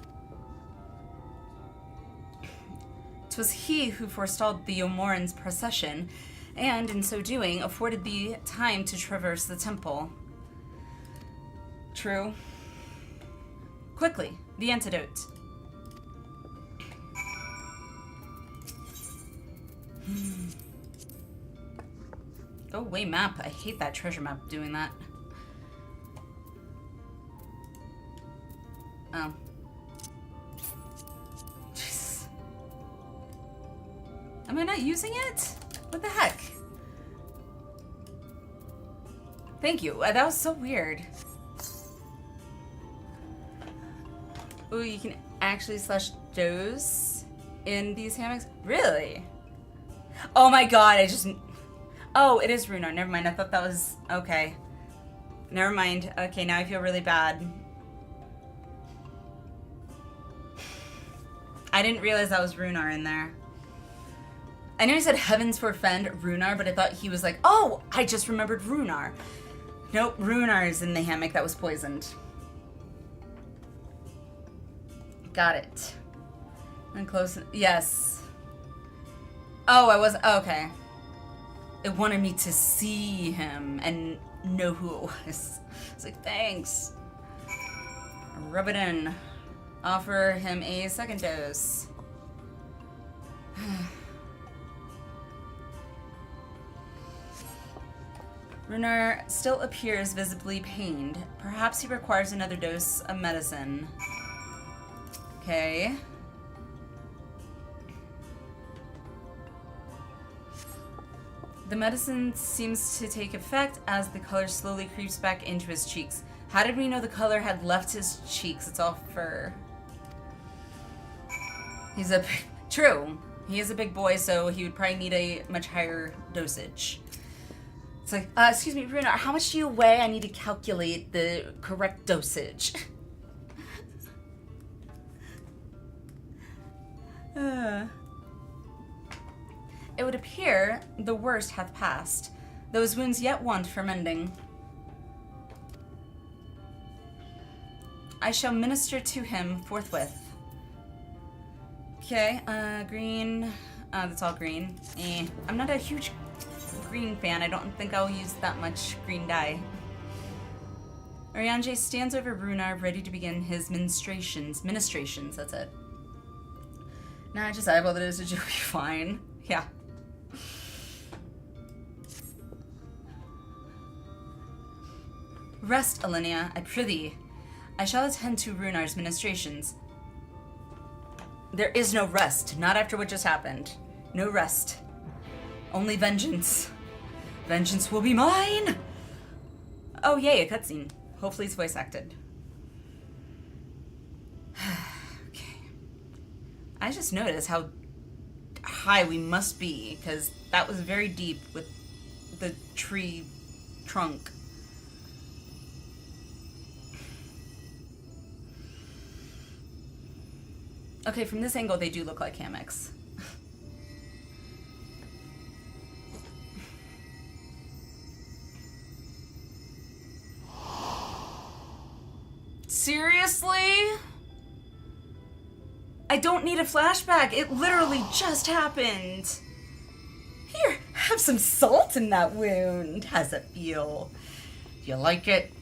'Twas he who forestalled the Yomoran's procession, and in so doing, afforded thee time to traverse the temple. True. Quickly, the antidote. Go away, map. I hate that treasure map doing that. Oh. Jesus. Am I not using it? What the heck? Thank you. That was so weird. Ooh, you can actually slash doze in these hammocks? Really? Oh my god, I just... Oh, it is Runar. Never mind. I thought that was... Okay. Never mind. Okay, now I feel really bad. I didn't realize that was Runar in there. I know he said Heavens forfend Runar, but I thought he was like, oh, I just remembered Runar. Nope, Runar is in the hammock that was poisoned. Got it. And close. Yes. Oh, I was. Okay. It wanted me to see him and know who it was. It's like, thanks. Rub it in. Offer him a second dose. Runar still appears visibly pained. Perhaps he requires another dose of medicine. Okay. The medicine seems to take effect as the color slowly creeps back into his cheeks. How did we know the color had left his cheeks? It's all fur. He's a... True. He is a big boy, so he would probably need a much higher dosage. It's like, excuse me, Runar, how much do you weigh? I need to calculate the correct dosage. It would appear the worst hath passed. Those wounds yet want for mending. I shall minister to him forthwith. Okay, green. That's all green. I'm not a huge green fan. I don't think I'll use that much green dye. Urianger stands over Runar, ready to begin his ministrations. Ministrations, that's it. Nah, just eyeball the dosage, it'll be fine. Yeah. Rest, Alliniea, I prithee. I shall attend to Runar's ministrations. There is no rest, not after what just happened. No rest. Only vengeance. Vengeance will be mine! Oh yay, a cutscene. Hopefully it's voice acted. Okay. I just noticed how high we must be, because that was very deep with the tree trunk. Okay, from this angle, they do look like hammocks. Seriously? I don't need a flashback. It literally just happened. Here, have some salt in that wound. How's it feel? You like it?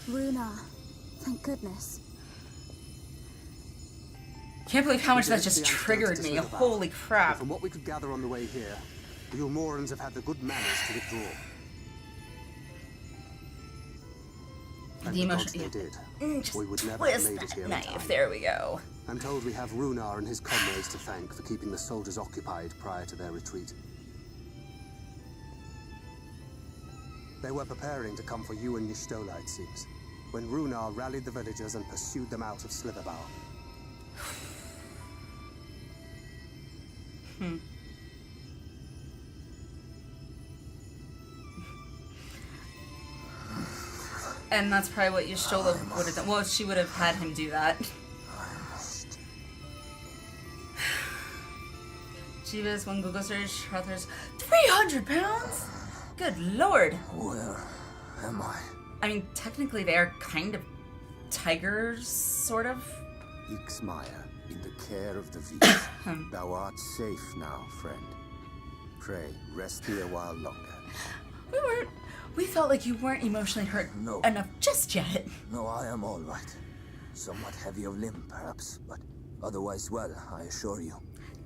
Runa, thank goodness. Can't believe how much that We just did the triggered antidote to me. slip about. Holy crap. And from what we could gather on the way here, the Ulmorans have had the good manners to withdraw. And The because emotion. they did, Just we would never have twist made it that here in knife. time. There we go. I'm told we have Runar and his comrades to thank for keeping the soldiers occupied prior to their retreat. They were preparing to come for you and Y'shtola, it seems, when Runar rallied the villagers and pursued them out of Slitherbauer. And that's probably what Y'shtola would have done. Well, she would have had him do that. Chivas, one Google search, authors, 300 pounds? Good lord. Where am I? I mean, technically they are kind of tigers, sort of. Ixmaya, in the care of the Beast. Thou art safe now, friend. Pray, rest here a while longer. We felt like you weren't emotionally hurt No. enough just yet. No, I am all right. Somewhat heavy of limb, perhaps, but otherwise well, I assure you.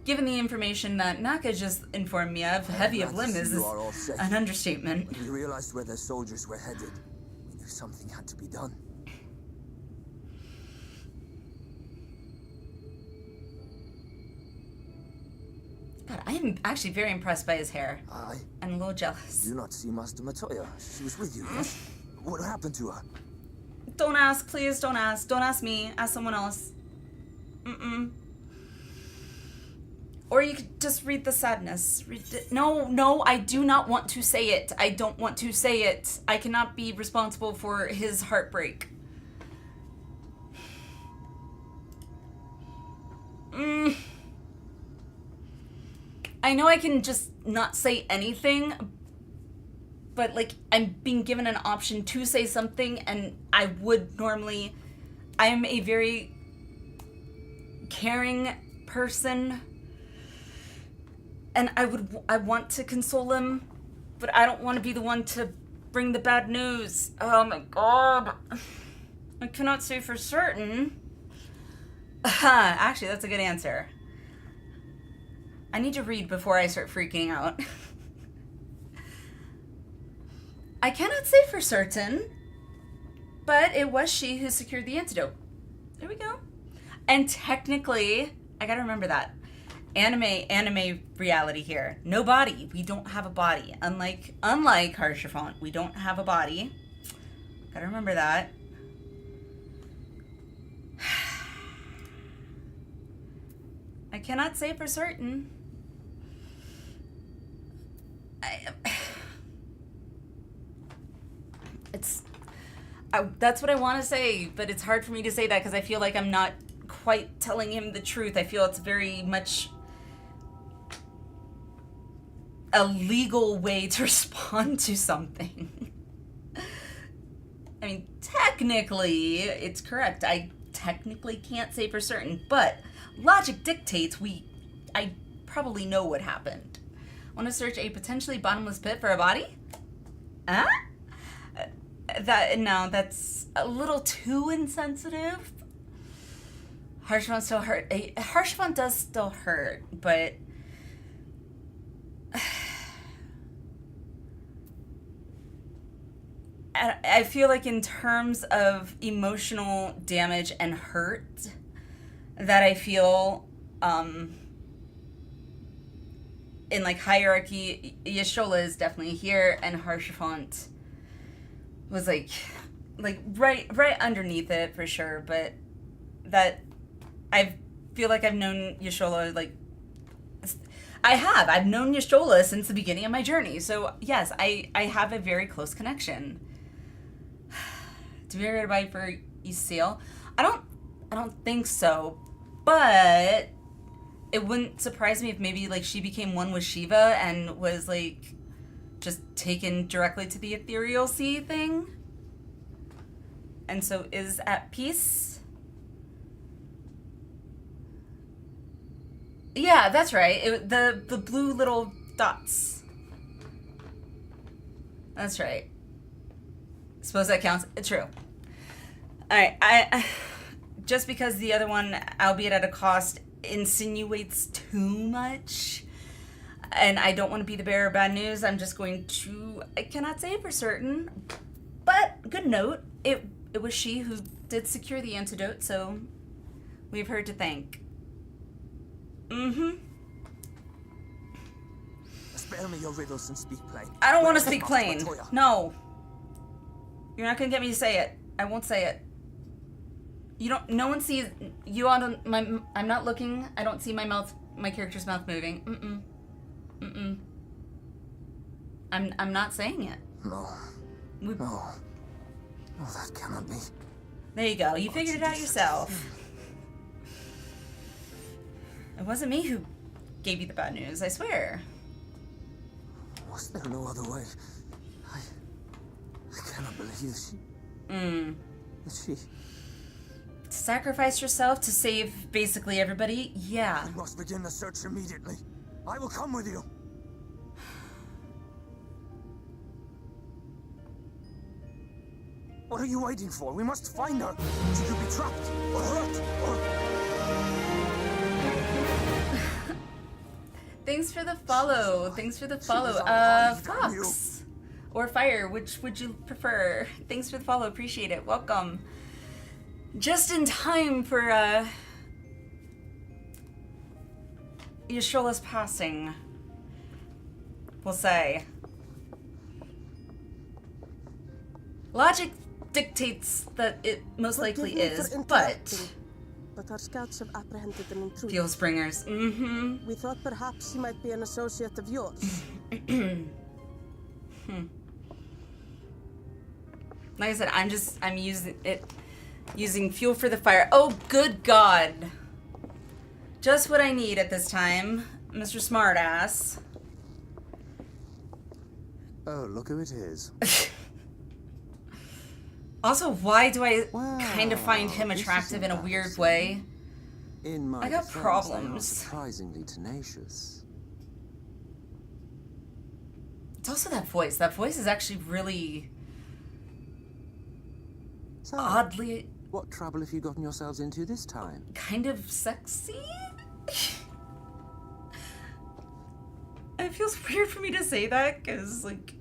Given the information that Naka just informed me of, heavy of limb is You are all safe. an understatement. When we realized where the soldiers were headed, we knew something had to be done. God, I am actually very impressed by his hair. I I'm a little jealous. do not see Master Matoya. She was with you, yes? What happened to her? Don't ask, please, don't ask. Don't ask me, ask someone else. Or you could just read the sadness. No, I do not want to say it. I don't want to say it. I cannot be responsible for his heartbreak. I know I can just not say anything, but like I'm being given an option to say something, and I would normally. I am a very caring person, and I want to console him, but I don't want to be the one to bring the bad news. Oh my god. I cannot say for certain. Actually, that's a good answer. I need to read before I start freaking out. I cannot say for certain, but it was she who secured the antidote. There we go. And technically, I gotta remember that. Anime reality here. No body. We don't have a body. Unlike Harshafont, we don't have a body. Gotta remember that. I cannot say for certain. That's what I want to say, but it's hard for me to say that because I feel like I'm not quite telling him the truth. I feel it's very much a legal way to respond to something. I mean, technically, it's correct. I technically can't say for certain, but logic dictates I probably know what happened. Want to search a potentially bottomless pit for a body? Huh? No, that's a little too insensitive. Harshfont still hurt. Harshfont does still hurt, but I feel like in terms of emotional damage and hurt, that I feel in like hierarchy, Y'shtola is definitely here, and Harshfont was like right underneath it for sure. But that I feel like I've known Y'shtola like I've known Y'shtola since the beginning of my journey. So yes, I have a very close connection. To be ready to buy for Ysael, I don't I don't think so. But it wouldn't surprise me if maybe, like, she became one with Shiva and was, like, just taken directly to the ethereal sea thing. And so is at peace. Yeah, that's right. The blue little dots. That's right. Suppose that counts. True. Alright, I just because the other one, albeit at a cost, insinuates too much, and I don't want to be the bearer of bad news, I'm just going to, I cannot say for certain, but good note, it was she who did secure the antidote, so we have her to thank. Spare me your riddles and speak plain. I don't want to speak plain. No. You're not gonna get me to say it. I won't say it. You don't, no one sees, you on my, I'm not looking, I don't see my mouth, my character's mouth moving. I'm not saying it. No. No, that cannot be. There you go, you figured it out yourself. It wasn't me who gave you the bad news, I swear. Was there no other way? I cannot believe she... Sacrifice yourself to save basically everybody? Yeah. We must begin the search immediately. I will come with you. What are you waiting for? We must find her. She could be trapped or hurt or... Thanks for the follow. Thanks for the follow. Fox or Fire, which would you prefer? Thanks for the follow. Appreciate it. Welcome. Just in time for Yashrola's passing, we'll say. Logic dictates that it most likely is, but our scouts have apprehended an intruder. Fuel Springers. We thought perhaps he might be an associate of yours. Like I said, I'm using fuel for the fire. Oh, good God. Just what I need at this time, Mr. Smartass. Oh, look who it is. Also, why do I kind of find him attractive in a weird way? In my I got defense, problems. they are surprisingly tenacious. It's also that voice. That voice is actually really So, oddly what trouble have you gotten yourselves into this time? kind of sexy. It feels weird for me to say that because, like,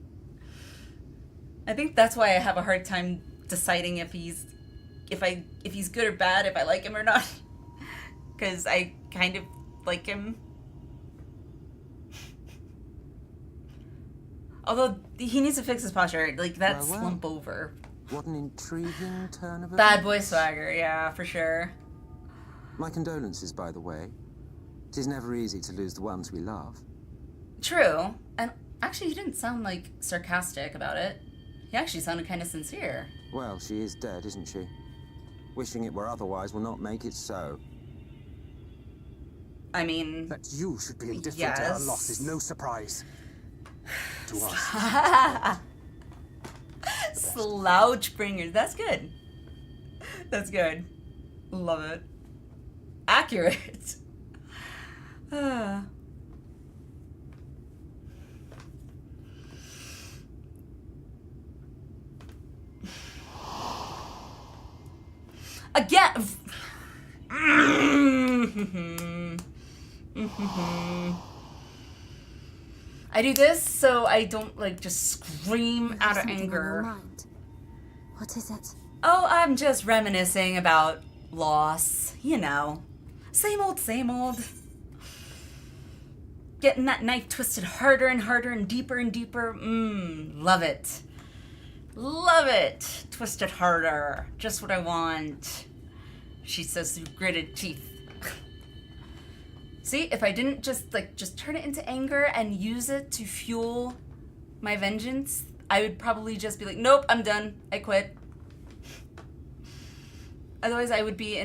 I think that's why I have a hard time deciding if he's good or bad, if I like him or not. Because I kind of like him. Although he needs to fix his posture, like that Well, well. slump over. What an intriguing turn of Bad events. boy swagger, yeah, for sure. My condolences, by the way. It is never easy to lose the ones we love. True, and actually he didn't sound like sarcastic about it. He actually sounded kind of sincere. Well, she is dead, isn't she? Wishing it were otherwise will not make it so. I mean, That you should be indifferent to yes. her loss is no surprise to us. Slouchbringers, that's good. That's good. Love it. Accurate. Again. I do this so I don't like just scream out of Something on your anger. mind. What is it? Oh, I'm just reminiscing about loss. You know. Same old, same old. Getting that knife twisted harder and harder and deeper. Love it. Love it. Twist it harder. Just what I want. She says through gritted teeth. See, if I didn't just turn it into anger and use it to fuel my vengeance, I would probably just be like, nope, I'm done. I quit. Otherwise, I would be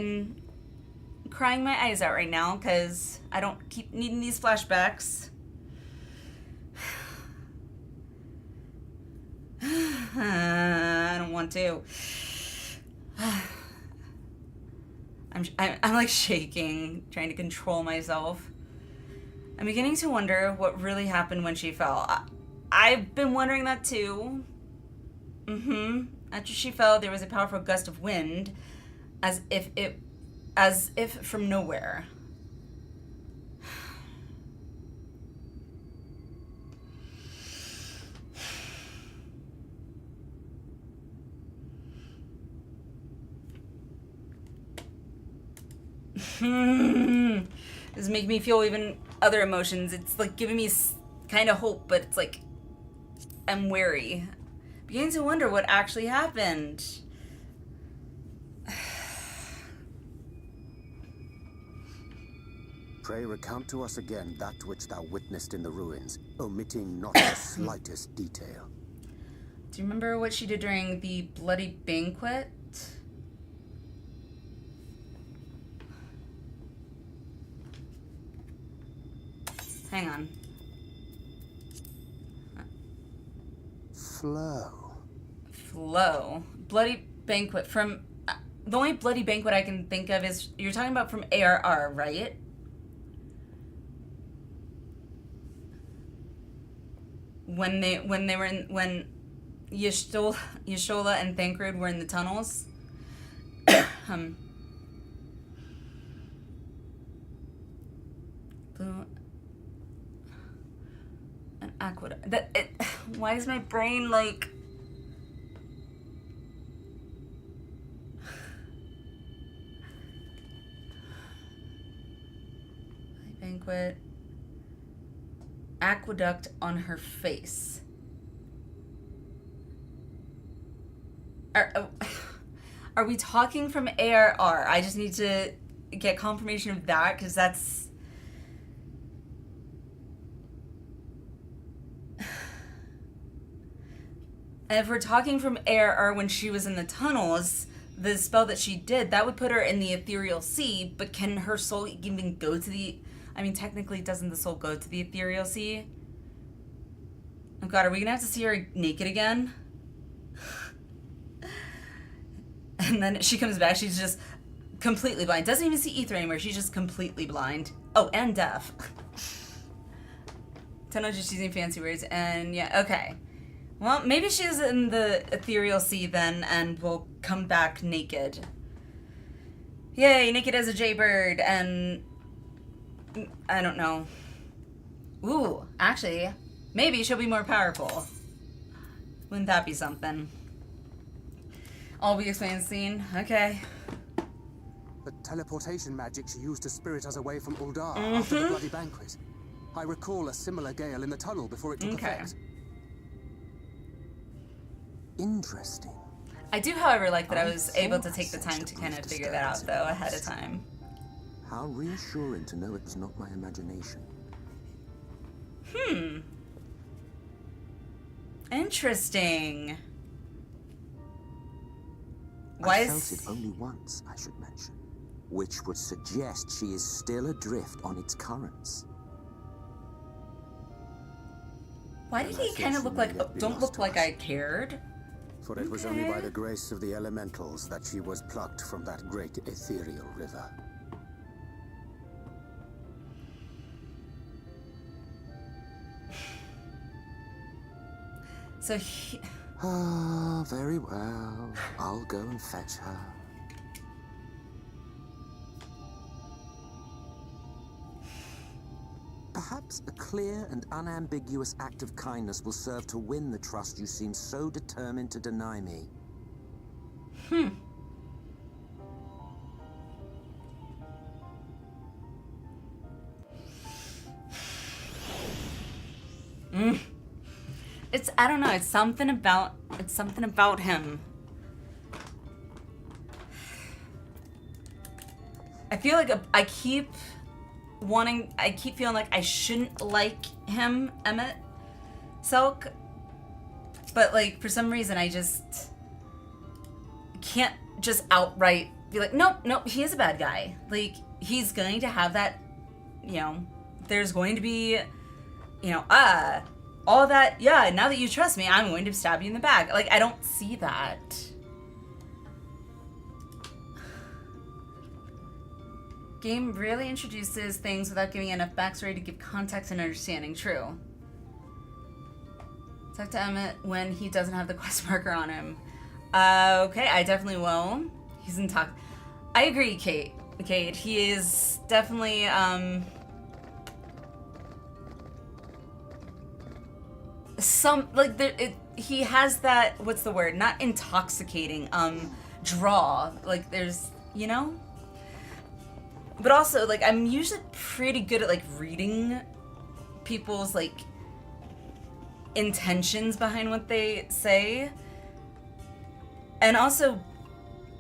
crying my eyes out right now because I don't keep needing these flashbacks. I don't want to. I'm like shaking, trying to control myself. I'm beginning to wonder what really happened when she fell. I've been wondering that too. After she fell, there was a powerful gust of wind, as if from nowhere. This is making me feel even other emotions. It's like giving me kind of hope, but it's like I'm wary. Beginning to wonder what actually happened. Pray recount to us again that which thou witnessed in the ruins, omitting not the slightest detail. Do you remember what she did during the bloody banquet? Hang on. Flow. Bloody banquet from... the only bloody banquet I can think of is... You're talking about from ARR, right? When Y'shtola and Thancred were in the tunnels. An aqueduct. Why is my brain like... Banquet. Aqueduct on her face. Are we talking from ARR? I just need to get confirmation of that, because that's... And if we're talking from ARR when she was in the tunnels, the spell that she did, that would put her in the ethereal sea, but can her soul even go to the... I mean, technically, doesn't the soul go to the ethereal sea? Oh god, are we gonna have to see her naked again? And then she comes back, she's just completely blind. Doesn't even see ether anymore, she's just completely blind. Oh, and deaf. Tenno just using fancy words, and yeah, okay. Well, maybe she's in the ethereal sea then, and will come back naked. Yay, naked as a jaybird, and... I don't know. Ooh, actually, maybe she'll be more powerful. Wouldn't that be something? All we explain the scene? Okay. The teleportation magic she used to spirit us away from Uldar after the bloody banquet. I recall a similar gale in the tunnel before it took effect. Interesting. I do, however, like that I was able to take the time to kind of figure that out, though, ahead of time. How reassuring to know it was not my imagination. Interesting. I felt it only once, I should mention, which would suggest she is still adrift on its currents. Why did he kind of look like... don't look like I cared? For it was only by the grace of the elementals that she was plucked from that great ethereal river. So he... Ah, very well. I'll go and fetch her. Perhaps a clear and unambiguous act of kindness will serve to win the trust you seem so determined to deny me. It's, I don't know, it's something about him. I feel like I keep feeling like I shouldn't like him, Emmett Selk, but like for some reason I just can't just outright be like, nope, he is a bad guy. Like, he's going to have that, you know, there's going to be, you know, all that, yeah, now that you trust me, I'm going to stab you in the back. Like, I don't see that. Game rarely introduces things without giving enough backstory to give context and understanding. True. Talk to Emmett when he doesn't have the quest marker on him. Okay, I definitely will. He's in talk. I agree, Kate. He is definitely, he has that, what's the word? Not intoxicating, draw. Like, there's, you know? But also, like, I'm usually pretty good at, like, reading people's, like, intentions behind what they say. And also,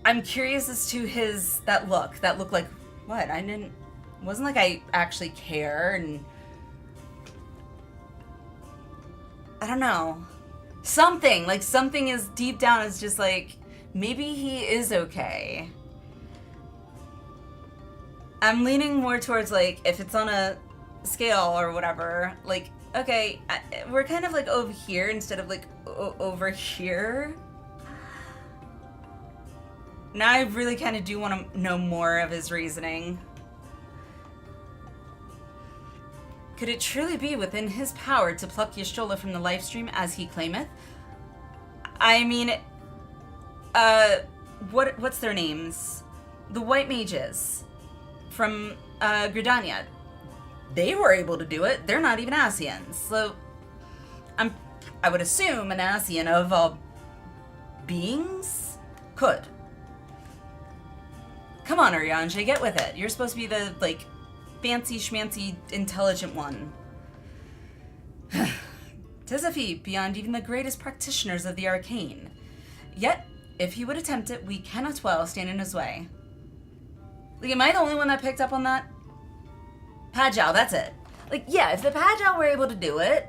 I'm curious as to that look like, what? Wasn't like I actually care, and I don't know. Something is deep down is just like, maybe he is okay. I'm leaning more towards, like, if it's on a scale or whatever, like, okay, we're kind of, like, over here instead of, like, over here. Now I really kind of do want to know more of his reasoning. Could it truly be within his power to pluck Y'shtola from the lifestream as he claimeth? I mean, what's their names? The White Mages from Gridania. They were able to do it. They're not even Ascians. So I would assume an Ascian of all beings could. Come on, Urianger, get with it. You're supposed to be the, like, fancy schmancy intelligent one. 'Tis a feat beyond even the greatest practitioners of the arcane. Yet, if he would attempt it, we cannot well stand in his way. Like, am I the only one that picked up on that? Pajau, that's it. Like, yeah, if the Pajau were able to do it,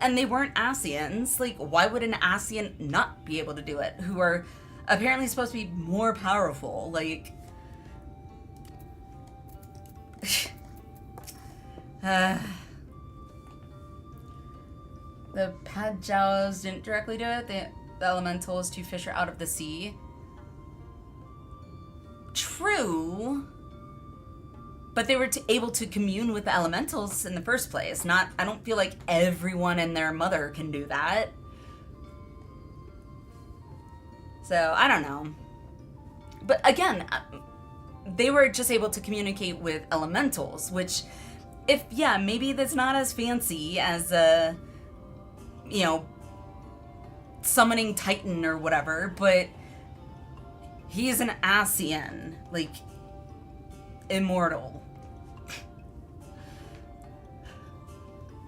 and they weren't Ascians, like, why would an Ascian not be able to do it? Who are apparently supposed to be more powerful, like... The Pajaus didn't directly do it. The elementals to fish her out of the sea. True. But they were able to commune with the elementals in the first place. I don't feel like everyone and their mother can do that. So, I don't know. But again, they were just able to communicate with elementals, which, maybe that's not as fancy as summoning Titan or whatever, but he is an Ascian, like, immortal.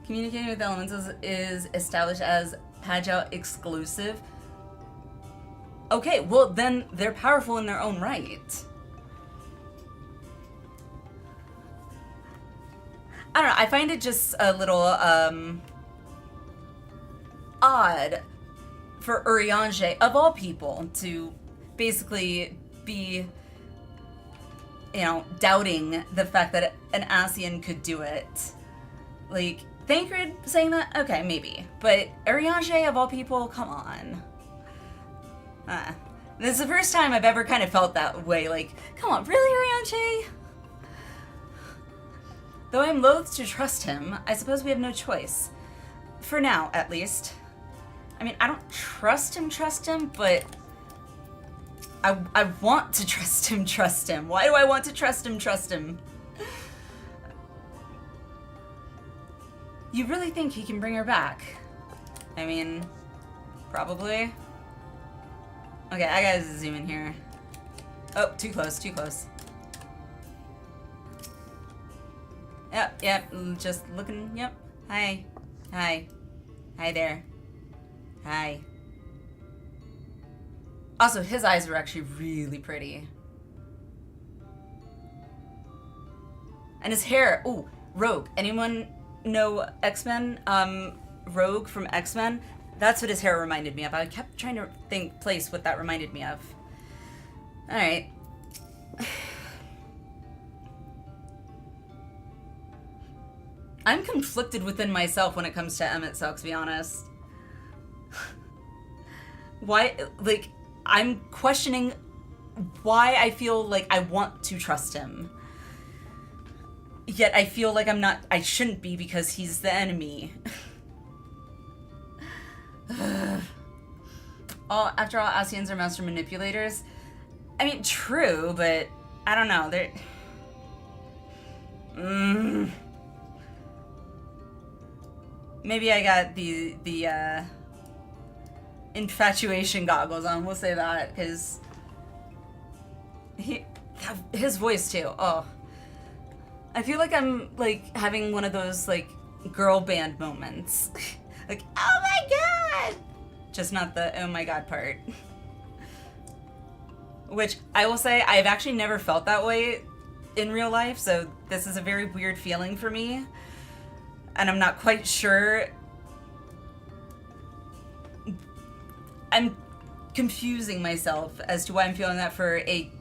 Communicating with elementals is established as Pajau exclusive. Okay, well then they're powerful in their own right. I don't know, I find it just a little odd for Urianger, of all people, to basically be, doubting the fact that an Ascian could do it. Like, Thancred saying that? Okay, maybe. But Urianger, of all people, come on. This is the first time I've ever kind of felt that way, like, come on, really, Urianger? Though I'm loath to trust him, I suppose we have no choice. For now, at least. I mean, I don't trust him, but I want to trust him. Why do I want to trust him? You really think he can bring her back? I mean, probably. Okay, I gotta zoom in here. Oh, too close. Yep, just looking, yep. Hi there. Hi. Also, his eyes are actually really pretty. And his hair, ooh, Rogue. Anyone know X-Men? Rogue from X-Men? That's what his hair reminded me of. I kept trying to place what that reminded me of. Alright. I'm conflicted within myself when it comes to Emmett Silk, to be honest. Why, like, I'm questioning why I feel like I want to trust him. Yet I feel like I shouldn't be because he's the enemy. After all, Asians are master manipulators. I mean, true, but I don't know. They're... Maybe I got the infatuation goggles on, we'll say that, because his voice too, oh. I feel like I'm, like, having one of those, like, girl band moments. Like, oh my god! Just not the oh my god part. Which, I will say, I've actually never felt that way in real life, so this is a very weird feeling for me. And I'm not quite sure. I'm confusing myself as to why I'm feeling that for a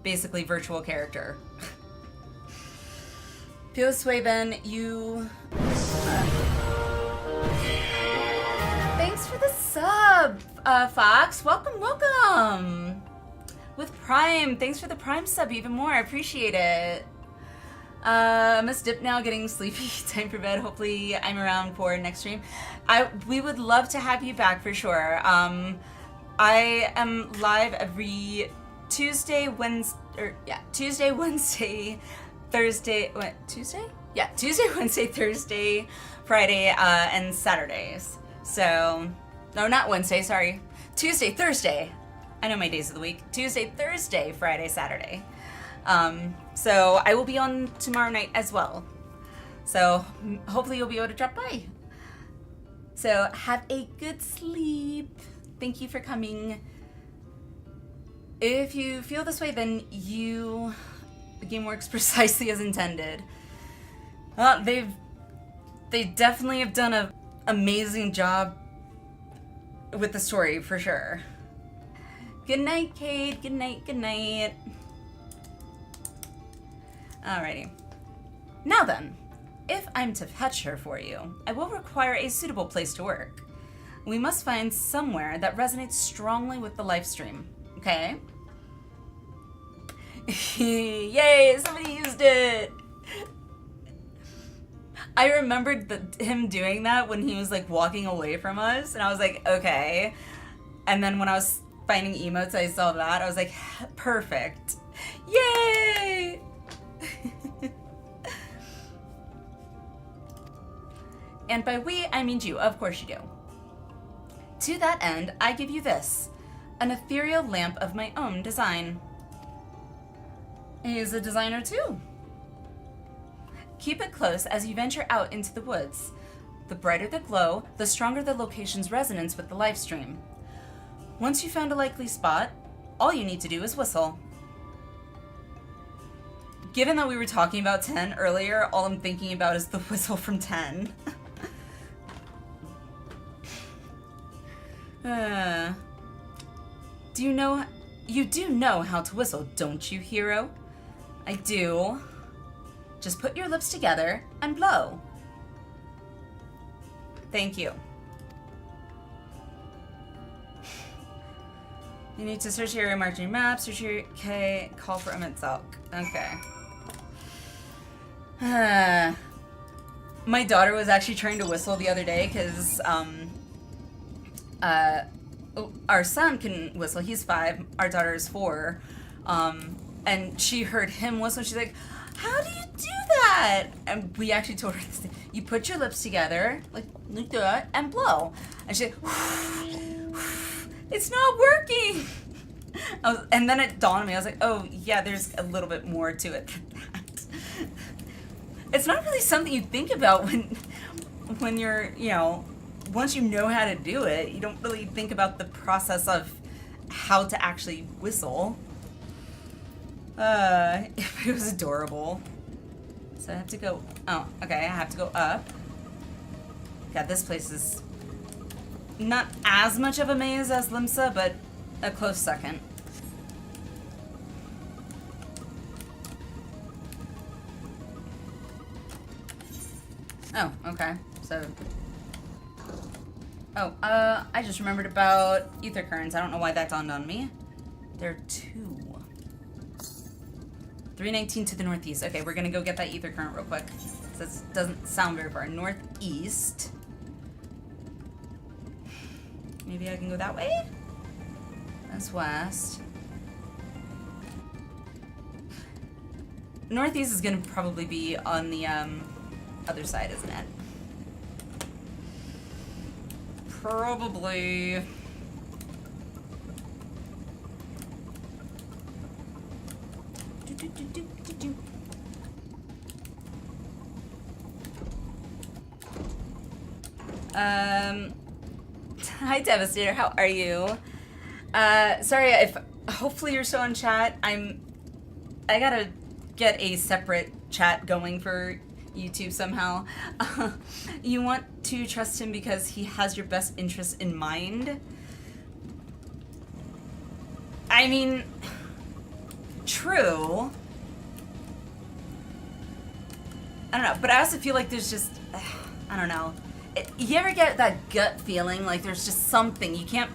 basically virtual character. Pio Swaben, you... Thanks for the sub, Fox. Welcome, welcome. With Prime, thanks for the Prime sub even more. I appreciate it. Miss Dip now, getting sleepy. Time for bed. Hopefully I'm around for next stream. We would love to have you back for sure. I am live every Tuesday, Wednesday, Thursday, what, Tuesday? Yeah, Tuesday, Wednesday, Thursday, Friday, and Saturdays. So, no, not Wednesday, sorry. Tuesday, Thursday. I know my days of the week. Tuesday, Thursday, Friday, Saturday. So I will be on tomorrow night as well. So hopefully you'll be able to drop by. So have a good sleep. Thank you for coming. If you feel this way, then the game works precisely as intended. Well, they definitely have done an amazing job with the story for sure. Good night, Cade. Good night, good night. Alrighty. Now then, if I'm to fetch her for you, I will require a suitable place to work. We must find somewhere that resonates strongly with the live stream, okay? Yay, somebody used it! I remembered him doing that when he was like walking away from us, and I was like, okay. And then when I was finding emotes, I saw that, I was like, perfect. Yay! And by we, I mean you, of course you do. To that end, I give you this, an ethereal lamp of my own design. He's a designer too. Keep it close as you venture out into the woods. The brighter the glow, the stronger the location's resonance with the live stream. Once you've found a likely spot, all you need to do is whistle. Given that we were talking about 10 earlier, all I'm thinking about is the whistle from 10. You do know how to whistle, don't you, hero? I do. Just put your lips together and blow. Thank you. You need to search your area, mark your map, search your K, call for Emmett Silk. Okay. My daughter was actually trying to whistle the other day because our son can whistle. He's 5. Our daughter is 4. And she heard him whistle. She's like, "How do you do that?" And we actually told her this thing. You put your lips together, like that, and blow. And she's like, "It's not working." And then it dawned on me. I was like, "Oh yeah, there's a little bit more to it than that." It's not really something you think about when you're, you know, once you know how to do it, you don't really think about the process of how to actually whistle. It was adorable. So I have to go, oh, okay, I have to go up. God, this place is not as much of a maze as Limsa, but a close second. Okay, so... Oh, I just remembered about ether currents. I don't know why that dawned on me. There are 2. 319 to the northeast. Okay, we're gonna go get that ether current real quick. This doesn't sound very far. Northeast. Maybe I can go that way? That's west. Northeast is gonna probably be on the other side, isn't it? Probably. Hi Devastator, how are you? Sorry if hopefully you're still in chat. I gotta get a separate chat going for YouTube somehow. You want to trust him because he has your best interests in mind. I mean, true. I don't know, but I also feel like there's just, I don't know. You ever get that gut feeling like there's just something, you can't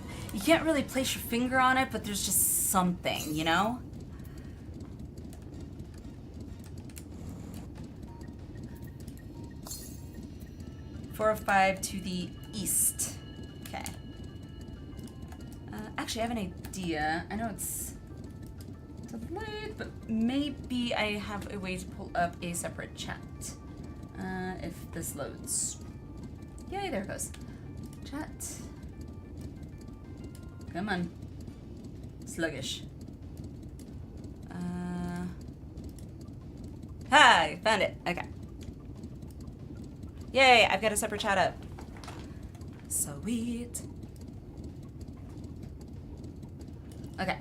really place your finger on it, but there's just something, you know? Four or 5 to the east. Okay. Actually, I have an idea. I know it's late, but maybe I have a way to pull up a separate chat. If this loads. Yay, there it goes. Chat. Come on. Sluggish. Hi, found it. Okay. Yay, I've got a separate chat up. Sweet. Okay.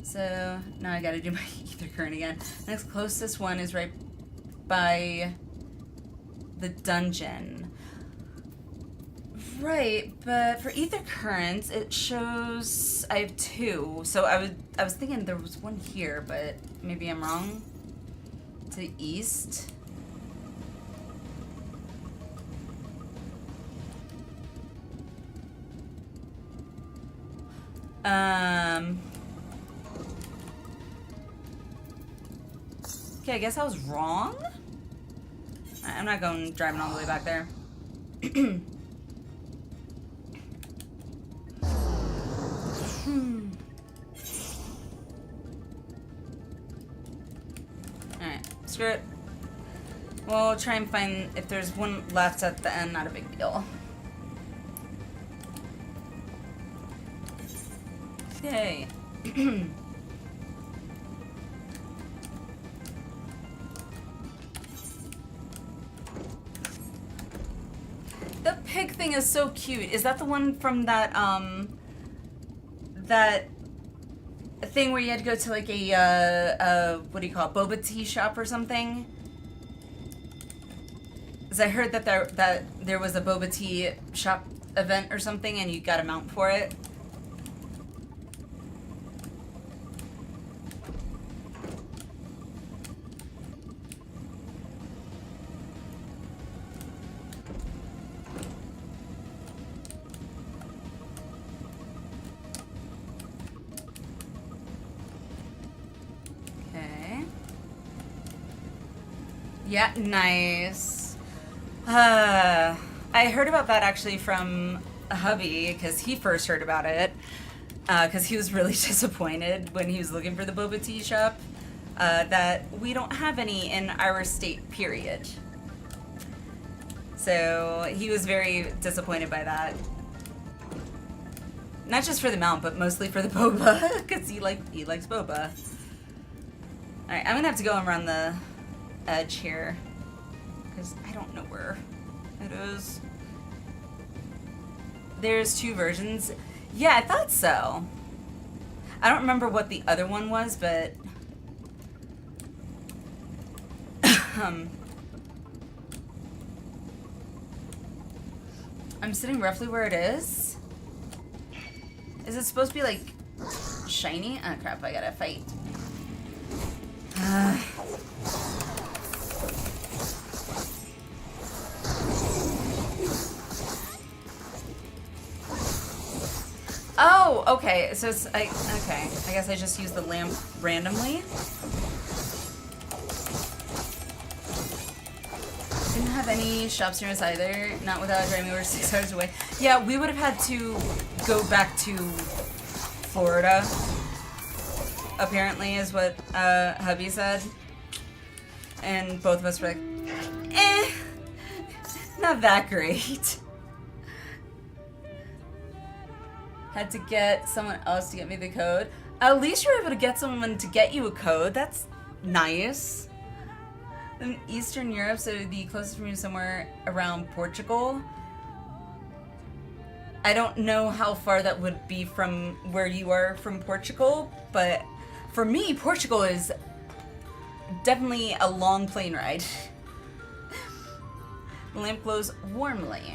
So now I gotta do my ether current again. Next closest one is right by the dungeon. Right, but for ether currents, it shows I have 2. So I was thinking there was one here, but maybe I'm wrong. To the east. Okay, I guess I was wrong. I'm not going driving all the way back there. Alright, screw it. We'll try and find if there's one left at the end, not a big deal. Yay. The pig thing is so cute. Is that the one from that, that thing where you had to go to like a what do you call it, boba tea shop or something? Because I heard that there was a boba tea shop event or something and you got a mount for it. Yeah, nice. I heard about that actually from a hubby, because he first heard about it, because he was really disappointed when he was looking for the boba tea shop, that we don't have any in our state, period. So he was very disappointed by that. Not just for the mount, but mostly for the boba, because he likes boba. Alright, I'm gonna have to go around the edge here because I don't know where it is. There's 2 versions. Yeah, I thought so. I don't remember what the other one was, but I'm sitting roughly where it is. Is it supposed to be like shiny? Oh crap, I gotta fight. Oh, okay. So it's okay. I guess I just use the lamp randomly. Didn't have any shops near us either. Not without driving over 6 hours away. Yeah, we would have had to go back to Florida. Apparently, is what hubby said. And both of us were like, not that great. Had to get someone else to get me the code. At least you were able to get someone to get you a code. That's nice. In Eastern Europe, so the closest from you is somewhere around Portugal. I don't know how far that would be from where you are from Portugal, but for me, Portugal is definitely a long plane ride. The lamp glows warmly.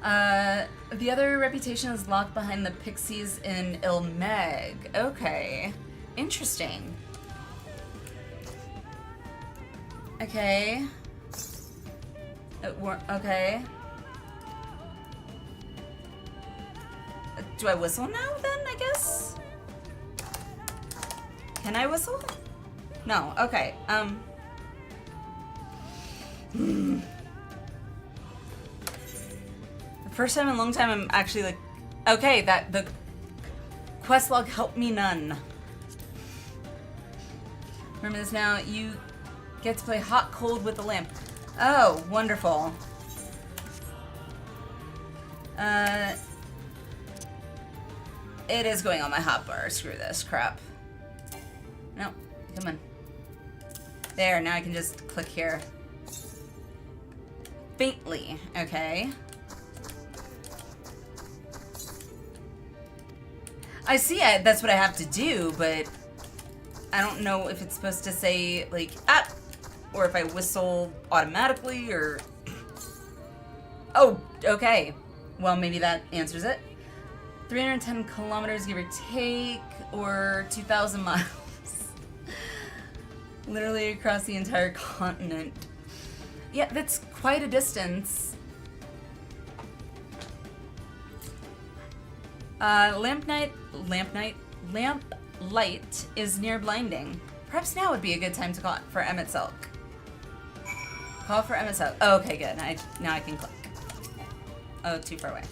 The other reputation is locked behind the pixies in Ilmeg. Okay. Interesting. Okay. Okay. Do I whistle now then, I guess? Can I whistle? No, okay. The first time in a long time I'm actually like, okay, that the quest log helped me none. Remember this now, you get to play hot cold with the lamp. Oh, wonderful. It is going on my hotbar. Screw this crap. No, come on. There, now I can just click here. Faintly, okay. I see that's what I have to do, but I don't know if it's supposed to say, like, ah, or if I whistle automatically, or... Oh, okay. Well, maybe that answers it. 310 kilometers, give or take, or 2,000 miles. Literally across the entire continent. Yeah, that's quite a distance. Lamp light is near blinding. Perhaps now would be a good time to call for Emmett Silk. Call for Emmett Silk. Oh, okay, good. Now I can click. Oh, too far away.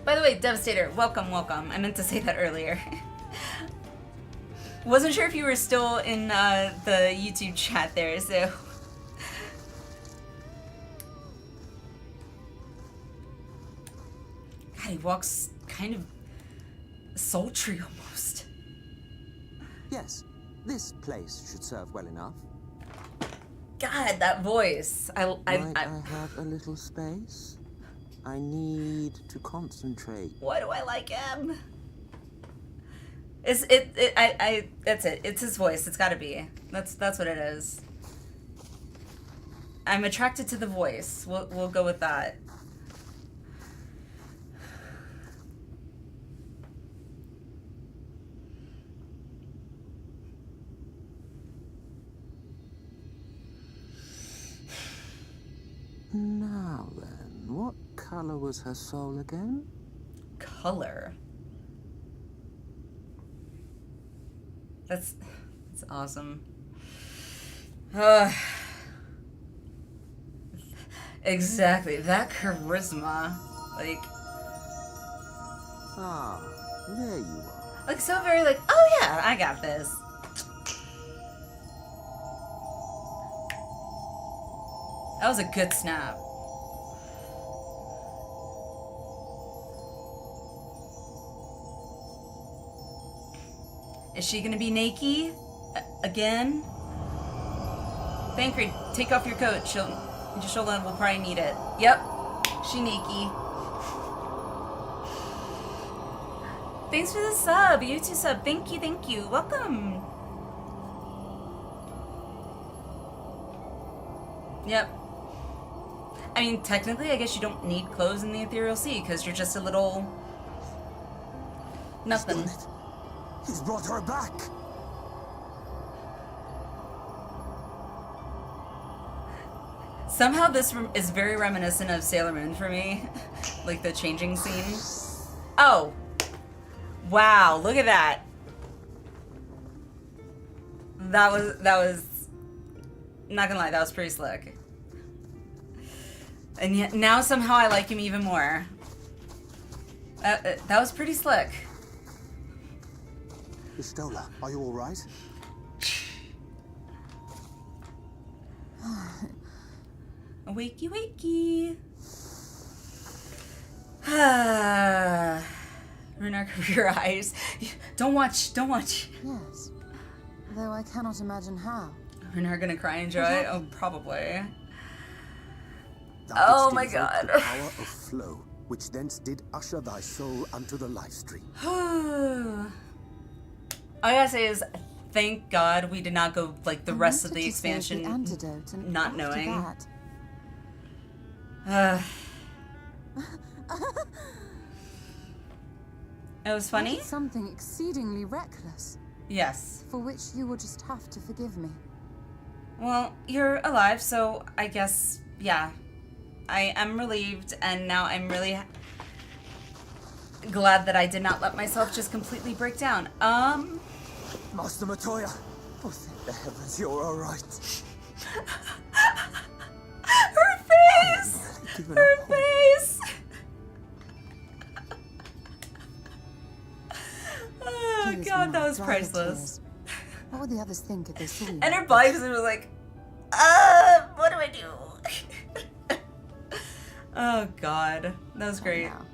By the way, Devastator, welcome, welcome. I meant to say that earlier. Wasn't sure if you were still in the YouTube chat there, so... God, he walks kind of sultry almost. Yes, this place should serve well enough. God, that voice. Might I have a little space? I need to concentrate. Why do I like him? That's it. It's his voice. It's gotta be. That's what it is. I'm attracted to the voice. We'll go with that. Now then, what color was her soul again? Color. That's awesome. Exactly, that charisma, like. Ah, there you are. Like so very like, oh yeah, I got this. That was a good snap. Is she gonna be naked again? Bankry, take off your coat. Just hold on, we'll probably need it. Yep, she naked. Thanks for the sub, YouTube sub. Thank you. Welcome. Yep. I mean, technically, I guess you don't need clothes in the Ethereal Sea because you're just a little nothing. He's brought her back. Somehow this is very reminiscent of Sailor Moon for me. Like the changing scene. Oh! Wow, look at that. That was, not gonna lie, that was pretty slick. And yet, now somehow I like him even more. That was pretty slick. Istola, are you alright? Wakey, wakey. Runar, cover your eyes. Don't watch, don't watch. Yes. Though I cannot imagine how. Runar gonna cry and joy? Oh, probably. Thou Oh didst my invoke God. the power of flow, which thence did usher thy soul unto the life stream. All I gotta say is, thank God we did not go like the rest of the expansion The antidote, and not after knowing. That, It was I funny? did something exceedingly reckless, Yes. for which you will just have to forgive me. Well, you're alive, so I guess, yeah. I am relieved, and now I'm really glad that I did not let myself just completely break down. Master Matoya, oh thank the heavens you're alright. Her face! Given Her up. face! Oh Tears god, will that not was dry your priceless. tears. What would the others think if they saw you? And her like body this? was like, what do I do? Oh god, that was great. Now,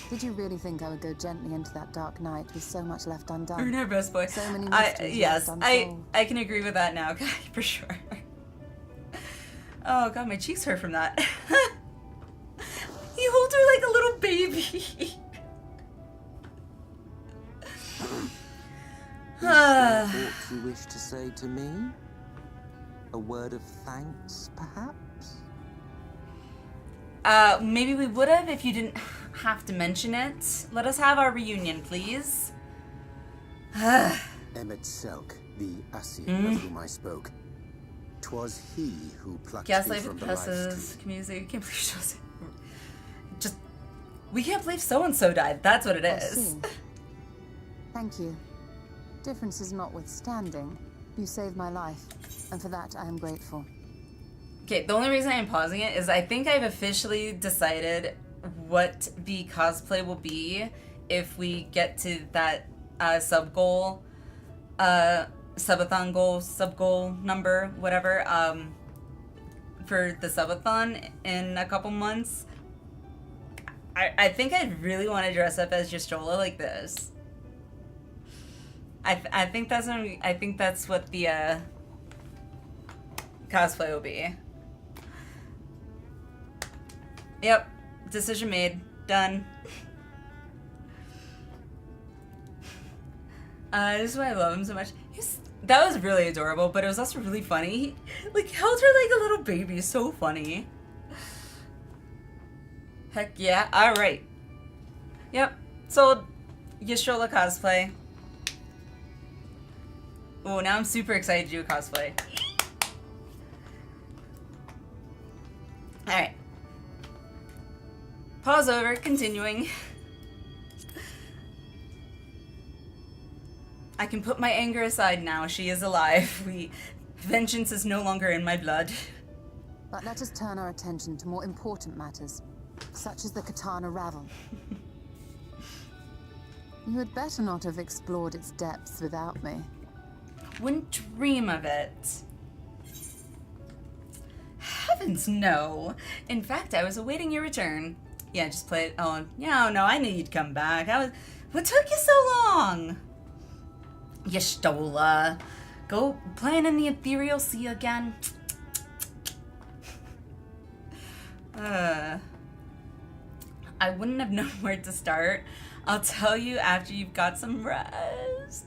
did you really think I would go gently into that dark night with so much left undone? You're our best boy. So many mysteries yes, left I unsolved. can agree with that now, for sure. Oh god, my cheeks hurt from that. He holds her like a little baby. Aught you wish to say to me? A word of thanks, perhaps? Maybe we would have if you didn't have to mention it. Let us have our reunion, please. Emmet Selk, the Asir of whom I spoke. 'Twas he who plucked me Gaslight from with the life Pesses, stream. community, can't believe she was just, we can't believe so-and-so died. That's what it I is. see. Thank you. Differences notwithstanding, you saved my life, and for that I am grateful. Okay, the only reason I'm pausing it is I think I've officially decided what the cosplay will be if we get to that sub-goal, subathon goal, sub-goal number, whatever, for the subathon in a couple months. I think I really want to dress up as Justola like this. I think that's what the cosplay will be. Yep, decision made. Done. This is why I love him so much. That was really adorable, but it was also really funny. He, like, held her like a little baby. So funny. Heck yeah. Alright. Yep. Sold Yashola cosplay. Oh, now I'm super excited to do a cosplay. Alright. Pause over, continuing. I can put my anger aside now. She is alive. Vengeance is no longer in my blood. But let us turn our attention to more important matters, such as the Katana Ravel. You had better not have explored its depths without me. Wouldn't dream of it. Heavens no. In fact, I was awaiting your return. Yeah, just play it. Oh, yeah, no, I knew you'd come back. What took you so long? Yestola. Go playing in the ethereal sea again. I wouldn't have known where to start. I'll tell you after you've got some rest.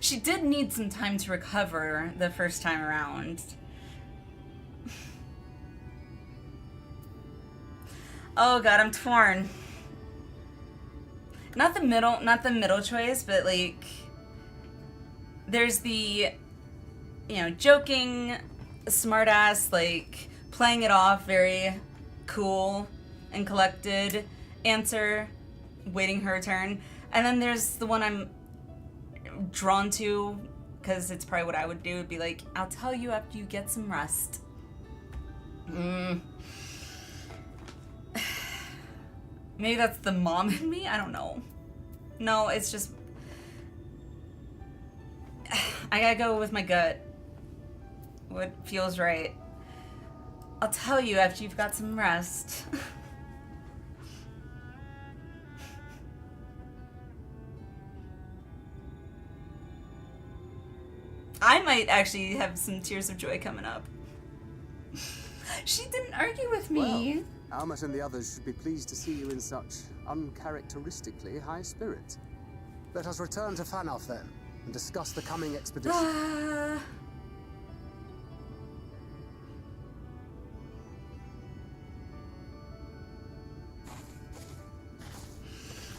She did need some time to recover the first time around. Oh god, I'm torn. Not the middle choice, but like there's the, you know, joking smartass, like playing it off, very cool and collected answer, waiting her turn. And then there's the one I'm drawn to, because it's probably what I would do, would be like, I'll tell you after you get some rest. Maybe that's the mom in me? I don't know. No, it's just... I gotta go with my gut. What feels right. I'll tell you after you've got some rest. I might actually have some tears of joy coming up. She didn't argue with me. Well, Almat and the others should be pleased to see you in such uncharacteristically high spirits. Let us return to Fanalf then, and discuss the coming expedition.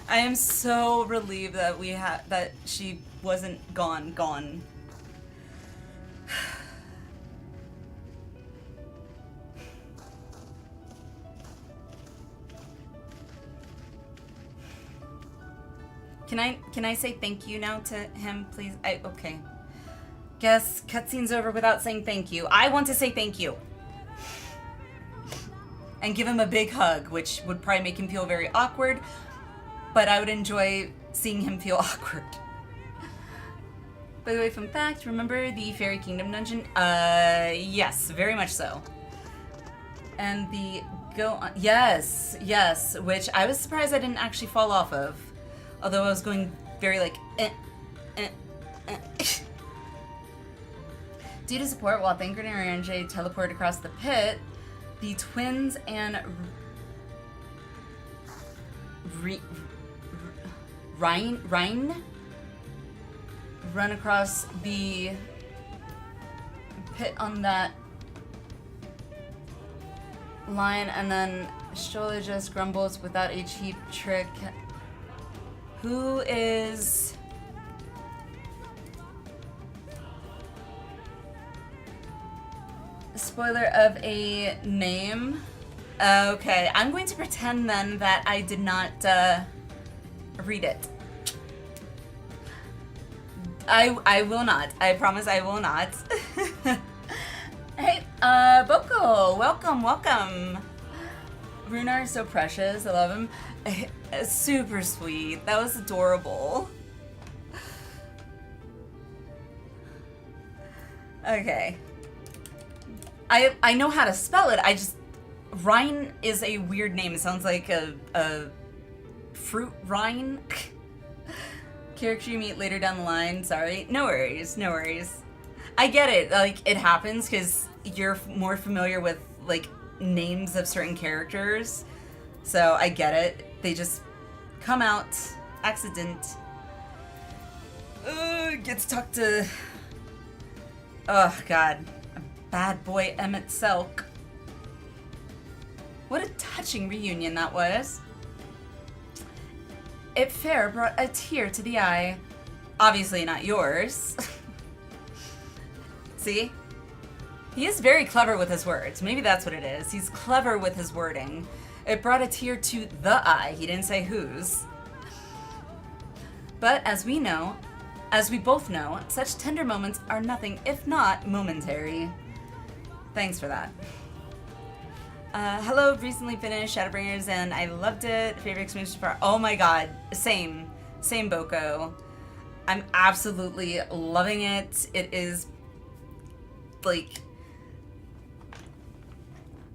I am so relieved that that she wasn't gone. Can I say thank you now to him, please? Okay. Guess cutscene's over without saying thank you. I want to say thank you. And give him a big hug, which would probably make him feel very awkward, but I would enjoy seeing him feel awkward. By the way, fun fact, remember the Fairy Kingdom dungeon? Yes, very much so. And the yes, which I was surprised I didn't actually fall off of. Although I was going very like, Due to support, while Thancred and Ranjay teleport across the pit, the twins and Rhine run across the pit on that line, and then Shola just grumbles without a cheap trick. Who is... Spoiler of a name? Okay, I'm going to pretend then that I did not read it. I will not. I promise I will not. Hey, Boko, welcome. Runar is so precious. I love him. Super sweet. That was adorable. Okay. I know how to spell it. I just... Rhine is a weird name. It sounds like a fruit rind. Character you meet later down the line. Sorry. No worries. I get it. Like, it happens because you're more familiar with, like, names of certain characters. So I get it. They just come out. Accident. Gets talked to... Oh, God. A bad boy Emmett Selk. What a touching reunion that was. It fair brought a tear to the eye. Obviously not yours. See? He is very clever with his words. Maybe that's what it is. He's clever with his wording. It brought a tear to the eye. He didn't say whose. But as we both know, such tender moments are nothing if not momentary. Thanks for that. Hello, recently finished Shadowbringers and I loved it. Favorite experience so far? Oh my god, same Boko. I'm absolutely loving it. It is like,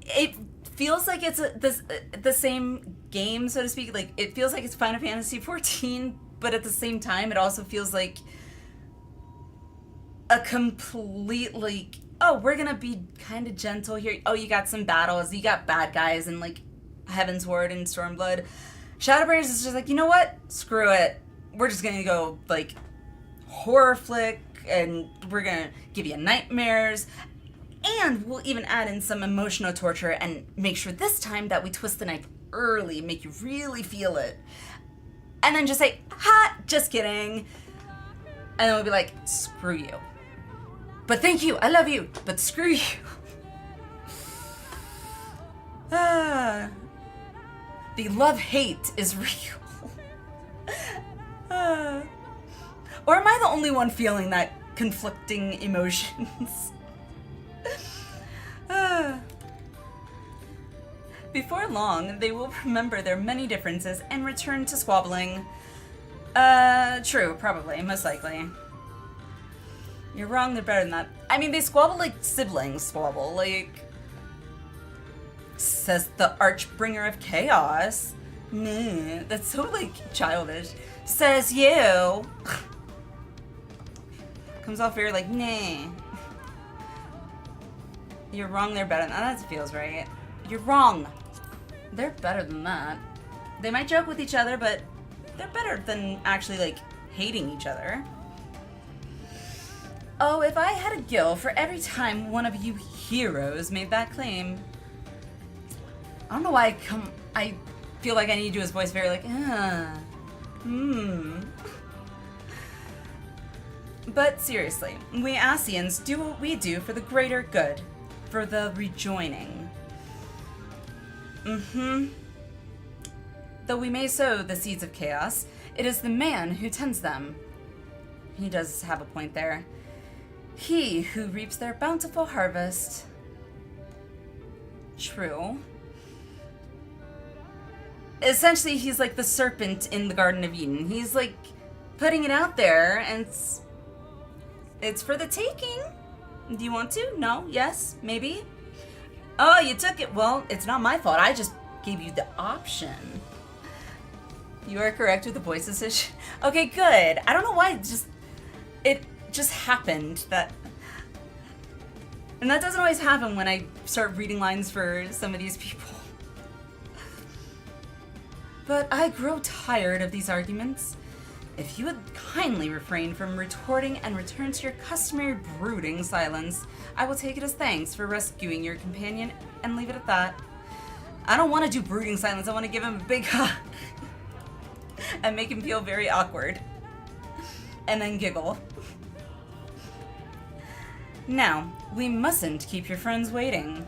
it feels like it's the same game, so to speak. Like, it feels like it's Final Fantasy XIV, but at the same time, it also feels like a complete, like, oh, we're gonna be kind of gentle here. Oh, you got some battles. You got bad guys and, like, Heaven's Ward and Stormblood. Shadowbringers is just like, you know what? Screw it. We're just gonna go, like, horror flick, and we're gonna give you nightmares. And we'll even add in some emotional torture and make sure this time that we twist the knife early, make you really feel it. And then just say, ha, just kidding. And then we'll be like, screw you. But thank you, I love you, but screw you. The love-hate is real. Or am I the only one feeling that conflicting emotions? Before long, they will remember their many differences and return to squabbling. True, probably, most likely. You're wrong, they're better than that. I mean, they squabble like siblings squabble, like... Says the Archbringer of Chaos. Nah, that's so, like, childish. Says you. Comes off very like, nah. You're wrong, they're better than that. That feels right. You're wrong. They're better than that. They might joke with each other, but they're better than actually, like, hating each other. Oh, if I had a gil for every time one of you heroes made that claim. I don't know why I feel like I need to do his voice very like, But seriously, we Asians do what we do for the greater good, for the rejoining. Though we may sow the seeds of chaos, it is the man who tends them. He does have a point there. He who reaps their bountiful harvest. True. Essentially, he's like the serpent in the Garden of Eden. He's like putting it out there, and it's for the taking. Do you want to? No? Yes? Maybe? Oh, you took it. Well, it's not my fault. I just gave you the option. You are correct with the voice decision. Okay, good. I don't know why it just happened that... And that doesn't always happen when I start reading lines for some of these people. But I grow tired of these arguments. If you would kindly refrain from retorting and return to your customary brooding silence, I will take it as thanks for rescuing your companion and leave it at that. I don't want to do brooding silence. I want to give him a big hug and make him feel very awkward. And then giggle. Now, we mustn't keep your friends waiting.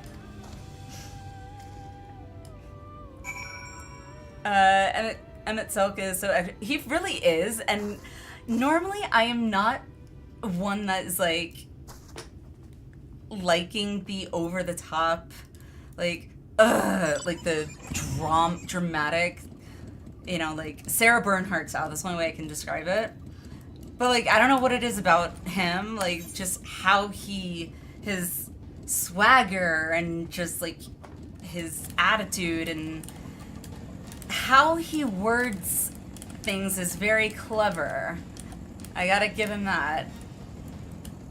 Emmett Selk is so... He really is, and normally I am not one that is, like, liking the over-the-top, like the dramatic, you know, like, Sarah Bernhardt style. That's the only way I can describe it. But, like, I don't know what it is about him, like, just how his swagger and just, like, his attitude and how he words things is very clever. I gotta give him that.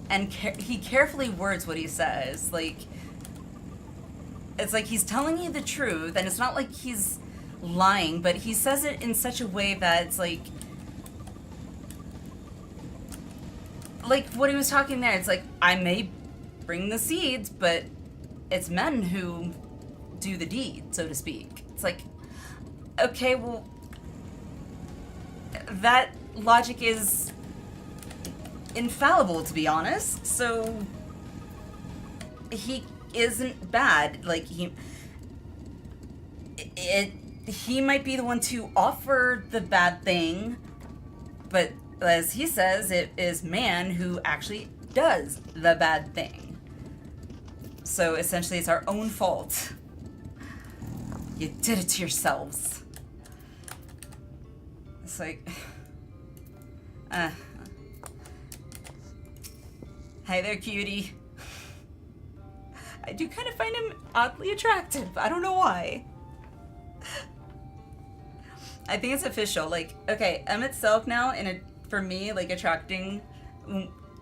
And he carefully words what he says. Like, it's like he's telling you the truth, and it's not like he's lying, but he says it in such a way that it's like what he was talking there, it's like, I may bring the seeds, but it's men who do the deed, so to speak. It's like, okay, well, that logic is infallible, to be honest, so he isn't bad. Like, he might be the one to offer the bad thing, but as he says, it is man who actually does the bad thing. So essentially it's our own fault. You did it to yourselves. It's like... Hi there, cutie. I do kind of find him oddly attractive. I don't know why. I think it's official. Like, okay, Emmett Selk now, for me, like, attracting...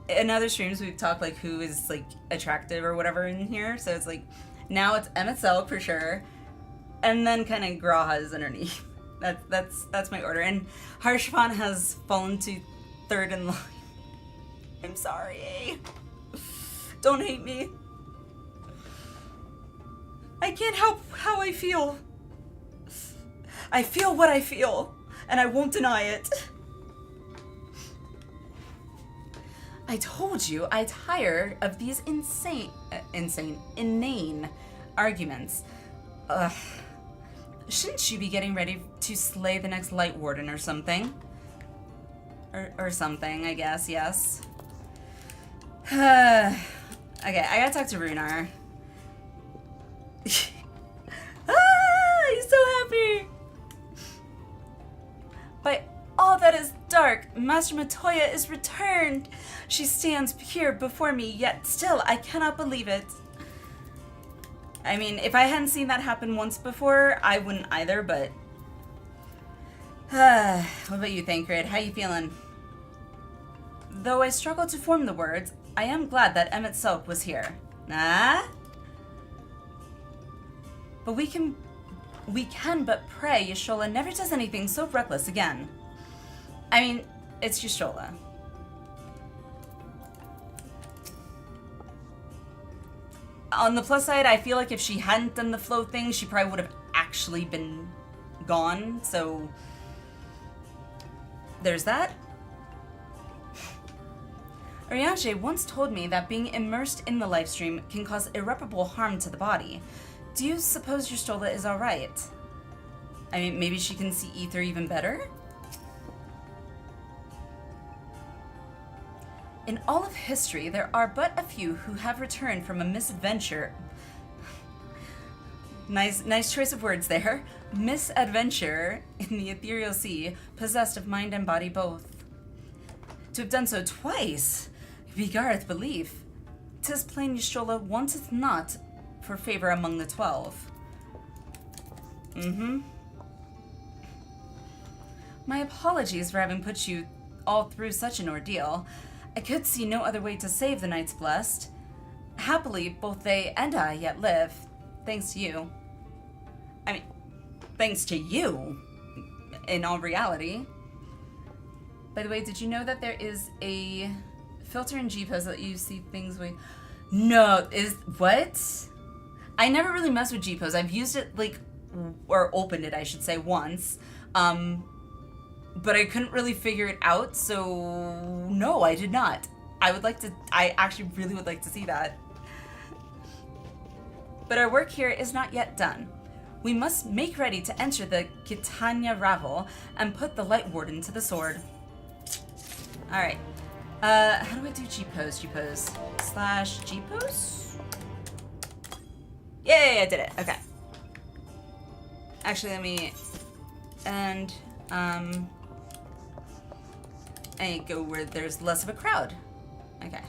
In other streams, we've talked, like, who is, like, attractive or whatever in here. So it's like, now it's Emmett Selk for sure. And then kind of Graha's underneath. That's my order. And Harshvan has fallen to third in line. I'm sorry. Don't hate me. I can't help how I feel. I feel what I feel, and I won't deny it. I told you I tire of these inane arguments. Ugh. Shouldn't you be getting ready to slay the next Light Warden or something? Or something, I guess, yes. Okay, I gotta talk to Runar. He's so happy! By all that is dark, Master Matoya is returned! She stands here before me, yet still I cannot believe it. I mean, if I hadn't seen that happen once before, I wouldn't either, but... what about you, Thancred? How you feeling? Though I struggle to form the words, I am glad that Emmett Selk was here. Ah? But we can but pray Y'shtola never does anything so reckless again. I mean, it's Y'shtola. On the plus side, I feel like if she hadn't done the flow thing, she probably would have actually been gone, so... There's that. Urianger once told me that being immersed in the livestream can cause irreparable harm to the body. Do you suppose Y'shtola is alright? I mean, maybe she can see ether even better? In all of history, there are but a few who have returned from a misadventure. Nice choice of words there. Misadventure in the ethereal sea, possessed of mind and body both. To have done so twice, begareth belief. 'Tis plain Y'shtola wanteth not for favor among the 12. My apologies for having put you all through such an ordeal. I could see no other way to save the Knights Blessed. Happily, both they and I yet live, thanks to you. I mean, thanks to you, in all reality. By the way, did you know that there is a filter in G-Pose that you see things with... No, what? I never really mess with G-Pose. I've used it, like, or opened it, I should say, once. But I couldn't really figure it out, so no, I did not. I actually really would like to see that. But our work here is not yet done. We must make ready to enter the Kitanya Ravel and put the Light Warden to the sword. Alright. How do I do G-Pose? G-Pose / G-Pose? Yay, I did it. Okay. Actually, let me... And, I go where there's less of a crowd. Okay.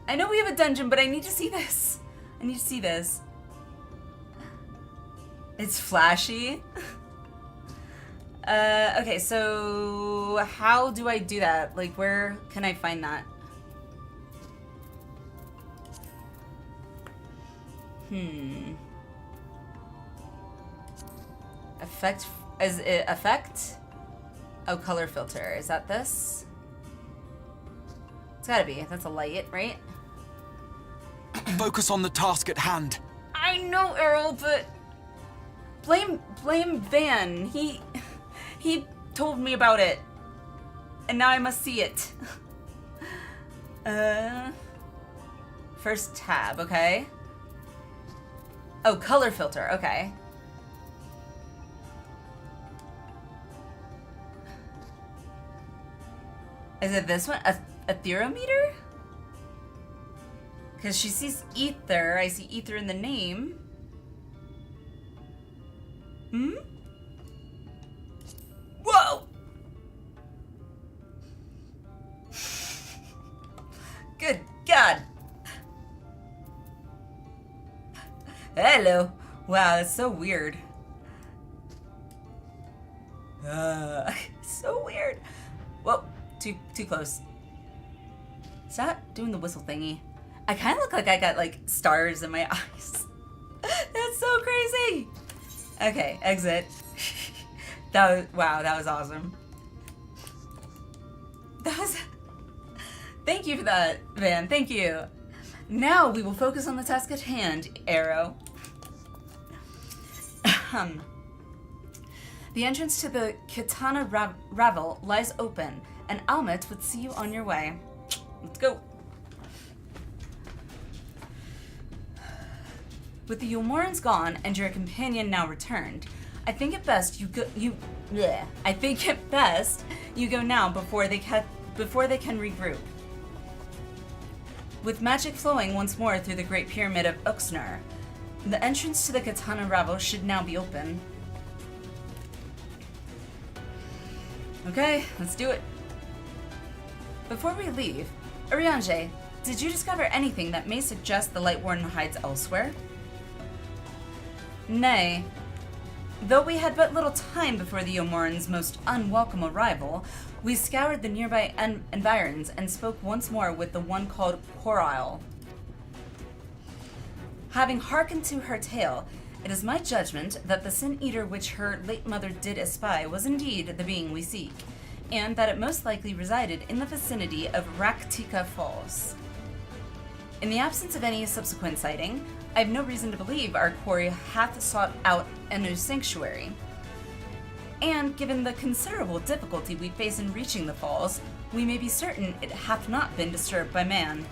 I know we have a dungeon, but I need to see this. I need to see this. It's flashy. Okay, so how do I do that? Like, where can I find that? Effect, is it effect? Oh, color filter, is that this? It's gotta be, that's a light, right? Focus on the task at hand. I know, Errol, but blame Van. He told me about it, and now I must see it. First tab, okay. Oh, color filter, okay. Is it this one? A therometer? Because she sees ether. I see ether in the name. Whoa! Good God. Hello. Wow, that's so weird. So weird. Whoa, too close. Stop doing the whistle thingy. I kind of look like I got, like, stars in my eyes. That's so crazy. Okay, exit. Wow, that was awesome. Thank you for that, Van. Thank you. Now we will focus on the task at hand, Arrow. The entrance to the Katana Ravel lies open, and Almet would see you on your way. Let's go. With the Yulmorans gone and your companion now returned, I think it best you go now before they can regroup. With magic flowing once more through the Great Pyramid of Uxnar, the entrance to the Katana Ravel should now be open. Okay, let's do it. Before we leave, Urianger, did you discover anything that may suggest the Light Warden hides elsewhere? Nay. Though we had but little time before the Yulmorans' most unwelcome arrival, we scoured the nearby environs and spoke once more with the one called Corail. Having hearkened to her tale, it is my judgment that the Sin Eater which her late mother did espy was indeed the being we seek, and that it most likely resided in the vicinity of Raktika Falls. In the absence of any subsequent sighting, I have no reason to believe our quarry hath sought out a new sanctuary. And given the considerable difficulty we face in reaching the falls, we may be certain it hath not been disturbed by man.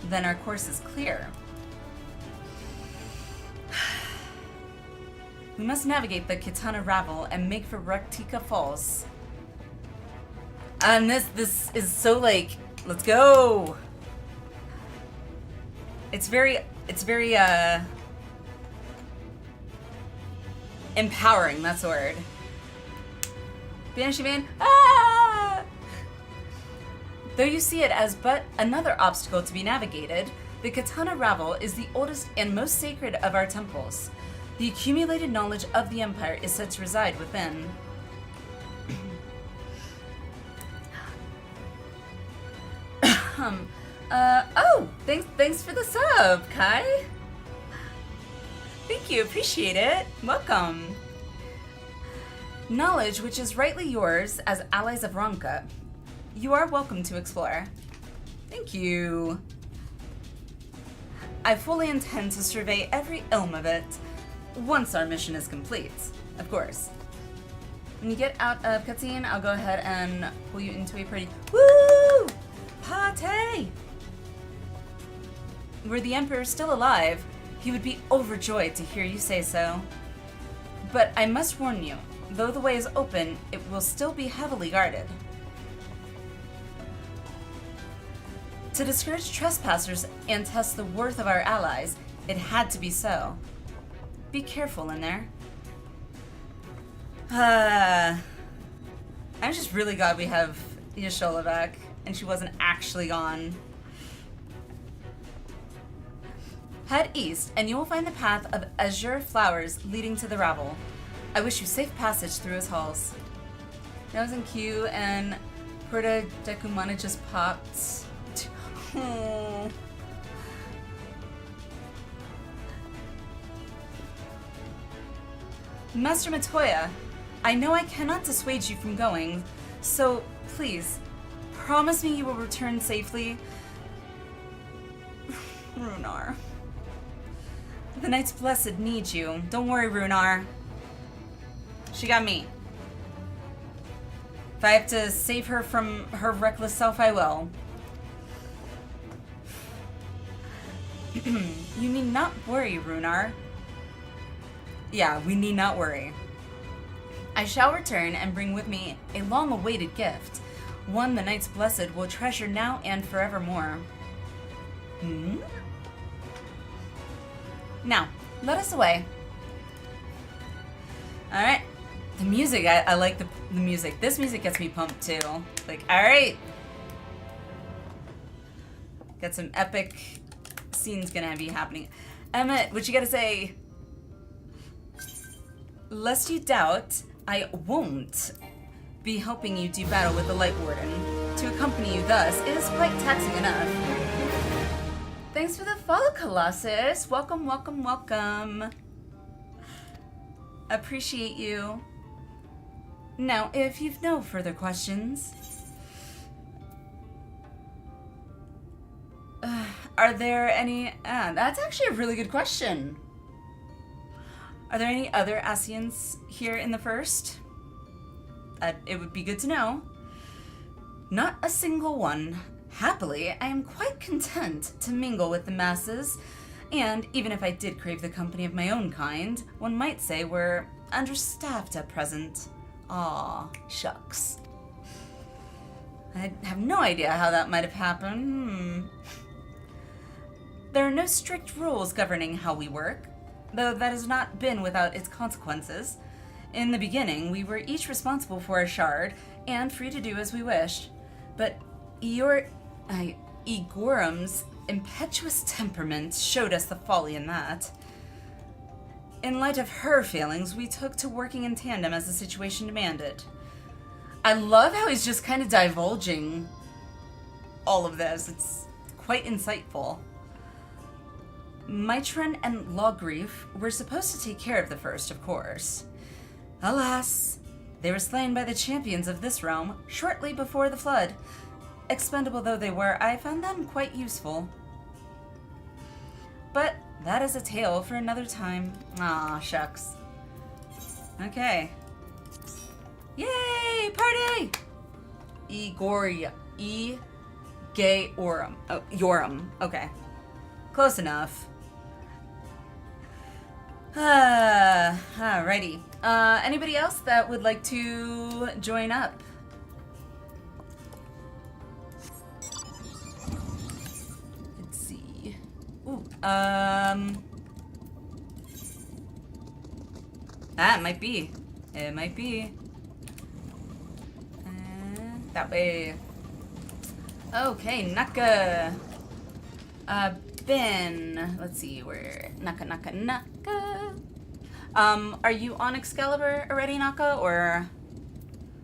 Then our course is clear. We must navigate the Katana Ravel and make for Raktika Falls. And this is so like, let's go. It's very empowering, that's the word. Banshee Man, ah! Though you see it as but another obstacle to be navigated, the Katana Ravel is the oldest and most sacred of our temples. The accumulated knowledge of the Empire is said to reside within. Oh, thanks for the sub, Kai. Thank you, appreciate it. Welcome. Knowledge which is rightly yours as allies of Ronka. You are welcome to explore. Thank you. I fully intend to survey every elm of it once our mission is complete, of course. When you get out of cutscene, I'll go ahead and pull you into a pretty woo party. Were the Emperor still alive, he would be overjoyed to hear you say so. But I must warn you, though the way is open, it will still be heavily guarded. To discourage trespassers and test the worth of our allies, it had to be so. Be careful in there. I'm just really glad we have Y'shtola back, and she wasn't actually gone. Head east, and you will find the path of azure flowers leading to the Ravel. I wish you safe passage through his halls. That was in Q, and Porta Decumana just popped. Oh. Master Matoya, I know I cannot dissuade you from going, so please, promise me you will return safely. Runar. The Knights Blessed need you. Don't worry, Runar. She got me. If I have to save her from her reckless self, I will. You need not worry, Runar. Yeah, we need not worry. I shall return and bring with me a long-awaited gift, one the Knights Blessed will treasure now and forevermore. Now, let us away. Alright. The music, I like the music. This music gets me pumped too. Like, alright. Got some epic scenes gonna be happening. Emmett, what you gotta say? Lest you doubt, I won't be helping you do battle with the Light Warden. To accompany you thus is quite taxing enough. Thanks for the follow, Colossus. Welcome, welcome, welcome. Appreciate you. Now, if you've no further questions, are there any... that's actually a really good question. Are there any other Asians here in the first? It would be good to know. Not a single one. Happily, I am quite content to mingle with the masses, and even if I did crave the company of my own kind, one might say we're understaffed at present. Aw, shucks. I have no idea how that might have happened. There are no strict rules governing how we work, though that has not been without its consequences. In the beginning, we were each responsible for a shard, and free to do as we wished. But Igorum's impetuous temperament showed us the folly in that. In light of her feelings, we took to working in tandem as the situation demanded. I love how he's just kind of divulging all of this. It's quite insightful. Mitron and Logrief were supposed to take care of the first, of course. Alas, they were slain by the champions of this realm shortly before the flood. Expendable though they were, I found them quite useful. But that is a tale for another time. Aw, shucks. Okay. Yay! Party! Egoria. E-gay-orum. Oh, Yorum. Okay. Close enough. Alrighty. Anybody else that would like to join up? Let's see. Ooh, it might be. It might be. That way. Okay, Naka. Ben. Let's see, where Naka. Are you on Excalibur already, Naka, or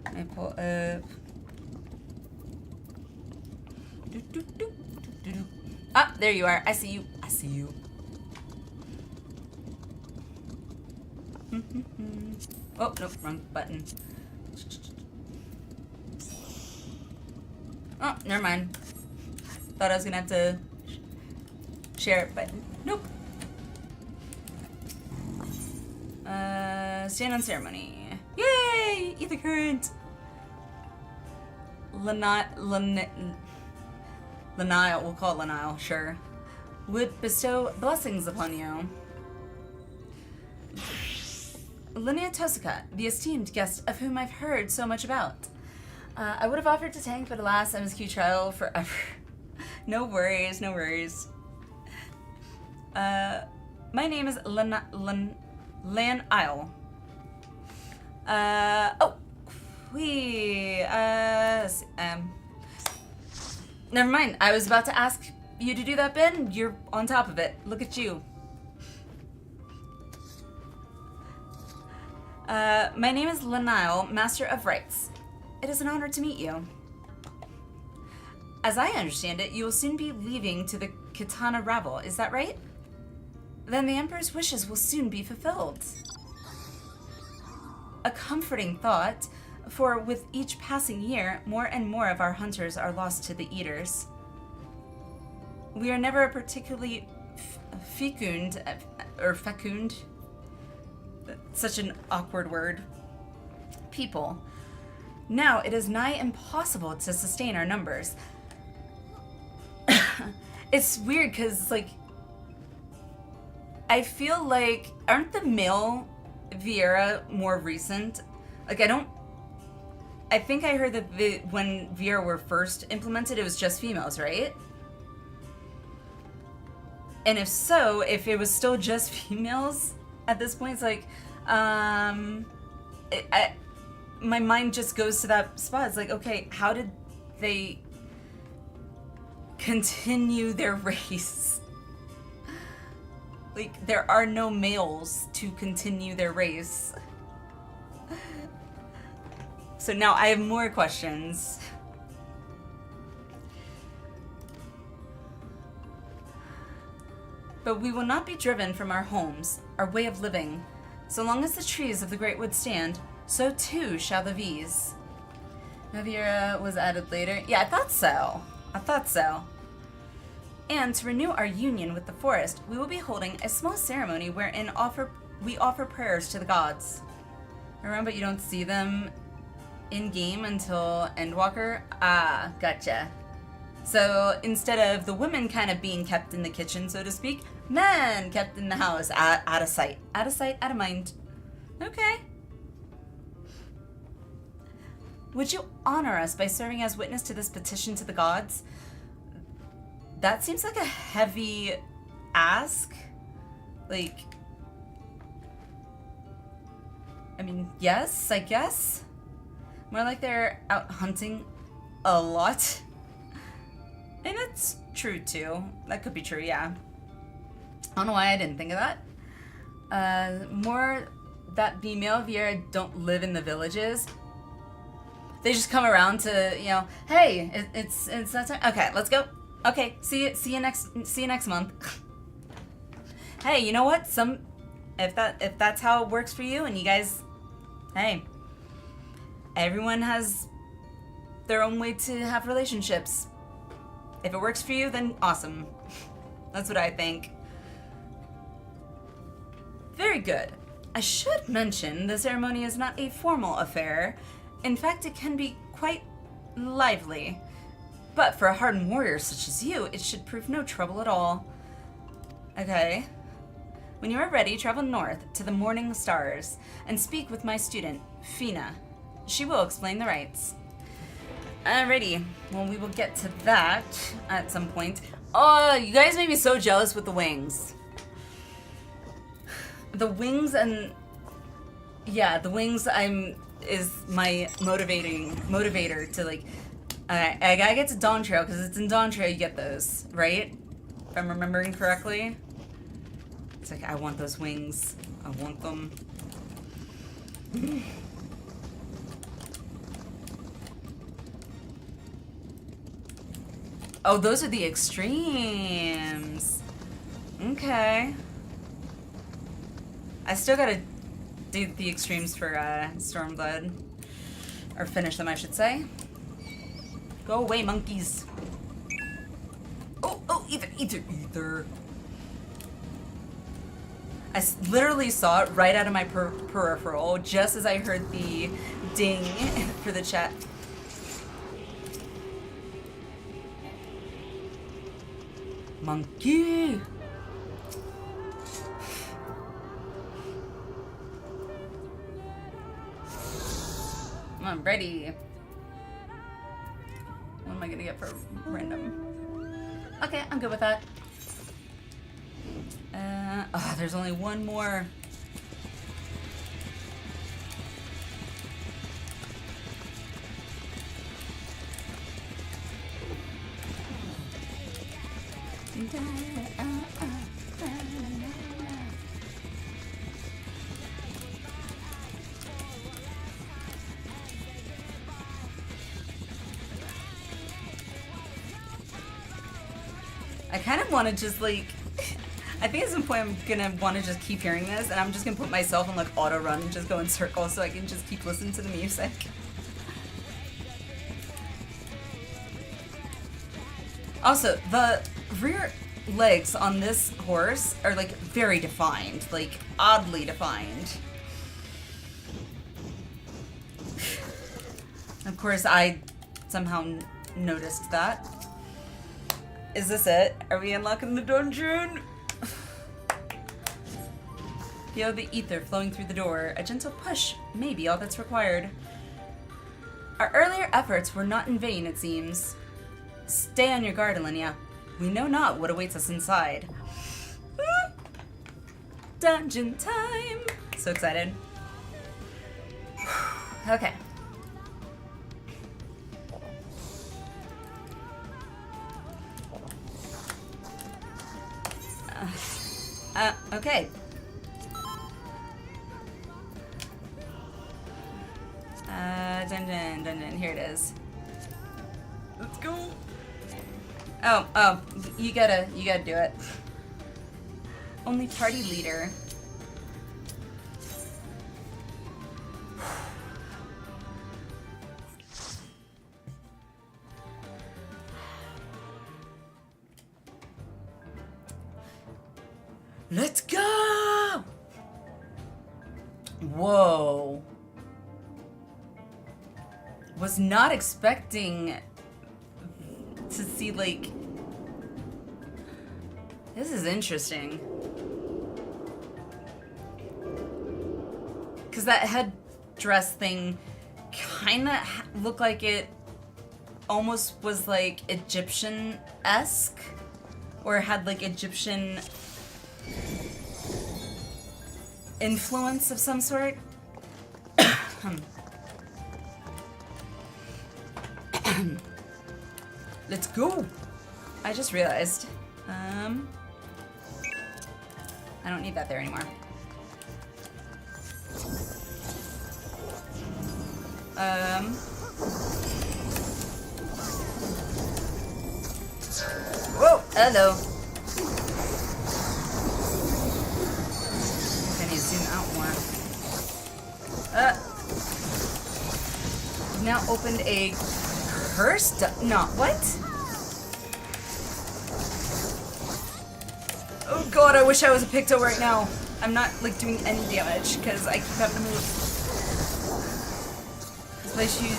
let me pull up. Ah, there you are. I see you. I see you. Oh, nope, wrong button. Oh, never mind. Thought I was gonna have to share it, but nope. Stand on ceremony. Yay! Ether current. Lenial, we'll call it Lenial, sure. Would bestow blessings upon you. Alliniea Tosaka, the esteemed guest of whom I've heard so much about. I would have offered to tank, but alas, MSQ trial forever. No worries, no worries. My name is Lan Isle. Never mind. I was about to ask you to do that, Ben. You're on top of it. Look at you. My name is Lenial, Master of Rites. It is an honor to meet you. As I understand it, you will soon be leaving to the Katana rabble, is that right? Then the Emperor's wishes will soon be fulfilled. A comforting thought, for with each passing year, more and more of our hunters are lost to the Eaters. We are never particularly fecund, such an awkward word, people. Now it is nigh impossible to sustain our numbers. It's weird because, like, I feel like, aren't the male Viera more recent? Like, I think I heard that when Viera were first implemented, it was just females, right? And if so, if it was still just females at this point, it's like, my mind just goes to that spot. It's like, okay, how did they continue their race? Like, there are no males to continue their race. So now I have more questions. But we will not be driven from our homes, our way of living. So long as the trees of the Great Wood stand, so too shall the V's. Naviera was added later. Yeah, I thought so. I thought so. And to renew our union with the forest, we will be holding a small ceremony wherein we offer prayers to the gods. Remember, you don't see them in-game until Endwalker? Ah, gotcha. So instead of the women kind of being kept in the kitchen, so to speak, men kept in the house, out of sight. Out of sight, out of mind. Okay. Would you honor us by serving as witness to this petition to the gods? That seems like a heavy ask. Like, I mean, yes, I guess. More like they're out hunting a lot. And that's true too. That could be true, yeah. I don't know why I didn't think of that. More that the male Viera don't live in the villages. They just come around to, you know, hey, it's that time. Okay, let's go. Okay, see you next month. Hey, you know what? If that's how it works for you, and you guys, hey, everyone has their own way to have relationships. If it works for you, then awesome. That's what I think. Very good. I should mention the ceremony is not a formal affair. In fact, it can be quite lively. But for a hardened warrior such as you, it should prove no trouble at all. Okay. When you are ready, travel north to the Morning Stars and speak with my student, Fina. She will explain the rites. Alrighty. Well, we will get to that at some point. Oh, you guys made me so jealous with the wings. The wings and... Yeah, the wings is my motivator to, like... I gotta get to Dawn Trail, because it's in Dawn Trail you get those, right? If I'm remembering correctly. It's like, I want those wings. I want them. Oh, those are the extremes. Okay. I still gotta do the extremes for Stormblood. Or finish them, I should say. Go away, monkeys. Oh, ether. I literally saw it right out of my peripheral just as I heard the ding for the chat. Monkey! I'm ready. What am I gonna get for random? Okay, I'm good with that. Oh, there's only one more. I kind of want to just like, I think at some point I'm gonna want to just keep hearing this, and I'm just gonna put myself on like auto run and just go in circles so I can just keep listening to the music. Also, the rear legs on this horse are like very defined, like oddly defined. Of course, I somehow noticed that. Is this it? Are we unlocking the dungeon? Feel the ether flowing through the door. A gentle push may be all that's required. Our earlier efforts were not in vain, it seems. Stay on your guard, Alliniea. We know not what awaits us inside. Dungeon time! So excited. Okay. Okay. Dungeon, here it is. Let's go. Oh, you gotta do it. Only party leader. Let's go! Whoa. Was not expecting to see, like... This is interesting. Because that headdress thing kind of looked like it almost was like Egyptian-esque. Or had like Egyptian influence of some sort. Let's go. I just realized. I don't need that there anymore. Whoa, hello. I need to zoom out more. We've now opened a cursed. No, what? Oh god, I wish I was a Picto right now. I'm not like doing any damage because I keep having to move. This place you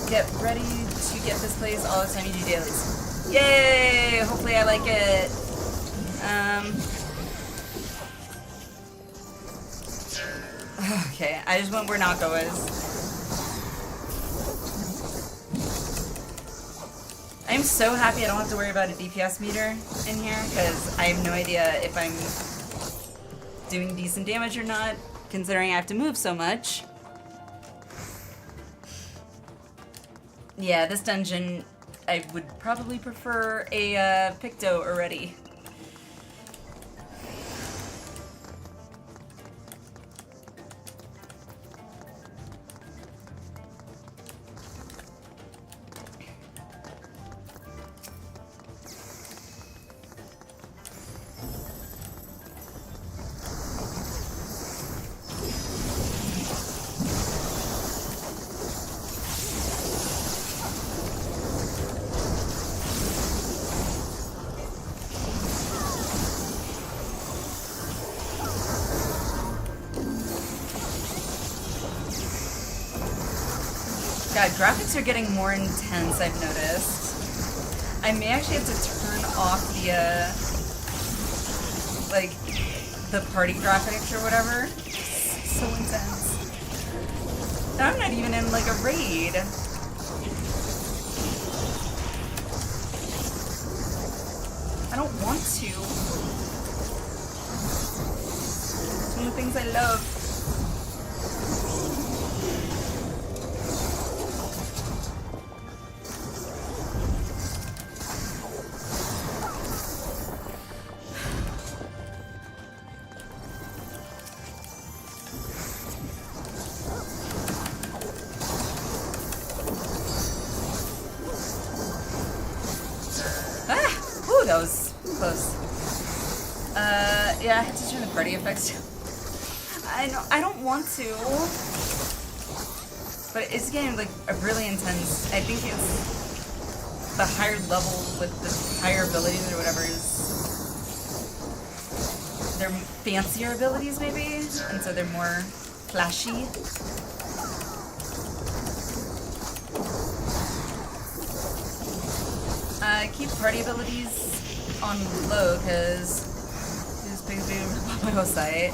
get ready to get this place all the time you do dailies. Yay! Hopefully I like it. Okay, I just went where Nako is. I'm so happy I don't have to worry about a DPS meter in here, because I have no idea if I'm doing decent damage or not, considering I have to move so much. Yeah, this dungeon, I would probably prefer a Picto already. God, graphics are getting more intense, I've noticed. I may actually have to turn off the, like, the party graphics or whatever. It's so intense. And I'm not even in, like, a raid. I don't want to. It's one of the things I love. That was close. Yeah, I had to turn the party effects down. I don't want to. But it's getting like really intense. I think it's the higher level with the higher abilities or whatever is they're fancier abilities maybe, and so they're more flashy. Keep party abilities on low because this big on my whole site.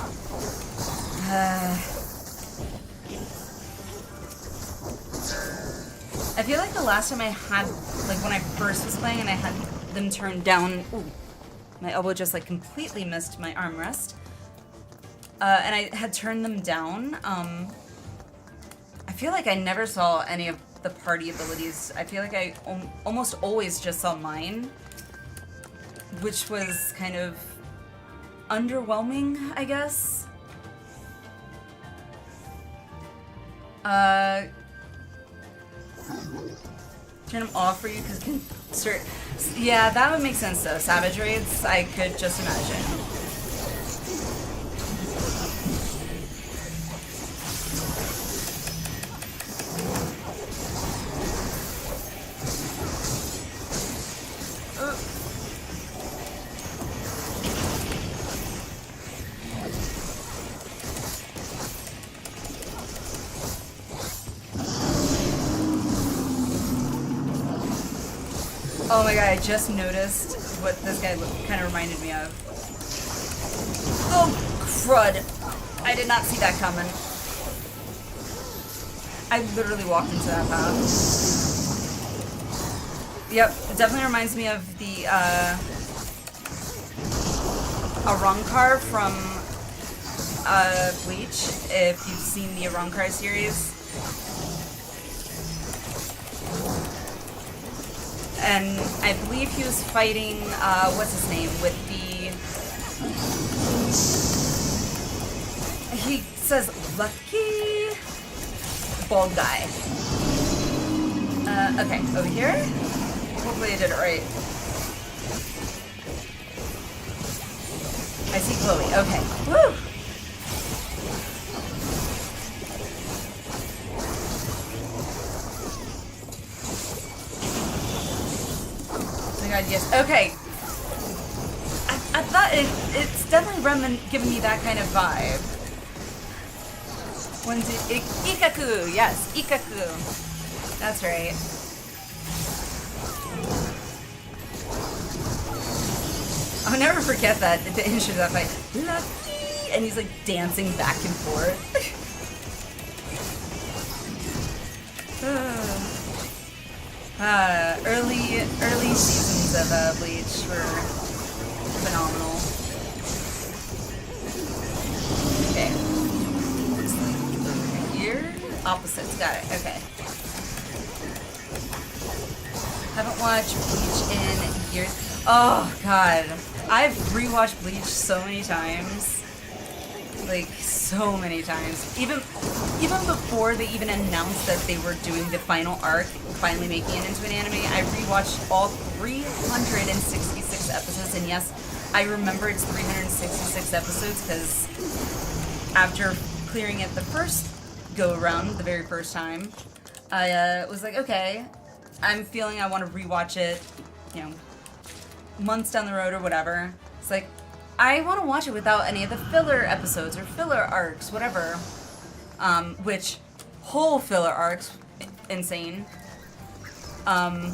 I feel like the last time I had, like when I first was playing and I had them turned down, ooh, my elbow just like completely missed my armrest. And I had turned them down. I feel like I never saw any of the party abilities. I feel like I almost always just saw mine, which was kind of underwhelming, I guess. Turn them off for you because yeah, that would make sense though. Savage raids, I could just imagine. Oh my god, I just noticed what this guy kind of reminded me of. Oh, crud. I did not see that coming. I literally walked into that path. Yep, it definitely reminds me of the, Arrancar from, Bleach, if you've seen the Arrancar series. And I believe he was fighting, what's his name, with the... He says, lucky... bald guy. Okay, over here? Hopefully I did it right. I see Chloe, okay. Woo! God, yes. Okay. I thought it's definitely giving me that kind of vibe. Ikaku, yes, Ikaku. That's right. I'll never forget that at the intro of that fight. Lucky! And he's like dancing back and forth. Early seasons of Bleach were phenomenal. Okay. Looks like over here. Opposites, got it, okay. Haven't watched Bleach in years. Oh god. I've rewatched Bleach so many times. Like, so many times. Even before they even announced that they were doing the final arc, finally making it into an anime, I rewatched all 366 episodes, and yes, I remember it's 366 episodes because after clearing it the first go-around, the very first time, I was like, okay, I'm feeling I want to rewatch it, you know, months down the road or whatever. It's like, I want to watch it without any of the filler episodes or filler arcs, whatever. Which, whole filler arcs, insane. And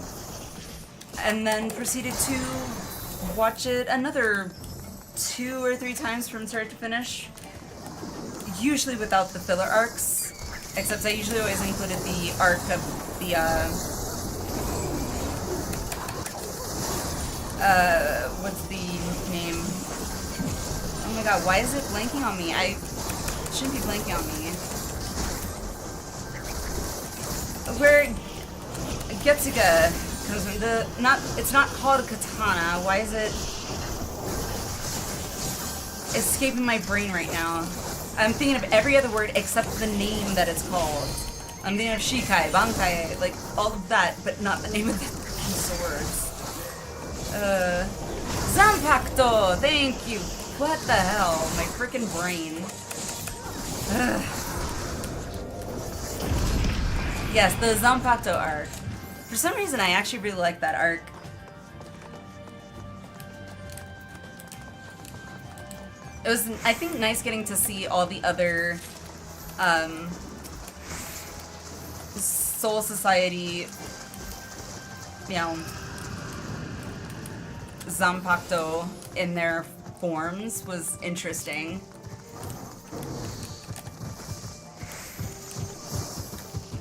then proceeded to watch it another 2 or 3 times from start to finish. Usually without the filler arcs, except I usually always included the arc of the, what's the name? Oh my god, why is it blanking on me? I shouldn't be blanking on me. Where Getsuga comes from, it's not called Katana. Why is it escaping my brain right now? I'm thinking of every other word except the name that it's called. I'm thinking of Shikai, Bankai, like all of that, but not the name of the freaking swords. Zanpakuto! Thank you! What the hell? My freaking brain. Ugh. Yes, the Zanpakuto arc. For some reason, I actually really like that arc. It was, I think, nice getting to see all the other Soul Society, you know, Zanpakuto in their forms was interesting.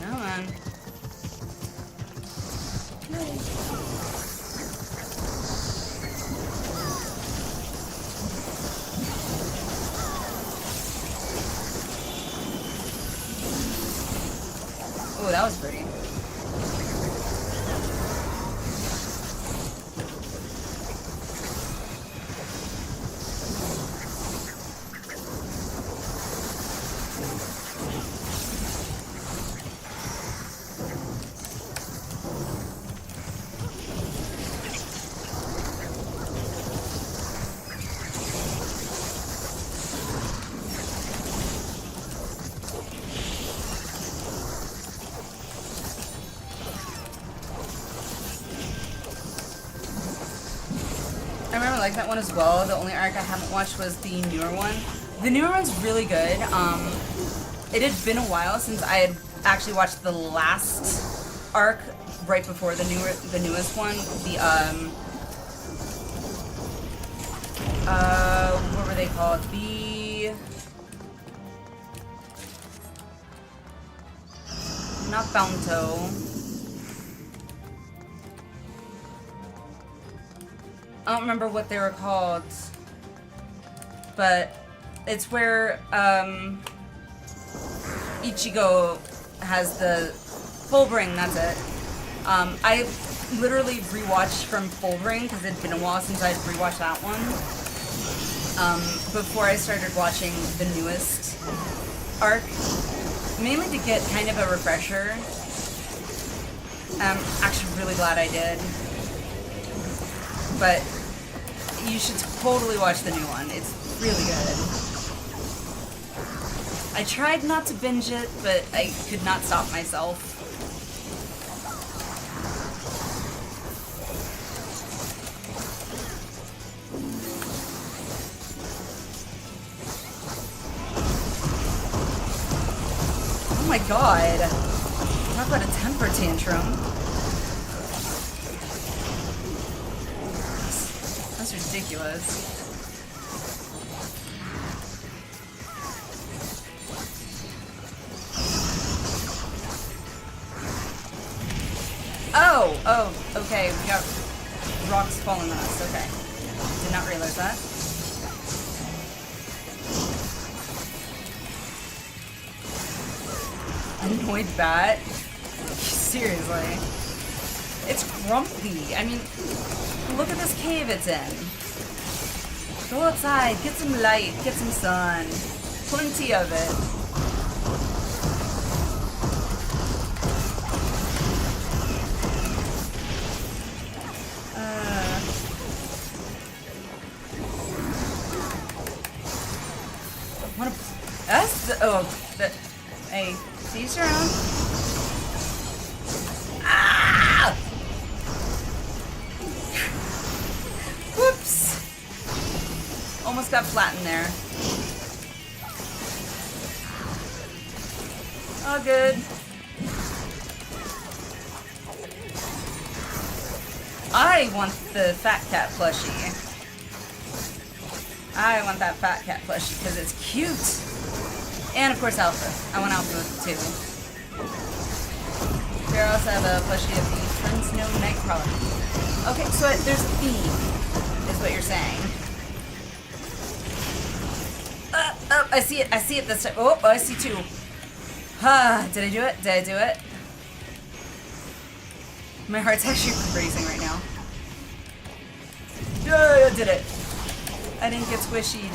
Come on. Oh, that was pretty. I like that one as well. The only arc I haven't watched was the newer one. The newer one's really good. It had been a while since I had actually watched the last arc right before the newest one. The what were they called? Not Bounto. I don't remember what they were called, but it's where Ichigo has the Fullbring. That's it. I literally rewatched from Fullbring because it'd been a while since I'd rewatched that one. Before I started watching the newest arc, mainly to get kind of a refresher. I'm actually really glad I did. But you should totally watch the new one. It's really good. I tried not to binge it, but I could not stop myself. Oh my god. Talk about a temper tantrum. That's ridiculous. Oh, okay, we got rocks falling on us, okay. Did not realize that. Annoyed bat? Seriously. It's grumpy. I mean, look at this cave it's in. Go outside, get some light, get some sun. Plenty of it. Hey, see you around. Ah! Whoops. Almost got flattened there. All good. I want the fat cat plushie. I want that fat cat plushie because it's cute. And of course Alpha. I want Alpha too. Here I also have a plushie of the Twin Snow Nightcrawler. Okay, so there's a theme, is what you're saying. Oh, I see it this time. Oh, I see two. Did I do it? Did I do it? My heart's actually racing right now. Yeah, I did it. I didn't get squishy.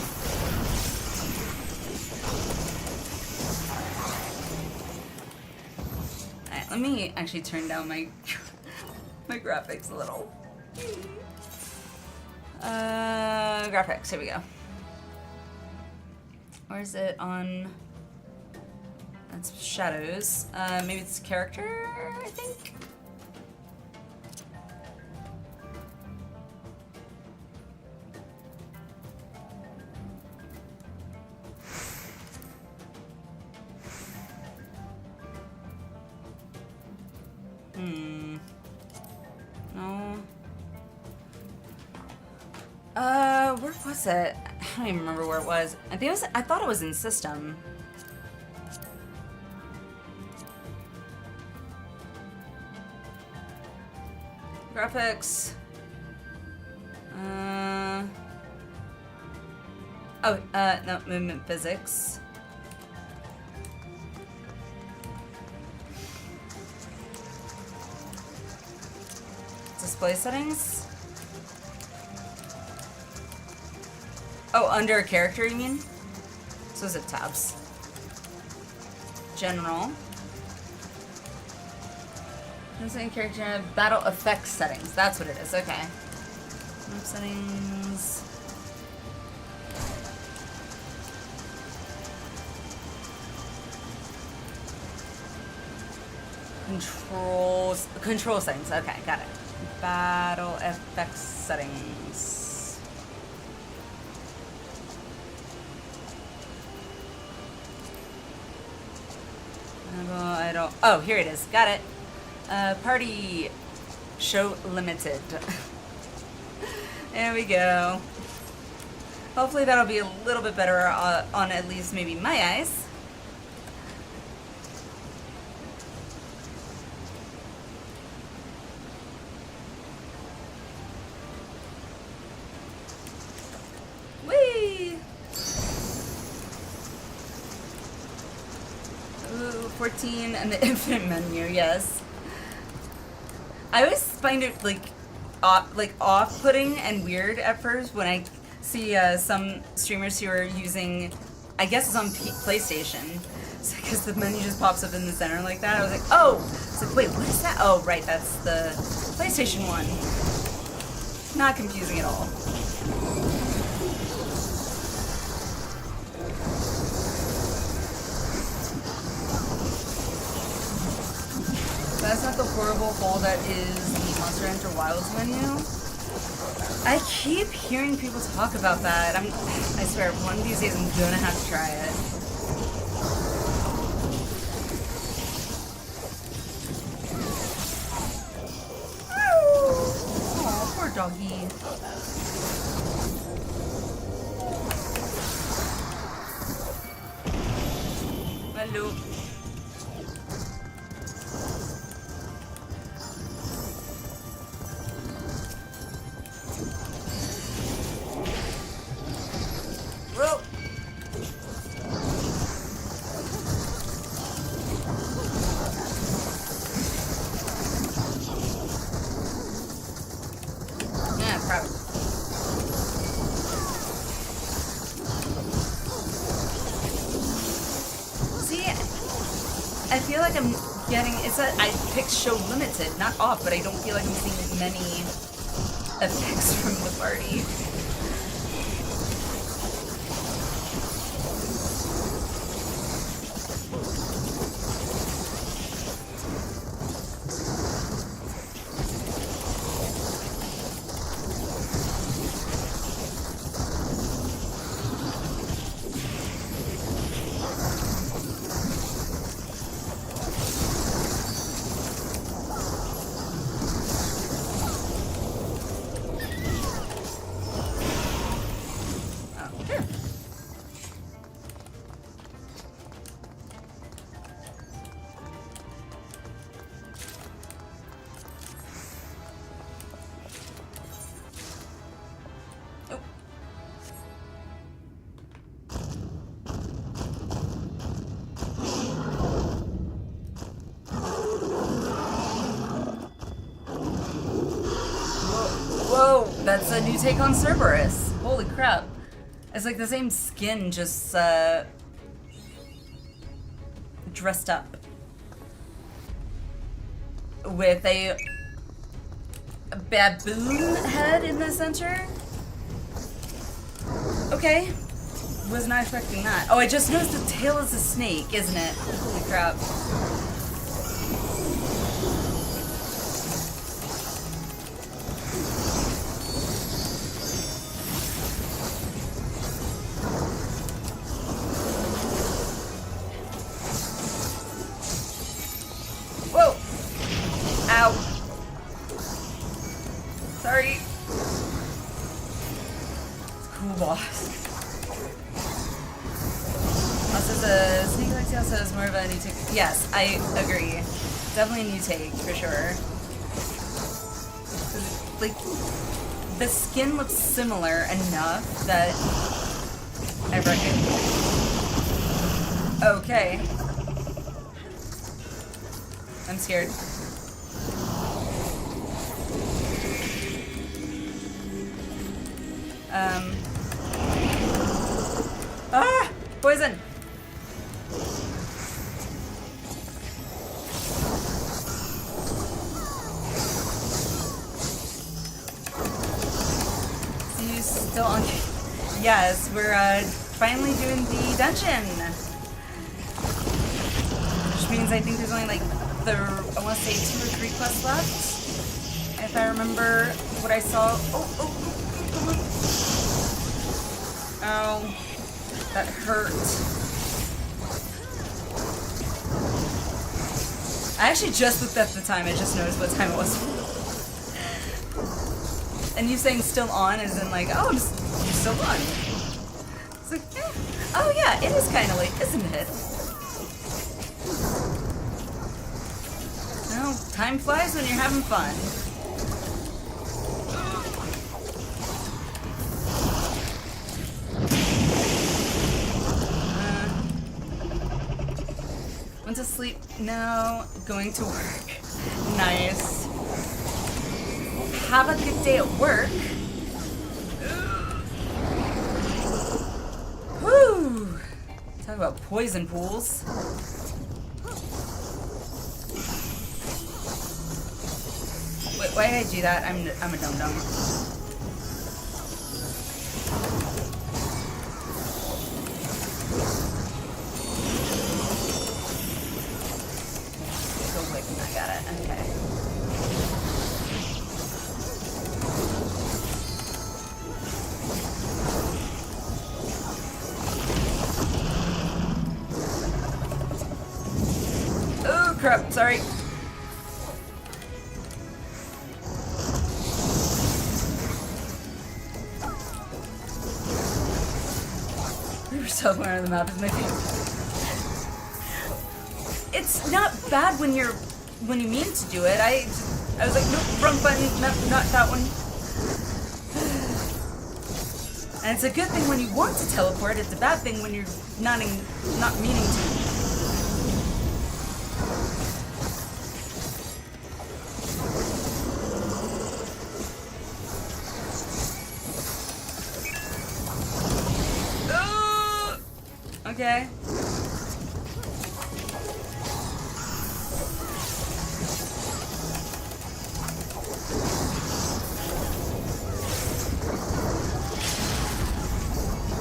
Alright, let me actually turn down my my graphics a little. Graphics, here we go. Or is it on? That's shadows. Maybe it's character, I think? No. Where was it? I don't even remember where it was. I think it was, I thought it was in system. Graphics. No, movement physics. Display settings? Oh, under a character, you mean? So is it tabs? General. Character battle effects settings. That's what it is. Okay. Map settings. Control settings. Okay, got it. Battle effects settings. I don't. Oh, here it is. Got it. Party show limited. There we go. Hopefully that'll be a little bit better on at least maybe my eyes. Whee! Ooh, 14 and the infinite menu, yes. I always find it like off-putting and weird at first when I see some streamers who are using, I guess it's on PlayStation, because the menu just pops up in the center like that. I was like, oh! It's like, wait, what is that? Oh, right, that's the PlayStation one. Not confusing at all. That's not the horrible hole that is the Monster Hunter Wilds menu. I keep hearing people talk about that. I swear, one of these days I'm gonna have to try it. Aw, poor doggy. Hello. Whoa. Yeah, probably. See, I feel like I'm getting, I picked show limited, not off, but I don't feel like I'm seeing many effects from the party. Whoa, that's a new take on Cerberus. Holy crap. It's like the same skin, just dressed up. With a baboon head in the center. Okay. Was not expecting that. Oh, I just noticed the tail is a snake, isn't it? Holy crap. Whoa! Ow. Sorry. It's cool, boss. Also, the sneak like tail says more of a new take. Yes, I agree. Definitely a new take, for sure. Like, the skin looks similar enough that I reckon. Okay. I'm scared. Ah! Poison! So you still on? Yes, we're finally doing the dungeon. Which means I think there's only like I want to say 2 or 3 quests left, if I remember what I saw. Oh, that hurt. I actually just looked at the time. I just noticed what time it was. And you saying still on is in like, oh, I'm still on. It's like, yeah. Oh yeah, it is kind of late, isn't it? Well, time flies when you're having fun. Went to sleep now, going to work. Nice. Have a good day at work. Whew. Talk about poison pools. Wait, why did I do that? I'm a dum-dum. I got it. Okay. Oh crap! Sorry. We were somewhere on the map is my favorite. It's not bad when you mean to do it. I was like, nope, wrong button, not that one. And it's a good thing when you want to teleport. It's a bad thing when you're not meaning to. Okay.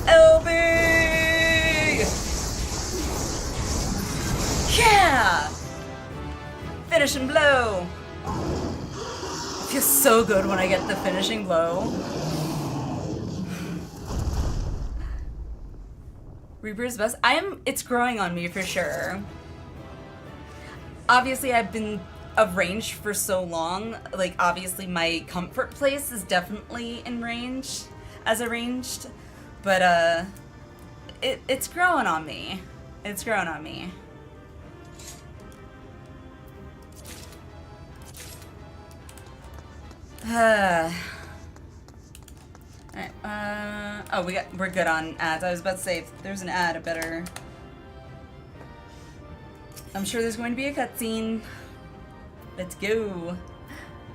LB! Yeah! Finishing blow! It feels so good when I get the finishing blow. Reaper's best. It's growing on me for sure. Obviously, I've been of range for so long. Like, obviously, my comfort place is definitely in range as a ranged. But, it's growing on me. It's growing on me. Alright, oh, we're good on ads. I was about to say, if there's an ad, I better... I'm sure there's going to be a cutscene. Let's go.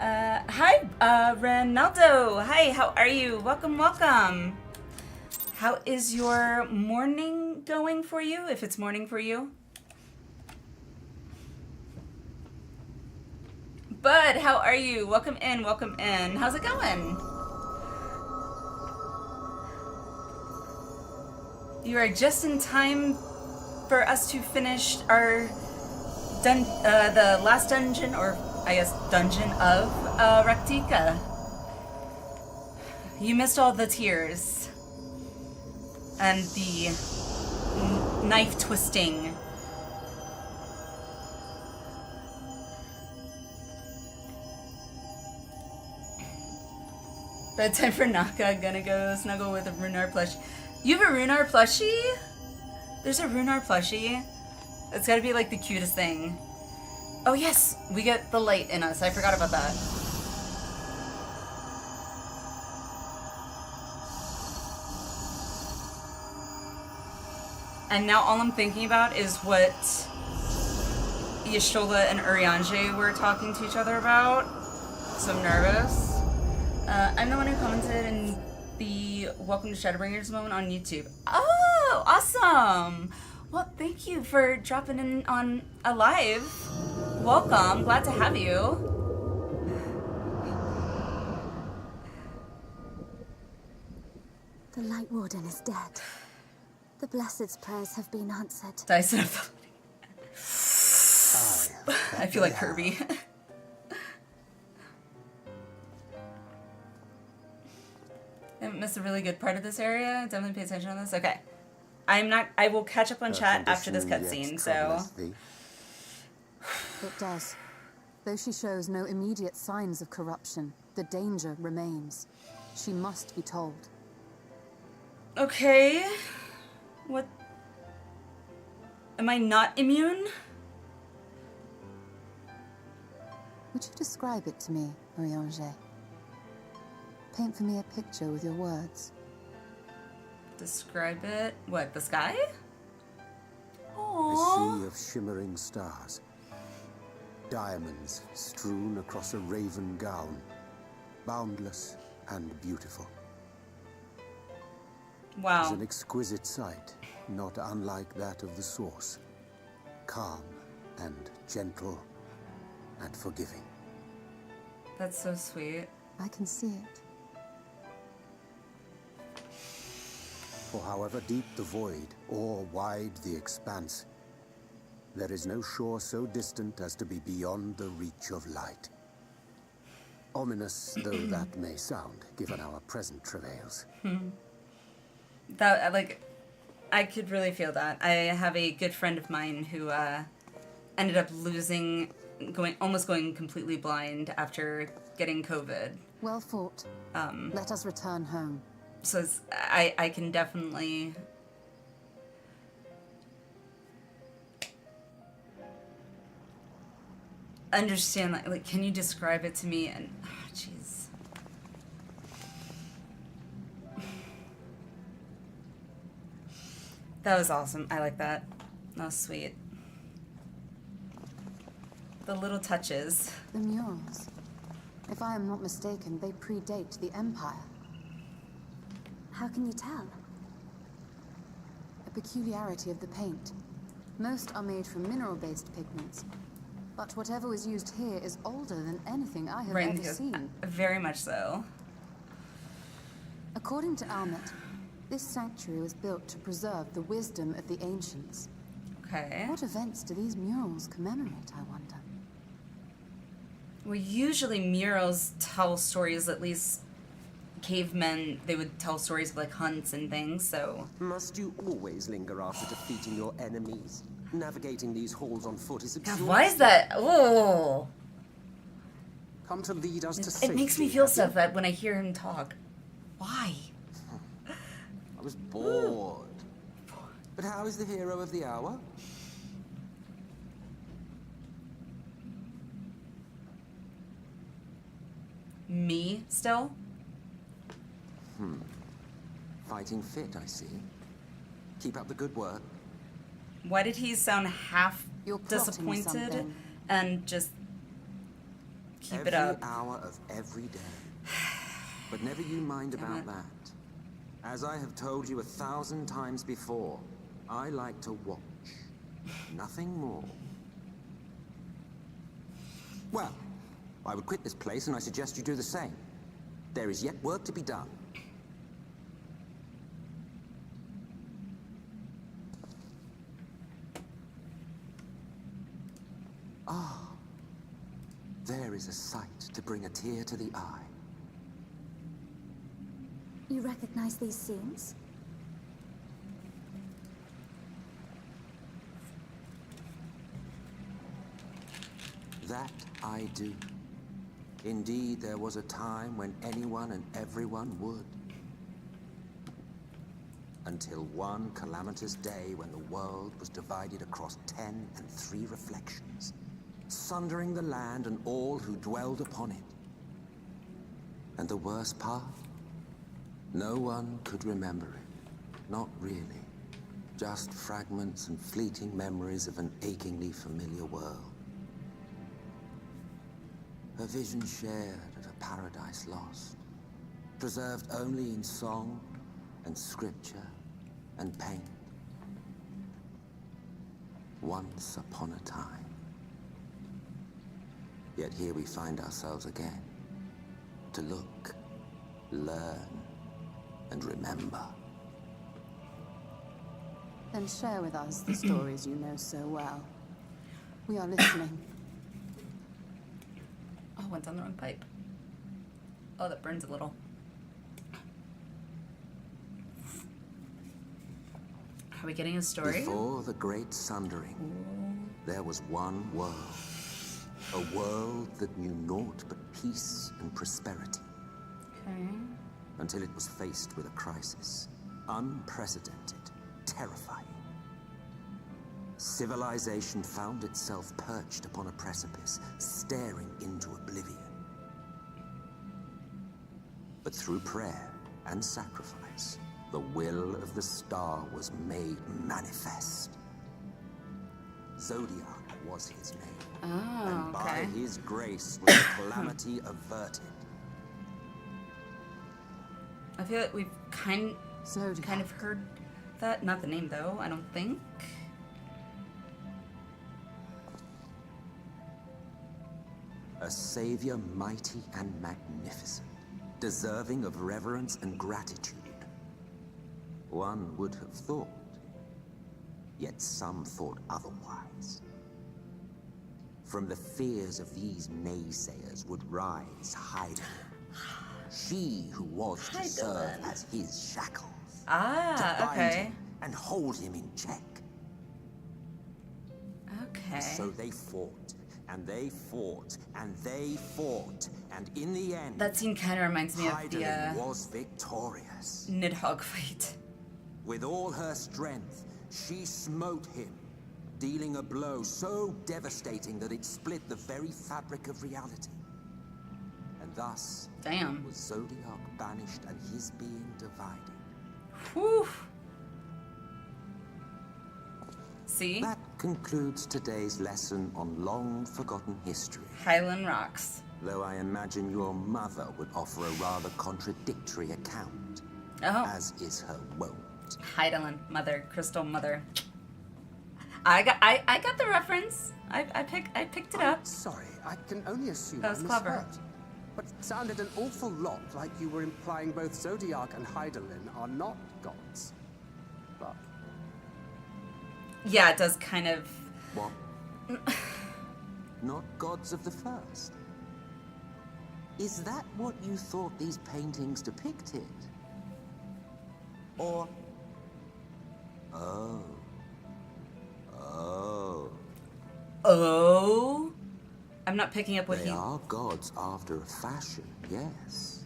Hi, Ronaldo. Hi, how are you? Welcome, welcome. How is your morning going for you, if it's morning for you? Bud, how are you? Welcome in, welcome in. How's it going? You are just in time for us to finish our the last dungeon, or I guess dungeon of Raktika. You missed all the tears and the knife twisting. Bedtime for Naka, gonna go snuggle with a Runar plush. You have a Runar plushie? There's a Runar plushie? It's gotta be like the cutest thing. Oh yes, we get the light in us. I forgot about that. And now all I'm thinking about is what Y'shtola and Urianger were talking to each other about. So I'm nervous. I'm the one who commented in the Welcome to Shadowbringers moment on YouTube. Oh, awesome! Well, thank you for dropping in on a live. Welcome, glad to have you. The Light Warden is dead. The Blessed's prayers have been answered. Dyson I feel like Kirby. I missed a really good part of this area. Definitely pay attention on this. Okay. I will catch up on chat after this cutscene, so... It does. Though she shows no immediate signs of corruption, the danger remains. She must be told. Okay. What? Am I not immune? Would you describe it to me, Marie-Angé? Paint for me a picture with your words. Describe it. What, the sky? A Aww. sea of shimmering stars. Diamonds strewn across a raven gown. Boundless and beautiful. It's Wow. an exquisite sight, not unlike that of the source. Calm and gentle and forgiving. That's so sweet. I can see it. For however deep the void or wide the expanse, there is no shore so distant as to be beyond the reach of light. Ominous though that may sound, given our present travails. That, like, I could really feel that. I have a good friend of mine who ended up almost going completely blind after getting COVID. Well fought. Let us return home. So I can definitely understand that. Like, can you describe it to me? And jeez. That was awesome. I like that. That was sweet. The little touches. The murals. If I am not mistaken, they predate the Empire. How can you tell? A peculiarity of the paint. Most are made from mineral-based pigments. But whatever was used here is older than anything I have ever seen. Very much so. According to Almet, this sanctuary was built to preserve the wisdom of the ancients. Okay. What events do these murals commemorate, I wonder? Well, usually murals tell stories, at least cavemen, they would tell stories of like hunts and things, so. Must you always linger after defeating your enemies? Navigating these halls on foot is God, exhausting. why is that? Oh. Come to lead us to It safety. makes me feel have so you? bad when I hear him talk. Why? I was bored. But how is the hero of the hour? Me still? Fighting fit, I see. Keep up the good work. Why did he sound half You're plotting disappointed something. and just keep every it up? hour of every day. But never you mind Damn about it. that. As I have told you 1,000 times before, I like to watch. Nothing more. Well, I would quit this place and I suggest you do the same. There is yet work to be done. Ah, there is a sight to bring a tear to the eye. You recognize these scenes? That I do. Indeed, there was a time when anyone and everyone would. Until one calamitous day when the world was divided across 10 and 3 reflections, sundering the land and all who dwelled upon it. And the worst part? No one could remember it. Not really. Just fragments and fleeting memories of an achingly familiar world. A vision shared of a paradise lost, preserved only in song and scripture and paint. Once upon a time. Yet here we find ourselves again, to look, learn, and remember. Then share with us the stories you know so well. We are listening. Oh, went down the wrong pipe. Oh, that burns a little. Are we getting a story? Before the great sundering, there was one world, A world that knew naught but peace and prosperity. Okay. Until it was faced with a crisis. Unprecedented, terrifying. Civilization found itself perched upon a precipice, staring into oblivion. But through prayer and sacrifice, the will of the star was made manifest. Zodiac was his name. Oh, and by okay. his grace was the calamity averted. I feel like we've kind of heard that. Not the name, though, I don't think. A savior mighty and magnificent, deserving of reverence and gratitude. One would have thought, yet some thought otherwise. From the fears of these naysayers would rise Hydaelyn. She who was to serve as his shackles. Ah, to bind okay. him and hold him in check. Okay. So they fought, and they fought, and they fought, and in the end, That scene kind of reminds me of the Hydaelyn was victorious. Nidhogg fight. With all her strength, she smote him, dealing a blow so devastating that it split the very fabric of reality. And thus, Damn. was Zodiac banished and his being divided. Whew. See? That concludes today's lesson on long-forgotten history. Hydaelyn rocks. Though I imagine your mother would offer a rather contradictory account. Oh. As is her wont. Hydaelyn, mother, crystal mother. I got the reference. I picked it up. Sorry, I can only assume That was I clever. misheard. But it sounded an awful lot like you were implying both Zodiac and Hydaelyn are not gods. But Yeah, it does kind of. What? Not gods of the first? Is that what you thought these paintings depicted? Or... Oh. Oh. Oh? I'm not picking up what They are gods after a fashion, yes.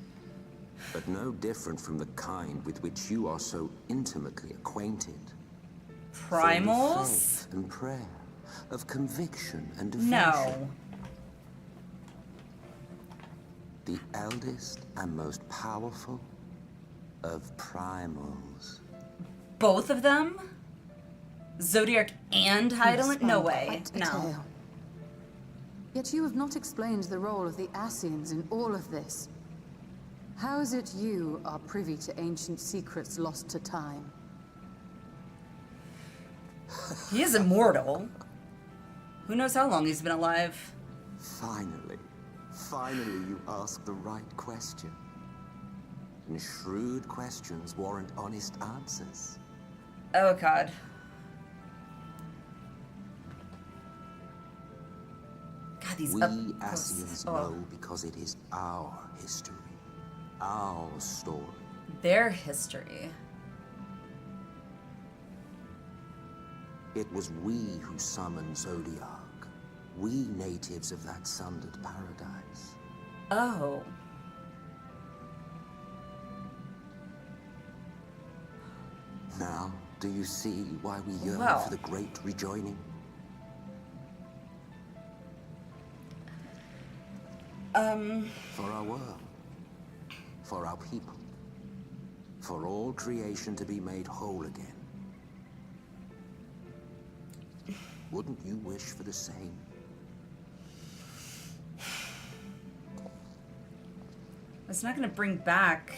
But no different from the kind with which you are so intimately acquainted. Full of Primals? faith and prayer, of conviction and devotion. No. The eldest and most powerful of primals. Both of them? Zodiac and Hydaelyn? No way. Quite a No. tale. Yet you have not explained the role of the Ascians in all of this. How is it you are privy to ancient secrets lost to time? He is immortal. Who knows how long he's been alive? Finally you ask the right question. And shrewd questions warrant honest answers. Oh, God. God, these We up Ascians close. know because it is our history, our story. Their history. It was we who summoned Zodiac. We natives of that sundered paradise. Oh. Now, do you see why we yearn Wow. for the great rejoining? For our world. For our people. For all creation to be made whole again. Wouldn't you wish for the same? It's not gonna bring back.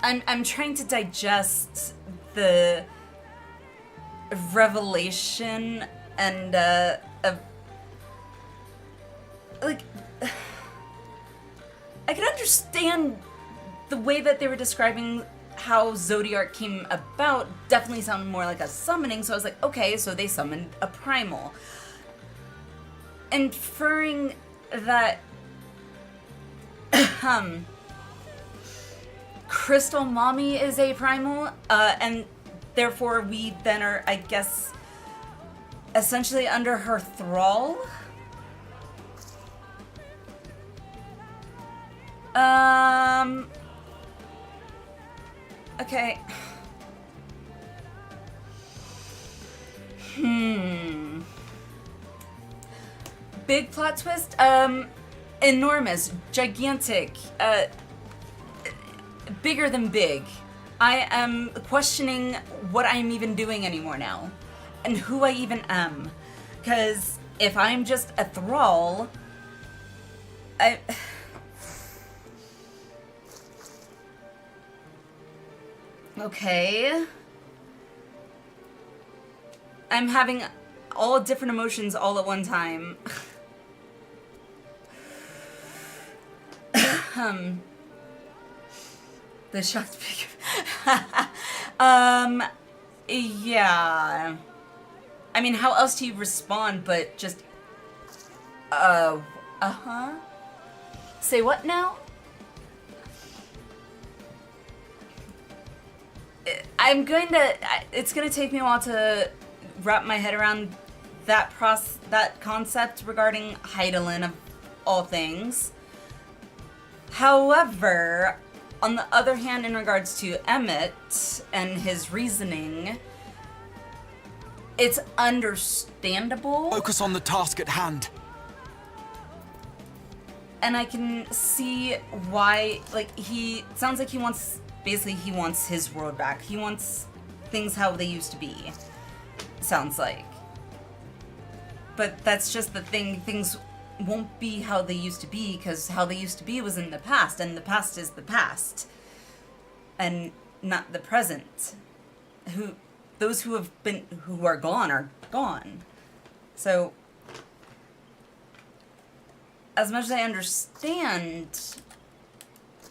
I'm trying to digest the revelation and of like I can understand the way that they were describing how Zodiark came about definitely sounded more like a summoning, so I was like, okay, so they summoned a primal. Inferring that Crystal Mommy is a primal, and therefore we then are, I guess, essentially under her thrall? Okay. Big plot twist? Enormous, gigantic, bigger than big. I am questioning what I'm even doing anymore now, and who I even am. Because if I'm just a thrall, okay. I'm having all different emotions all at one time. The shock's big. Yeah. I mean, how else do you respond but just, uh-huh? Say what now? It's gonna take me a while to wrap my head around that concept regarding Hydaelyn of all things. However, on the other hand, in regards to Emmett and his reasoning, it's understandable. Focus on the task at hand. And I can see why, like, sounds like he wants his world back. He wants things how they used to be. Sounds like. But that's just the thing, things won't be how they used to be, because how they used to be was in the past, and the past is the past. And not the present. Those who are gone are gone. So, as much as I understand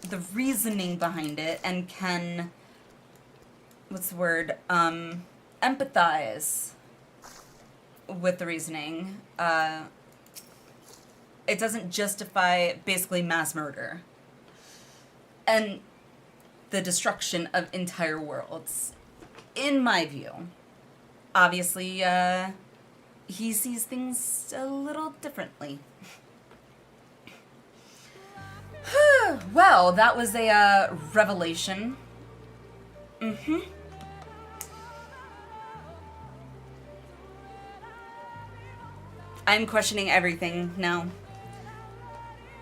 the reasoning behind it and can, empathize with the reasoning, it doesn't justify basically mass murder and the destruction of entire worlds, in my view. Obviously, he sees things a little differently. Well, that was a revelation. I'm questioning everything now.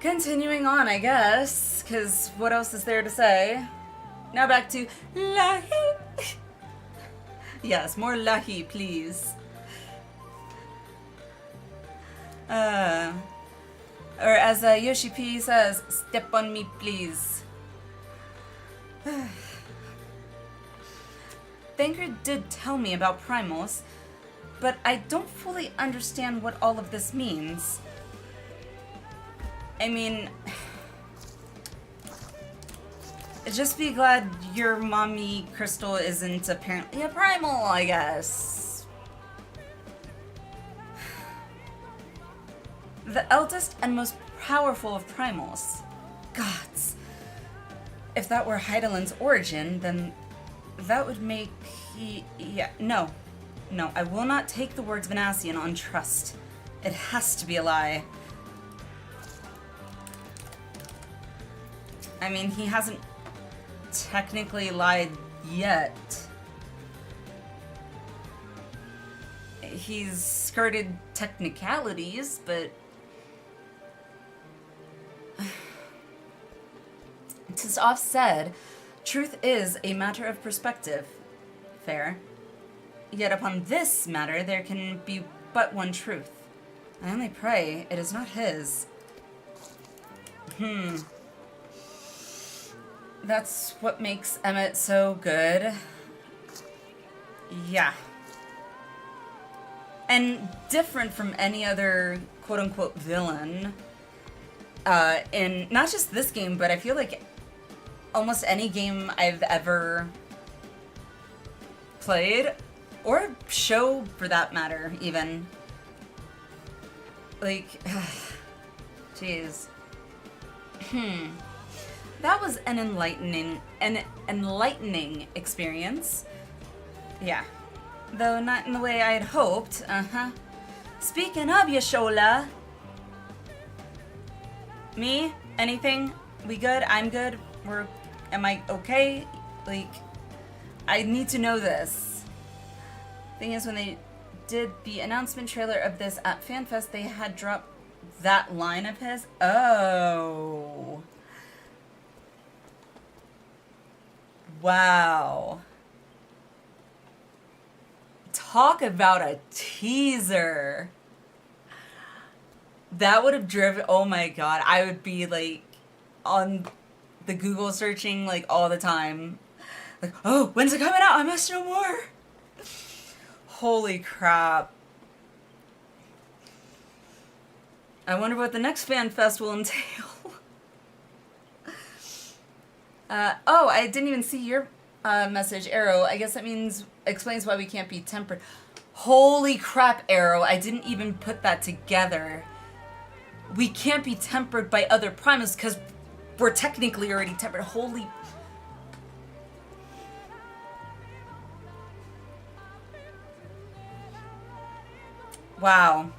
Continuing on, I guess, because what else is there to say? Now back to Lahi. Yes, more Lahi, please. Or as Yoshi P says, step on me, please. Thanker did tell me about primals, but I don't fully understand what all of this means. I mean, just be glad your mommy Crystal isn't apparently a primal, I guess. The eldest and most powerful of primals. Gods. If that were Hydaelyn's origin, then that would make no, I will not take the words of Vanasian on trust. It has to be a lie. I mean, he hasn't technically lied yet. He's skirted technicalities, but 'tis oft said, truth is a matter of perspective. Fair. Yet upon this matter there can be but one truth. I only pray it is not his. That's what makes Emmett so good. Yeah. And different from any other quote-unquote villain in not just this game, but I feel like almost any game I've ever played, or show for that matter, even. Like, jeez. That was an enlightening experience. Yeah. Though not in the way I had hoped. Speaking of Yashola. Me? Anything? We good? I'm good? Am I okay? Like, I need to know this. Thing is, when they did the announcement trailer of this at FanFest, they had dropped that line of his. Oh. Wow. Talk about a teaser. That would have driven, oh my god, I would be like on the Google searching like all the time. Like, oh, when's it coming out? I must know more. Holy crap. I wonder what the next fan fest will entail. Oh, I didn't even see your message, Arrow. I guess that explains why we can't be tempered. Holy crap, Arrow. I didn't even put that together. We can't be tempered by other primals because we're technically already tempered. Holy... Wow.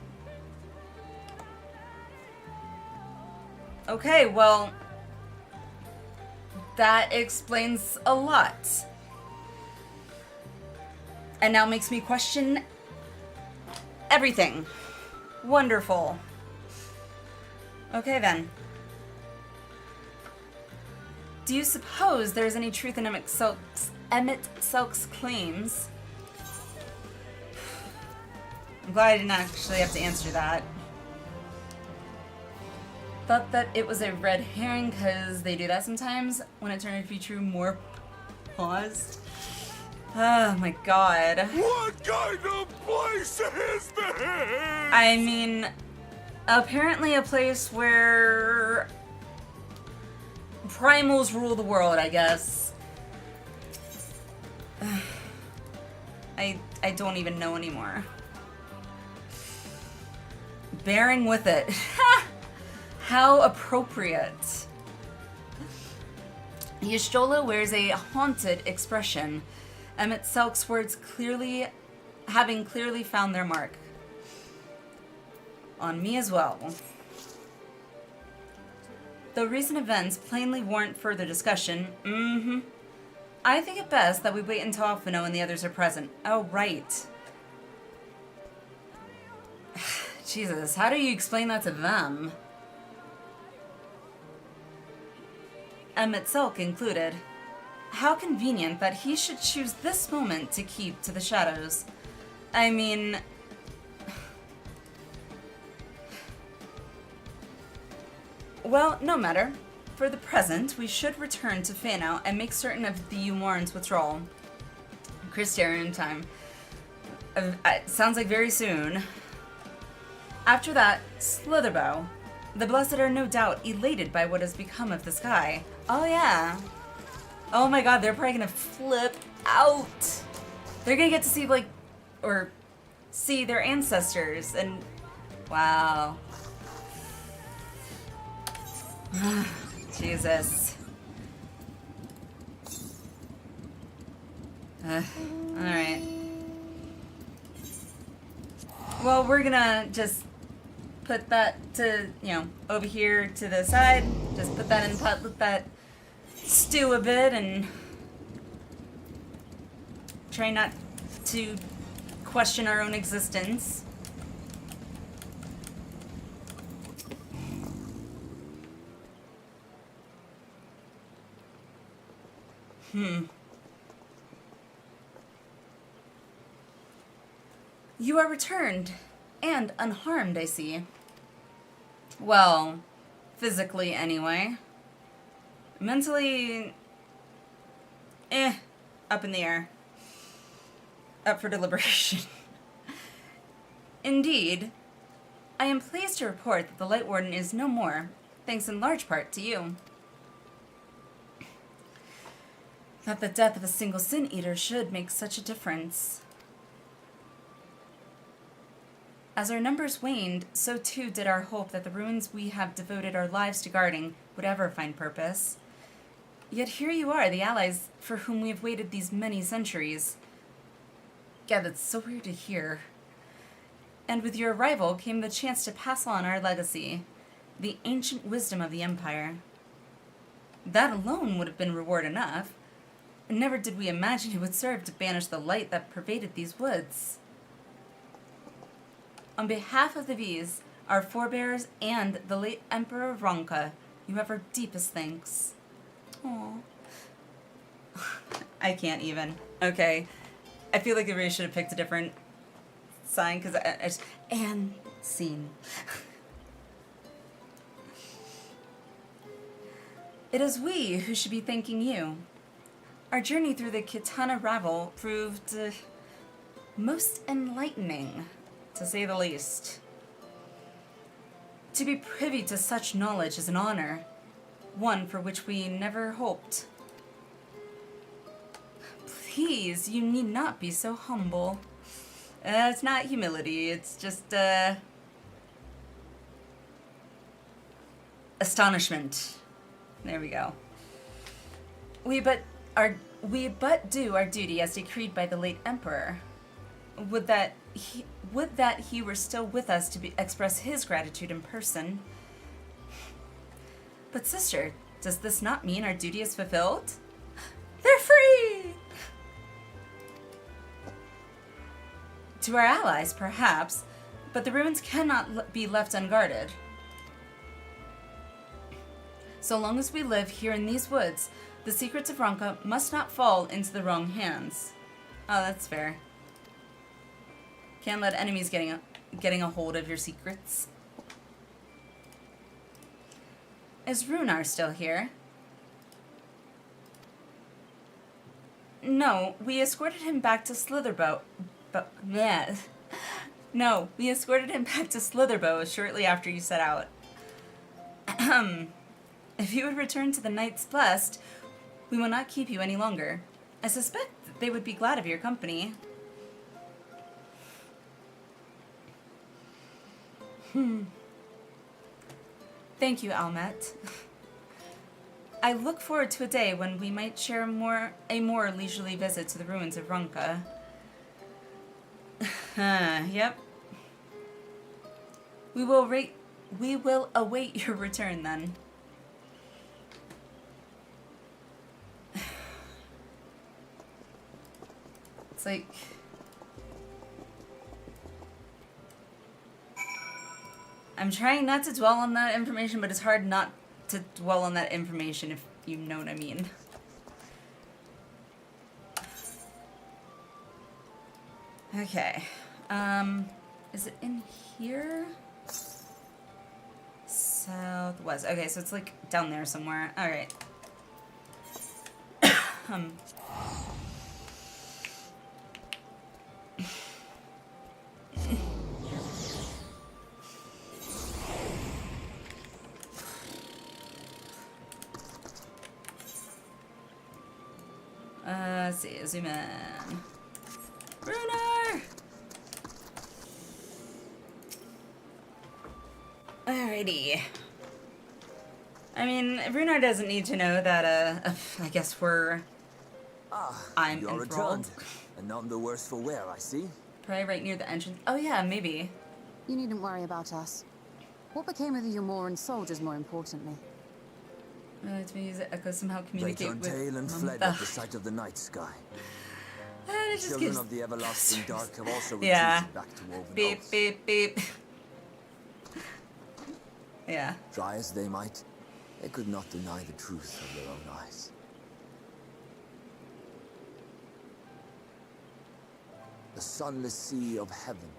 Okay, well... that explains a lot. And now makes me question everything. Wonderful. Okay then. Do you suppose there's any truth in Emmett Selk's claims? I'm glad I didn't actually have to answer that. Thought that it was a red herring because they do that sometimes when it turned out to be true. More paused. Oh my god. What kind of place is this? I mean, apparently a place where primals rule the world, I guess. I don't even know anymore. Bearing with it. How appropriate. Y'shtola wears a haunted expression. Emmett Selk's words having clearly found their mark. On me as well. Though recent events plainly warrant further discussion, I think it best that we wait until Alphino and the others are present. Oh, right. Jesus, how do you explain that to them? Emmett Selk included. How convenient that he should choose this moment to keep to the shadows. I mean... Well, no matter. For the present, we should return to Fano and make certain of the Umorn's withdrawal. Christian time. Sounds like very soon. After that, Slitherbow. The Blessed are no doubt elated by what has become of the sky. Oh yeah. Oh my god, they're probably gonna flip out. They're gonna get to see, like, or see their ancestors, and wow. Jesus. Alright. Well, we're gonna just put that to, you know, over here to the side. Just put that in the pot, let that stew a bit, and try not to question our own existence. You are returned, and unharmed, I see. Well, physically anyway. Mentally, up in the air. Up for deliberation. Indeed, I am pleased to report that the Light Warden is no more, thanks in large part to you. That the death of a single sin eater should make such a difference. As our numbers waned, so too did our hope that the ruins we have devoted our lives to guarding would ever find purpose. Yet here you are, the allies for whom we have waited these many centuries. Yeah, that's so weird to hear. And with your arrival came the chance to pass on our legacy, the ancient wisdom of the Empire. That alone would have been reward enough. Never did we imagine it would serve to banish the light that pervaded these woods. On behalf of the V's, our forebears, and the late Emperor Ronka, you have our deepest thanks. Aww. I can't even. Okay. I feel like I really should have picked a different sign, because I just... And scene. It is we who should be thanking you. Our journey through the Kitana Ravel proved most enlightening, to say the least. To be privy to such knowledge is an honor, one for which we never hoped. Please, you need not be so humble. It's not humility, it's just, astonishment. There we go. We but do our duty as decreed by the late Emperor. Would that he were still with us to express his gratitude in person. But sister, does this not mean our duty is fulfilled? They're free! To our allies, perhaps, but the ruins cannot be left unguarded. So long as we live here in these woods, the secrets of Ronka must not fall into the wrong hands. Oh, that's fair. Can't let enemies getting a hold of your secrets. Is Runar still here? No, we escorted him back to Slitherbow. No, we escorted him back to Slitherbow shortly after you set out. If you would return to the Knights Blessed, we will not keep you any longer. I suspect that they would be glad of your company. Thank you, Almet. I look forward to a day when we might share a more leisurely visit to the ruins of Ronka. Yep. We will await your return then. It's like... I'm trying not to dwell on that information, but it's hard not to dwell on that information, if you know what I mean. Okay. Is it in here? Southwest. Okay, so it's like down there somewhere. Alright. Let's see, zoom in. Runar! Alrighty. I mean, Runar doesn't need to know that, I guess I'm you're enthralled. returned, and none the worse for wear, I see. Probably right near the entrance. Oh yeah, maybe. You needn't worry about us. What became of the Umoran soldiers, more importantly? To me, use Echo somehow communicate They turned with tail and fled at the sight of the night sky. It just Children gives... of the everlasting dark have also retreated Yeah. back to Woven Beep, Oaks. beep, beep. Yeah. Try as they might, they could not deny the truth of their own eyes. The sunless sea of heaven,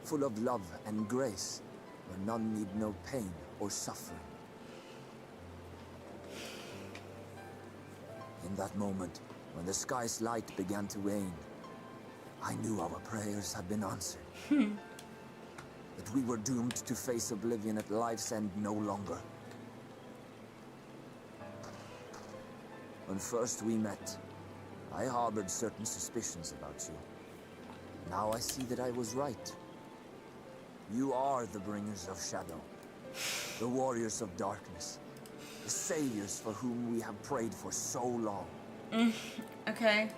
full of love and grace, where none need know pain or suffering. In that moment, when the sky's light began to wane, I knew our prayers had been answered. That we were doomed to face oblivion at life's end no longer. When first we met, I harbored certain suspicions about you. Now I see that I was right. You are the bringers of shadow, the warriors of darkness, the saviors for whom we have prayed for so long. Okay.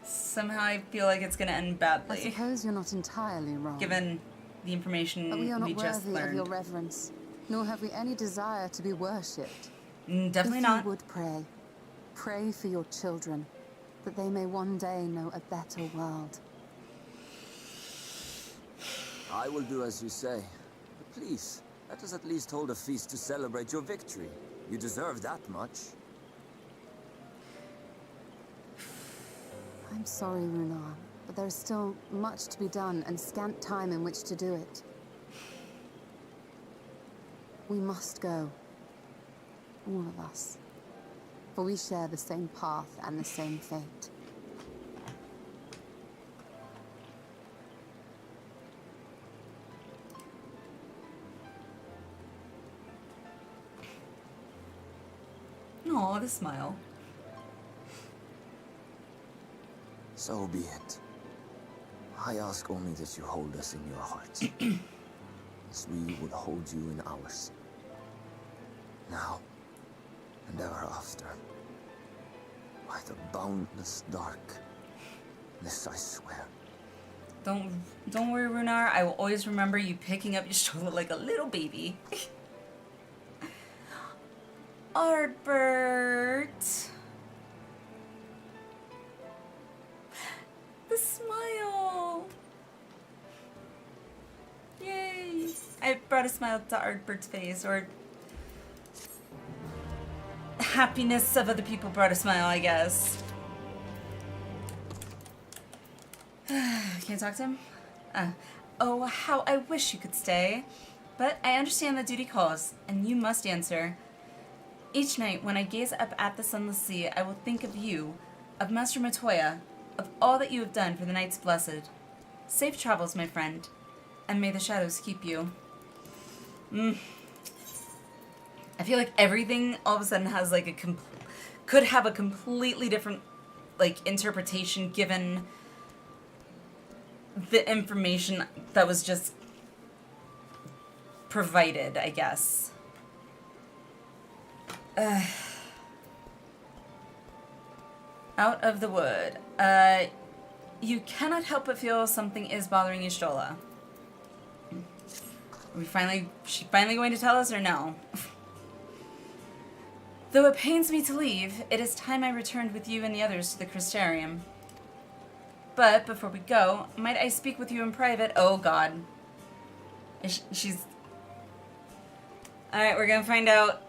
Somehow I feel like it's gonna end badly. I suppose you're not entirely wrong. Given the information but we are not just worthy learned. of your reverence, nor have we any desire to be worshipped. Definitely if not. You would pray. Pray for your children, that they may one day know a better world. I will do as you say. But please, let us at least hold a feast to celebrate your victory. You deserve that much. I'm sorry, Runar, but there is still much to be done and scant time in which to do it. We must go. All of us. For we share the same path and the same fate. Aw, the smile. So be it. I ask only that you hold us in your hearts, as we would hold you in ours. Now, and ever after. By the boundless dark. This I swear. Don't worry, Runar. I will always remember you picking up your stroller like a little baby. Artbert. The smile. Yay. I brought a smile to Artbert's face, or happiness of other people brought a smile, I guess. Can't talk to him? Oh, how I wish you could stay. But I understand that duty calls, and you must answer. Each night, when I gaze up at the sunless sea, I will think of you, of Master Matoya, of all that you have done for the Knights Blessed. Safe travels, my friend, and may the shadows keep you. I feel like everything all of a sudden has like could have a completely different like interpretation given the information that was just provided, I guess. Out of the wood. You cannot help but feel something is bothering you, Stola. She finally going to tell us, or no? Though it pains me to leave, it is time I returned with you and the others to the Crystarium. But before we go, might I speak with you in private? Oh God. She's... Alright, we're gonna find out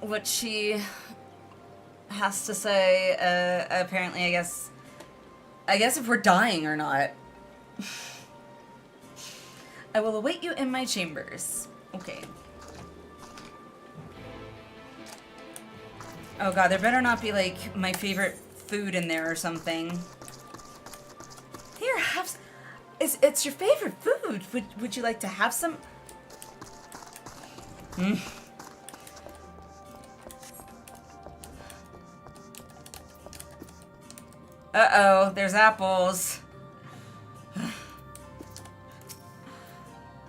what she has to say. Apparently, I guess if we're dying or not. I will await you in my chambers. Okay. Oh God, there better not be like my favorite food in there or something. Here, have. It's your favorite food. Would you like to have some? Uh-oh, there's apples.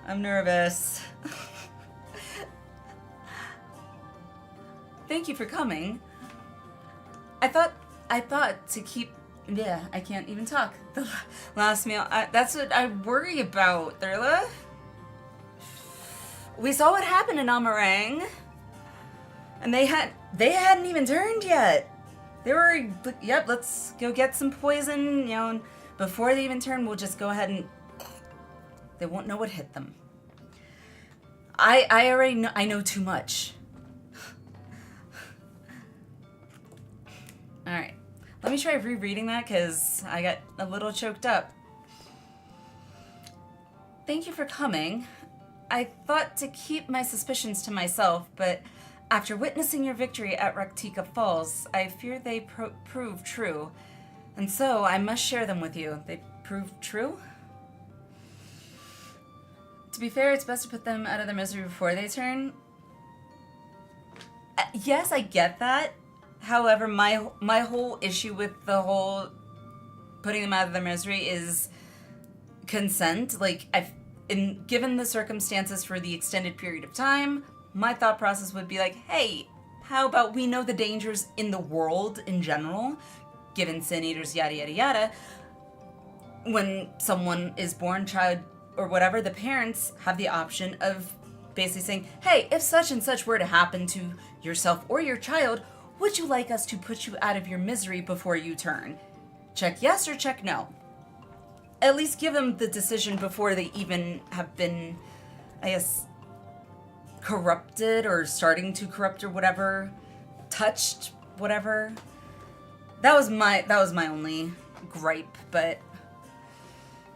I'm nervous. Thank you for coming. I thought to keep... Yeah, I can't even talk. The last meal... that's what I worry about, Thurla. We saw what happened in Amarang. And they hadn't even turned yet. They were... Yep, let's go get some poison, you know, and before they even turn, we'll just go ahead and... They won't know what hit them. I already know... I know too much. Alright, let me try rereading that because I got a little choked up. Thank you for coming. I thought to keep my suspicions to myself, but after witnessing your victory at Raktika Falls, I fear they prove true. And so I must share them with you. They proved true? To be fair, it's best to put them out of their misery before they turn. Yes, I get that. However, my whole issue with the whole putting them out of their misery is consent. Like, given the circumstances for the extended period of time, my thought process would be like, hey, how about we know the dangers in the world in general, given sin eaters, yada, yada, yada. When someone is born, child, or whatever, the parents have the option of basically saying, hey, if such and such were to happen to yourself or your child, would you like us to put you out of your misery before you turn? Check yes or check no. At least give them the decision before they even have been, I guess, corrupted or starting to corrupt or whatever, touched, whatever. That was my only gripe, but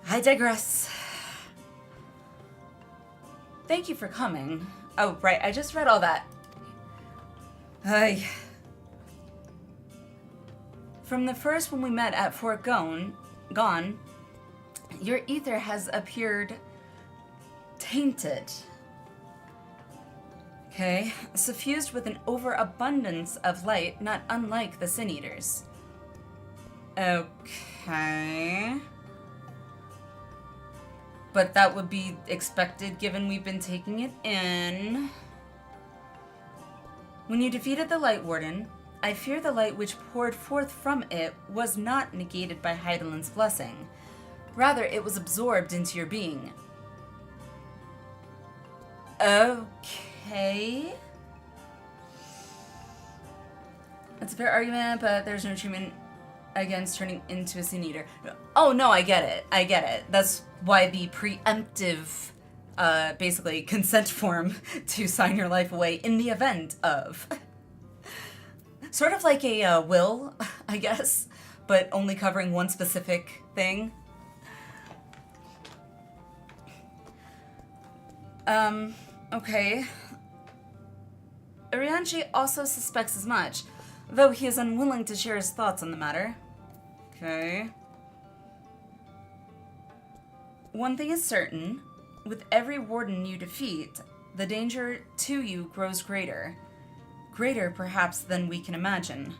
I digress. Thank you for coming. Oh, right, I just read all that. From the first when we met at Fort Gone, your ether has appeared tainted. Okay, suffused with an overabundance of light, not unlike the Sin Eaters. Okay. But that would be expected given we've been taking it in. When you defeated the Light Warden, I fear the light which poured forth from it was not negated by Heidelin's blessing. Rather, it was absorbed into your being. Okay. That's a fair argument, but there's no treatment against turning into a Sin Eater. Oh, no, I get it. That's why the preemptive, basically, consent form to sign your life away in the event of. Sort of like a will, I guess, but only covering one specific thing. Okay. Urianchi also suspects as much, though he is unwilling to share his thoughts on the matter. Okay. One thing is certain, with every warden you defeat, the danger to you grows greater. Greater, perhaps, than we can imagine.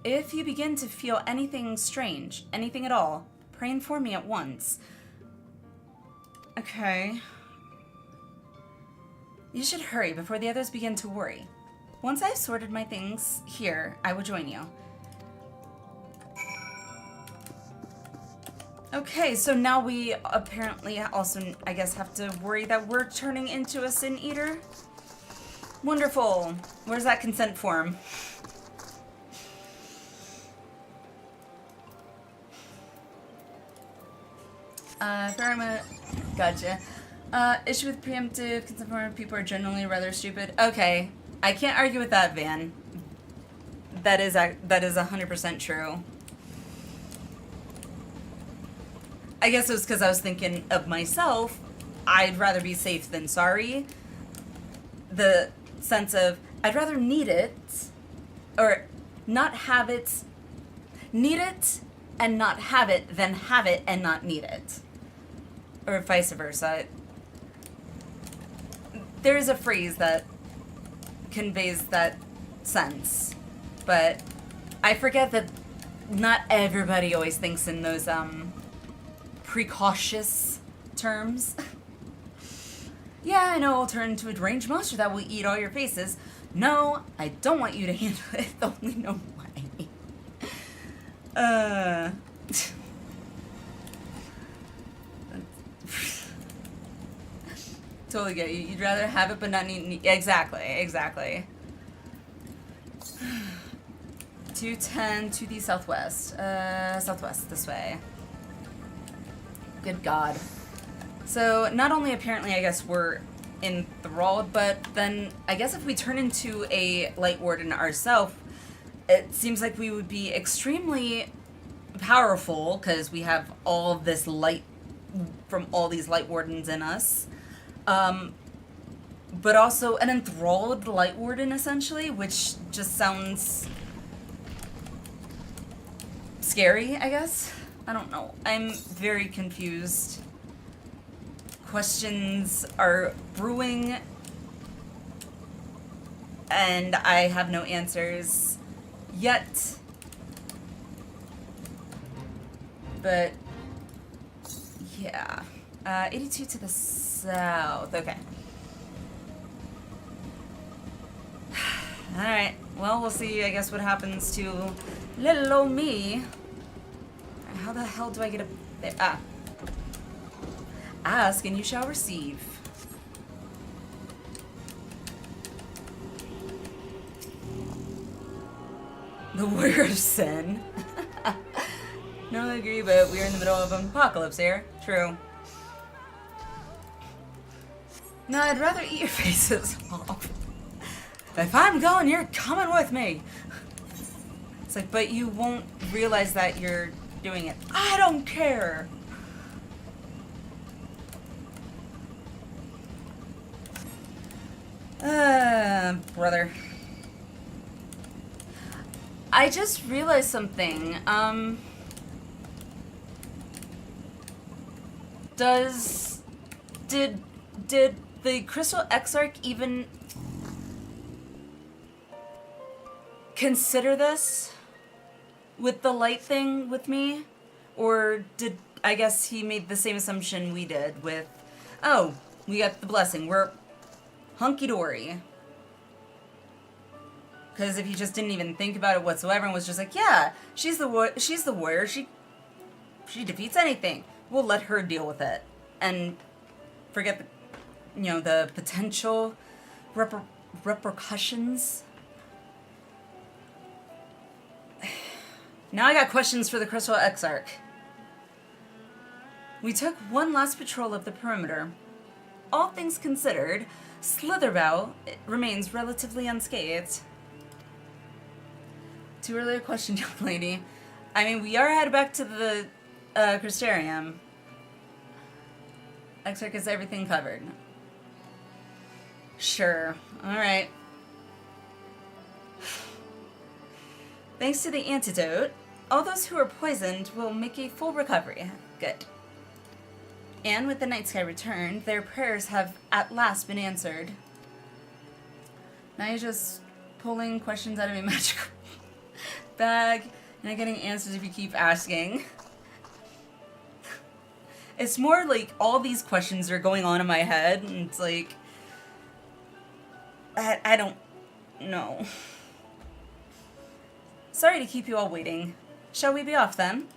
If you begin to feel anything strange, anything at all, pray and inform me at once. Okay. You should hurry before the others begin to worry. Once I've sorted my things here, I will join you. Okay, so now we apparently also, I guess, have to worry that we're turning into a Sin Eater? Wonderful. Where's that consent form? Gotcha. Issue with preemptive consent form, people are generally rather stupid. Okay, I can't argue with that, Van. That is 100% true. I guess it was because I was thinking of myself. I'd rather be safe than sorry. The sense of, I'd rather need it, or not have it, need it and not have it, than have it and not need it. Or vice versa. There is a phrase that conveys that sense, but I forget that not everybody always thinks in those, precautious terms. Yeah, I know I'll turn into a deranged monster that will eat all your faces. No, I don't want you to handle it. Only no way. Totally get you. You'd rather have it but not need. Exactly. 210 to the southwest. Southwest, this way. Good God. So, not only apparently, I guess, we're enthralled, but then, I guess if we turn into a Light Warden ourselves, it seems like we would be extremely powerful, because we have all this light from all these Light Wardens in us. But also an enthralled Light Warden, essentially, which just sounds scary, I guess? I don't know. I'm very confused. Questions are brewing. and I have no answers yet. But yeah, 82 to the south. Okay. All right. Well, we'll see. I guess what happens to little old me. How the hell do I get up there? Ah. Ask and you shall receive. The Warrior of Sin. No, I agree, but we're in the middle of an apocalypse here. True. No, I'd rather eat your faces off. If I'm going, you're coming with me. It's like, but you won't realize that you're doing it. I don't care. Brother. I just realized something. Did the Crystal Exarch even consider this with the light thing with me? Or did, I guess he made the same assumption we did with, oh, we got the blessing, we're hunky-dory. Because if he just didn't even think about it whatsoever and was just like, yeah, she's the warrior, she defeats anything, we'll let her deal with it. And forget the, you know, the potential repercussions. Now I got questions for the Crystal Exarch. We took one last patrol of the perimeter. All things considered, Slitherbow remains relatively unscathed. Too early a question, young lady. I mean, we are headed back to the Crystarium. Exarch has everything covered. Sure. Alright. Thanks to the antidote, all those who are poisoned will make a full recovery. Good. And with the night sky returned, their prayers have at last been answered. Now you're just pulling questions out of a magical bag and not getting answers if you keep asking. It's more like all these questions are going on in my head, and it's like, I don't know. Sorry to keep you all waiting. Shall we be off then?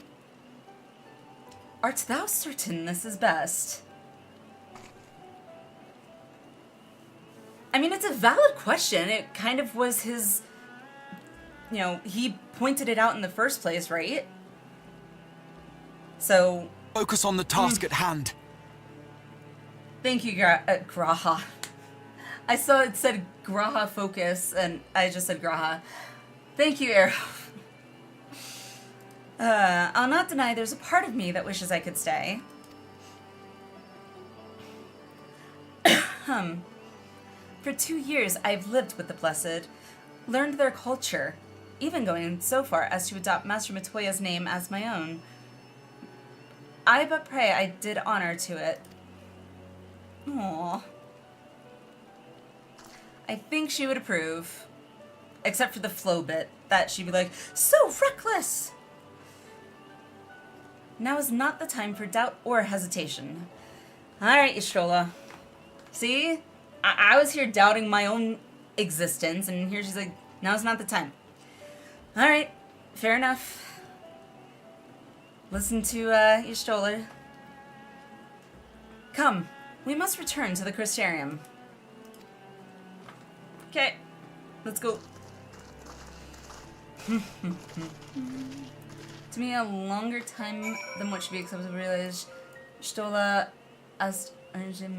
Art thou certain this is best? I mean, it's a valid question. It kind of was his, you know, he pointed it out in the first place, right? So... Focus on the task at hand. Thank you, Graha. I saw it said Graha focus, and I just said Graha. Thank you, Arrow. I'll not deny there's a part of me that wishes I could stay. For 2 years, I've lived with the Blessed, learned their culture, even going so far as to adopt Master Matoya's name as my own. I but pray I did honor to it. Aww. I think she would approve. Except for the flow bit. That she'd be like, so reckless! Now is not the time for doubt or hesitation. Alright, Y'shtola. See? I was here doubting my own existence, and here she's like, now's not the time. Alright, fair enough. Listen to, Y'shtola. Come, we must return to the Crystarium. Okay, let's go. To me, a longer time than what should be acceptable to realize. Y'shtola asked Oranger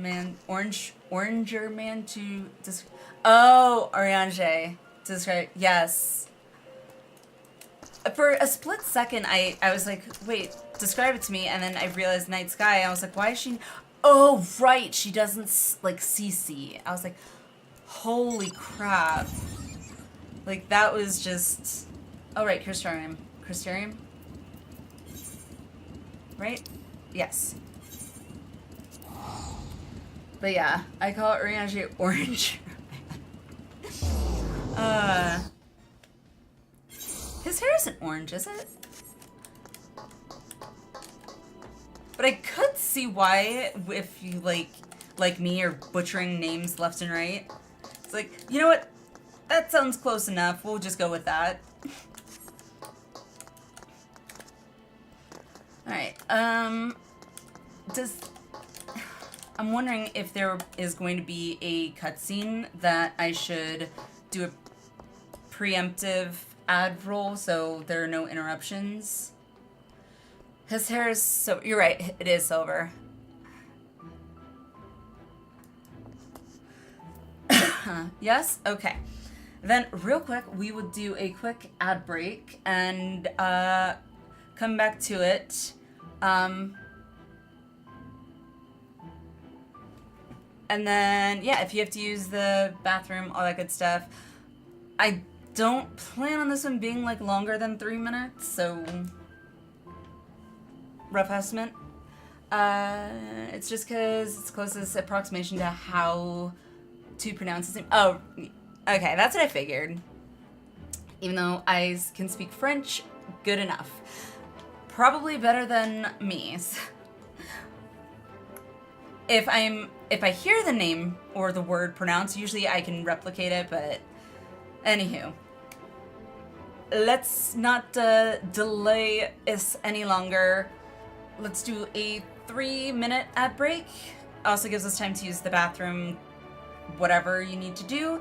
Man to describe. Oh, Oranger to describe. Yes. For a split second, I was like, wait, describe it to me, and then I realized Night Sky. I was like, why is she? Oh, right, she doesn't like CC. I was like, holy crap! Like that was just. Oh right, Crystarium. Crystarium? Right? Yes. But yeah, I call it Oriange Orange. orange, is it? But I could see why if you like me are butchering names left and right. It's like, you know what? That sounds close enough. We'll just go with that. Alright, I'm wondering if there is going to be a cutscene that I should do a preemptive ad roll so there are no interruptions. His hair is so... You're right, it is silver. Yes? Okay. Then, real quick, we will do a quick ad break and come back to it. And then, yeah, if you have to use the bathroom, all that good stuff. I don't plan on this one being, like, longer than 3 minutes, so... Rough estimate. It's just because it's closest approximation to how to pronounce his name. Oh, okay, that's what I figured. Even though I can speak French, good enough. Probably better than me. If I hear the name or the word pronounced, usually I can replicate it, but anywho. Let's not delay this any longer. Let's do a 3-minute ad break. Also gives us time to use the bathroom, whatever you need to do.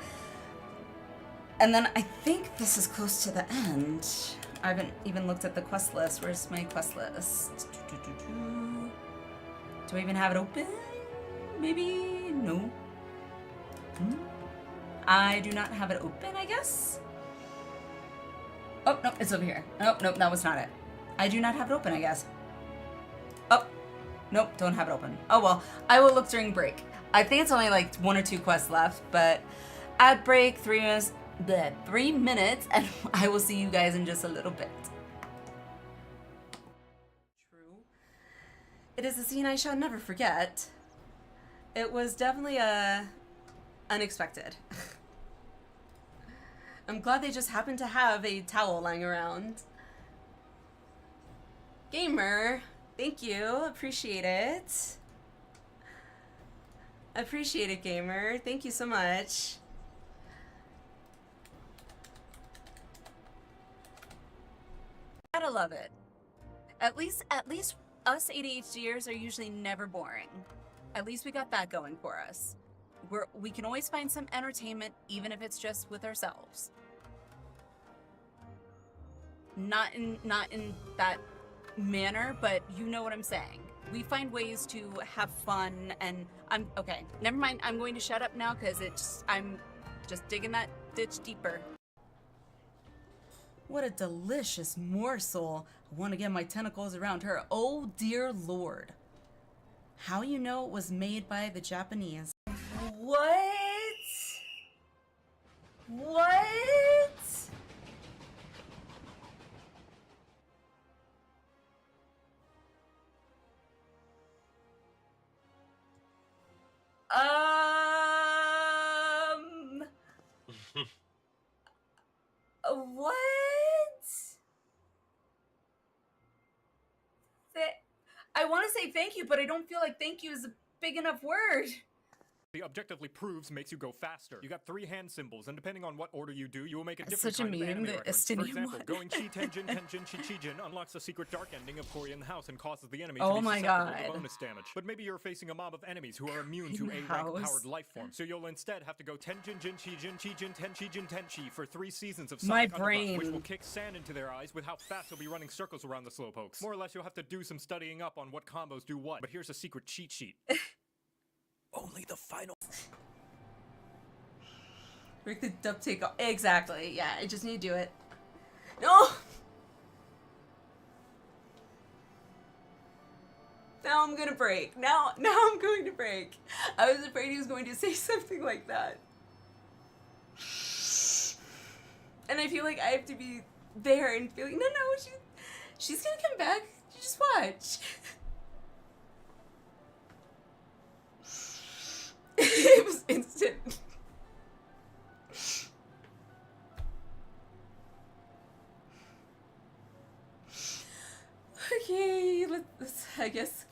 And then I think this is close to the end. I haven't even looked at the quest list. Where's my quest list? Do I even have it open? Maybe? No. I do not have it open, I guess. Oh, no, it's over here. Nope, nope, that was not it. I do not have it open, I guess. Oh, nope, don't have it open. Oh well, I will look during break. I think it's only like 1 or 2 quests left, but ad break, 3 minutes, 3 minutes, and I will see you guys in just a little bit. True. It is a scene I shall never forget. It was definitely unexpected. I'm glad they just happened to have a towel lying around. Gamer, thank you. Appreciate it. Appreciate it, Gamer. Thank you so much. Gotta love it. At least us ADHDers are usually never boring. At least we got that going for us. We can always find some entertainment, even if it's just with ourselves. Not in that manner, but you know what I'm saying. We find ways to have fun, and okay, never mind. I'm going to shut up now because I'm just digging that ditch deeper. What a delicious morsel. I want to get my tentacles around her. Oh dear Lord. How you know it was made by the Japanese? What? What? What? I want to say thank you, but I don't feel like thank you is a big enough word. The objectively proves makes you go faster. You got 3 hand symbols, and depending on what order you do, you will make a That's different such a kind of meme, anime the reference. For Estinian example, one. going Chi Tenjin Tenjin Chi Chijin unlocks the secret dark ending of Kori in the house and causes the enemy to be susceptible to bonus damage. But maybe you're facing a mob of enemies who are immune to A-rank-powered life forms, so you'll instead have to go Tenjin Jin Chijin Chijin Ten Chijin Tenchi for 3 seasons of Sonic Underground, which will kick sand into their eyes with how fast you'll be running circles around the slowpokes. More or less, you'll have to do some studying up on what combos do what, but here's a secret cheat sheet. Only the final... Break the duct tape off. Exactly. Yeah, I just need to do it. No! Now I'm gonna break. Now I'm going to break. I was afraid he was going to say something like that. And I feel like I have to be there and feel like, no, she's gonna come back. Just watch. It was instant. I guess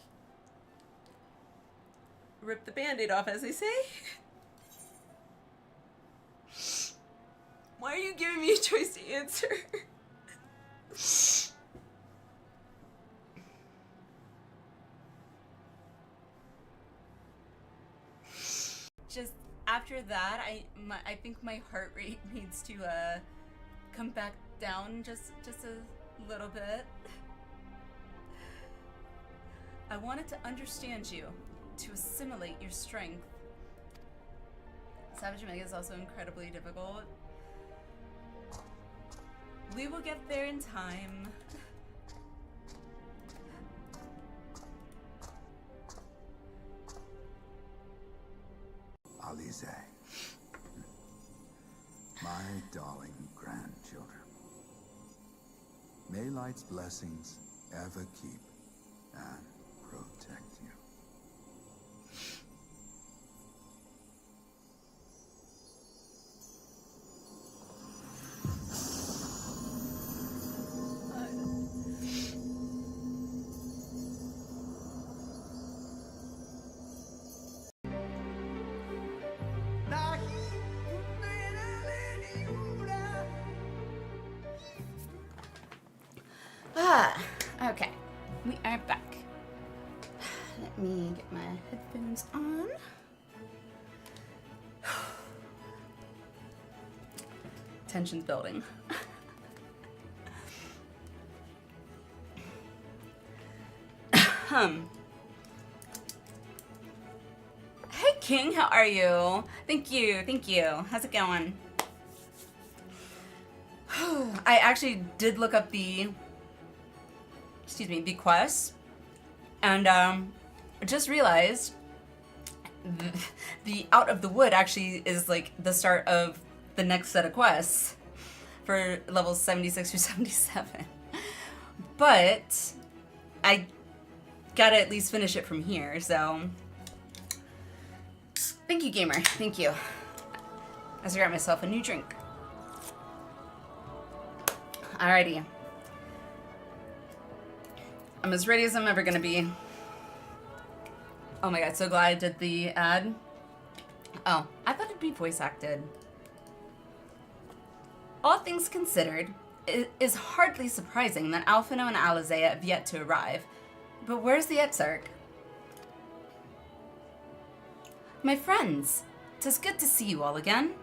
rip the band-aid off, as they say. Why are you giving me a choice to answer? Just after that, I think my heart rate needs to come back down just a little bit. I wanted to understand you, to assimilate your strength. Savage Omega is also incredibly difficult. We will get there in time. Alliniea, my darling grandchildren. May light's blessings ever keep and protect you. Okay, we are back. Let me get my headphones on. Tension's building. Hey King, how are you? Thank you, thank you. How's it going? I actually did look up the quests, and just realized the Out of the Wood actually is like the start of the next set of quests for levels 76 through 77. But I gotta at least finish it from here, so thank you, gamer. Thank you. As I grab myself a new drink. Alrighty. I'm as ready as I'm ever gonna be. Oh my god, so glad I did the ad. Oh, I thought it'd be voice acted. All things considered, it is hardly surprising that Alphino and Alliniea have yet to arrive. But where's the Exarch? My friends, 'tis good to see you all again.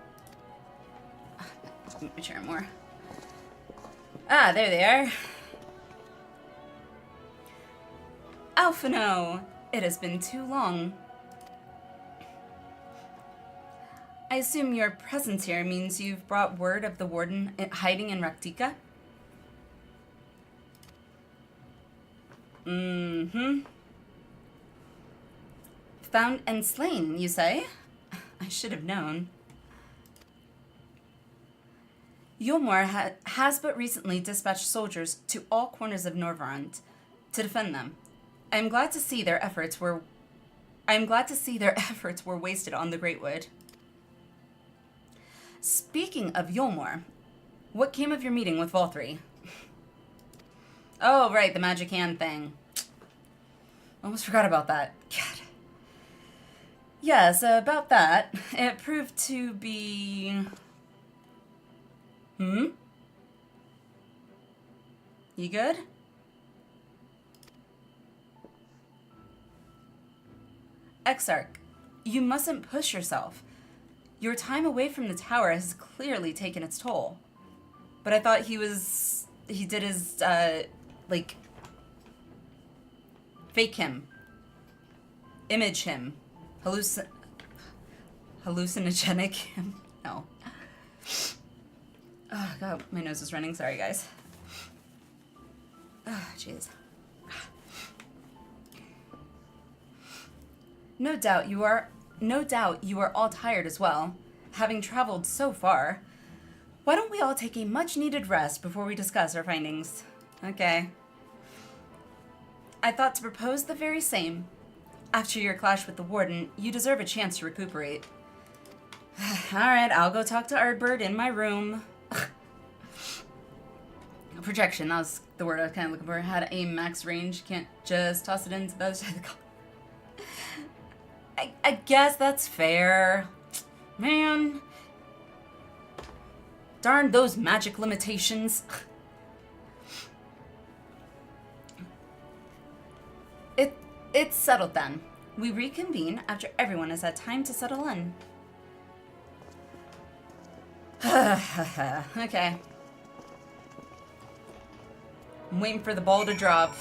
Let me share more. Ah, there they are. Alphino, it has been too long. I assume your presence here means you've brought word of the warden hiding in Raktika? Mm-hmm. Found and slain, you say? I should have known. Yulmor has but recently dispatched soldiers to all corners of Norvrand to defend them. I am glad to see their efforts were wasted on the Greatwood. Speaking of Yulmor, what came of your meeting with Volthree? Oh, right, the magic hand thing. Almost forgot about that. God. Yes, about that. It proved to be... You good? Exarch, you mustn't push yourself. Your time away from the tower has clearly taken its toll. But I thought he did his, like, fake him. Image him. Hallucinogenic him. No. Oh, God, my nose is running. Sorry, guys. Ah, jeez. No doubt you are all tired as well, having traveled so far. Why don't we all take a much-needed rest before we discuss our findings? Okay. I thought to propose the very same. After your clash with the warden, you deserve a chance to recuperate. Alright, I'll go talk to Ardbird in my room. Projection, that was the word I was kind of looking for. Had a max range. Can't just toss it into the other side of the column. I guess that's fair. Man. Darn those magic limitations. It's settled then. We reconvene after everyone has had time to settle in. Okay. I'm waiting for the ball to drop.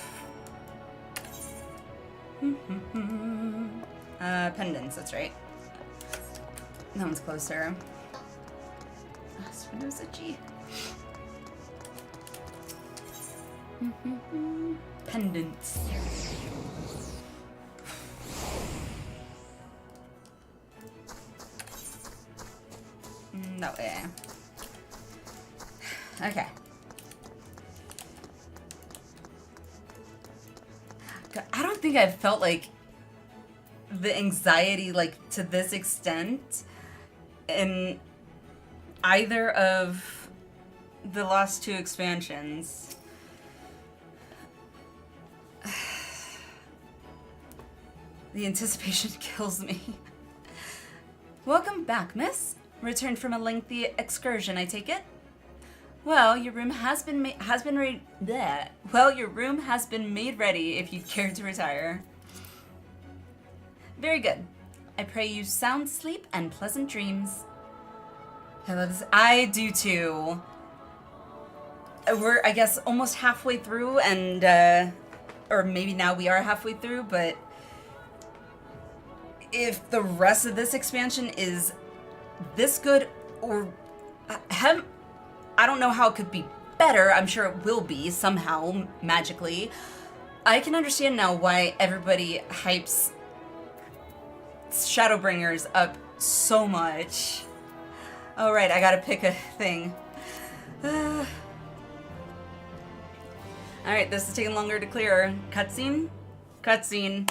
Pendants, that's right. That one's closer. Spinoza-G. Pendants. That way. Okay. God, I don't think I've felt like the anxiety like to this extent in either of the last two expansions. The anticipation kills me. Welcome back, miss. Returned from a lengthy excursion, I take it? Well, your room has been made ready if you'd care to retire. Very good. I pray you sound sleep and pleasant dreams. I do too. We're, I guess, almost halfway through, and or maybe now we are halfway through, but if the rest of this expansion is this good, or I don't know how it could be better. I'm sure it will be somehow magically. I can understand now why everybody hypes Shadowbringers up so much. All right, I gotta pick a thing. All right, this is taking longer to clear. Cutscene? Cutscene.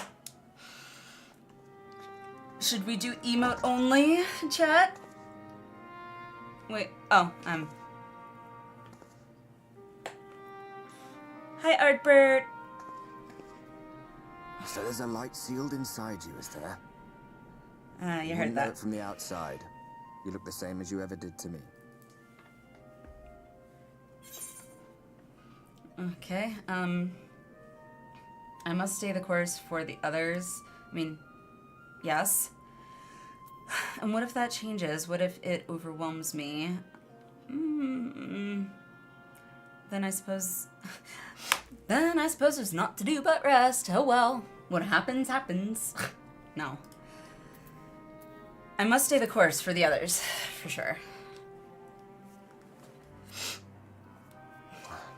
Should we do emote only, chat? Wait, oh, Hi, Artbird. So there's a light sealed inside you, is there? You heard that. Know it from the outside. You look the same as you ever did to me. Okay, I must stay the course for the others. I mean, yes. And what if that changes? What if it overwhelms me? Then I suppose... Then I suppose there's naught to do but rest. Oh well. What happens, happens. No. I must stay the course for the others, for sure.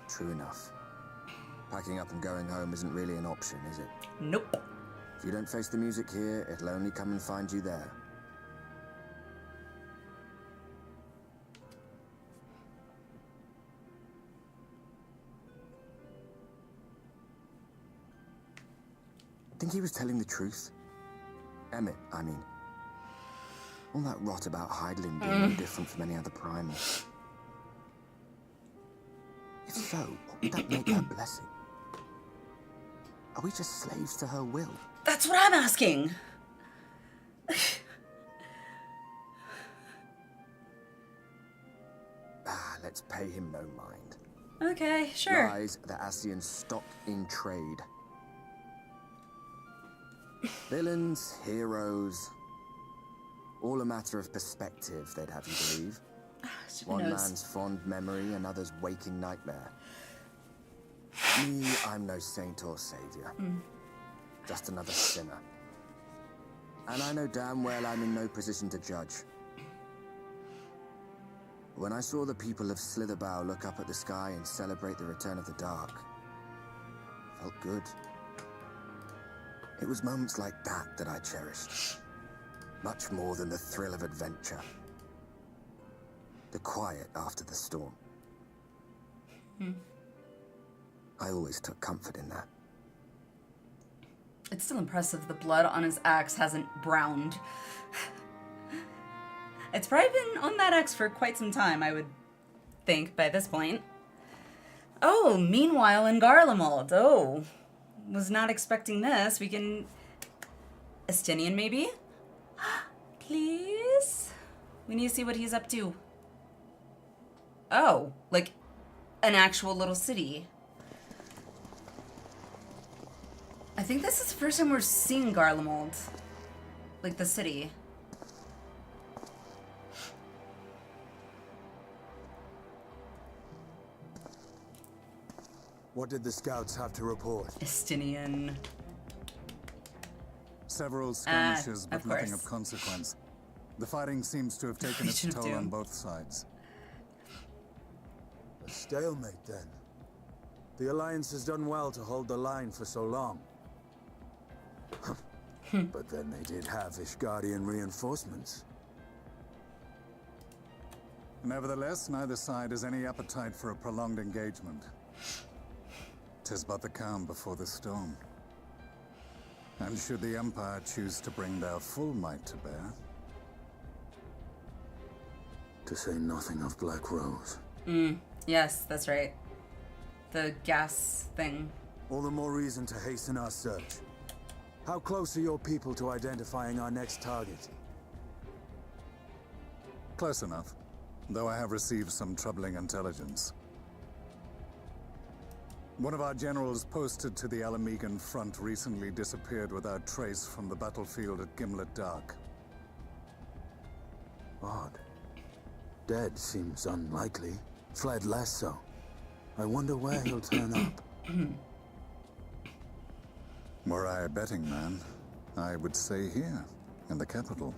True enough. Packing up and going home isn't really an option, is it? Nope. If you don't face the music here, it'll only come and find you there. Think he was telling the truth? Emmett, I mean. All that rot about Heidelin being no different from any other primal. If so, what would that make her blessing? Are we just slaves to her will? That's what I'm asking. Let's pay him no mind. Okay, sure. Lies the Ascians stock in trade. Villains, heroes, all a matter of perspective, they'd have you believe. One man's fond memory, another's waking nightmare. Me, I'm no saint or savior. Just another sinner. And I know damn well I'm in no position to judge. When I saw the people of Slitherbow look up at the sky and celebrate the return of the dark, I felt good. It was moments like that I cherished. Much more than the thrill of adventure. The quiet after the storm. I always took comfort in that. It's still impressive the blood on his axe hasn't browned. It's probably been on that axe for quite some time, I would think, by this point. Oh, meanwhile in Garlemald. Oh, was not expecting this. We can... Estinian, maybe? Please? We need to see what he's up to. Oh, like an actual little city. I think this is the first time we're seeing Garlemald. Like the city. What did the scouts have to report? Estinian. Several skirmishes, but of nothing course. of consequence. The fighting seems to have taken its Legion of toll on Doom. both sides. A stalemate, then. The Alliance has done well to hold the line for so long. But then they did have Ishgardian reinforcements. Nevertheless, neither side has any appetite for a prolonged engagement. 'Tis but the calm before the storm. And should the Empire choose to bring their full might to bear... To say nothing of Black Rose. Yes, that's right. The gas thing. All the more reason to hasten our search. How close are your people to identifying our next target? Close enough, though I have received some troubling intelligence. One of our generals posted to the Alamegan front recently disappeared without trace from the battlefield at Gimlet Dark. Odd. Dead seems unlikely. Fled less so. I wonder where he'll turn up. Were I a betting man, I would say here, in the capital.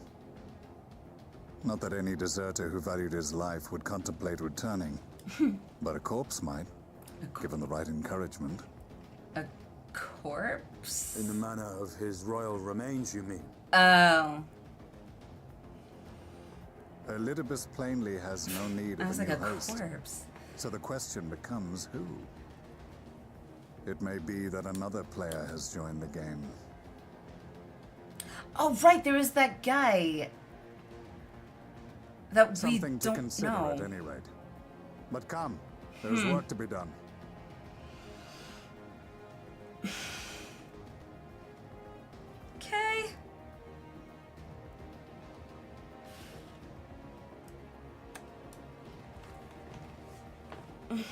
Not that any deserter who valued his life would contemplate returning, but a corpse might, given the right encouragement. A corpse? In the manner of his royal remains, you mean? Oh. Elidibus plainly has no need I of was a like, new a host. corpse. So the question becomes who? It may be that another player has joined the game. Oh, right, there was that guy. That Something we to don't consider know. at any rate. But come, there's work to be done. Okay.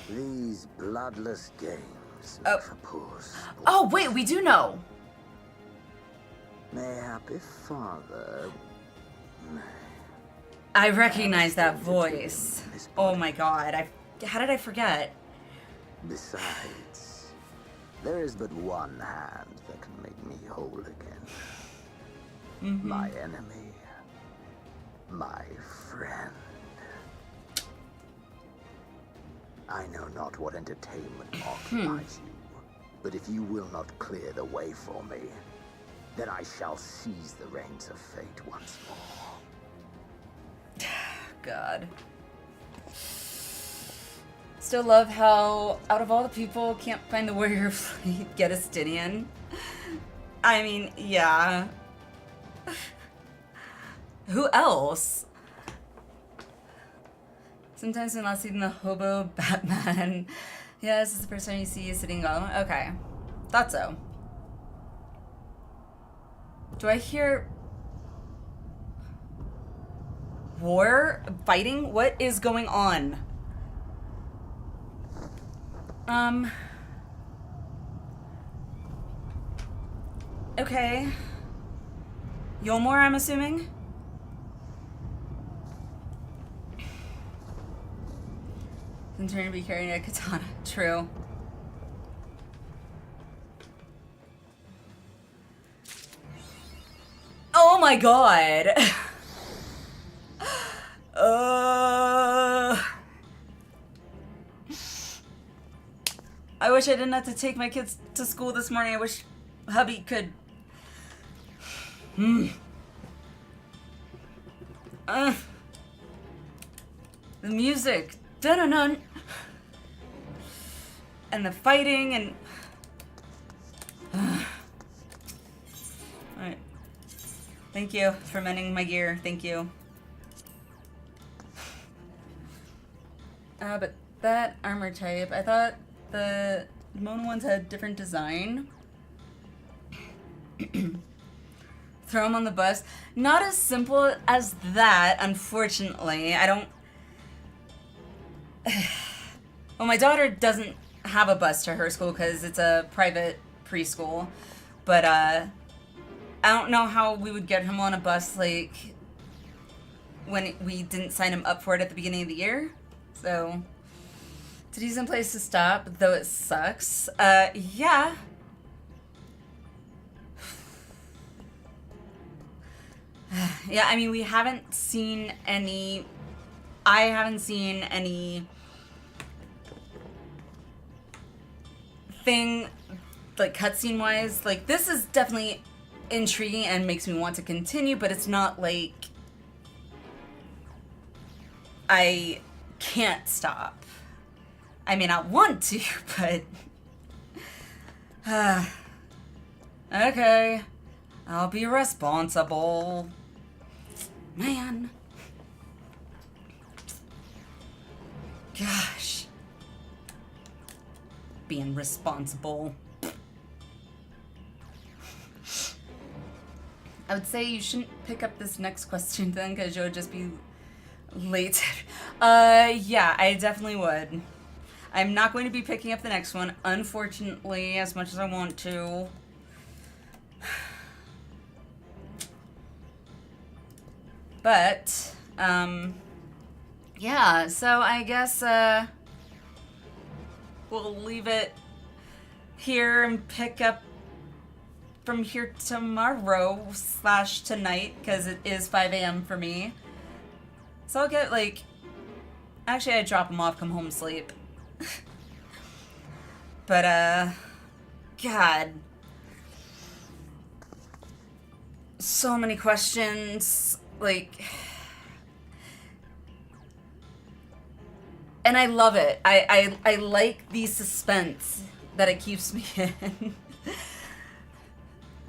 These bloodless games Oh. for poor sport. Oh, wait, we do know. Mayhap if father... I recognize that voice. Oh my god, how did I forget? Besides, there is but one hand that can make me whole again. My enemy. My friend. I know not what entertainment occupies you, but if you will not clear the way for me, then I shall seize the reins of fate once more. God. Still love how, out of all the people, can't find the warrior fleet, get Estinian. I mean, yeah. Who else? Sometimes when last seeing the hobo Batman. Yeah, this is the first time you see you sitting golem. Okay. Thought so. Do I hear war? Fighting? What is going on? Okay. Yolmor, I'm assuming? In turn to be carrying a katana. True. Oh my god! I wish I didn't have to take my kids to school this morning. I wish hubby could. The music. Dun-dun-dun. And the fighting and... Alright. Thank you for mending my gear. Thank you. But that armor type, I thought the Mona ones had different design. Throw them on the bus. Not as simple as that, unfortunately. I don't... Well, my daughter doesn't have a bus to her school because it's a private preschool. But, I don't know how we would get him on a bus, like, when we didn't sign him up for it at the beginning of the year. So, it's a decent place to stop, though it sucks. Yeah. Yeah, I mean, we haven't seen any... I haven't seen any... thing, like, cutscene-wise. Like, this is definitely intriguing and makes me want to continue, but it's not, like... I can't stop. I mean, I want to, but... Okay. I'll be responsible. Man. Gosh. Being responsible. I would say you shouldn't pick up this next question then, because you'll just be late. Yeah, I definitely would. I'm not going to be picking up the next one, unfortunately, as much as I want to. But, yeah, so I guess, we'll leave it here and pick up from here tomorrow / tonight, because it is 5 a.m. for me. So I'll get, like, actually I drop them off, come home, sleep. But, God. So many questions. Like, and I love it. I like the suspense that it keeps me in.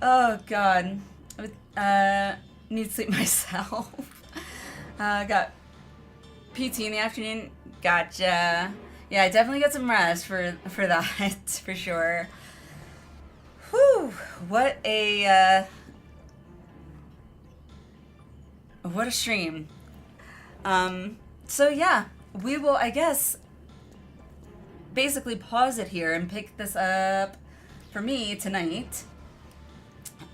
Oh God, need to sleep myself. Got PT in the afternoon. Gotcha. Yeah, I definitely get some rest for that for sure. Whew, what a stream. So yeah, we will, I guess, basically pause it here and pick this up for me tonight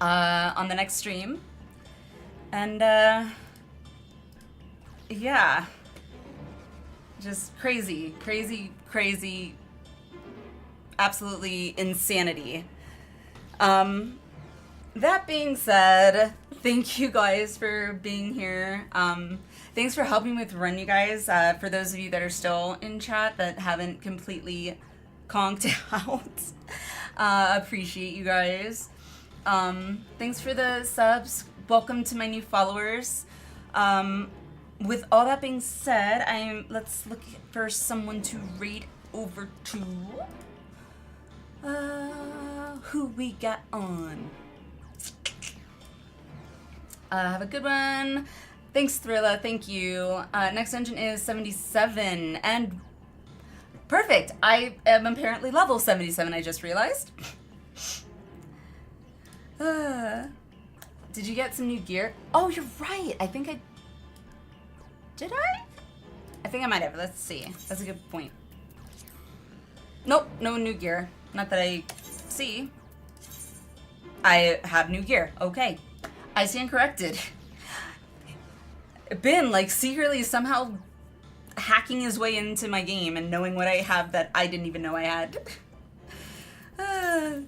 on the next stream. And yeah, just crazy, absolutely insanity. That being said, thank you guys for being here. Thanks for helping with run, you guys. For those of you that are still in chat that haven't completely conked out, appreciate you guys. Thanks for the subs. Welcome to my new followers. With all that being said, let's look for someone to raid over to. Who we got on? Have a good one. Thanks, Thrilla. Thank you. Next engine is 77. And perfect. I am apparently level 77, I just realized. Did you get some new gear? Oh, you're right. I think I... Did I? I think I might have. Let's see. That's a good point. Nope. No new gear. Not that I see. I have new gear. Okay. I stand corrected. Ben, like, secretly somehow hacking his way into my game and knowing what I have that I didn't even know I had.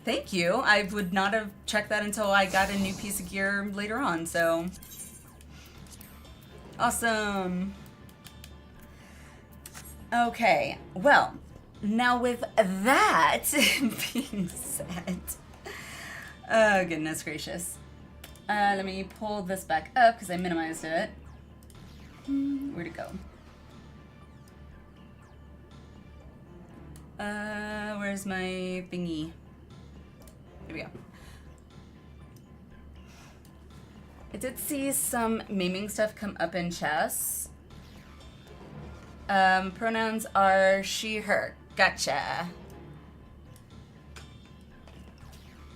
Thank you. I would not have checked that until I got a new piece of gear later on, so. Awesome. Okay, well, now with that being said, oh goodness gracious. Let me pull this back up because I minimized it. Where'd it go? Where's my thingy? Here we go. I did see some maiming stuff come up in chess. Pronouns are she, her. Gotcha.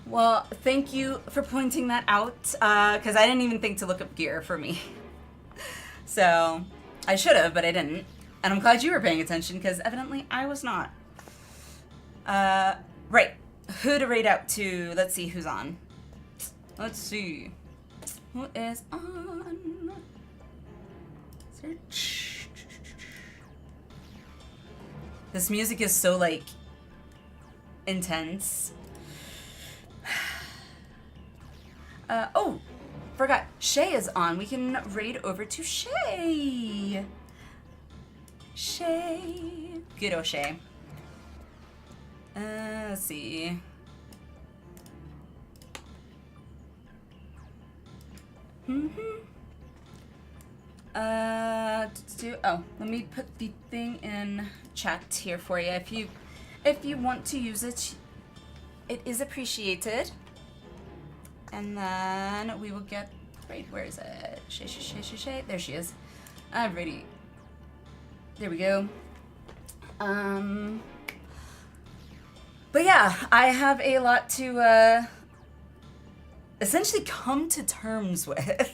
Well, thank you for pointing that out, because I didn't even think to look up gear for me. So, I should have, but I didn't. And I'm glad you were paying attention, because evidently I was not. Right. Who to raid out to? Let's see who's on. Let's see. Who is on? Search. This music is so, like, intense. Oh, forgot. Shay is on. We can raid over to Shay. Shay. Good old Shay. Let's see. Oh, let me put the thing in chat here for you. If you want to use it, it is appreciated. And then we will get, right, where is it? Shay. There she is. Alrighty. There we go. But yeah, I have a lot to essentially come to terms with.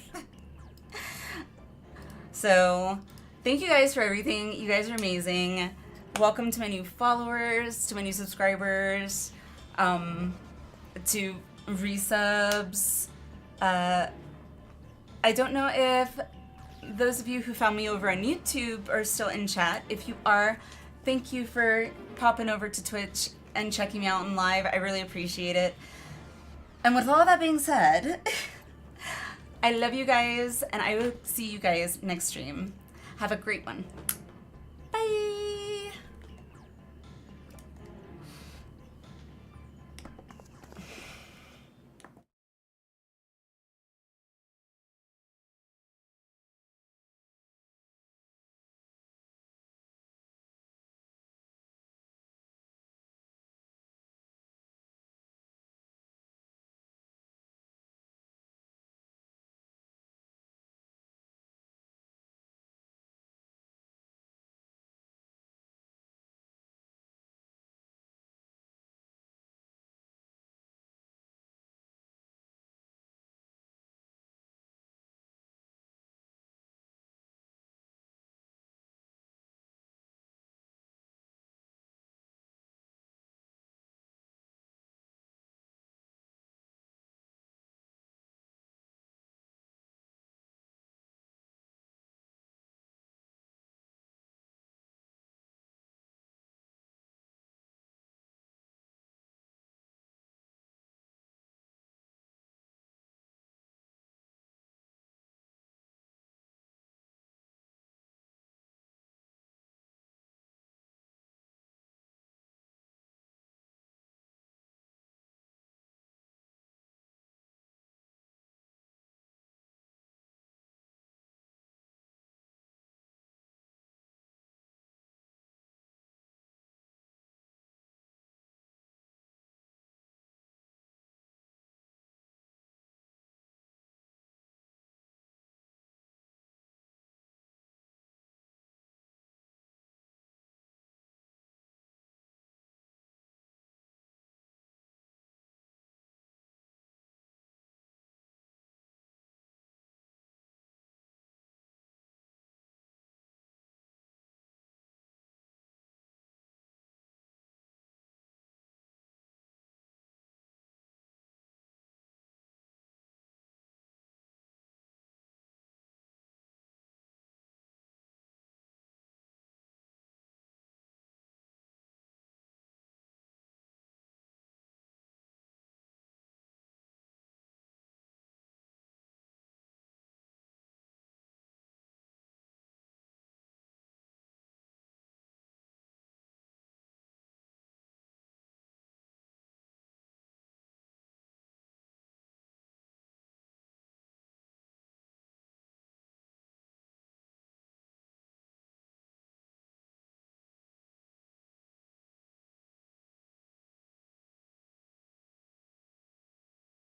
So, thank you guys for everything. You guys are amazing. Welcome to my new followers, to my new subscribers, to resubs. I don't know if those of you who found me over on YouTube are still in chat. If you are, thank you for popping over to Twitch and checking me out in live. I really appreciate it. And with all that being said, I love you guys, and I will see you guys next stream. Have a great one.